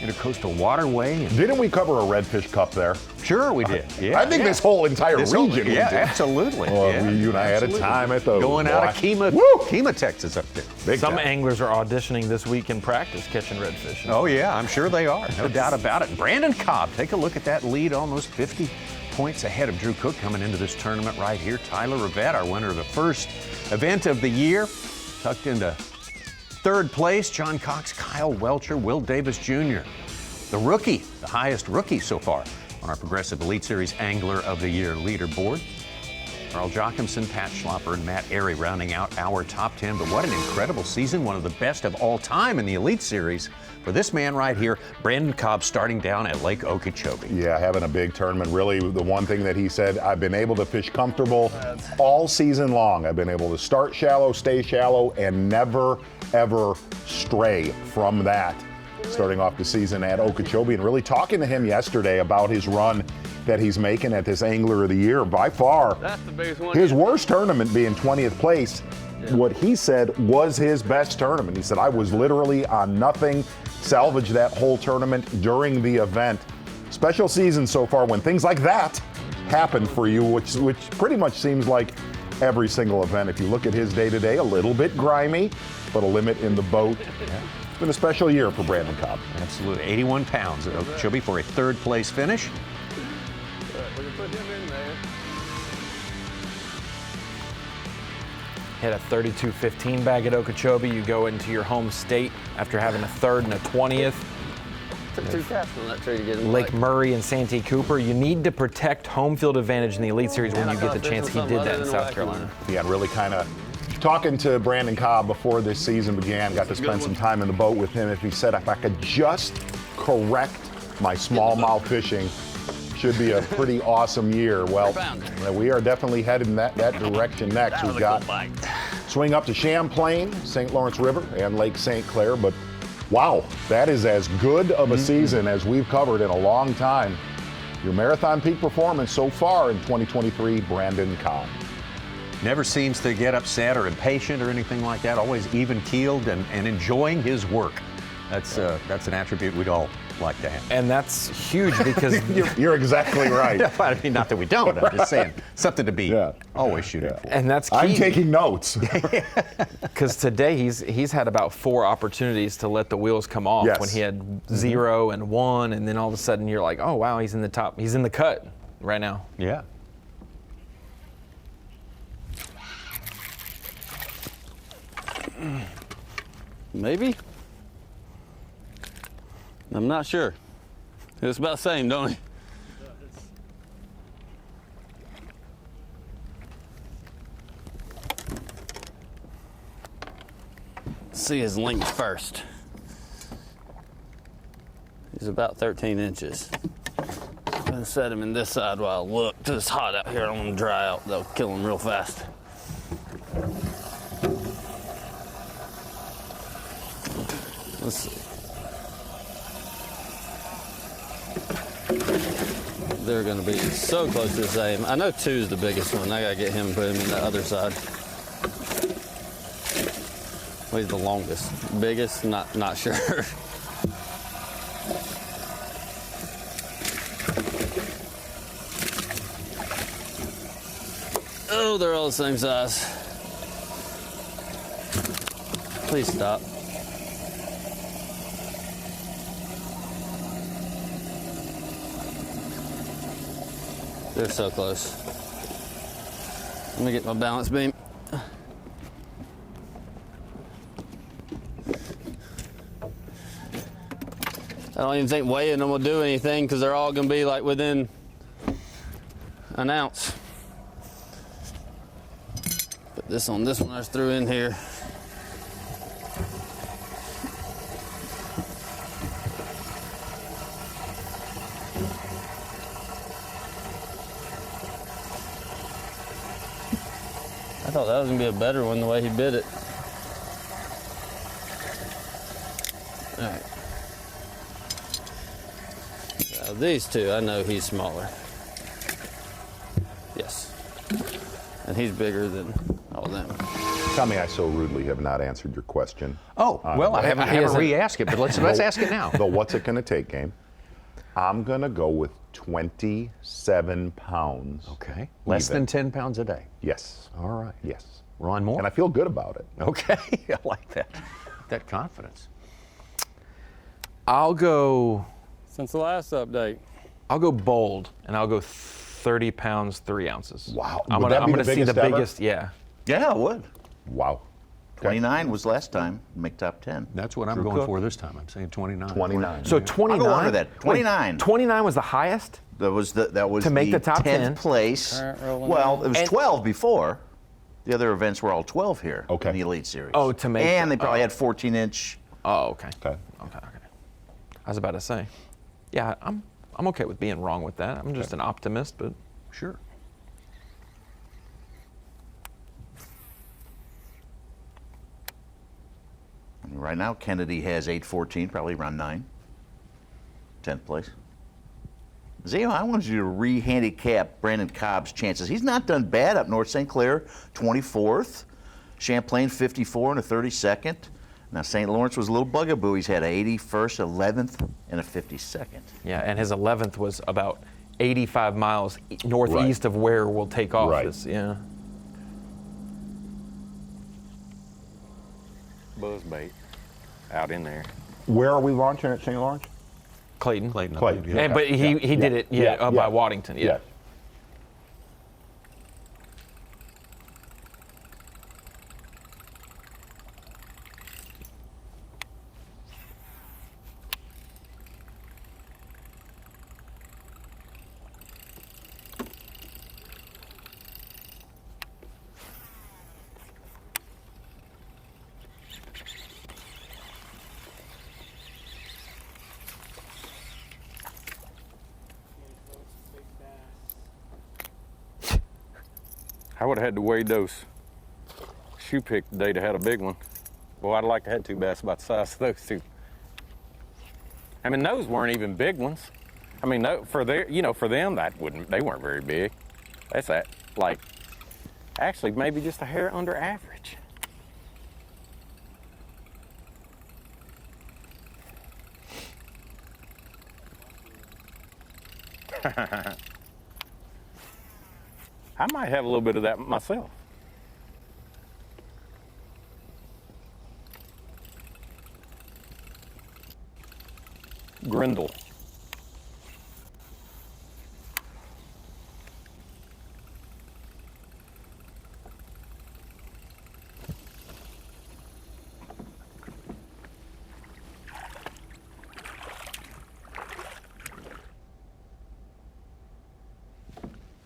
Intercoastal Waterway. Didn't we cover a redfish cup there? Sure we did. Yeah, I think this whole entire region we did. Absolutely. Well, you and I had a time at those. Going out of Kemah, Texas up there. Some anglers are auditioning this week in practice catching redfish. Oh, yeah, I'm sure they are. No doubt about it. Brandon Cobb, take a look at that lead, almost 50 points ahead of Drew Cook coming into this tournament right here. Tyler Rivette, our winner of the first event of the year, tucked into third place. John Cox, Kyle Welcher, Will Davis Jr. The rookie, the highest rookie so far on our Progressive Elite Series Angler of the Year leaderboard. Carl Jochimson, Pat Schlopper, and Matt Airy rounding out our top 10. But what an incredible season, one of the best of all time in the Elite Series for this man right here, Brandon Cobb, starting down at Lake Okeechobee. Yeah, having a big tournament. Really, the one thing that he said, I've been able to fish comfortable all season long. I've been able to start shallow, stay shallow, and never, ever stray from that. Starting off the season at Okeechobee, and really talking to him yesterday about his run that he's making at this Angler of the Year. By far, That's the biggest one. his worst tournament being 20th place. What he said was his best tournament. He said, I was literally on nothing, salvaged that whole tournament during the event. Special season so far when things like that happen for you, which pretty much seems like every single event. If you look at his day-to-day, a little bit grimy, but a limit in the boat. It's been a special year for Brandon Cobb. Absolutely. 81 pounds at Okeechobee for a third place finish. We can put him in there. hit a 32-15 bag at Okeechobee. You go into your home state after having a 3rd and a 20th. Took 2 casts on that tree to get him. Lake Murray and Santee Cooper. You need to protect home field advantage in the Elite Series when you get the chance. He did that in South Carolina. Yeah, really kind of talking to Brandon Cobb before this season began, got to spend some time in the boat with him. If he said, if I could just correct my smallmouth fishing, should be a pretty awesome year. Well, we are definitely headed in that direction next. We've got swing up to Champlain, St. Lawrence River, and Lake St. Clair, but wow, that is as good of a season as we've covered in a long time. Your marathon peak performance so far in 2023, Brandon Cobb. Never seems to get upset or impatient or anything like that. Always even-keeled and enjoying his work. That's an attribute we'd all like to have. And that's huge because you're exactly right. I mean, not that we don't. I'm just saying something to be always shooting for. And that's key. I'm taking notes. Because today he's had about 4 opportunities to let the wheels come off when he had 0 and 1, and then all of a sudden you're like, oh wow, he's in the top. He's in the cut right now. Yeah. Maybe. I'm not sure. It's about the same, don't he? See his length first. He's about 13 inches. I'm gonna set him in this side while I look. It's hot out here. I don't want him to dry out. They'll kill him real fast. Let's see. They're going to be so close to the same. I know 2 is the biggest one. I got to get him and put him in the other side. Well, he's the longest. Biggest, not sure. Oh, they're all the same size. Please stop. They're so close. Let me get my balance beam. I don't even think weighing them will do anything because they're all going to be like within an ounce. Put this on this one I just threw in here. I thought that was going to be a better one the way he bit it. All right. Now these 2, I know he's smaller. Yes. And he's bigger than all of them. Tell me I so rudely have not answered your question. Oh, well, I haven't re-asked it, but let's ask it now. The what's it going to take game. I'm going to go with 27 pounds. Okay. Less than 10 pounds a day. Yes. All right. Yes. Ron Moore? And I feel good about it. Okay. I like that. That confidence. I'll go. Since the last update. I'll go bold, and I'll go 30 pounds, 3 ounces. Wow. I'm gonna see the biggest. Yeah. Yeah, I would. Wow. 29 was last time. Make top 10. That's what I'm going for this time. I'm saying 29. 29. So 29. I'll go under that. 29. 29 was the highest. That was to make the top 10 place. Well, it was 12 before. The other events were all 12 here in the Elite Series. Oh, to make. And they probably had 14-inch. Oh, okay. Okay. I was about to say, yeah, I'm okay with being wrong with that. I'm just an optimist, but sure. Right now, Kennedy has 8:14, probably around 9. 10th place. Zio, I wanted you to re-handicap Brandon Cobb's chances. He's not done bad up north. St. Clair, 24th. Champlain, 54 and a 32nd. Now, St. Lawrence was a little bugaboo. He's had an 81st, 11th, and a 52nd. Yeah, and his 11th was about 85 miles northeast of where we'll take off. Right. Yeah. Buzzbait out in there. Where are we launching at St. Lawrence? Clayton. Clayton. Yeah. But he did it by Waddington. Yeah. I would have had to wade those shoe pick today to have a big one. Boy, I'd like to have 2 bass about the size of those 2. I mean, those weren't even big ones. I mean, for them, they weren't very big. That's like, actually, maybe just a hair under average. I might have a little bit of that myself. Grindle.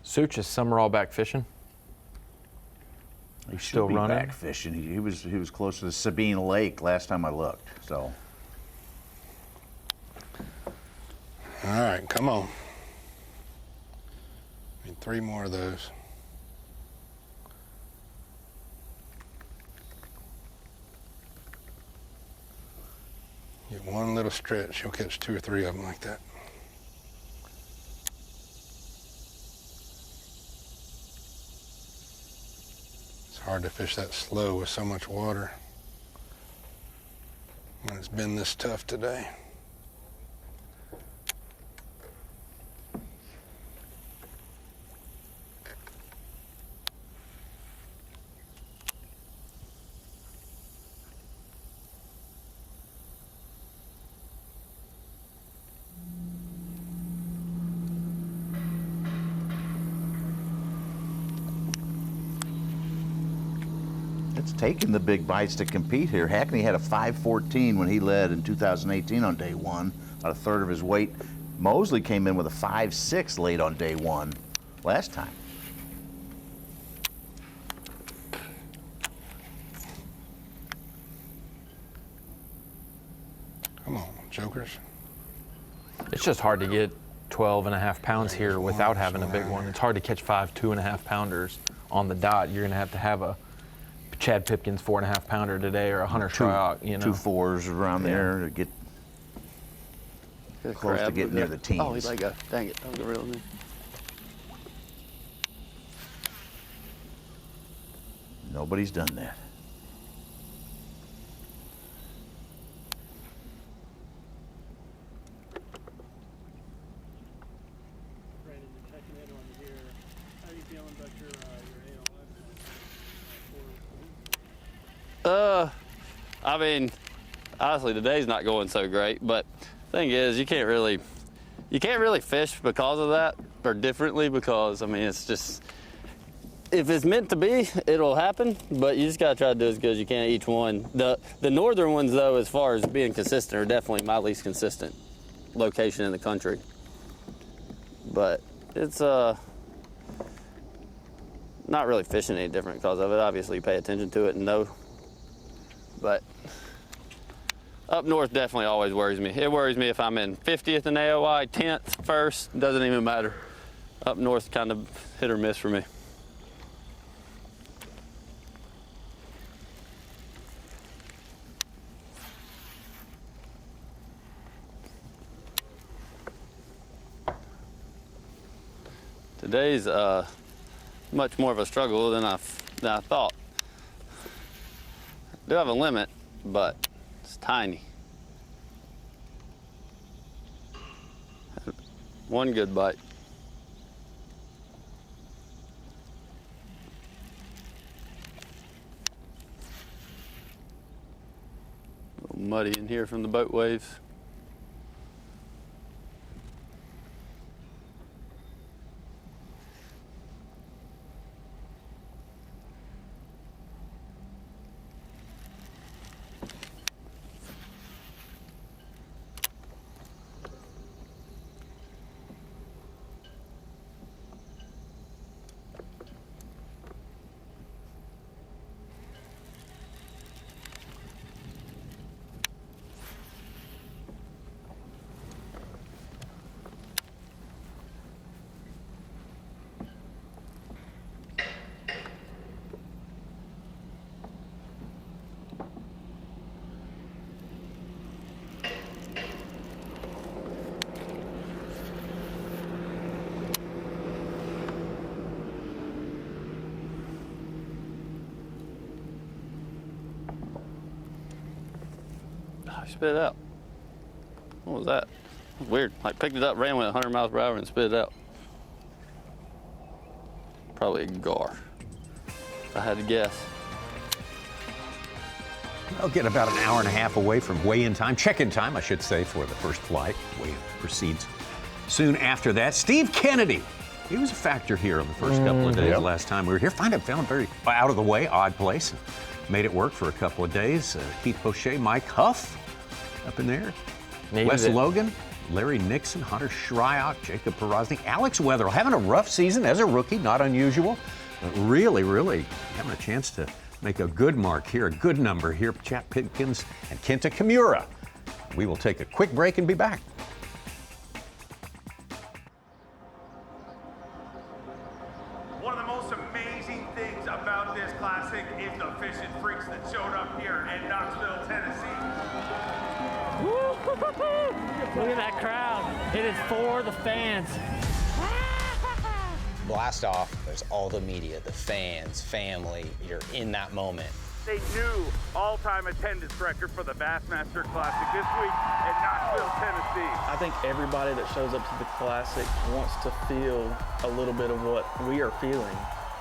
Such is Summerall back fishing? He should still be running? back fishing. He was close to the Sabine Lake last time I looked. So. All right, come on. Need 3 more of those. Get one little stretch, you'll catch 2 or 3 of them like that. It's hard to fish that slow with so much water when it's been this tough today. It's taking the big bites to compete here. Hackney had a 5.14 when he led in 2018 on day 1, about a third of his weight. Mosley came in with a 5.6 late on day 1 last time. Come on, jokers. It's just hard to get 12.5 pounds here without having a big one. It's hard to catch 5 2.5 pounders on the dot. You're going to have a Chad Pipkins 4.5 pounder today, or a Hunter Shryock, 2 4s around there to get close to getting near the teens. Oh, he let go. Dang it, that was a real one. Nobody's done that. I mean, honestly, today's not going so great, but the thing is, you can't really fish because of that, or differently, because, I mean, it's just, if it's meant to be, it'll happen, but you just gotta try to do as good as you can at each one. The northern ones, though, as far as being consistent, are definitely my least consistent location in the country. But it's not really fishing any different because of it. Obviously, you pay attention to it and know. But up north definitely always worries me. It worries me if I'm in 50th in AOI, 10th, 1st, doesn't even matter. Up north kind of hit or miss for me. Today's much more of a struggle than I thought. I do have a limit, but it's tiny. One good bite. A little muddy in here from the boat waves. spit it out. What was that? Weird. Like picked it up, ran with 100 miles per hour and spit it out. Probably a gar, if I had to guess. I'll get about an hour and a half away from weigh-in time, check-in time, I should say, for the first flight. Weigh-in proceeds soon after that. Steve Kennedy, he was a factor here on the first couple of days last time we were here. Found him very out of the way, odd place. Made it work for a couple of days. Keith Poche, Mike Huff up in there. Wes Logan, Larry Nixon, Hunter Shryock, Jacob Porosny, Alex Wetherell having a rough season as a rookie, not unusual, but really having a chance to make a good mark here, a good number here. Chap Pitkins and Kenta Kimura. We will take a quick break and be back. One of the most amazing things about this classic is the fishing freaks that showed up here in Knoxville, Tennessee. Look at that crowd. It is for the fans. Blast off, there's all the media, the fans, family, you're in that moment. They new all-time attendance record for the Bassmaster Classic this week in Knoxville, Tennessee. I think everybody that shows up to the Classic wants to feel a little bit of what we are feeling.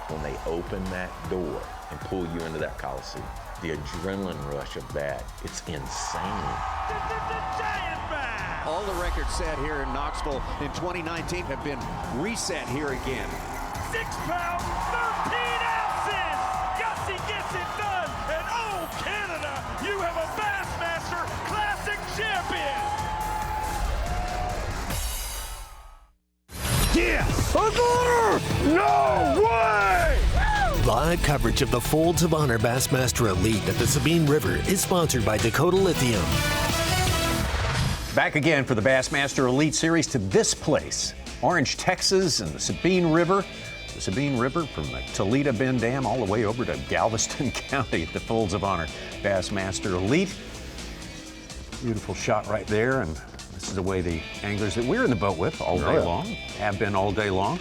When they open that door and pull you into that Coliseum, the adrenaline rush of that, it's insane. All the records set here in Knoxville in 2019 have been reset here again. 6 pounds, 13 ounces! Gussie gets it done! And oh, Canada, you have a Bassmaster Classic champion! Yes! No way! Live coverage of the Folds of Honor Bassmaster Elite at the Sabine River is sponsored by Dakota Lithium. Back again for the Bassmaster Elite Series to this place, Orange, Texas, and the Sabine River. The Sabine River from the Toledo Bend Dam all the way over to Galveston County at the Folds of Honor Bassmaster Elite. Beautiful shot right there, and this is the way the anglers that we're in the boat with all day long, have been all day long,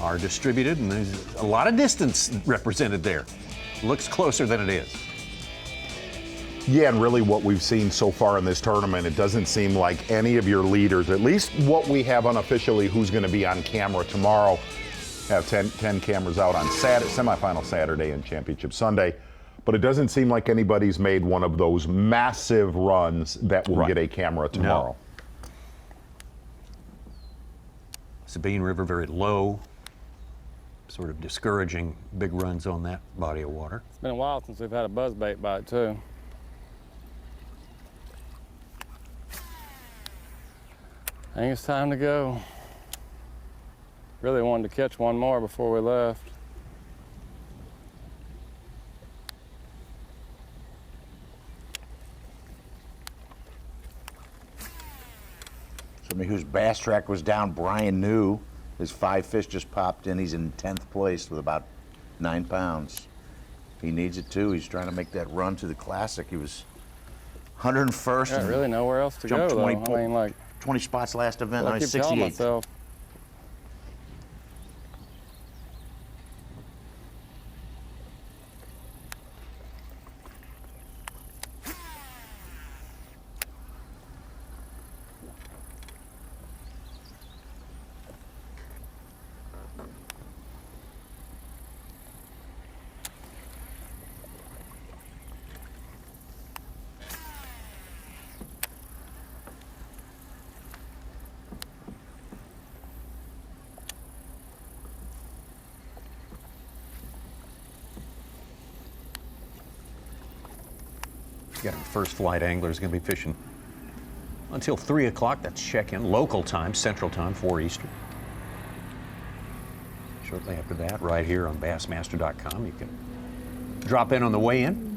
are distributed, and there's a lot of distance represented there. Looks closer than it is. Yeah, and really what we've seen so far in this tournament, it doesn't seem like any of your leaders, at least what we have unofficially, who's going to be on camera tomorrow, have 10 cameras out on Saturday, semifinal Saturday and championship Sunday, but it doesn't seem like anybody's made one of those massive runs that will get a camera tomorrow. No. Sabine River very low, sort of discouraging big runs on that body of water. It's been a while since we've had a buzzbait bite too. I think it's time to go. Really wanted to catch one more before we left. Somebody whose bass track was down, Brian New. His 5 fish just popped in. He's in 10th place with about 9 pounds. He needs it too. He's trying to make that run to the Classic. He was 101st. Yeah, really nowhere else to go, jumped 20 though. I mean, like 20 spots last event. I Now he's keep telling 68th. myself. Got our first flight angler is going to be fishing until 3 o'clock. That's check-in, local time, Central Time, 4 Eastern. Shortly after that, right here on Bassmaster.com, you can drop in on the way in.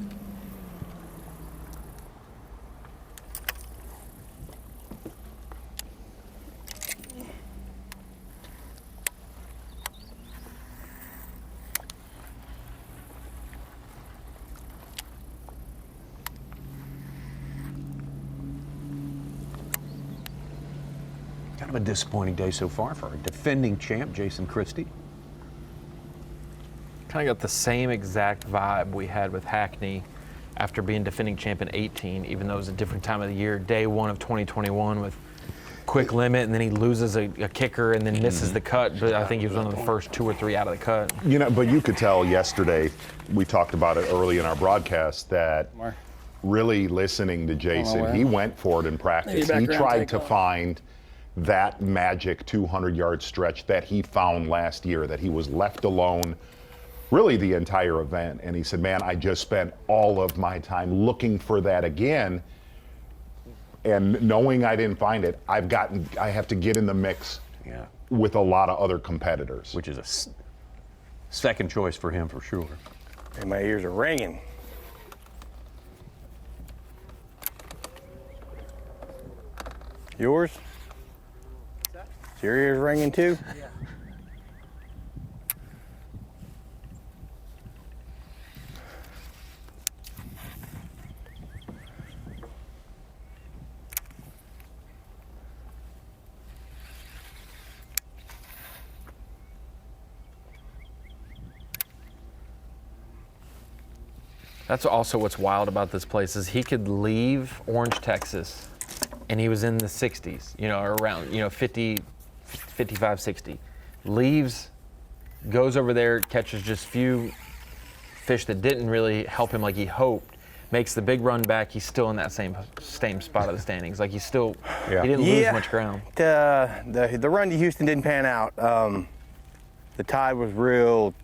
Kind of a disappointing day so far for our defending champ, Jason Christie. Kind of got the same exact vibe we had with Hackney after being defending champ in 18, even though it was a different time of the year. Day 1 of 2021 with quick limit, and then he loses a kicker and then misses the cut. But I think he was one of the first 2 or 3 out of the cut. You know, but you could tell yesterday, we talked about it early in our broadcast, that really listening to Jason, he went for it in practice. He tried to find that magic 200-yard stretch that he found last year, that he was left alone really the entire event. And he said, man, I just spent all of my time looking for that again. And knowing I didn't find it, I have to get in the mix with a lot of other competitors. Which is a second choice for him for sure. And my ears are ringing. Yours? Is your ears ringing too? Yeah. That's also what's wild about this place is he could leave Orange, Texas, and he was in the 60s, you know, or around, you know, 50, 55, 60. Leaves, goes over there, catches just few fish that didn't really help him like he hoped, makes the big run back. He's still in that same spot of the standings. Like he didn't lose much ground. The run to Houston didn't pan out. The tide was real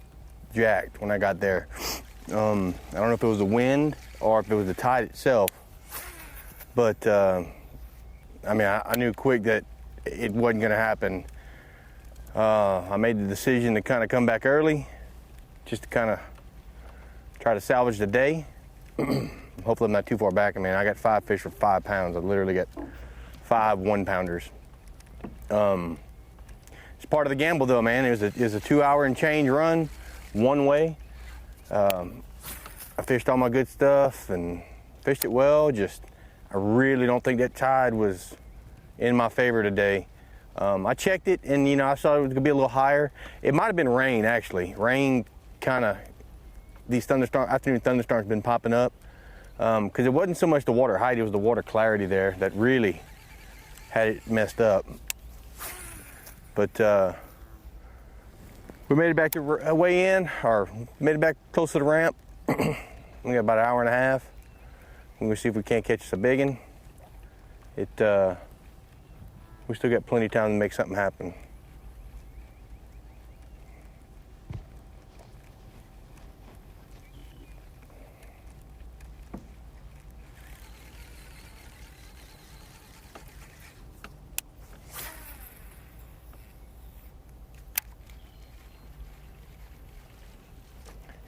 jacked when I got there. I don't know if it was the wind or if it was the tide itself, but I mean, I knew quick that it wasn't going to happen. I made the decision to kind of come back early, just to kind of try to salvage the day. Hopefully I'm not too far back. I mean, I got 5 fish for 5 pounds. I literally got 5 1-pounders. It's part of the gamble though, man. It was a 2-hour and change run, one way. I fished all my good stuff and fished it well. Just, I really don't think that tide was in my favor today. I checked it and, you know, I saw it was gonna be a little higher. It might have been rain, actually. Rain kind of, these afternoon thunderstorms been popping up. Because it wasn't so much the water height, it was the water clarity there that really had it messed up. But we made it back to way in, or made it back close to the ramp. We got about an hour and a half. We're gonna see if we can't catch us a big one. We still got plenty of time to make something happen.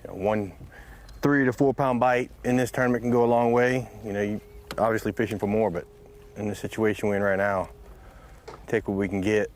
One 3 to 4 pound bite in this tournament can go a long way. You know, you obviously fishing for more, but in the situation we're in right now, take what we can get.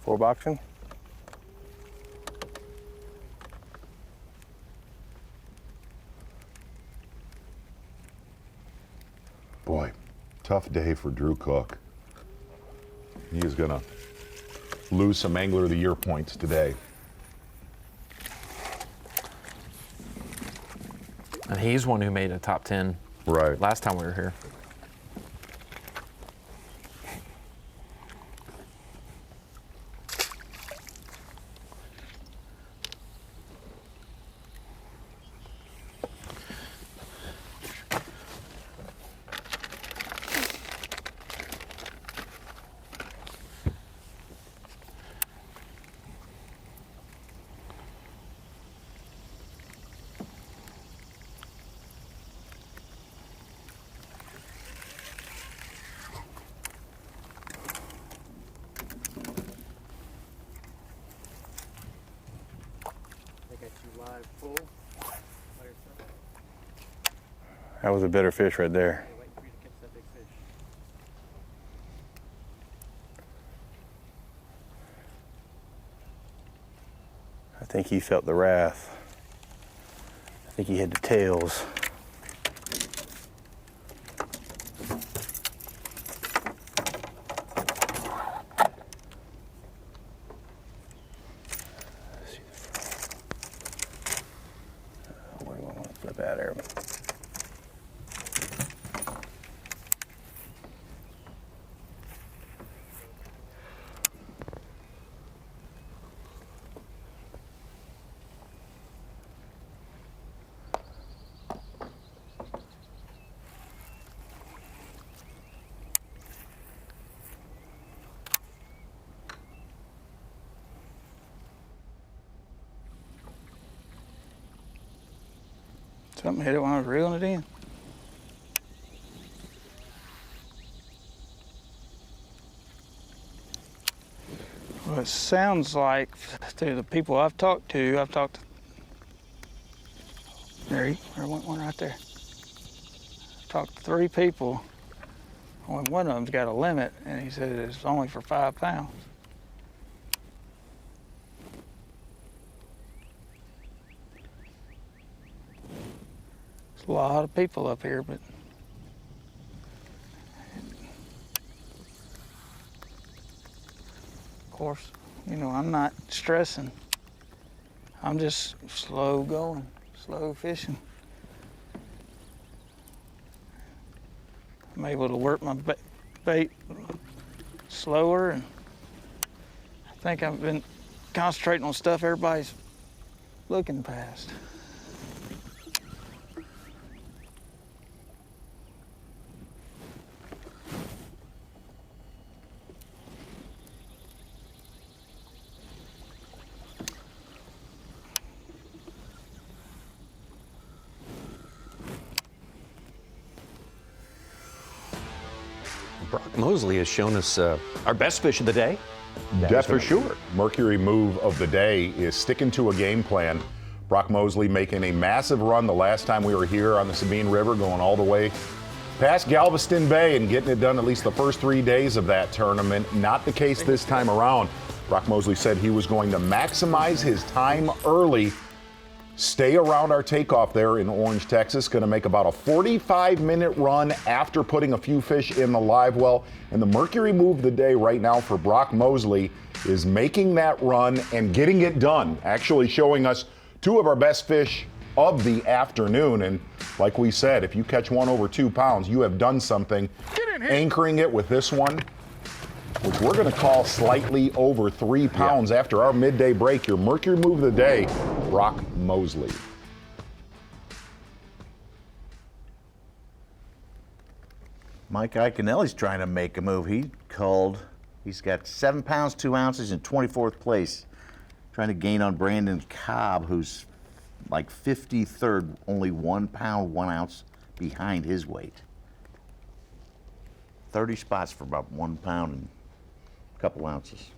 4 boxing. Boy, tough day for Drew Cook. He is gonna lose some Angler of the Year points today. And he's one who made a top 10 last time we were here. That was a better fish right there. I think he felt the wrath. I think he had the tails. Where do I want to flip out there? Something hit it when I was reeling it in. Well, it sounds like through the people I've talked to, there went one right there. Talked to 3 people. Only one of them's got a limit, and he said it's only for 5 pounds. There's a lot of people up here, but of course, you know, I'm not stressing. I'm just slow going, slow fishing. I'm able to work my bait slower, and I think I've been concentrating on stuff everybody's looking past. Brock Mosley has shown us our best fish of the day. That's for sure. Mercury move of the day is sticking to a game plan. Brock Mosley making a massive run the last time we were here on the Sabine River, going all the way past Galveston Bay and getting it done at least the first 3 days of that tournament. Not the case this time around. Brock Mosley said he was going to maximize his time early, stay around our takeoff there in Orange, Texas. Going to make about a 45-minute run after putting a few fish in the live well. And the Mercury move of the day right now for Brock Mosley is making that run and getting it done, actually showing us 2 of our best fish of the afternoon. And like we said, if you catch one over 2 pounds, you have done something. Anchoring it with this one, which we're going to call slightly over 3 pounds after our midday break. Your Mercury move of the day, Brock Mosley. Mike Iaconelli's trying to make a move. He's got 7 pounds, 2 ounces in 24th place. Trying to gain on Brandon Cobb, who's like 53rd, only 1 pound, 1 ounce behind his weight. 30 spots for about 1 pound and a couple ounces.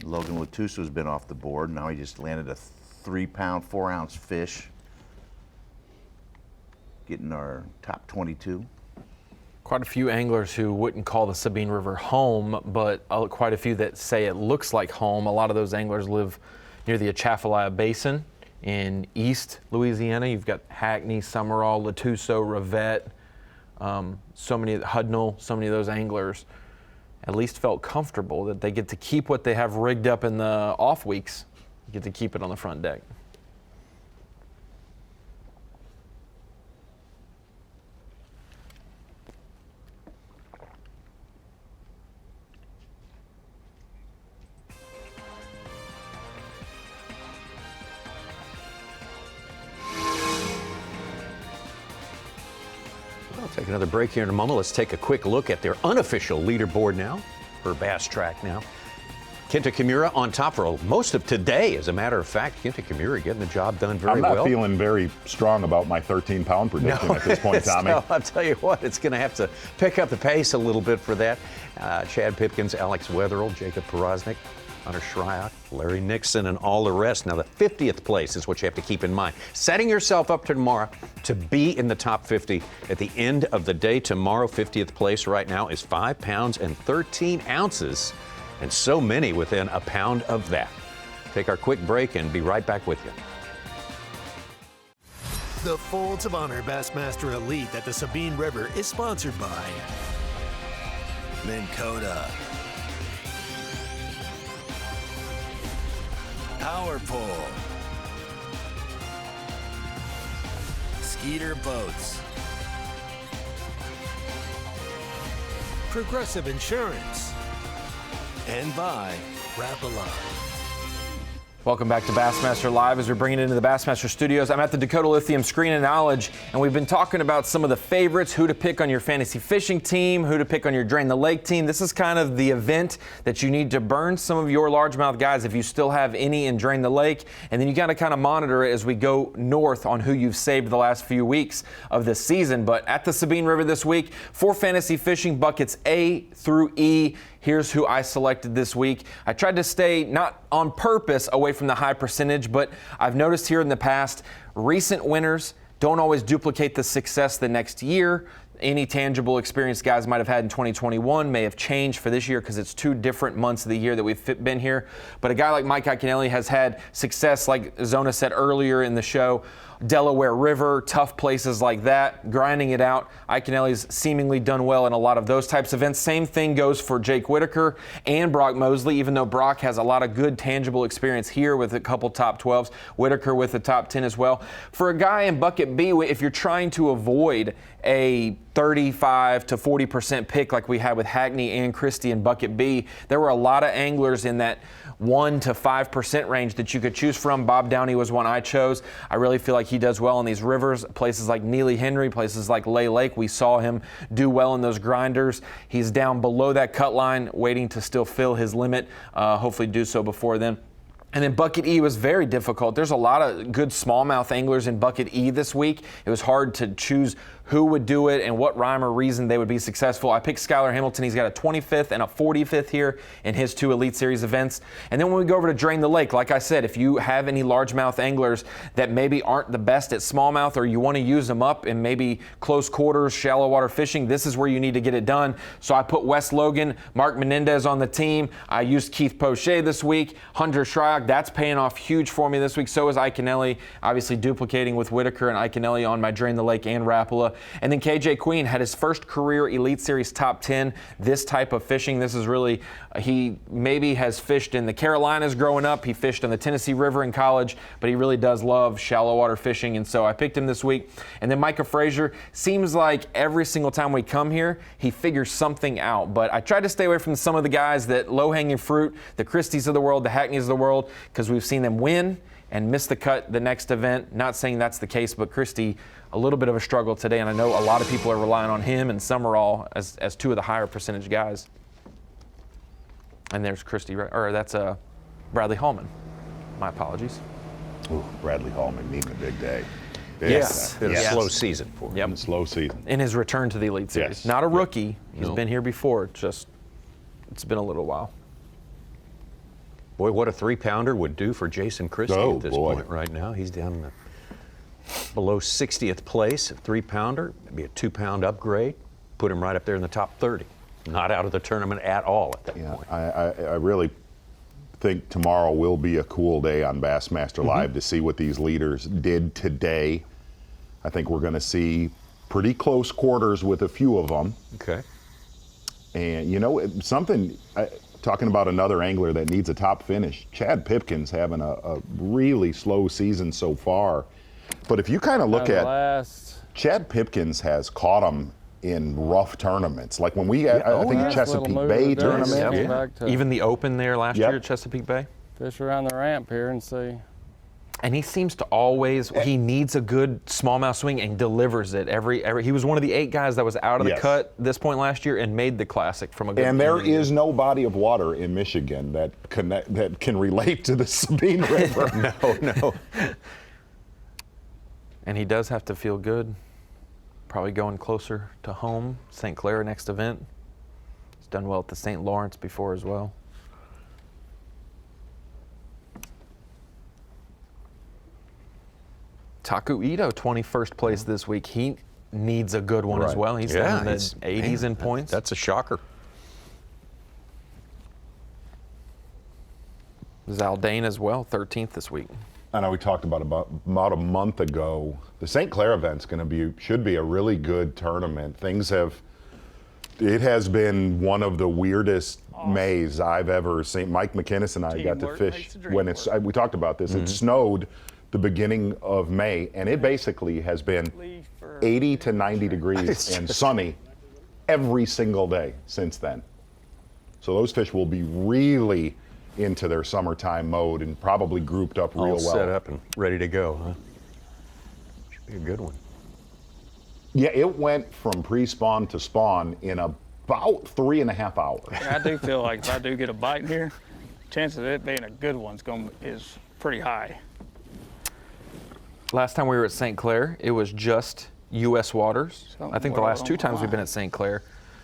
Logan Latuso's been off the board. Now he just landed a 3 pound, 4 ounce fish. Getting our top 22. Quite a few anglers who wouldn't call the Sabine River home, but quite a few that say it looks like home. A lot of those anglers live near the Atchafalaya Basin in East Louisiana. You've got Hackney, Summerall, Latuso, Rivette, Hudnall, so many of those anglers at least felt comfortable that they get to keep what they have rigged up in the off weeks, get to keep it on the front deck. I'll take another break here in a moment. Let's take a quick look at their unofficial leaderboard now for Bass Track now. Kenta Kimura on top for most of today, as a matter of fact. Kenta Kimura getting the job done very well. I'm not feeling very strong about my 13-pound prediction at this point, Tommy. No, I'll tell you what, it's going to have to pick up the pace a little bit for that. Chad Pipkins, Alex Wetherill, Jacob Porosnik, Hunter Shryock, Larry Nixon, and all the rest. Now, the 50th place is what you have to keep in mind. Setting yourself up tomorrow to be in the top 50 at the end of the day tomorrow. 50th place right now is 5 pounds and 13 ounces. And so many within a pound of that. Take our quick break and be right back with you. The Folds of Honor Bassmaster Elite at the Sabine River is sponsored by Minn Kota, Power Pole, Skeeter Boats, Progressive Insurance, and by Rapala. Welcome back to Bassmaster Live as we're bringing it into the Bassmaster studios. I'm at the Dakota Lithium Screen of Knowledge, and we've been talking about some of the favorites, who to pick on your fantasy fishing team, who to pick on your Drain the Lake team. This is kind of the event that you need to burn some of your largemouth guys if you still have any in Drain the Lake, and then you got to kind of monitor it as we go north on who you've saved the last few weeks of this season. But at the Sabine River this week, for fantasy fishing buckets A through E, here's who I selected this week. I tried to stay, not on purpose, away from the high percentage, but I've noticed here in the past, recent winners don't always duplicate the success the next year. Any tangible experience guys might have had in 2021 may have changed for this year because it's 2 different months of the year that we've been here. But a guy like Mike Iaconelli has had success, like Zona said earlier in the show, Delaware River, tough places like that, grinding it out. Iaconelli's seemingly done well in a lot of those types of events. Same thing goes for Jake Whitaker and Brock Mosley, even though Brock has a lot of good tangible experience here with a couple top 12s, Whitaker with the top 10 as well. For a guy in bucket B, if you're trying to avoid a 35 to 40% pick like we had with Hackney and Christie in bucket B, there were a lot of anglers in that 1 to 5% range that you could choose from. Bob Downey was one I chose. I really feel like he does well in these rivers, places like Neely Henry, places like Lay Lake. We saw him do well in those grinders. He's down below that cut line, waiting to still fill his limit. Hopefully do so before then. And then bucket E was very difficult. There's a lot of good smallmouth anglers in bucket E this week. It was hard to choose who would do it and what rhyme or reason they would be successful. I picked Skylar Hamilton. He's got a 25th and a 45th here in his 2 Elite Series events. And then when we go over to Drain the Lake, like I said, if you have any largemouth anglers that maybe aren't the best at smallmouth, or you want to use them up in maybe close quarters, shallow water fishing, this is where you need to get it done. So I put Wes Logan, Mark Menendez on the team. I used Keith Poche this week, Hunter Shryock. That's paying off huge for me this week. So is Iaconelli, obviously duplicating with Whitaker and Iaconelli on my Drain the Lake and Rapala. And then KJ Queen had his first career Elite Series top 10. This type of fishing, this is really, he maybe has fished in the Carolinas growing up. He fished on the Tennessee River in college, but he really does love shallow water fishing. And so I picked him this week. And then Micah Frazier, seems like every single time we come here, he figures something out. But I tried to stay away from some of the guys that low-hanging fruit, the Christies of the world, the Hackneys of the world, because we've seen them win and miss the cut the next event. Not saying that's the case, but Christie, a little bit of a struggle today, and I know a lot of people are relying on him and Summerall as 2 of the higher percentage guys. And there's Christie, or that's Bradley Hallman. My apologies. Ooh, Bradley Hallman needing a big day. Yes, it's a slow season for him. Yep. Slow season. In his return to the Elite Series. Yes. Not a rookie. He's been here before. It's been a little while. Boy, what a 3-pounder would do for Jason Christie at this point right now. He's down in the below 60th place, a 3-pounder, maybe a 2-pound upgrade, put him right up there in the top 30. Not out of the tournament at all at that point. I really think tomorrow will be a cool day on Bassmaster Live to see what these leaders did today. I think we're going to see pretty close quarters with a few of them. Okay. And you know, talking about another angler that needs a top finish, Chad Pipkins having a really slow season so far. But if you kind of look at Chad Pipkins has caught him in rough tournaments. Like when we, I think Chesapeake Bay tournament. Even the Open there last year at Chesapeake Bay. Fish around the ramp here and see. And he seems to always, he needs a good smallmouth swing and delivers it every. He was one of the 8 guys that was out of the cut this point last year and made the Classic from a good. And there is no body of water in Michigan that can relate to the Sabine River. No. And he does have to feel good. Probably going closer to home. St. Clair next event. He's done well at the St. Lawrence before as well. Taku Ito, 21st place this week. He needs a good one as well. He's down in the 80s in points. That's a shocker. Zaldane as well, 13th this week. I know we talked about a month ago. The St. Clair event's should be a really good tournament. It has been one of the weirdest Mays I've ever seen. Mike McInnes and I got to fish when we talked about this. It snowed the beginning of May, and it basically has been 80 to 90 degrees and sunny every single day since then. So those fish will be really into their summertime mode and probably grouped up real well. Set up and ready to go, huh? Should be a good one. Yeah, it went from pre-spawn to spawn in about 3.5 hours. I do feel like if I do get a bite in here, chances of it being a good one is pretty high. Last time we were at St. Clair, it was just U.S. waters. I think the last 2 times we've been at St. Clair,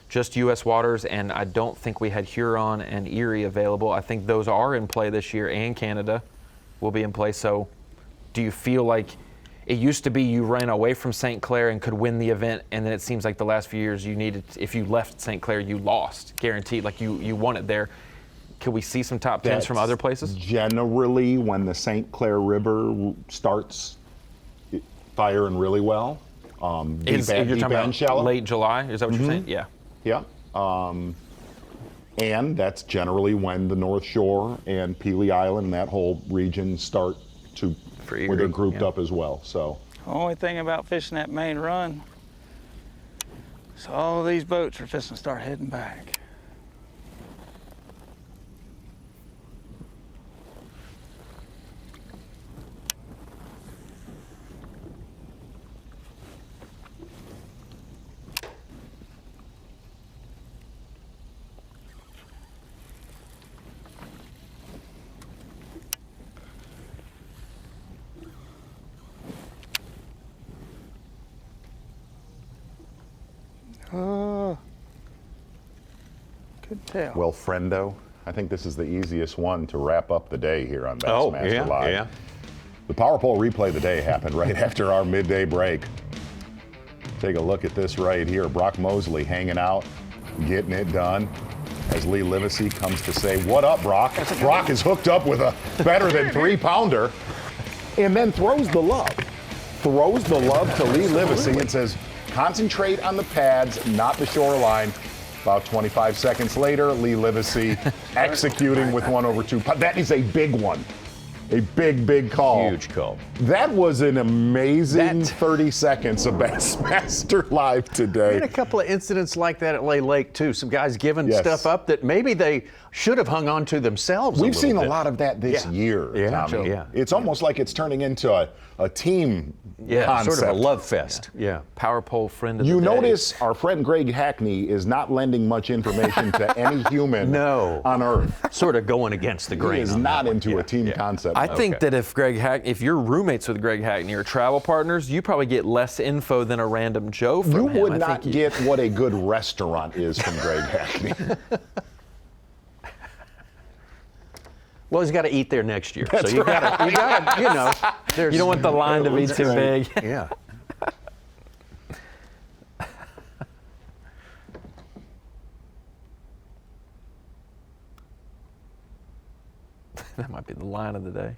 just U.S. waters, and I don't think we had Huron and Erie available. I think those are in play this year, and Canada will be in play. So do you feel like it used to be you ran away from St. Clair and could win the event, and then it seems like the last few years you needed, if you left St. Clair, you lost, guaranteed, like you won it there. Could we see some top 10s from other places? Generally, when the St. Clair River starts firing really well. You're talking about late July? Is that what you're saying? Yeah. Yeah. And that's generally when the North Shore and Pelee Island and that whole region start to, where they're grouped up as well. So. The only thing about fishing that main run is all these boats are fishing to start heading back. Couldn't tell. Well, friendo, I think this is the easiest one to wrap up the day here on Bassmaster Live. Yeah. The Power Pole replay of the day happened right after our midday break. Take a look at this right here. Brock Mosley hanging out, getting it done. As Lee Livesey comes to say, "What up, Brock?" Brock is hooked up with a better than 3-pounder, and then throws the love. Throws the love to Lee Livesey and says, "Concentrate on the pads, not the shoreline." About 25 seconds later, Lee Livesey executing with 1/2. That is a big one. A big call. Huge call. That was an amazing 30 seconds of Bassmaster Live today. We had a couple of incidents like that at Lay Lake, too. Some guys giving stuff up that maybe they should have hung on to themselves. We've seen a lot of that this year, Tommy. Yeah. It's almost like it's turning into a team concept. Sort of a love fest. Yeah. Power Pole friend of the You day. notice our friend Greg Hackney is not lending much information to any human on Earth. Sort of going against the grain. He is not into a team concept. I think that if you're roommates with Greg Hackney or travel partners, you probably get less info than a random Joe from him. You would not get what a good restaurant is from Greg Hackney. Well, he's got to eat there next year. That's so you got to, you don't want the line to be too big. Yeah. That might be the line of the day.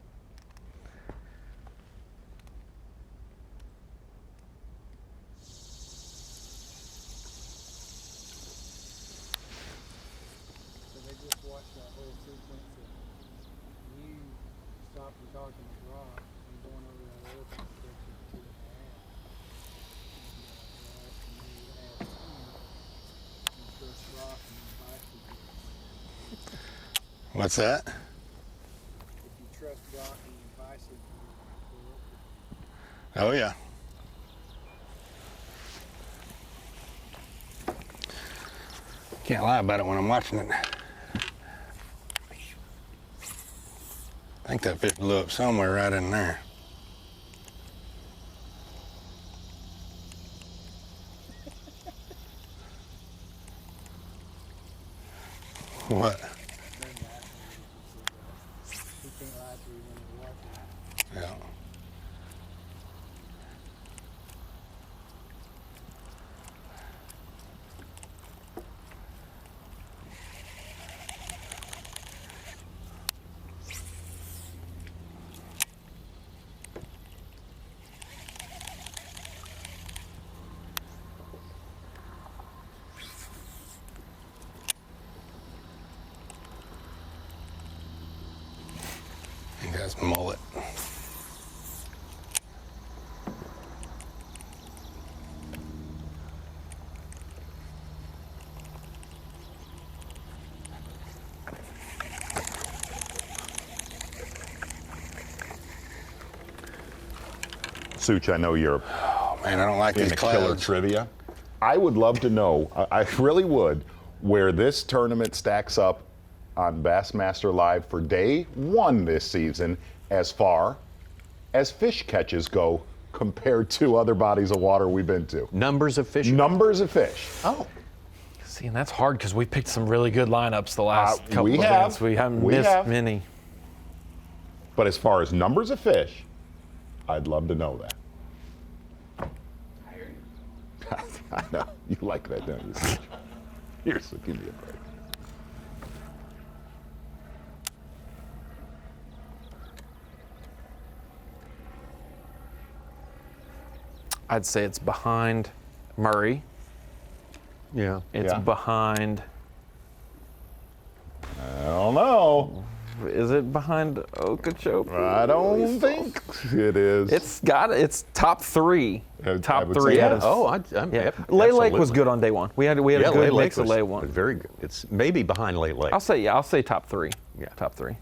What's that? If you trust Brock and B.A.S.S, Oh, yeah. Can't lie about it when I'm watching it. I think that fish blew up somewhere right in there. What? Yeah. He has mullet. Such, I know you're man, I don't like these killer clouds. trivia. I would love to know, I really would, where this tournament stacks up on Bassmaster Live for day 1 this season as far as fish catches go compared to other bodies of water we've been to. Numbers of fish? Numbers of fish. Oh. See, and that's hard because we picked some really good lineups the last couple we of have. events. We haven't missed many. But as far as numbers of fish, I'd love to know that. I know. You like that, don't you? Such? Here, so give me a break. I'd say it's behind Murray. Yeah. It's behind. I don't know. Is it behind Okeechobee? I don't think it is. It's top 3. Top 3. Yeah. Lay Lake was good on day 1. We had a good mix of Lay 1. Very good. It's maybe behind Lay Lake. I'll say top 3. Yeah, top 3.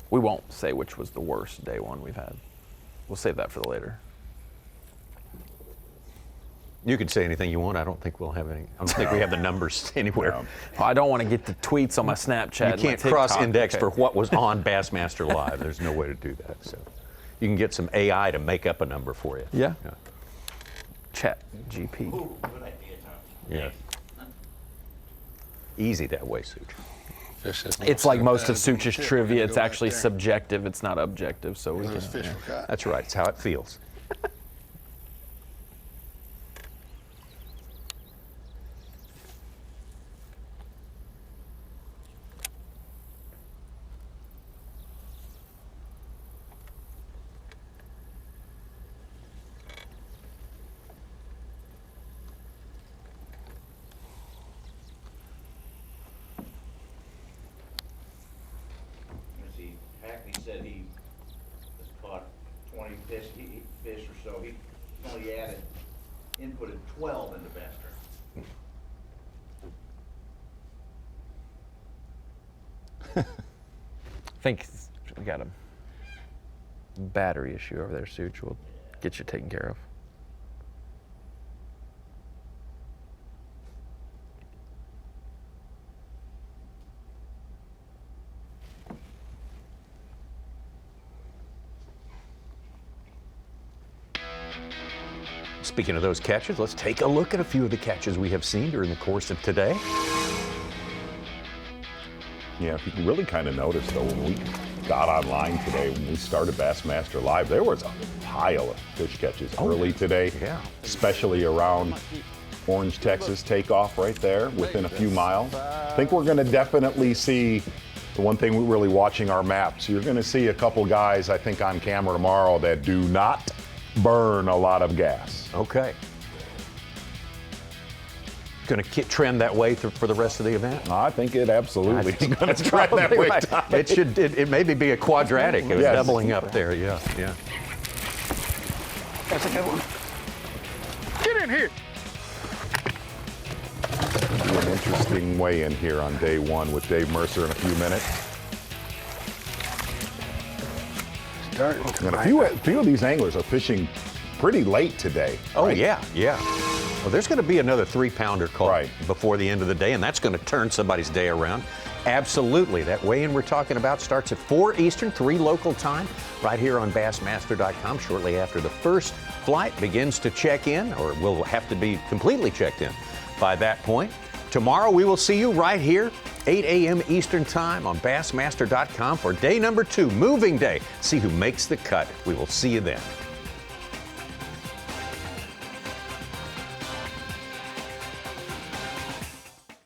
We won't say which was the worst day 1 we've had. We'll save that for the later. You can say anything you want. I don't think we'll have any. I don't think we have the numbers anywhere. I don't want to get the tweets on my Snapchat. You can't cross-index for what was on Bassmaster Live. There's no way to do that. So you can get some AI to make up a number for you. Yeah. Chat GP. Yeah. Easy that way, Such. It's like most of Such's trivia. It's actually subjective. It's not objective. So we can. That's right. It's how it feels. Hackney said he has caught 20 fish or so. He only inputted 12 into Bassmaster. I think we got a battery issue over there, Such. We'll get you taken care of. Speaking of those catches, let's take a look at a few of the catches we have seen during the course of today. Yeah, you can really kind of notice, though, when we got online today, when we started Bassmaster Live, there was a pile of fish catches early today, especially around Orange, Texas takeoff right there within a few miles. I think we're going to definitely see the one thing we're really watching our maps. You're going to see a couple guys, I think, on camera tomorrow that do not burn a lot of gas. Okay. Going to trend that way for the rest of the event? I think it absolutely is going to trend that way. Right. It should. It maybe be a quadratic. It's doubling up there. Yeah. That's a good one. Get in here. An interesting weigh-in here on day 1 with Dave Mercer in a few minutes. And a few of these anglers are fishing pretty late today. Oh, right? yeah. Well, there's going to be another 3-pounder caught before the end of the day, and that's going to turn somebody's day around. Absolutely. That weigh-in we're talking about starts at 4 Eastern, 3 local time, right here on Bassmaster.com shortly after the first flight begins to check in, or will have to be completely checked in by that point. Tomorrow we will see you right here, 8 a.m. Eastern Time on Bassmaster.com for day number 2, moving day. See who makes the cut. We will see you then.